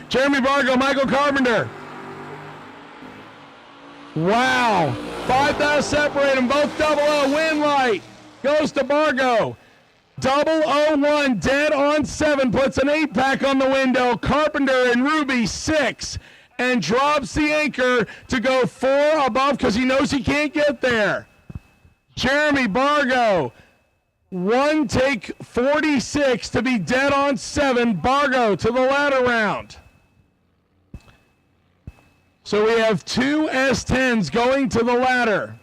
Jeremy Bargo, Michael Carpenter. Wow. 5,000 separate them, both 00. Win light goes to Bargo. 001 dead on 7, puts an 8-pack on the window. Carpenter and Ruby 6, and drops the anchor to go 4 above because he knows he can't get there. Jeremy Bargo, 1 take 46 to be dead on 7. Bargo to the ladder round. So we have 2 S10s going to the ladder.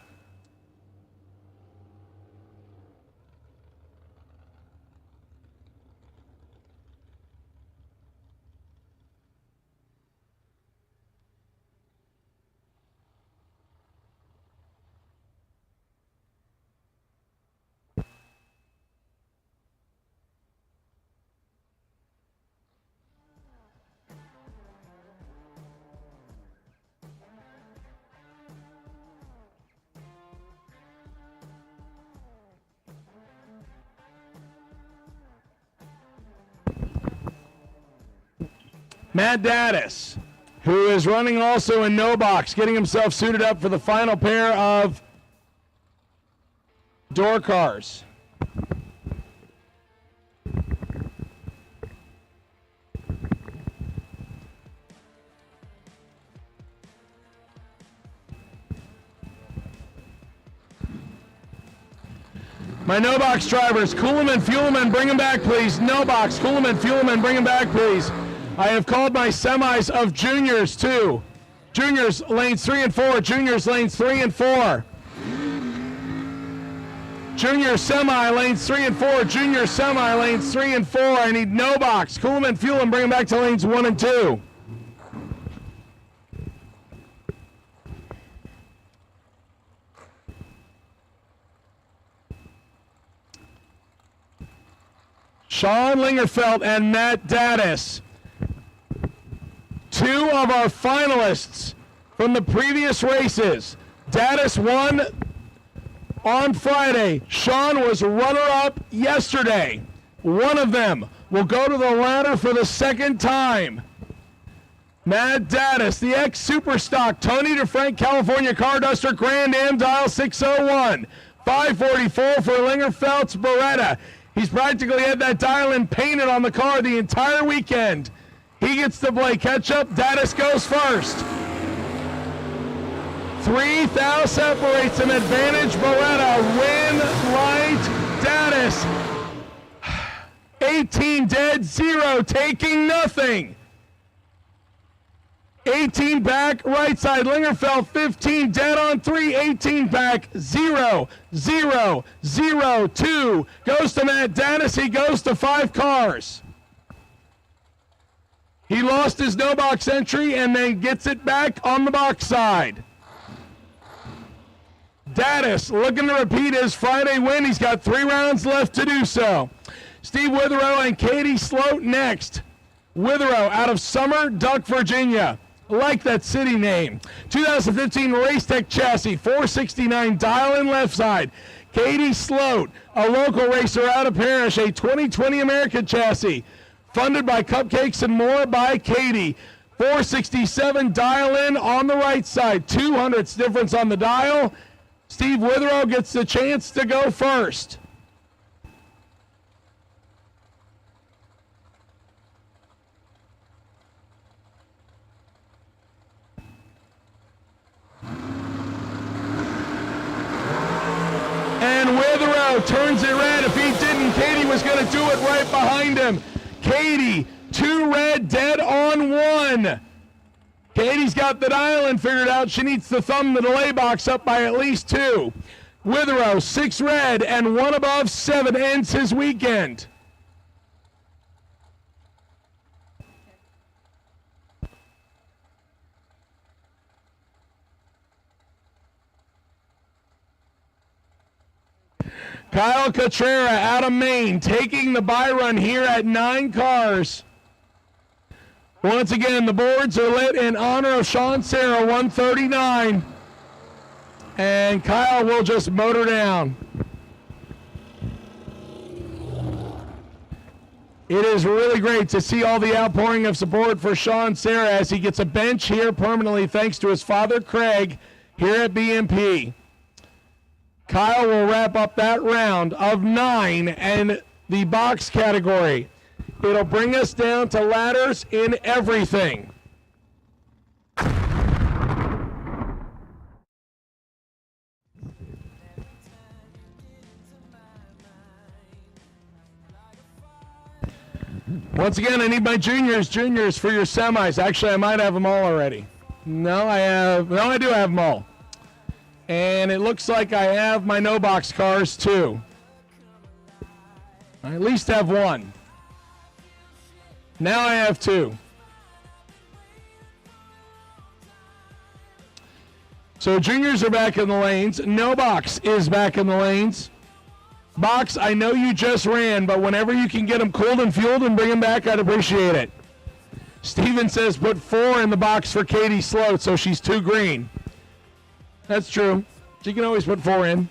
Matt Daddis, who is running also in no box, getting himself suited up for the final pair of door cars. My no box drivers, Kuhlman, Fuelman, bring them back, please. No box, Kuhlman, Fuelman, bring them back, please. I have called my semis of juniors too. Juniors lanes 3 and 4. Juniors lanes 3 and 4. Junior semi lanes 3 and 4. Junior semi lanes 3 and 4. I need no box. Kuhlman, Fuelman, bring them back to lanes 1 and 2. Sean Lingerfeld and Matt Daddis, 2 of our finalists from the previous races. Daddis won on Friday. Sean was runner-up yesterday. One of them will go to the ladder for the second time. Matt Daddis, the ex-Superstock Tony DeFrank California Car Duster Grand Am Dial 601. 544 for Lingerfeld's Beretta. He's practically had that dial in painted on the car the entire weekend. He gets to play catch-up. Daddis goes first. 3,000 separates him. Advantage Beretta. Win light Daddis. 18 dead, 0 taking nothing. 18 back, right side. Lingerfeld, 15 dead on 3. 18 back, 0, 0, 0, 2. Goes to Matt Daddis. He goes to 5 cars. He lost his no box entry and then gets it back on the box side. Daddis looking to repeat his Friday win. He's got 3 rounds left to do so. Steve Witherow and Katie Sloat next. Witherow out of Summer Duck, Virginia. Like that city name. 2015 Racetech chassis, 469 dial in left side. Katie Sloat, a local racer out of Parrish, a 2020 American chassis. Funded by Cupcakes and More by Katie. 467 dial in on the right side. 200ths difference on the dial. Steve Witherow gets the chance to go first. And Witherow turns it red. If he didn't, Katie was going to do it right behind him. Katie, 2 red, dead on 1. Katie's got the dial-in figured out. She needs to thumb the delay box up by at least 2. Witherow, 6 red and 1 above 7 ends his weekend. Kyle Cotrera out of Maine taking the bye run here at 9 cars. Once again, the boards are lit in honor of Sean Serra, 139. And Kyle will just motor down. It is really great to see all the outpouring of support for Sean Serra as he gets a bench here permanently thanks to his father, Craig, here at BMP. Kyle will wrap up that round of 9 and the box category. It'll bring us down to ladders in everything. Once again, I need my juniors for your semis. Actually, I might have them all already. I do have them all. And it looks like I have my no box cars too. I at least have 1. Now I have 2. So juniors are back in the lanes. No box is back in the lanes. Box, I know you just ran, but whenever you can get them cooled and fueled and bring them back, I'd appreciate it. Steven says put 4 in the box for Katie Sloat, so she's 2 green. That's true. She can always put 4 in.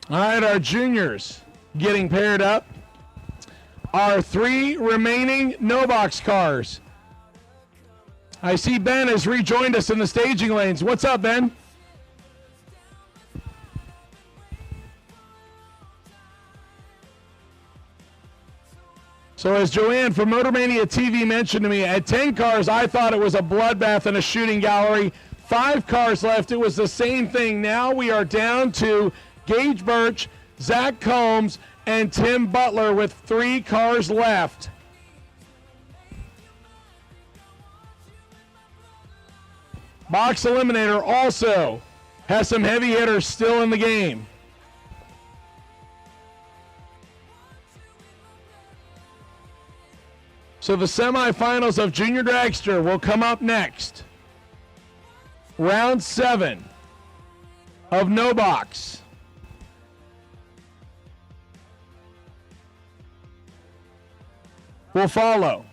All right, our juniors getting paired up. Our 3 remaining no box cars. I see Ben has rejoined us in the staging lanes. What's up, Ben? So as Joanne from Motormania TV mentioned to me, at 10 cars, I thought it was a bloodbath and a shooting gallery. 5 cars left. It was the same thing. Now we are down to Gage Birch, Zach Combs, and Tim Butler with 3 cars left. Box Eliminator also has some heavy hitters still in the game. So the semifinals of Junior Dragster will come up next. Round 7 of no box. Will follow.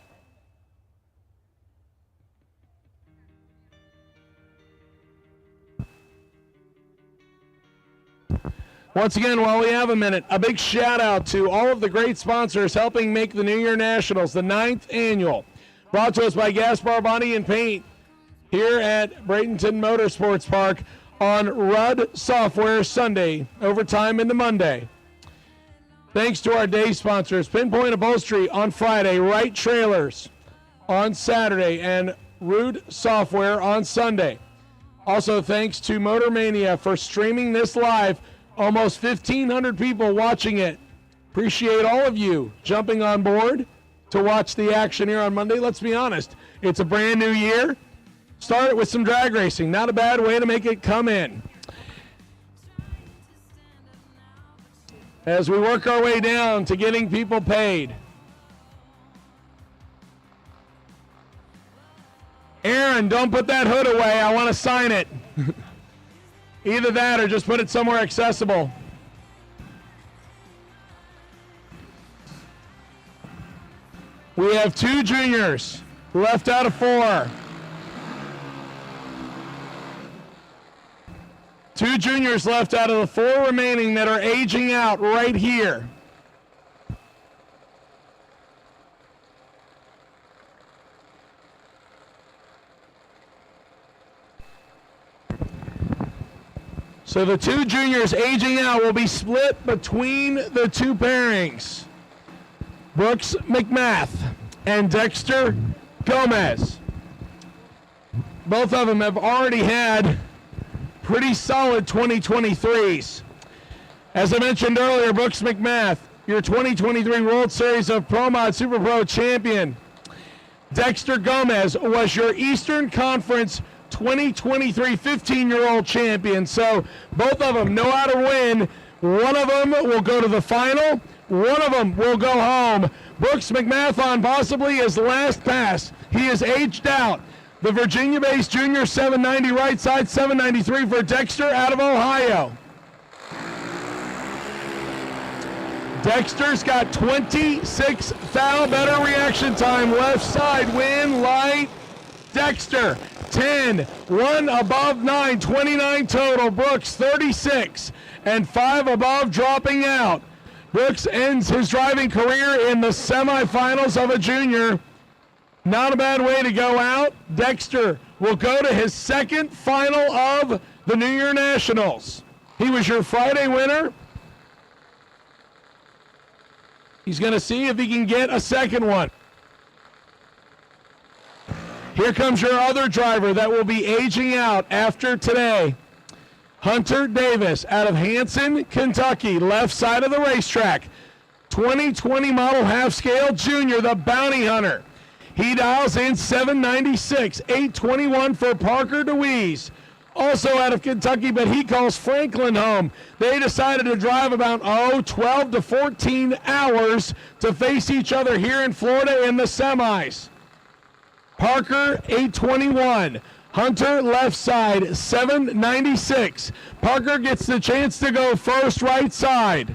Once again, while we have a minute, a big shout out to all of the great sponsors helping make the New Year Nationals, the 9th annual, brought to us by Gaspar Body and Paint here at Bradenton Motorsports Park on Rudd Software Sunday, overtime into Monday. Thanks to our day sponsors, Pinpoint Upholstery on Friday, Wright Trailers on Saturday, and Rude Software on Sunday. Also, thanks to Motormania for streaming this live. Almost 1,500 people watching it. Appreciate all of you jumping on board to watch the action here on Monday. Let's be honest, it's a brand new year. Start it with some drag racing. Not a bad way to make it come in. As we work our way down to getting people paid. Aaron, don't put that hood away. I want to sign it. Either that or just put it somewhere accessible. We have 2 juniors left out of 4. 2 juniors left out of the 4 remaining that are aging out right here. So the two juniors aging out will be split between the two pairings. Brooks McMath and Dexter Gomez. Both of them have already had pretty solid 2023s. As I mentioned earlier, Brooks McMath, your 2023 World Series of Pro Mod Super Pro champion. Dexter Gomez was your Eastern Conference 2023 15-year-old champion. So both of them know how to win. One of them will go to the final. One of them will go home. Brooks McMath on possibly his last pass. He is aged out. The Virginia-based junior 790 right side, 793 for Dexter out of Ohio. Dexter's got 26 thou better reaction time. Left side, win, light. Dexter, 10, 1 above 9, 29 total. Brooks, 36, and 5 above dropping out. Brooks ends his driving career in the semifinals of a junior. Not a bad way to go out. Dexter will go to his second final of the New Year Nationals. He was your Friday winner. He's going to see if he can get a second one. Here comes your other driver that will be aging out after today. Hunter Davis out of Hanson, Kentucky, left side of the racetrack. 2020 model half-scale junior, the bounty hunter. He dials in 796, 821 for Parker DeWeese. Also out of Kentucky, but he calls Franklin home. They decided to drive about 12 to 14 hours to face each other here in Florida in the semis. Parker, 821. Hunter, left side, 796. Parker gets the chance to go first, right side.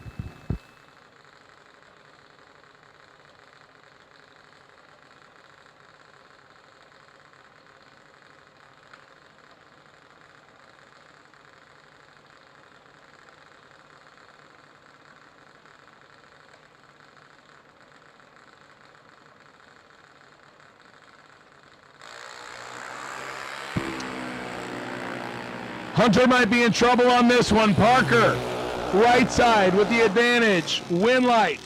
Hunter might be in trouble on this one. Parker, right side with the advantage. Win light.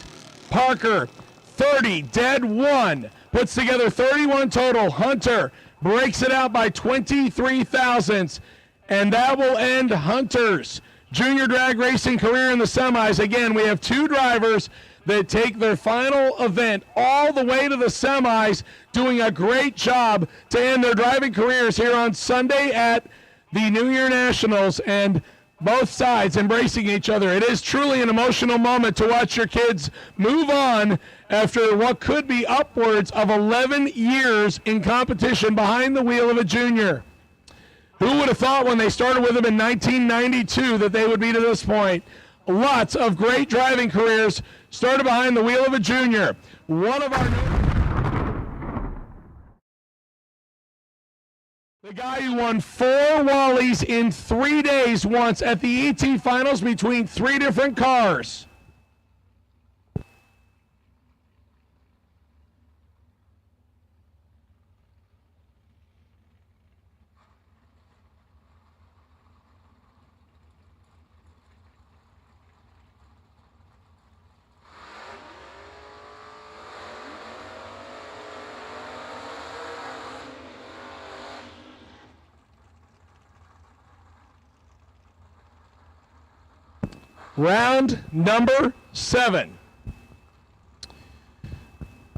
Parker, 30, dead 1. Puts together 31 total. Hunter breaks it out by 23 thousandths. And that will end Hunter's junior drag racing career in the semis. Again, we have two drivers that take their final event all the way to the semis, doing a great job to end their driving careers here on Sunday at the New Year Nationals, and both sides embracing each other. It is truly an emotional moment to watch your kids move on after what could be upwards of 11 years in competition behind the wheel of a junior. Who would have thought when they started with them in 1992 that they would be to this point? Lots of great driving careers started behind the wheel of a junior. One of our the guy who won 4 Wallies in 3 days once at the ET Finals between 3 different cars. Round number 7.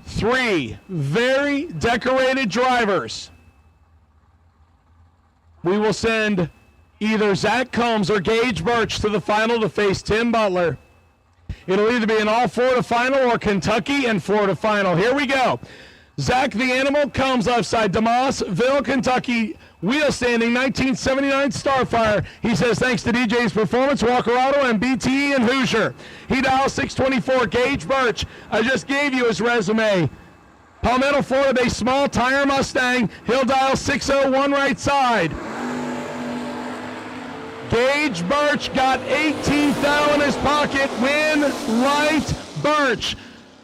3 very decorated drivers. We will send either Zach Combs or Gage Birch to the final to face Tim Butler. It'll either be an all-Florida final or Kentucky and Florida final. Here we go. Zach the Animal Combs left side, Damasville, Kentucky. Wheel standing, 1979 Starfire. He says thanks to DJ's Performance, Walker Auto, and BTE and Hoosier. He dials 624. Gage Birch, I just gave you his resume. Palmetto, Florida-based small tire Mustang. He'll dial 601 right side. Gage Birch got 18 thou in his pocket. Win light Birch.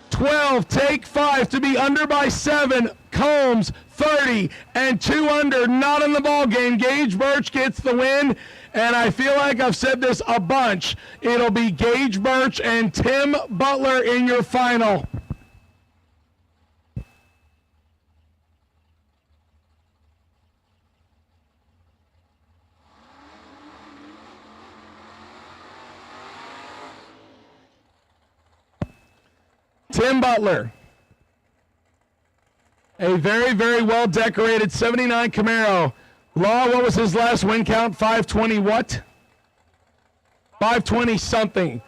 12, take 5 to be under by 7. Combs 30 and 2 under, not in the ball game. Gage Birch gets the win, and I feel like I've said this a bunch. It'll be Gage Birch and Tim Butler in your final. Tim Butler, a very, very well-decorated 79 Camaro. Law, what was his last win count? 520 what? 520 something.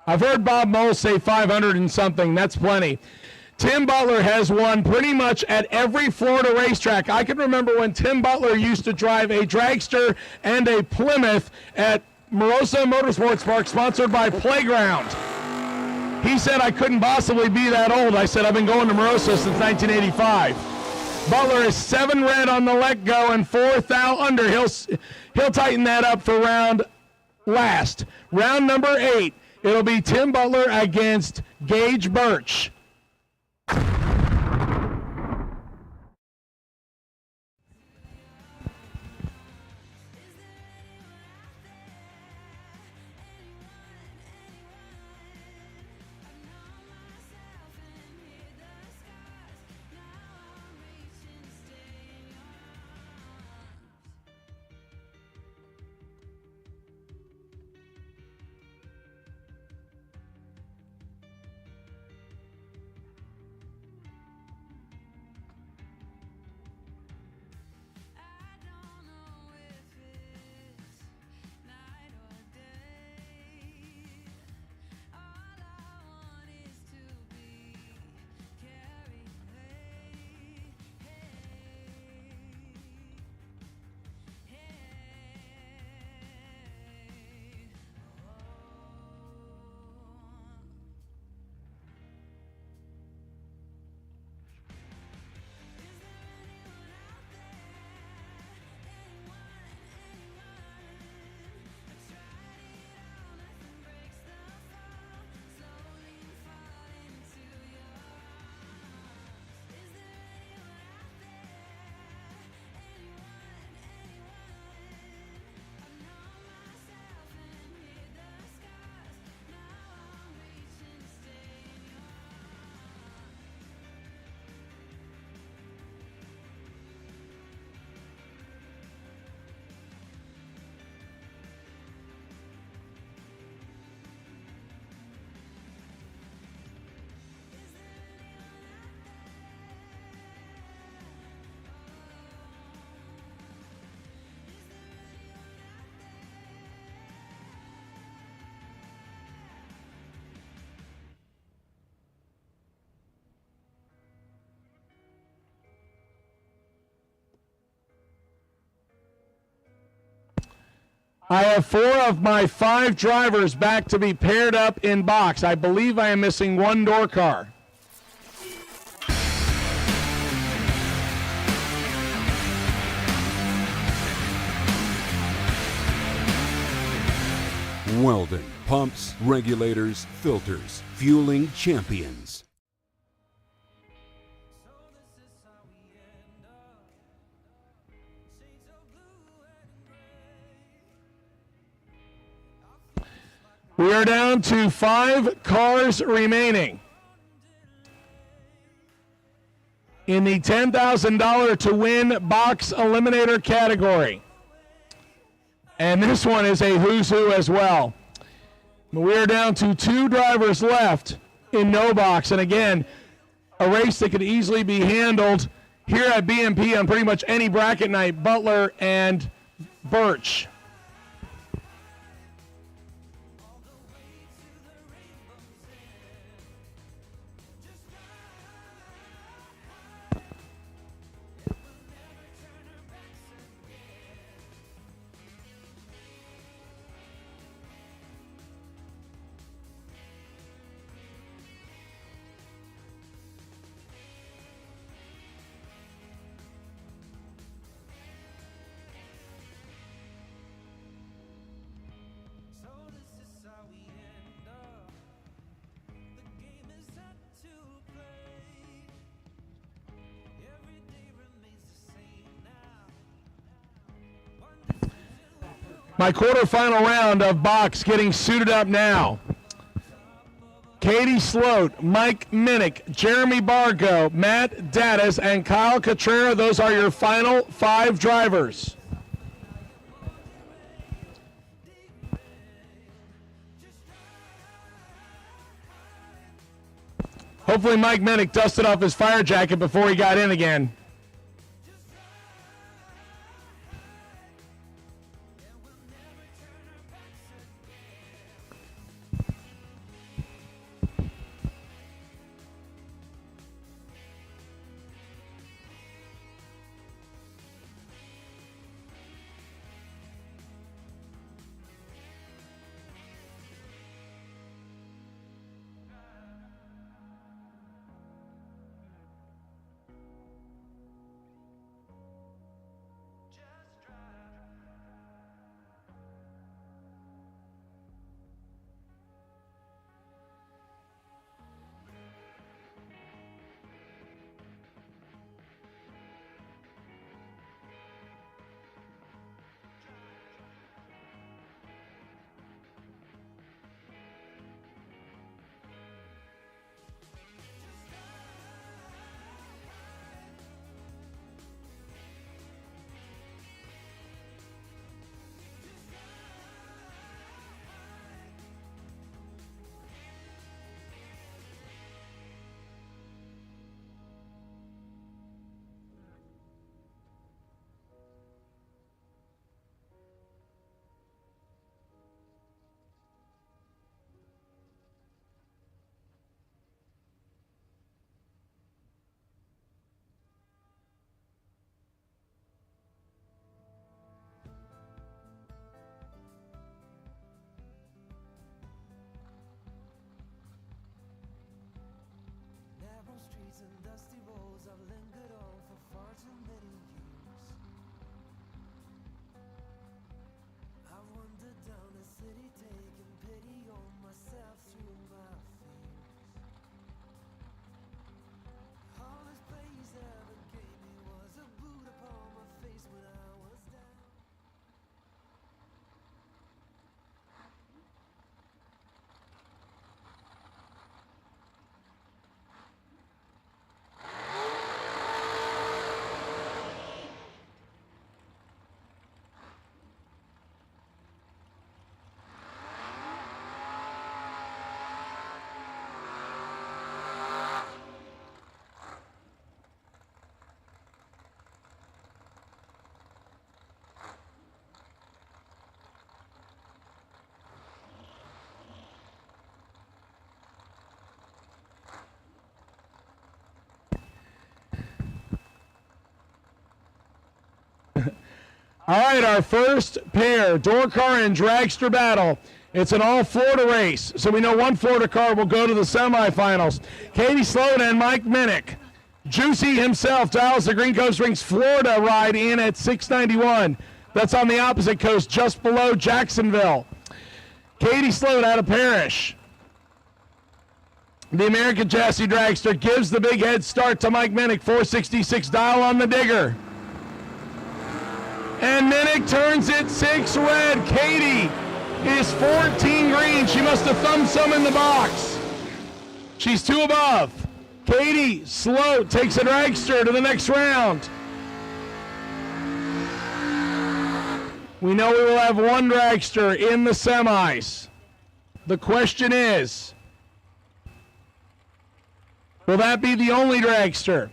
I've heard Bob Mole say 500 and something. That's plenty. Tim Butler has won pretty much at every Florida racetrack. I can remember when Tim Butler used to drive a dragster and a Plymouth at Morosa Motorsports Park, sponsored by Playground. He said I couldn't possibly be that old. I said I've been going to Morosa since 1985. Butler is 7 red on the let go and 4 thou under. He'll tighten that up for round last. Round number 8. It'll be Tim Butler against Gage Birch. I have 4 of my 5 drivers back to be paired up in box. I believe I am missing 1 door car. Weldon, pumps, regulators, filters, fueling champions. We are down to 5 cars remaining in the $10,000 to win box eliminator category. And this one is a who's who as well. We are down to 2 drivers left in no box. And again, a race that could easily be handled here at BMP on pretty much any bracket night, Butler and Birch. My quarterfinal round of box getting suited up now. Katie Sloat, Mike Minnick, Jeremy Bargo, Matt Daddis, and Kyle Cotrera. Those are your final 5 drivers. Hopefully Mike Minnick dusted off his fire jacket before he got in again. Streets and dusty roads I've lingered on for far too many years. I've wandered down the city taking pity on myself through my fears. All this place ever gave me was a boot upon my face when I was down. All right, our first pair, door car and dragster battle. It's an all-Florida race, so we know one Florida car will go to the semifinals. Katie Sloan and Mike Minnick. Juicy himself dials the Green Coast Rings Florida ride in at 691. That's on the opposite coast, just below Jacksonville. Katie Sloan out of Parrish. The American Chassis Dragster gives the big head start to Mike Minnick, 466 dial on the digger. And Minnick turns it 6 red. Katie is 14 green. She must have thumbed some in the box. She's 2 above. Katie Sloat takes a dragster to the next round. We know we will have one dragster in the semis. The question is, will that be the only dragster?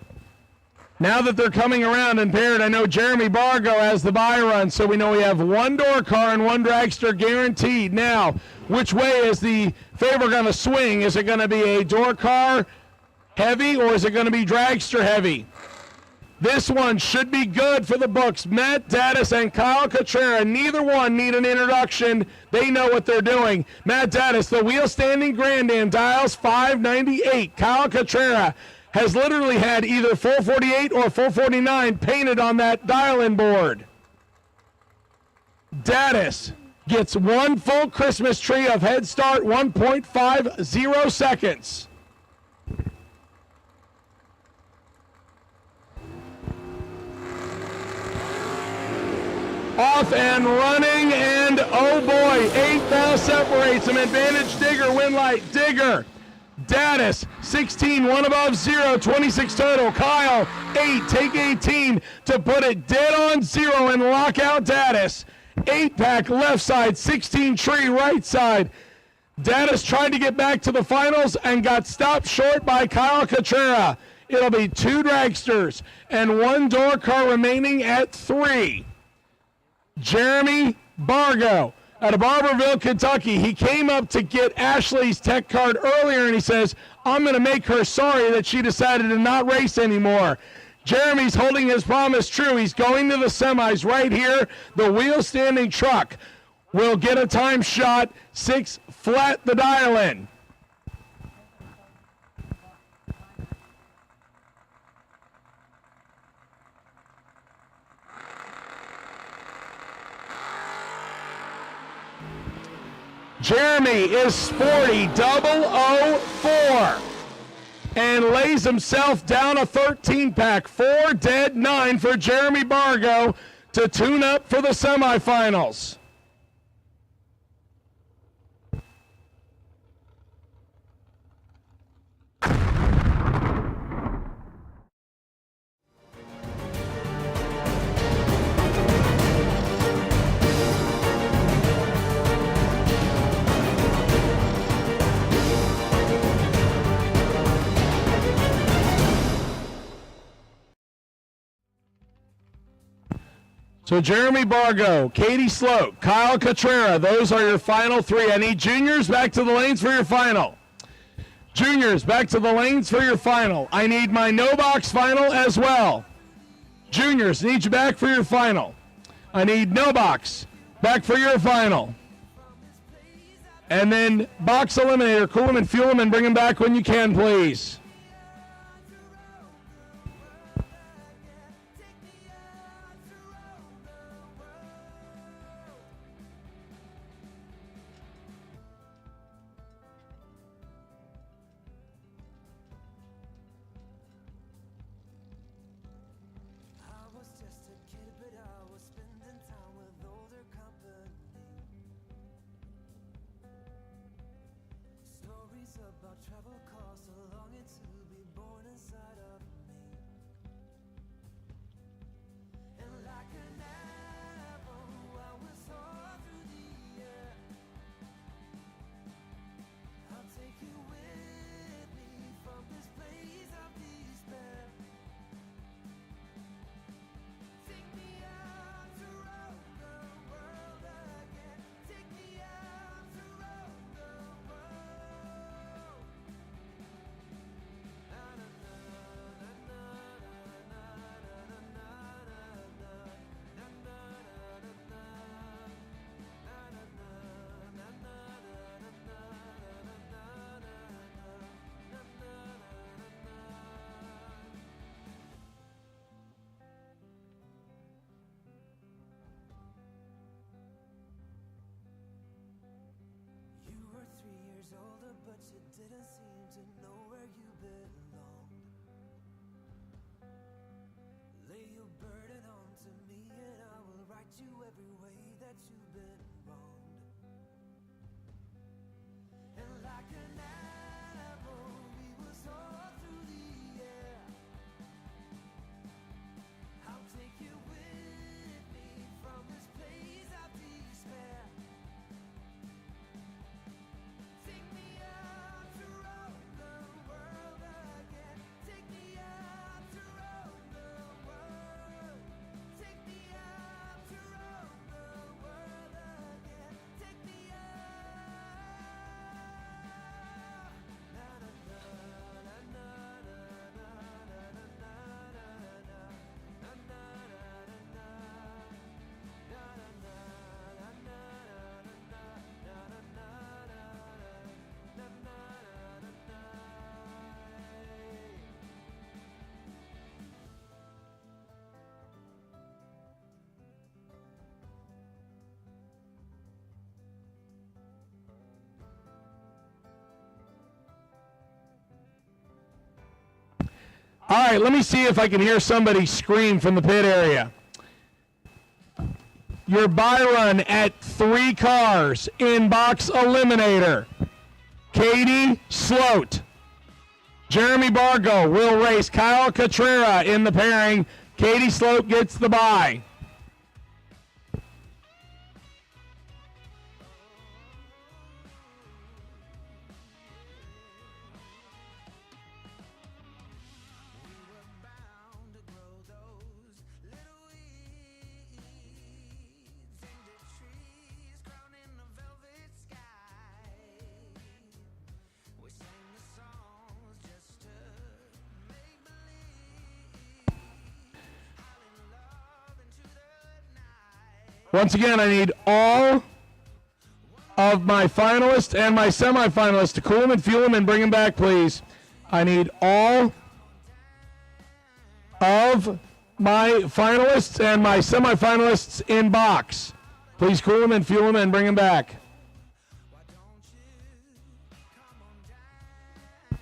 Now that they're coming around and paired, I know Jeremy Bargo has the buy run, so we know we have one door car and one dragster guaranteed. Now, which way is the favor going to swing? Is it going to be a door car heavy or is it going to be dragster heavy? This one should be good for the books. Matt Daddis and Kyle Cotrera, neither one need an introduction. They know what they're doing. Matt Daddis, the wheel standing Grandin, dials 598. Kyle Cotrera has literally had either 448 or 449 painted on that dial-in board. Daddis gets one full Christmas tree of head start, 1.50 seconds. Off and running, and oh boy, 8 now separates them. Advantage Digger, Winlight, Digger. Daddis, 16, one above 0, 26 total. Kyle, 8, take 18 to put it dead on 0 and lock out Daddis. 8-pack left side, 16 tree right side. Daddis tried to get back to the finals and got stopped short by Kyle Cotrera. It'll be 2 dragsters and 1 door car remaining at 3. Jeremy Bargo out of Barberville, Kentucky. He came up to get Ashley's tech card earlier, and he says, I'm going to make her sorry that she decided to not race anymore. Jeremy's holding his promise true. He's going to the semis right here. The wheel standing truck will get a time shot. 6 flat the dial in. Jeremy is sporty, 004, and lays himself down a 13-pack. 4 dead, 9 for Jeremy Bargo to tune up for the semifinals. So Jeremy Bargo, Katie Sloat, Kyle Cotrera, those are your final 3. I need juniors back to the lanes for your final. Juniors, back to the lanes for your final. I need my no box final as well. Juniors, need you back for your final. I need no box back for your final. And then box eliminator, cool them and fuel them and bring them back when you can, please. I was just a kid, but I was spending time with older company. Stories about travel costs, a longing to be born inside of me. And like an apple, I was soaring through the air. I'll take you with me from this place of despair. Take me out to roam the world again. Take me out to roam the world. Na na na na na na na na na na na na You were 3 years older, but you didn't seem to know where you belonged. Lay your burden onto me, and I will right you every way that you've been wronged. And like an apple, we will soar through the air. I'll take you with me from this place of despair. Take me out to roam the world again. Take me out to roam the world. Take me out to roam the world again. Take me out. Na na na na na na na na na na na na All right, let me see if I can hear somebody scream from the pit area. your buy run at 3 cars in box eliminator. Katie Sloat. Jeremy Bargo will race Kyle Catrera in the pairing. Katie Sloat gets the bye. bound to grow those little weeds into trees crowning the velvet sky. We sing the songs just to make believe, howling love into the night. Once again, I need all of my finalists and my semifinalists to cool them and fuel them and bring them back, please. I need all of my finalists and my semifinalists in box. Please cool them and fuel them and bring them back. Why don't you come on down?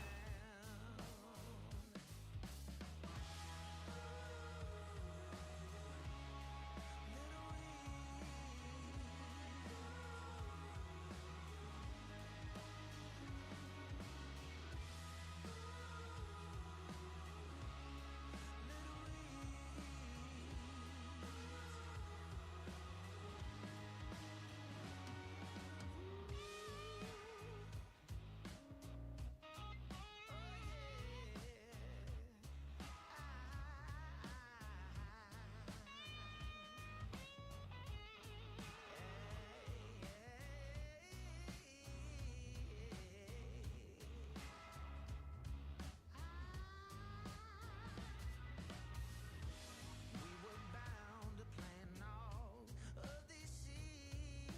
We were bound to plan all of these seas.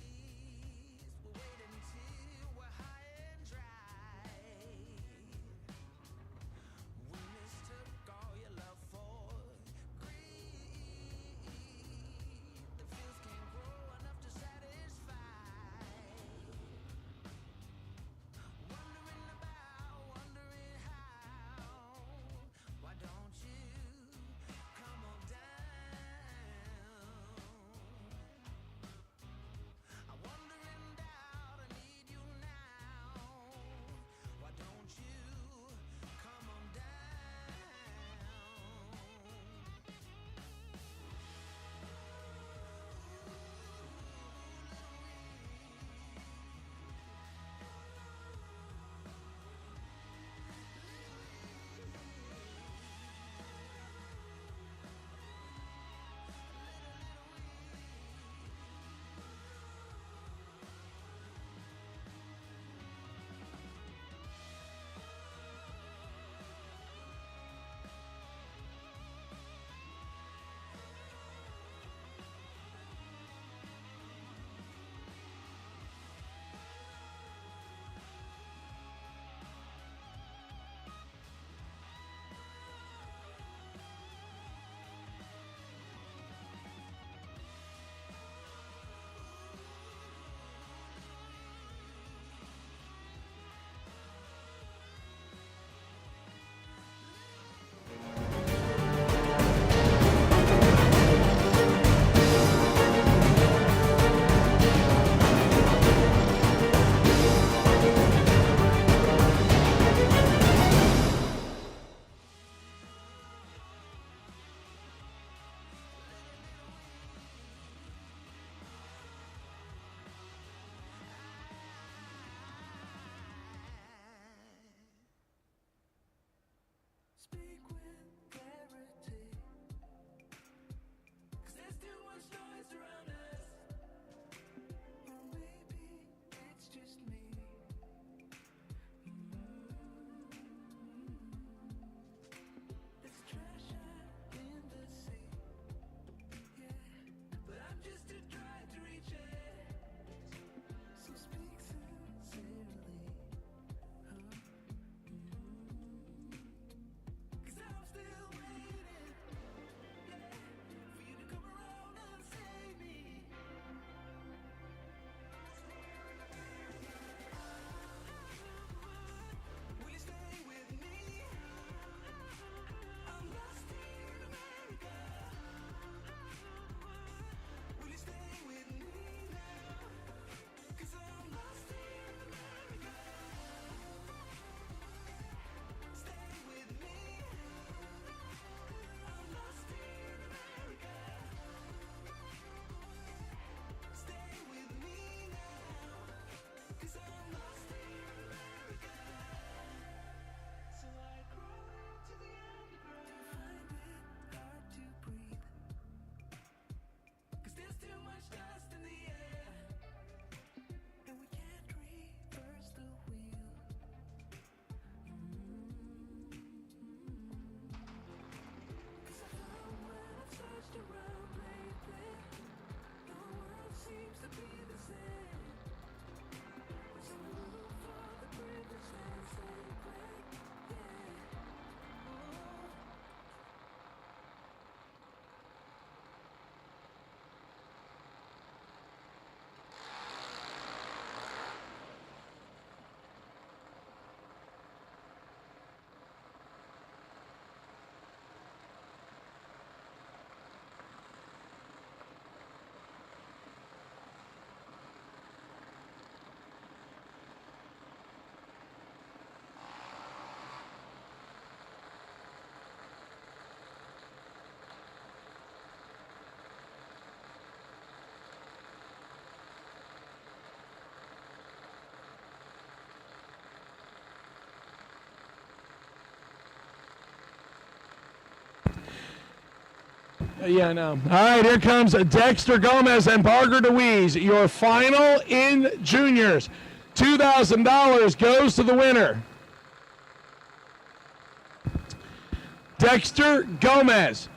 We'll wait until we're high and dry. We mistook all your love for greed. The fields can't grow enough to satisfy. Wondering about, wondering how. Why don't you come on down? I wonder and doubt, I need you now. Why don't you come on down? Speak with clarity, 'cause there's too much noise around us. Or maybe it's just me. There's treasure in the sea, yeah, but I'm just too dry to reach it. So speak sincerely. 'Cause I'm still waiting. Yeah, no. All right, here comes Dexter Gomez and Parker DeWeese. Your final in juniors. $2,000 goes to the winner. Dexter Gomez.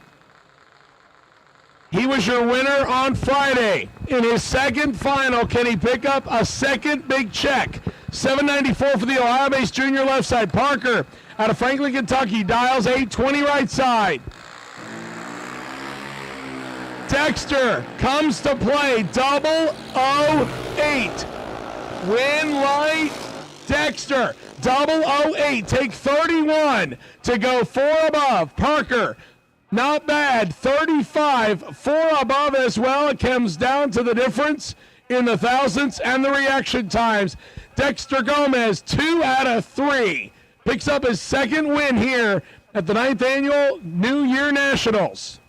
He was your winner on Friday. In his second final, can he pick up a second big check? $794 for the Ohio-based junior left side. Parker out of Franklin, Kentucky, dials 820 right side. Dexter comes to play 008. Win light, Dexter. 008. Take 31 to go 4 above. Parker, not bad. 35, 4 above as well. It comes down to the difference in the thousandths and the reaction times. Dexter Gomez, 2 out of 3. Picks up his second win here at the 9th Annual New Year Nationals.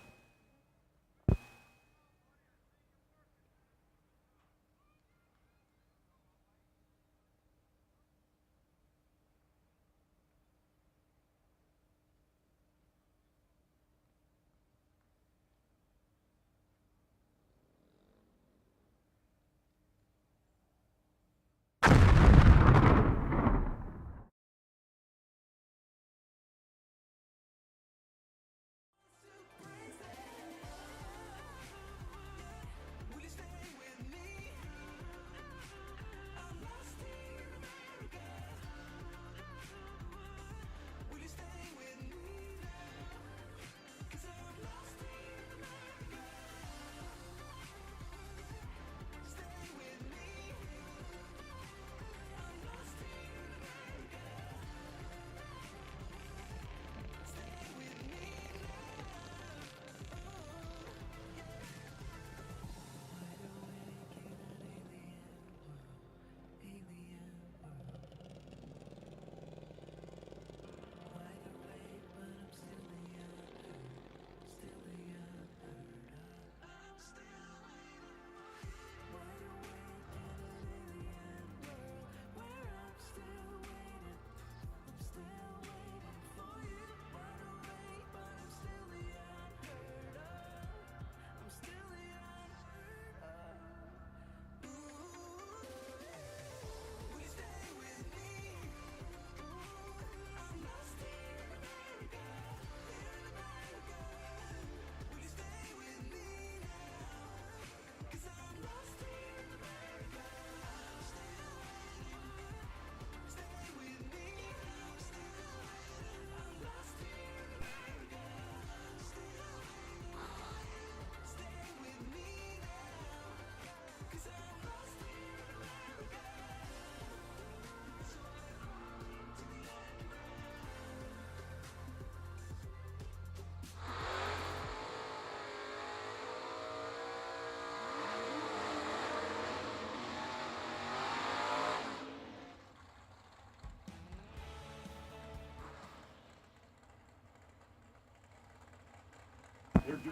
Will you stay with me? I'm lost in America. Will you stay with me now? 'Cause I'm lost in America. Stay with me. I'm lost in America. Stay with me now.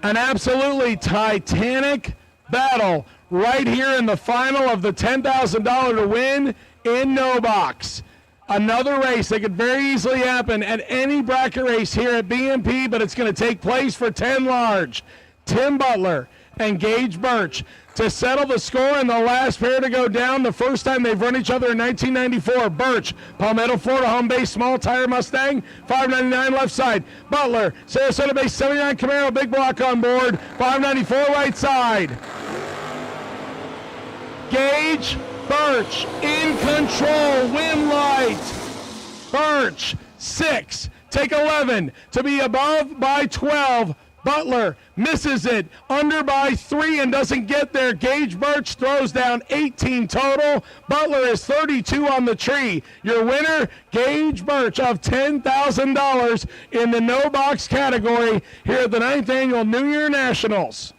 An absolutely titanic battle right here in the final of the $10,000 to win in No Box. Another race that could very easily happen at any bracket race here at BMP, but it's going to take place for 10 large. Tim Butler and Gage Birch to settle the score and the last pair to go down. The first time they've run each other in 1994. Birch, Palmetto, Florida, home base, small tire Mustang, 599 left side. Butler, Sarasota base, 79 Camaro, big block on board, 594 right side. Gage Birch in control, win light. Birch, 6, take 11 to be above by 12. Butler misses it, under by 3 and doesn't get there. Gage Birch throws down 18 total. Butler is 32 on the tree. Your winner, Gage Birch, of $10,000 in the no box category here at the 9th Annual New Year Nationals.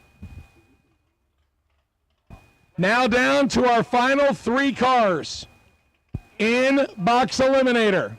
Now down to our final 3 cars in Box Eliminator.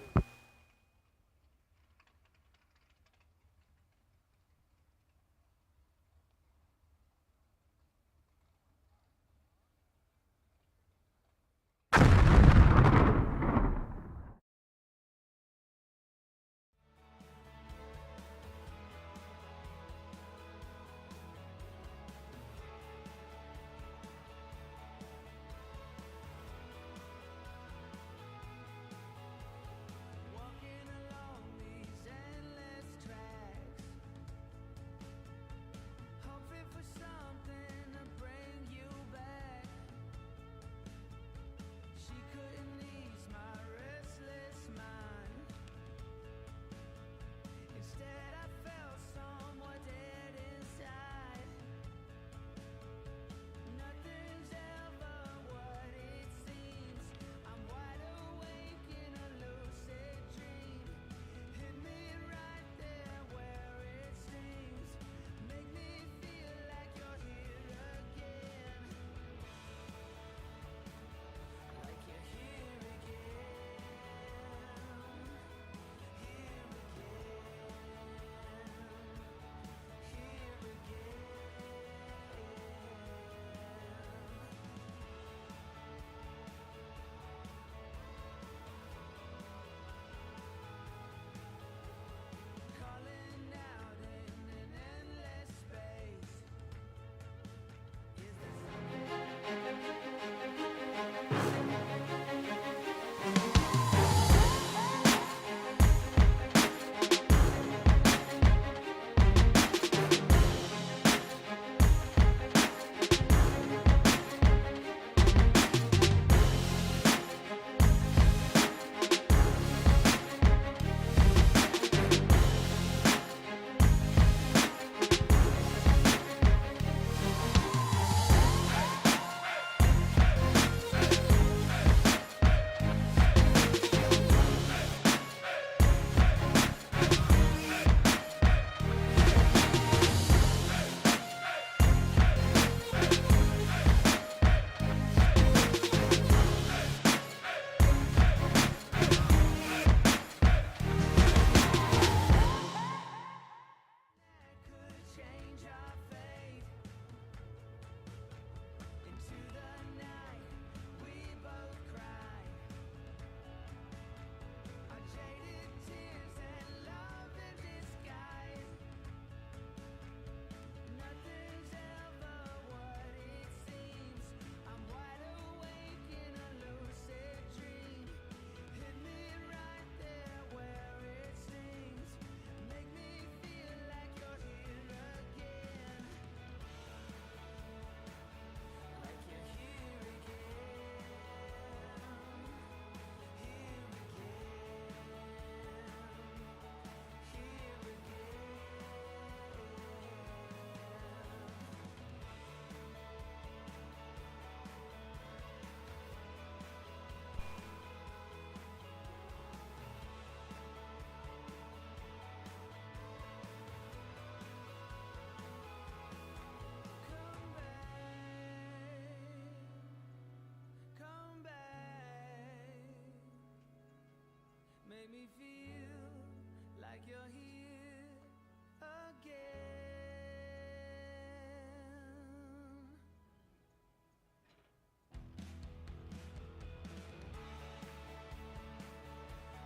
like you're here again.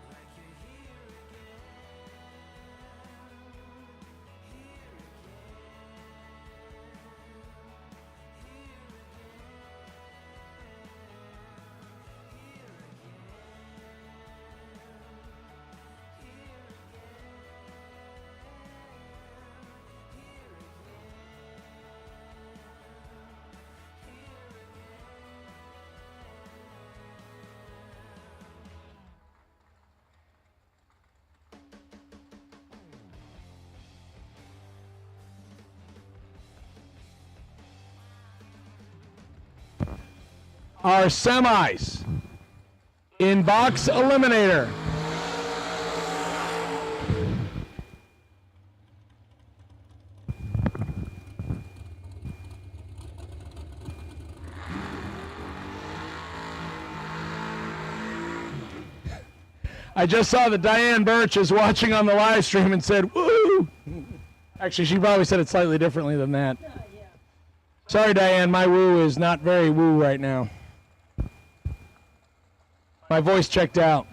Like you're here again, here Our semis in box eliminator. I just saw that Diane Birch is watching on the live stream and said, woo! Actually, she probably said it slightly differently than that. Sorry, Diane, my woo is not very woo right now. My voice checked out.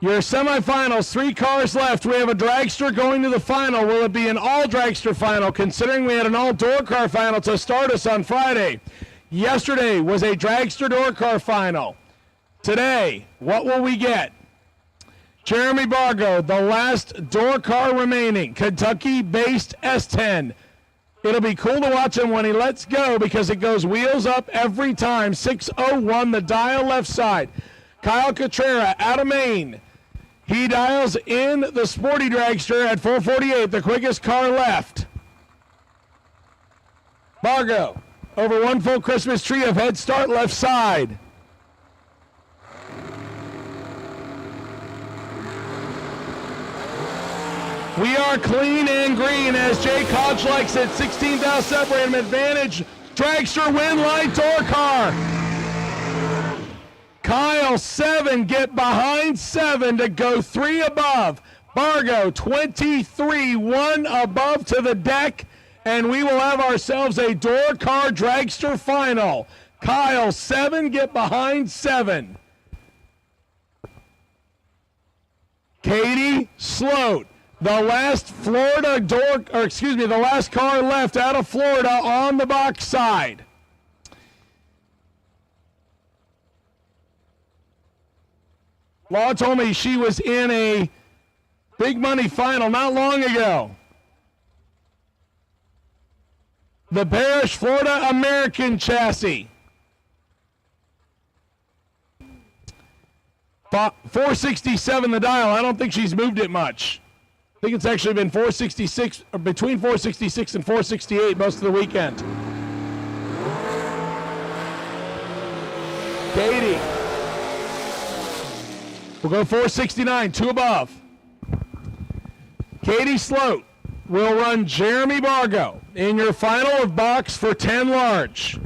Your semifinals, 3 cars left. We have a dragster going to the final. Will it be an all dragster final, considering we had an all door car final to start us on Friday? Yesterday was a dragster door car final. Today, what will we get? Jeremy Bargo, the last door car remaining, Kentucky-based S10. It'll be cool to watch him when he lets go because it goes wheels up every time. 601, the dial left side. Kyle Cotrera out of Maine. He dials in the sporty dragster at 448, the quickest car left. Bargo, over 1 full Christmas tree of head start left side. We are clean and green, as Jay Koch likes it. 16,000 separate him. Advantage. Dragster win light door car. Kyle 7 get behind 7 to go 3 above. Bargo 23 1 above to the deck, and we will have ourselves a door car dragster final. Kyle 7 get behind 7. Katie Sloat. The last the last car left out of Florida on the box side. Law told me she was in a big money final not long ago. The Parrish, Florida American chassis. 467 the dial. I don't think she's moved it much. I think it's actually been 466, or between 466 and 468 most of the weekend. Katie. We'll go 469, 2 above. Katie Sloat will run Jeremy Bargo in your final of box for 10 large.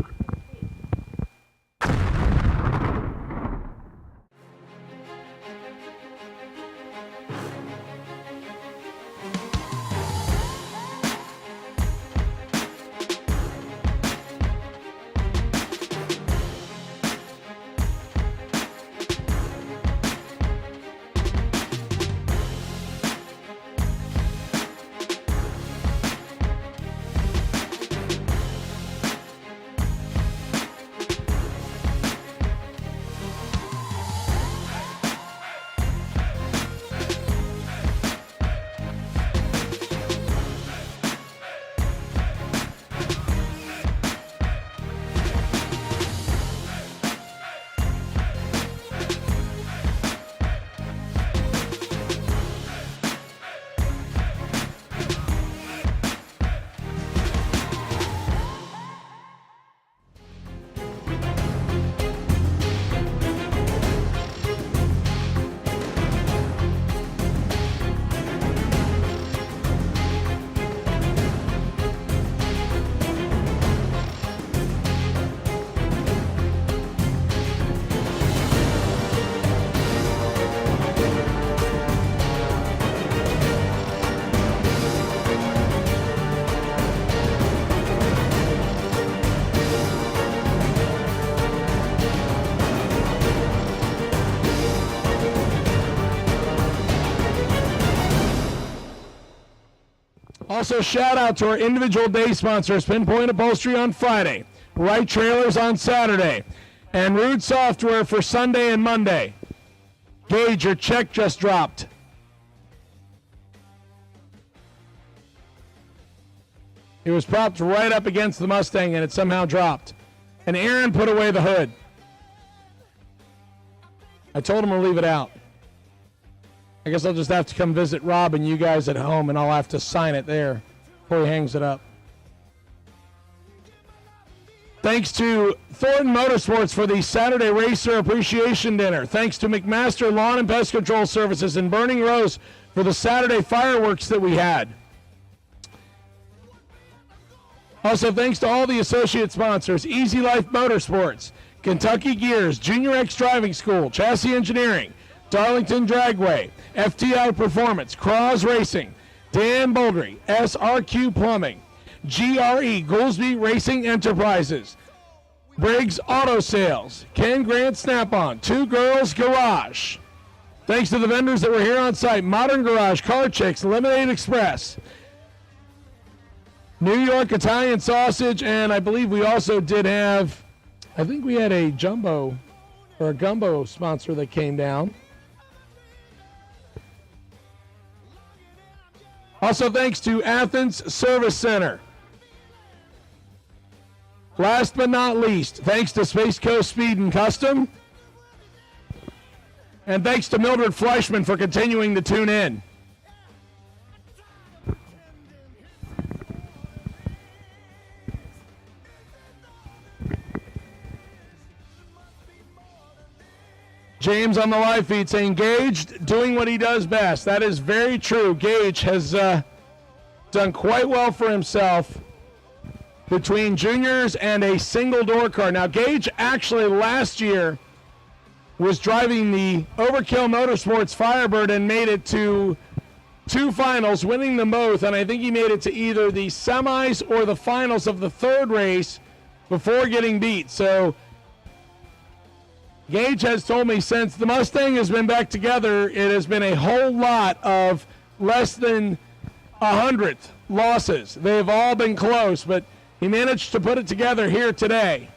Also, shout out to our individual day sponsors, Pinpoint Upholstery on Friday, Wright Trailers on Saturday, and Rude Software for Sunday and Monday. Gage, your check just dropped. It was propped right up against the Mustang, and it somehow dropped. And Aaron put away the hood. I told him to leave it out. I guess I'll just have to come visit Rob and you guys at home, and I'll have to sign it there before he hangs it up. Thanks to Thornton Motorsports for the Saturday Racer Appreciation Dinner. Thanks to McMaster Lawn and Pest Control Services in Burning Rose for the Saturday fireworks that we had. Also, thanks to all the associate sponsors, Easy Life Motorsports, Kentucky Gears, Junior X Driving School, Chassis Engineering, Darlington Dragway, FTI Performance, Cross Racing, Dan Bouldry, SRQ Plumbing, GRE, Goolsby Racing Enterprises, Briggs Auto Sales, Ken Grant Snap-on, Two Girls Garage. Thanks to the vendors that were here on site, Modern Garage, Car Chicks, Lemonade Express, New York Italian Sausage, and I believe we also did have, I think we had a jumbo or a gumbo sponsor that came down. Also, thanks to Athens Service Center. Last but not least, thanks to Space Coast Speed and Custom. And thanks to Mildred Fleischman for continuing to tune in. James on the live feed saying, Gage doing what he does best. That is very true. Gage has done quite well for himself between juniors and a single door car. Now, Gage actually last year was driving the Overkill Motorsports Firebird and made it to 2 finals, winning them both. And I think he made it to either the semis or the finals of the 3rd race before getting beat. So Gage has told me since the Mustang has been back together, it has been a whole lot of less than 100 losses. They've all been close, but he managed to put it together here today.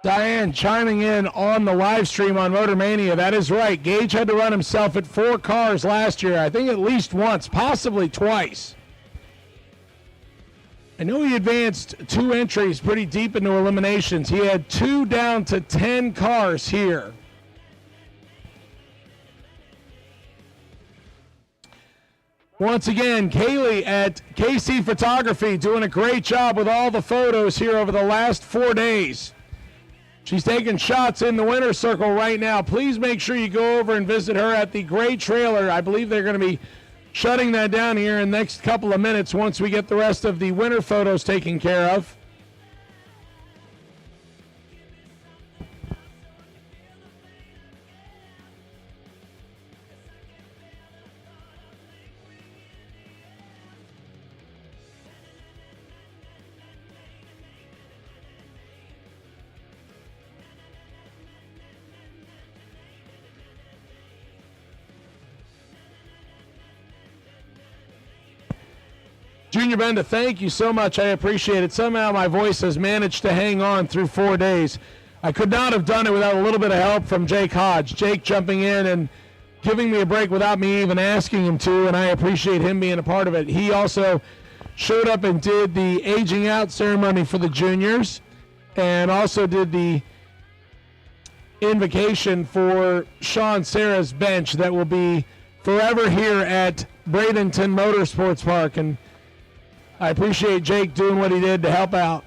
Diane chiming in on the live stream on Motor Mania. That is right. Gage had to run himself at 4 cars last year. I think at least once, possibly twice. I know he advanced 2 entries pretty deep into eliminations. He had 2 down to 10 cars here. Once again, Kaylee at KC Photography doing a great job with all the photos here over the last 4 days. She's taking shots in the winner's circle right now. Please make sure you go over and visit her at the Gray Trailer. I believe they're going to be shutting that down here in the next couple of minutes once we get the rest of the winner photos taken care of. Junior Benda, thank you so much. I appreciate it. Somehow my voice has managed to hang on through 4 days. I could not have done it without a little bit of help from Jake Hodge. Jake jumping in and giving me a break without me even asking him to, and I appreciate him being a part of it. He also showed up and did the aging out ceremony for the juniors and also did the invocation for Sean Serra's bench that will be forever here at Bradenton Motorsports Park. And I appreciate Jake doing what he did to help out.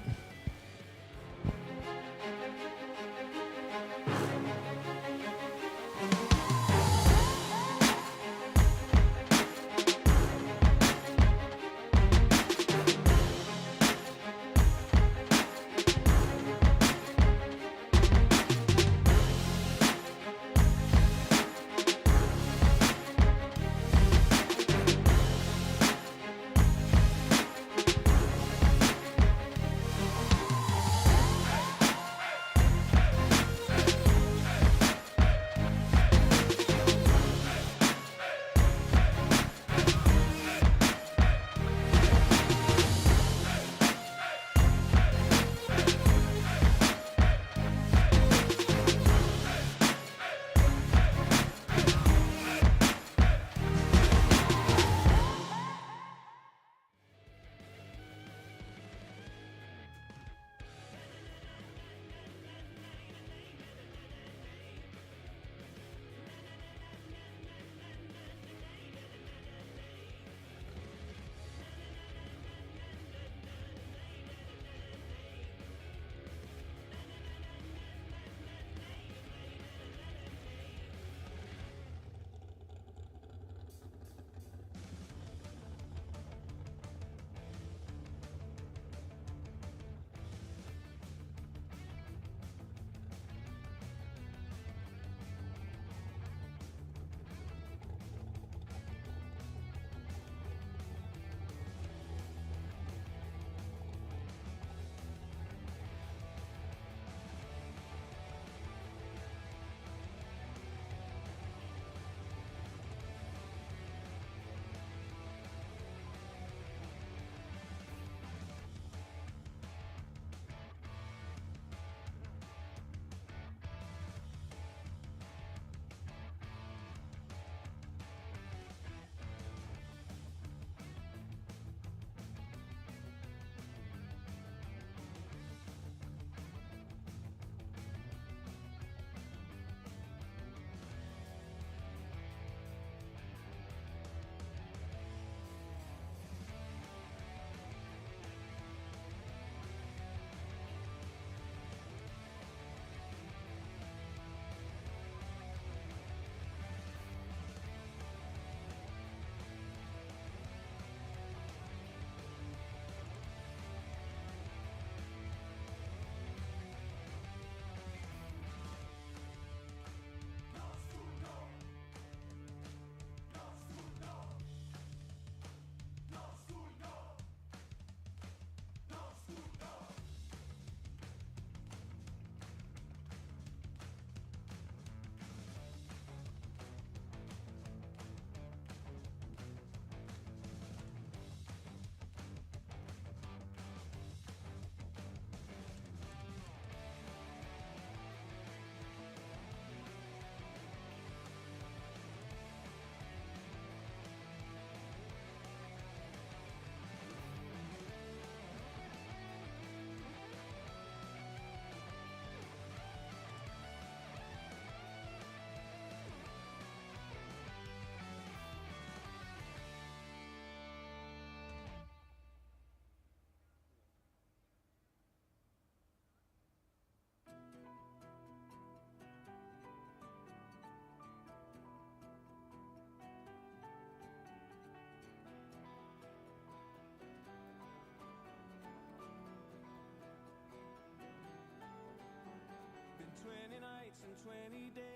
20 days,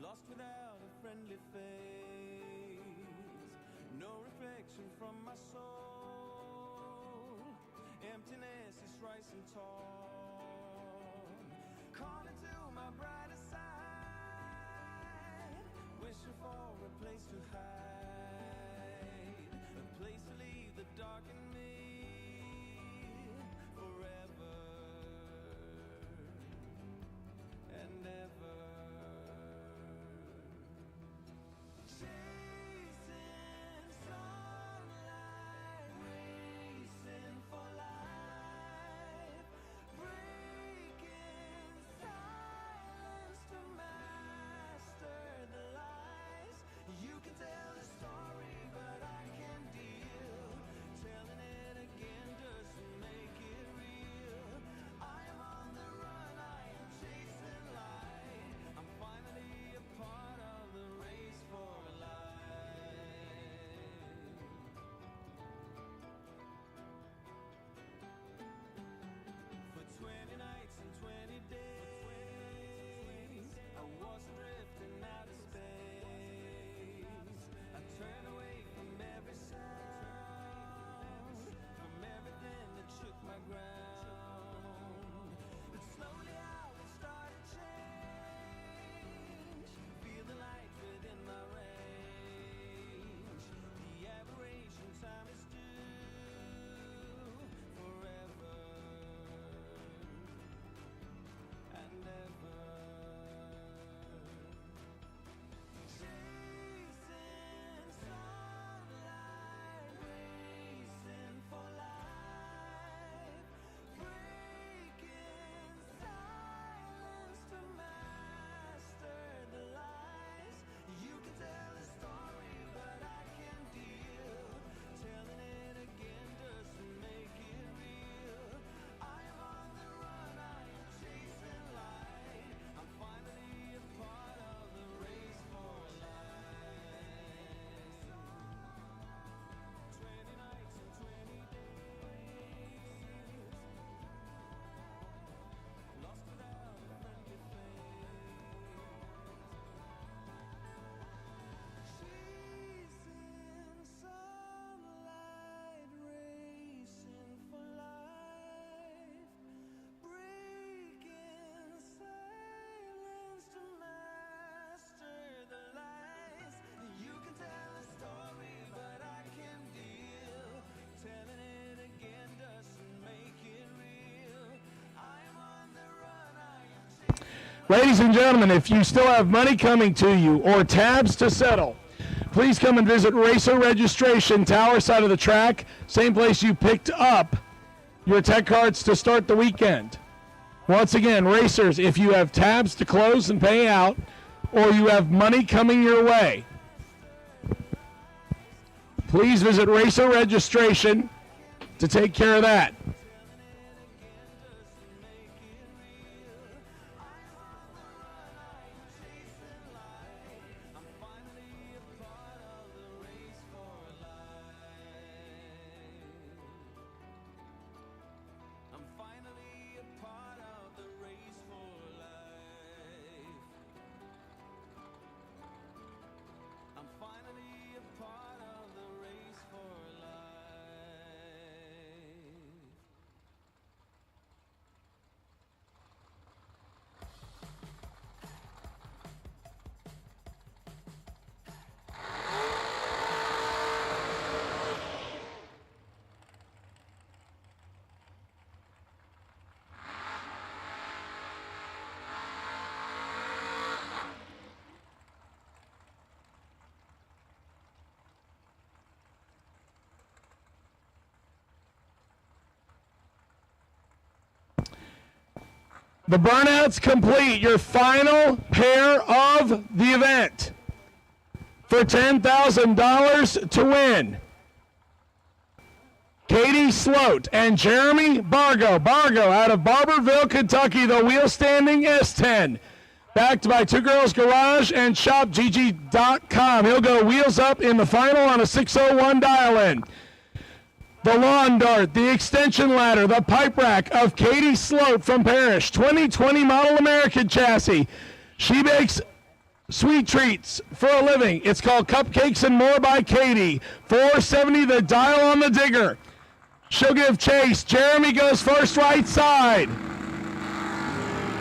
lost without a friendly face, no reflection from my soul, emptiness is rising tall, calling to my brighter side, wishing for a place to hide, a place to leave the dark in me forever and ever. Chasing sunlight, racing for life, breaking silence to master the lies. You can tell a story, but I can deal. Telling it again doesn't make it real. I am on the run, I am chasing light. I'm finally a part of the race for life. For 20 nights and 20 days, I was drifting out of space. I turned away from every sound, from everything that shook my ground. But slowly I will start to change, feel the light within my range. The aberration time is due forever and ever. Chasing sunlight, racing for life, breaking silence to master the lies. You can tell a story, but I can deal. Telling it again doesn't make it real. I am on the run, I am chasing light. I'm finally a part of the race for life. 20 nights and 20 days, lost without a friendly face, chasing sunlight, racing for life, breaking silence to master the lies. You can tell a story, but I can deal. Telling it again doesn't make it real. I am on the run, I am chasing. Ladies and gentlemen, if you still have money coming to you or tabs to settle, please come and visit Racer Registration, Tower side of the track, same place you picked up your tech cards to start the weekend. Once again, racers, if you have tabs to close and pay out, or you have money coming your way, please visit Racer Registration to take care of that. I'm finally a part of the race for life. I'm finally a part of the race for life. I'm finally a part of the race for life. The burnout's complete. Your final pair of the event for $10,000 to win. Katie Sloat and Jeremy Bargo. Bargo out of Barberville, Kentucky, the wheel standing S10. Backed by Two Girls Garage and ShopGG.com. He'll go wheels up in the final on a 601 dial-in. the lawn dart, the extension ladder, the pipe rack of Katie Sloat from Parrish, 2020 Model American chassis. She makes sweet treats for a living. It's called Cupcakes and More by Katie. $470 the dial on the digger. She'll give chase. Jeremy goes first right side.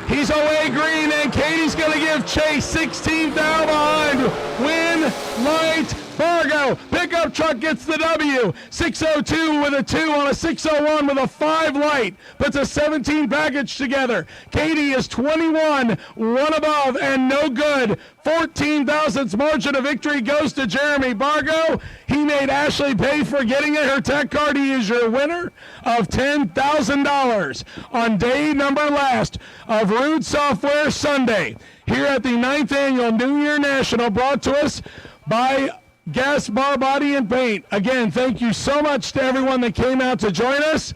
He's away green, and Katie's going to give chase. 16th out behind. Win, light, Fargo. Pickup truck gets the W. 602 with a 2 on a 601 with a 5 light. Puts a 17 package together. Katie is 21, one above, and no good. 14 thousandths margin of victory goes to Jeremy Bargo. He made Ashley pay for getting in her tech card. He is your winner of $10,000 on day number last of Rude Software Sunday here at the 9th Annual New Year National, brought to us by Gas Bar Body and Paint. Again, thank you so much to everyone that came out to join us.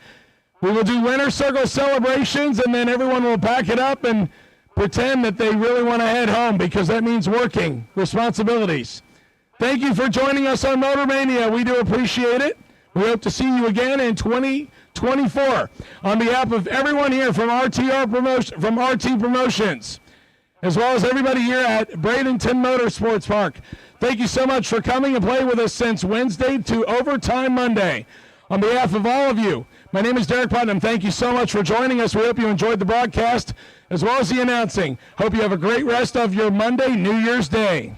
We will do winter circle celebrations, and then everyone will pack it up and pretend that they really want to head home, because that means working responsibilities. Thank you for joining us on Motor Mania. We do appreciate it. We hope to see you again in 2024. On behalf of everyone here from RT Promotions, as well as everybody here at Bradenton Motorsports Park, thank you so much for coming and playing with us since Wednesday to Overtime Monday. On behalf of all of you, my name is Derek Putnam. Thank you so much for joining us. We hope you enjoyed the broadcast as well as the announcing. Hope you have a great rest of your Monday, New Year's Day.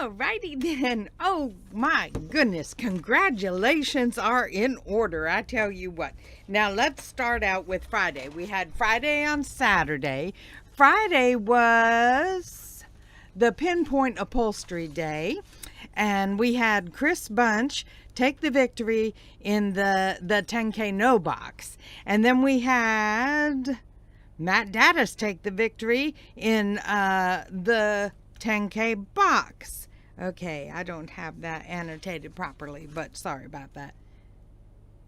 Alrighty then. Oh my goodness. Congratulations are in order. I tell you what. Now let's start out with Friday. We had Friday on Saturday. Friday was the Pinpoint Upholstery Day. And we had Chris Bunch take the victory in the 10K no box. And then we had Matt Daddis take the victory in the 10K box. Okay, I don't have that annotated properly, but sorry about that.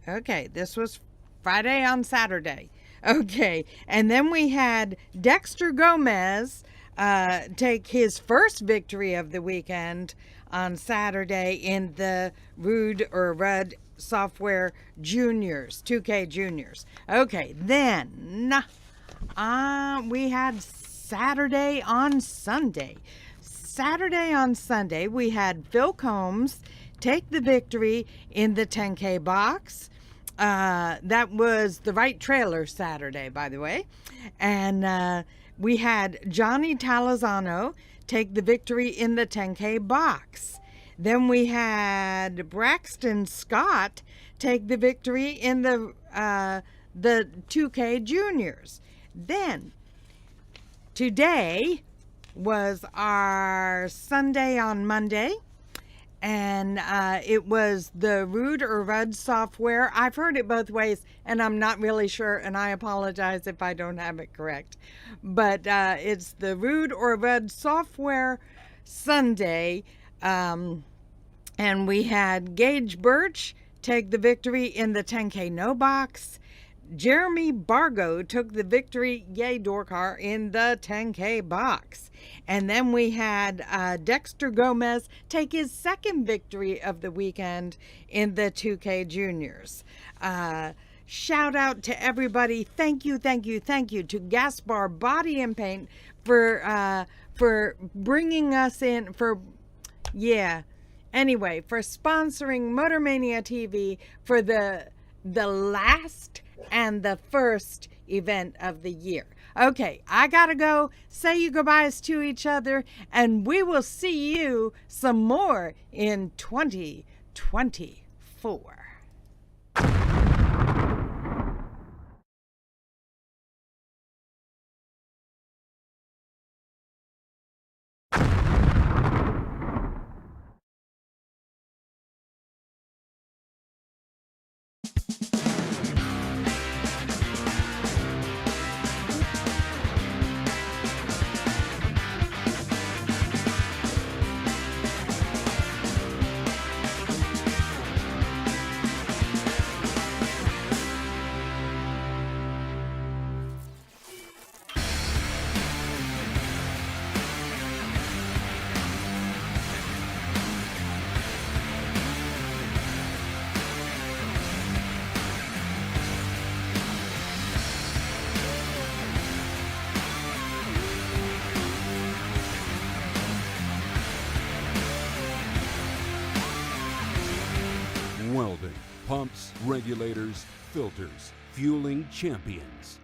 Okay, this was Friday on Saturday. Okay, and then we had Dexter Gomez take his first victory of the weekend on Saturday in the Rudd Software Juniors, 2K Juniors. Okay, then we had Saturday on Sunday. Saturday on Sunday, we had Phil Combs take the victory in the 10K box. That was the right trailer Saturday, by the way. And we had Johnny Talazano take the victory in the 10K box. Then we had Braxton Scott take the victory in the 2K Juniors. Then, today was our Sunday on Monday, and it was the Rude or Rudd software. I've heard it both ways, and I'm not really sure, and I apologize if I don't have it correct. But it's the Rude or Rudd software Sunday, and we had Gage Birch take the victory in the 10K no box. Jeremy Bargo took the victory, yay Dorkar, in the 10K box. And then we had Dexter Gomez take his second victory of the weekend in the 2K juniors. Shout out to everybody. Thank you to Gaspar Body and Paint for bringing us in, for sponsoring Motormania TV for the last and the first event of the year. Okay, I gotta go. Say your goodbyes to each other, and we will see you some more in 2024. Welding, pumps, regulators, filters, fueling champions.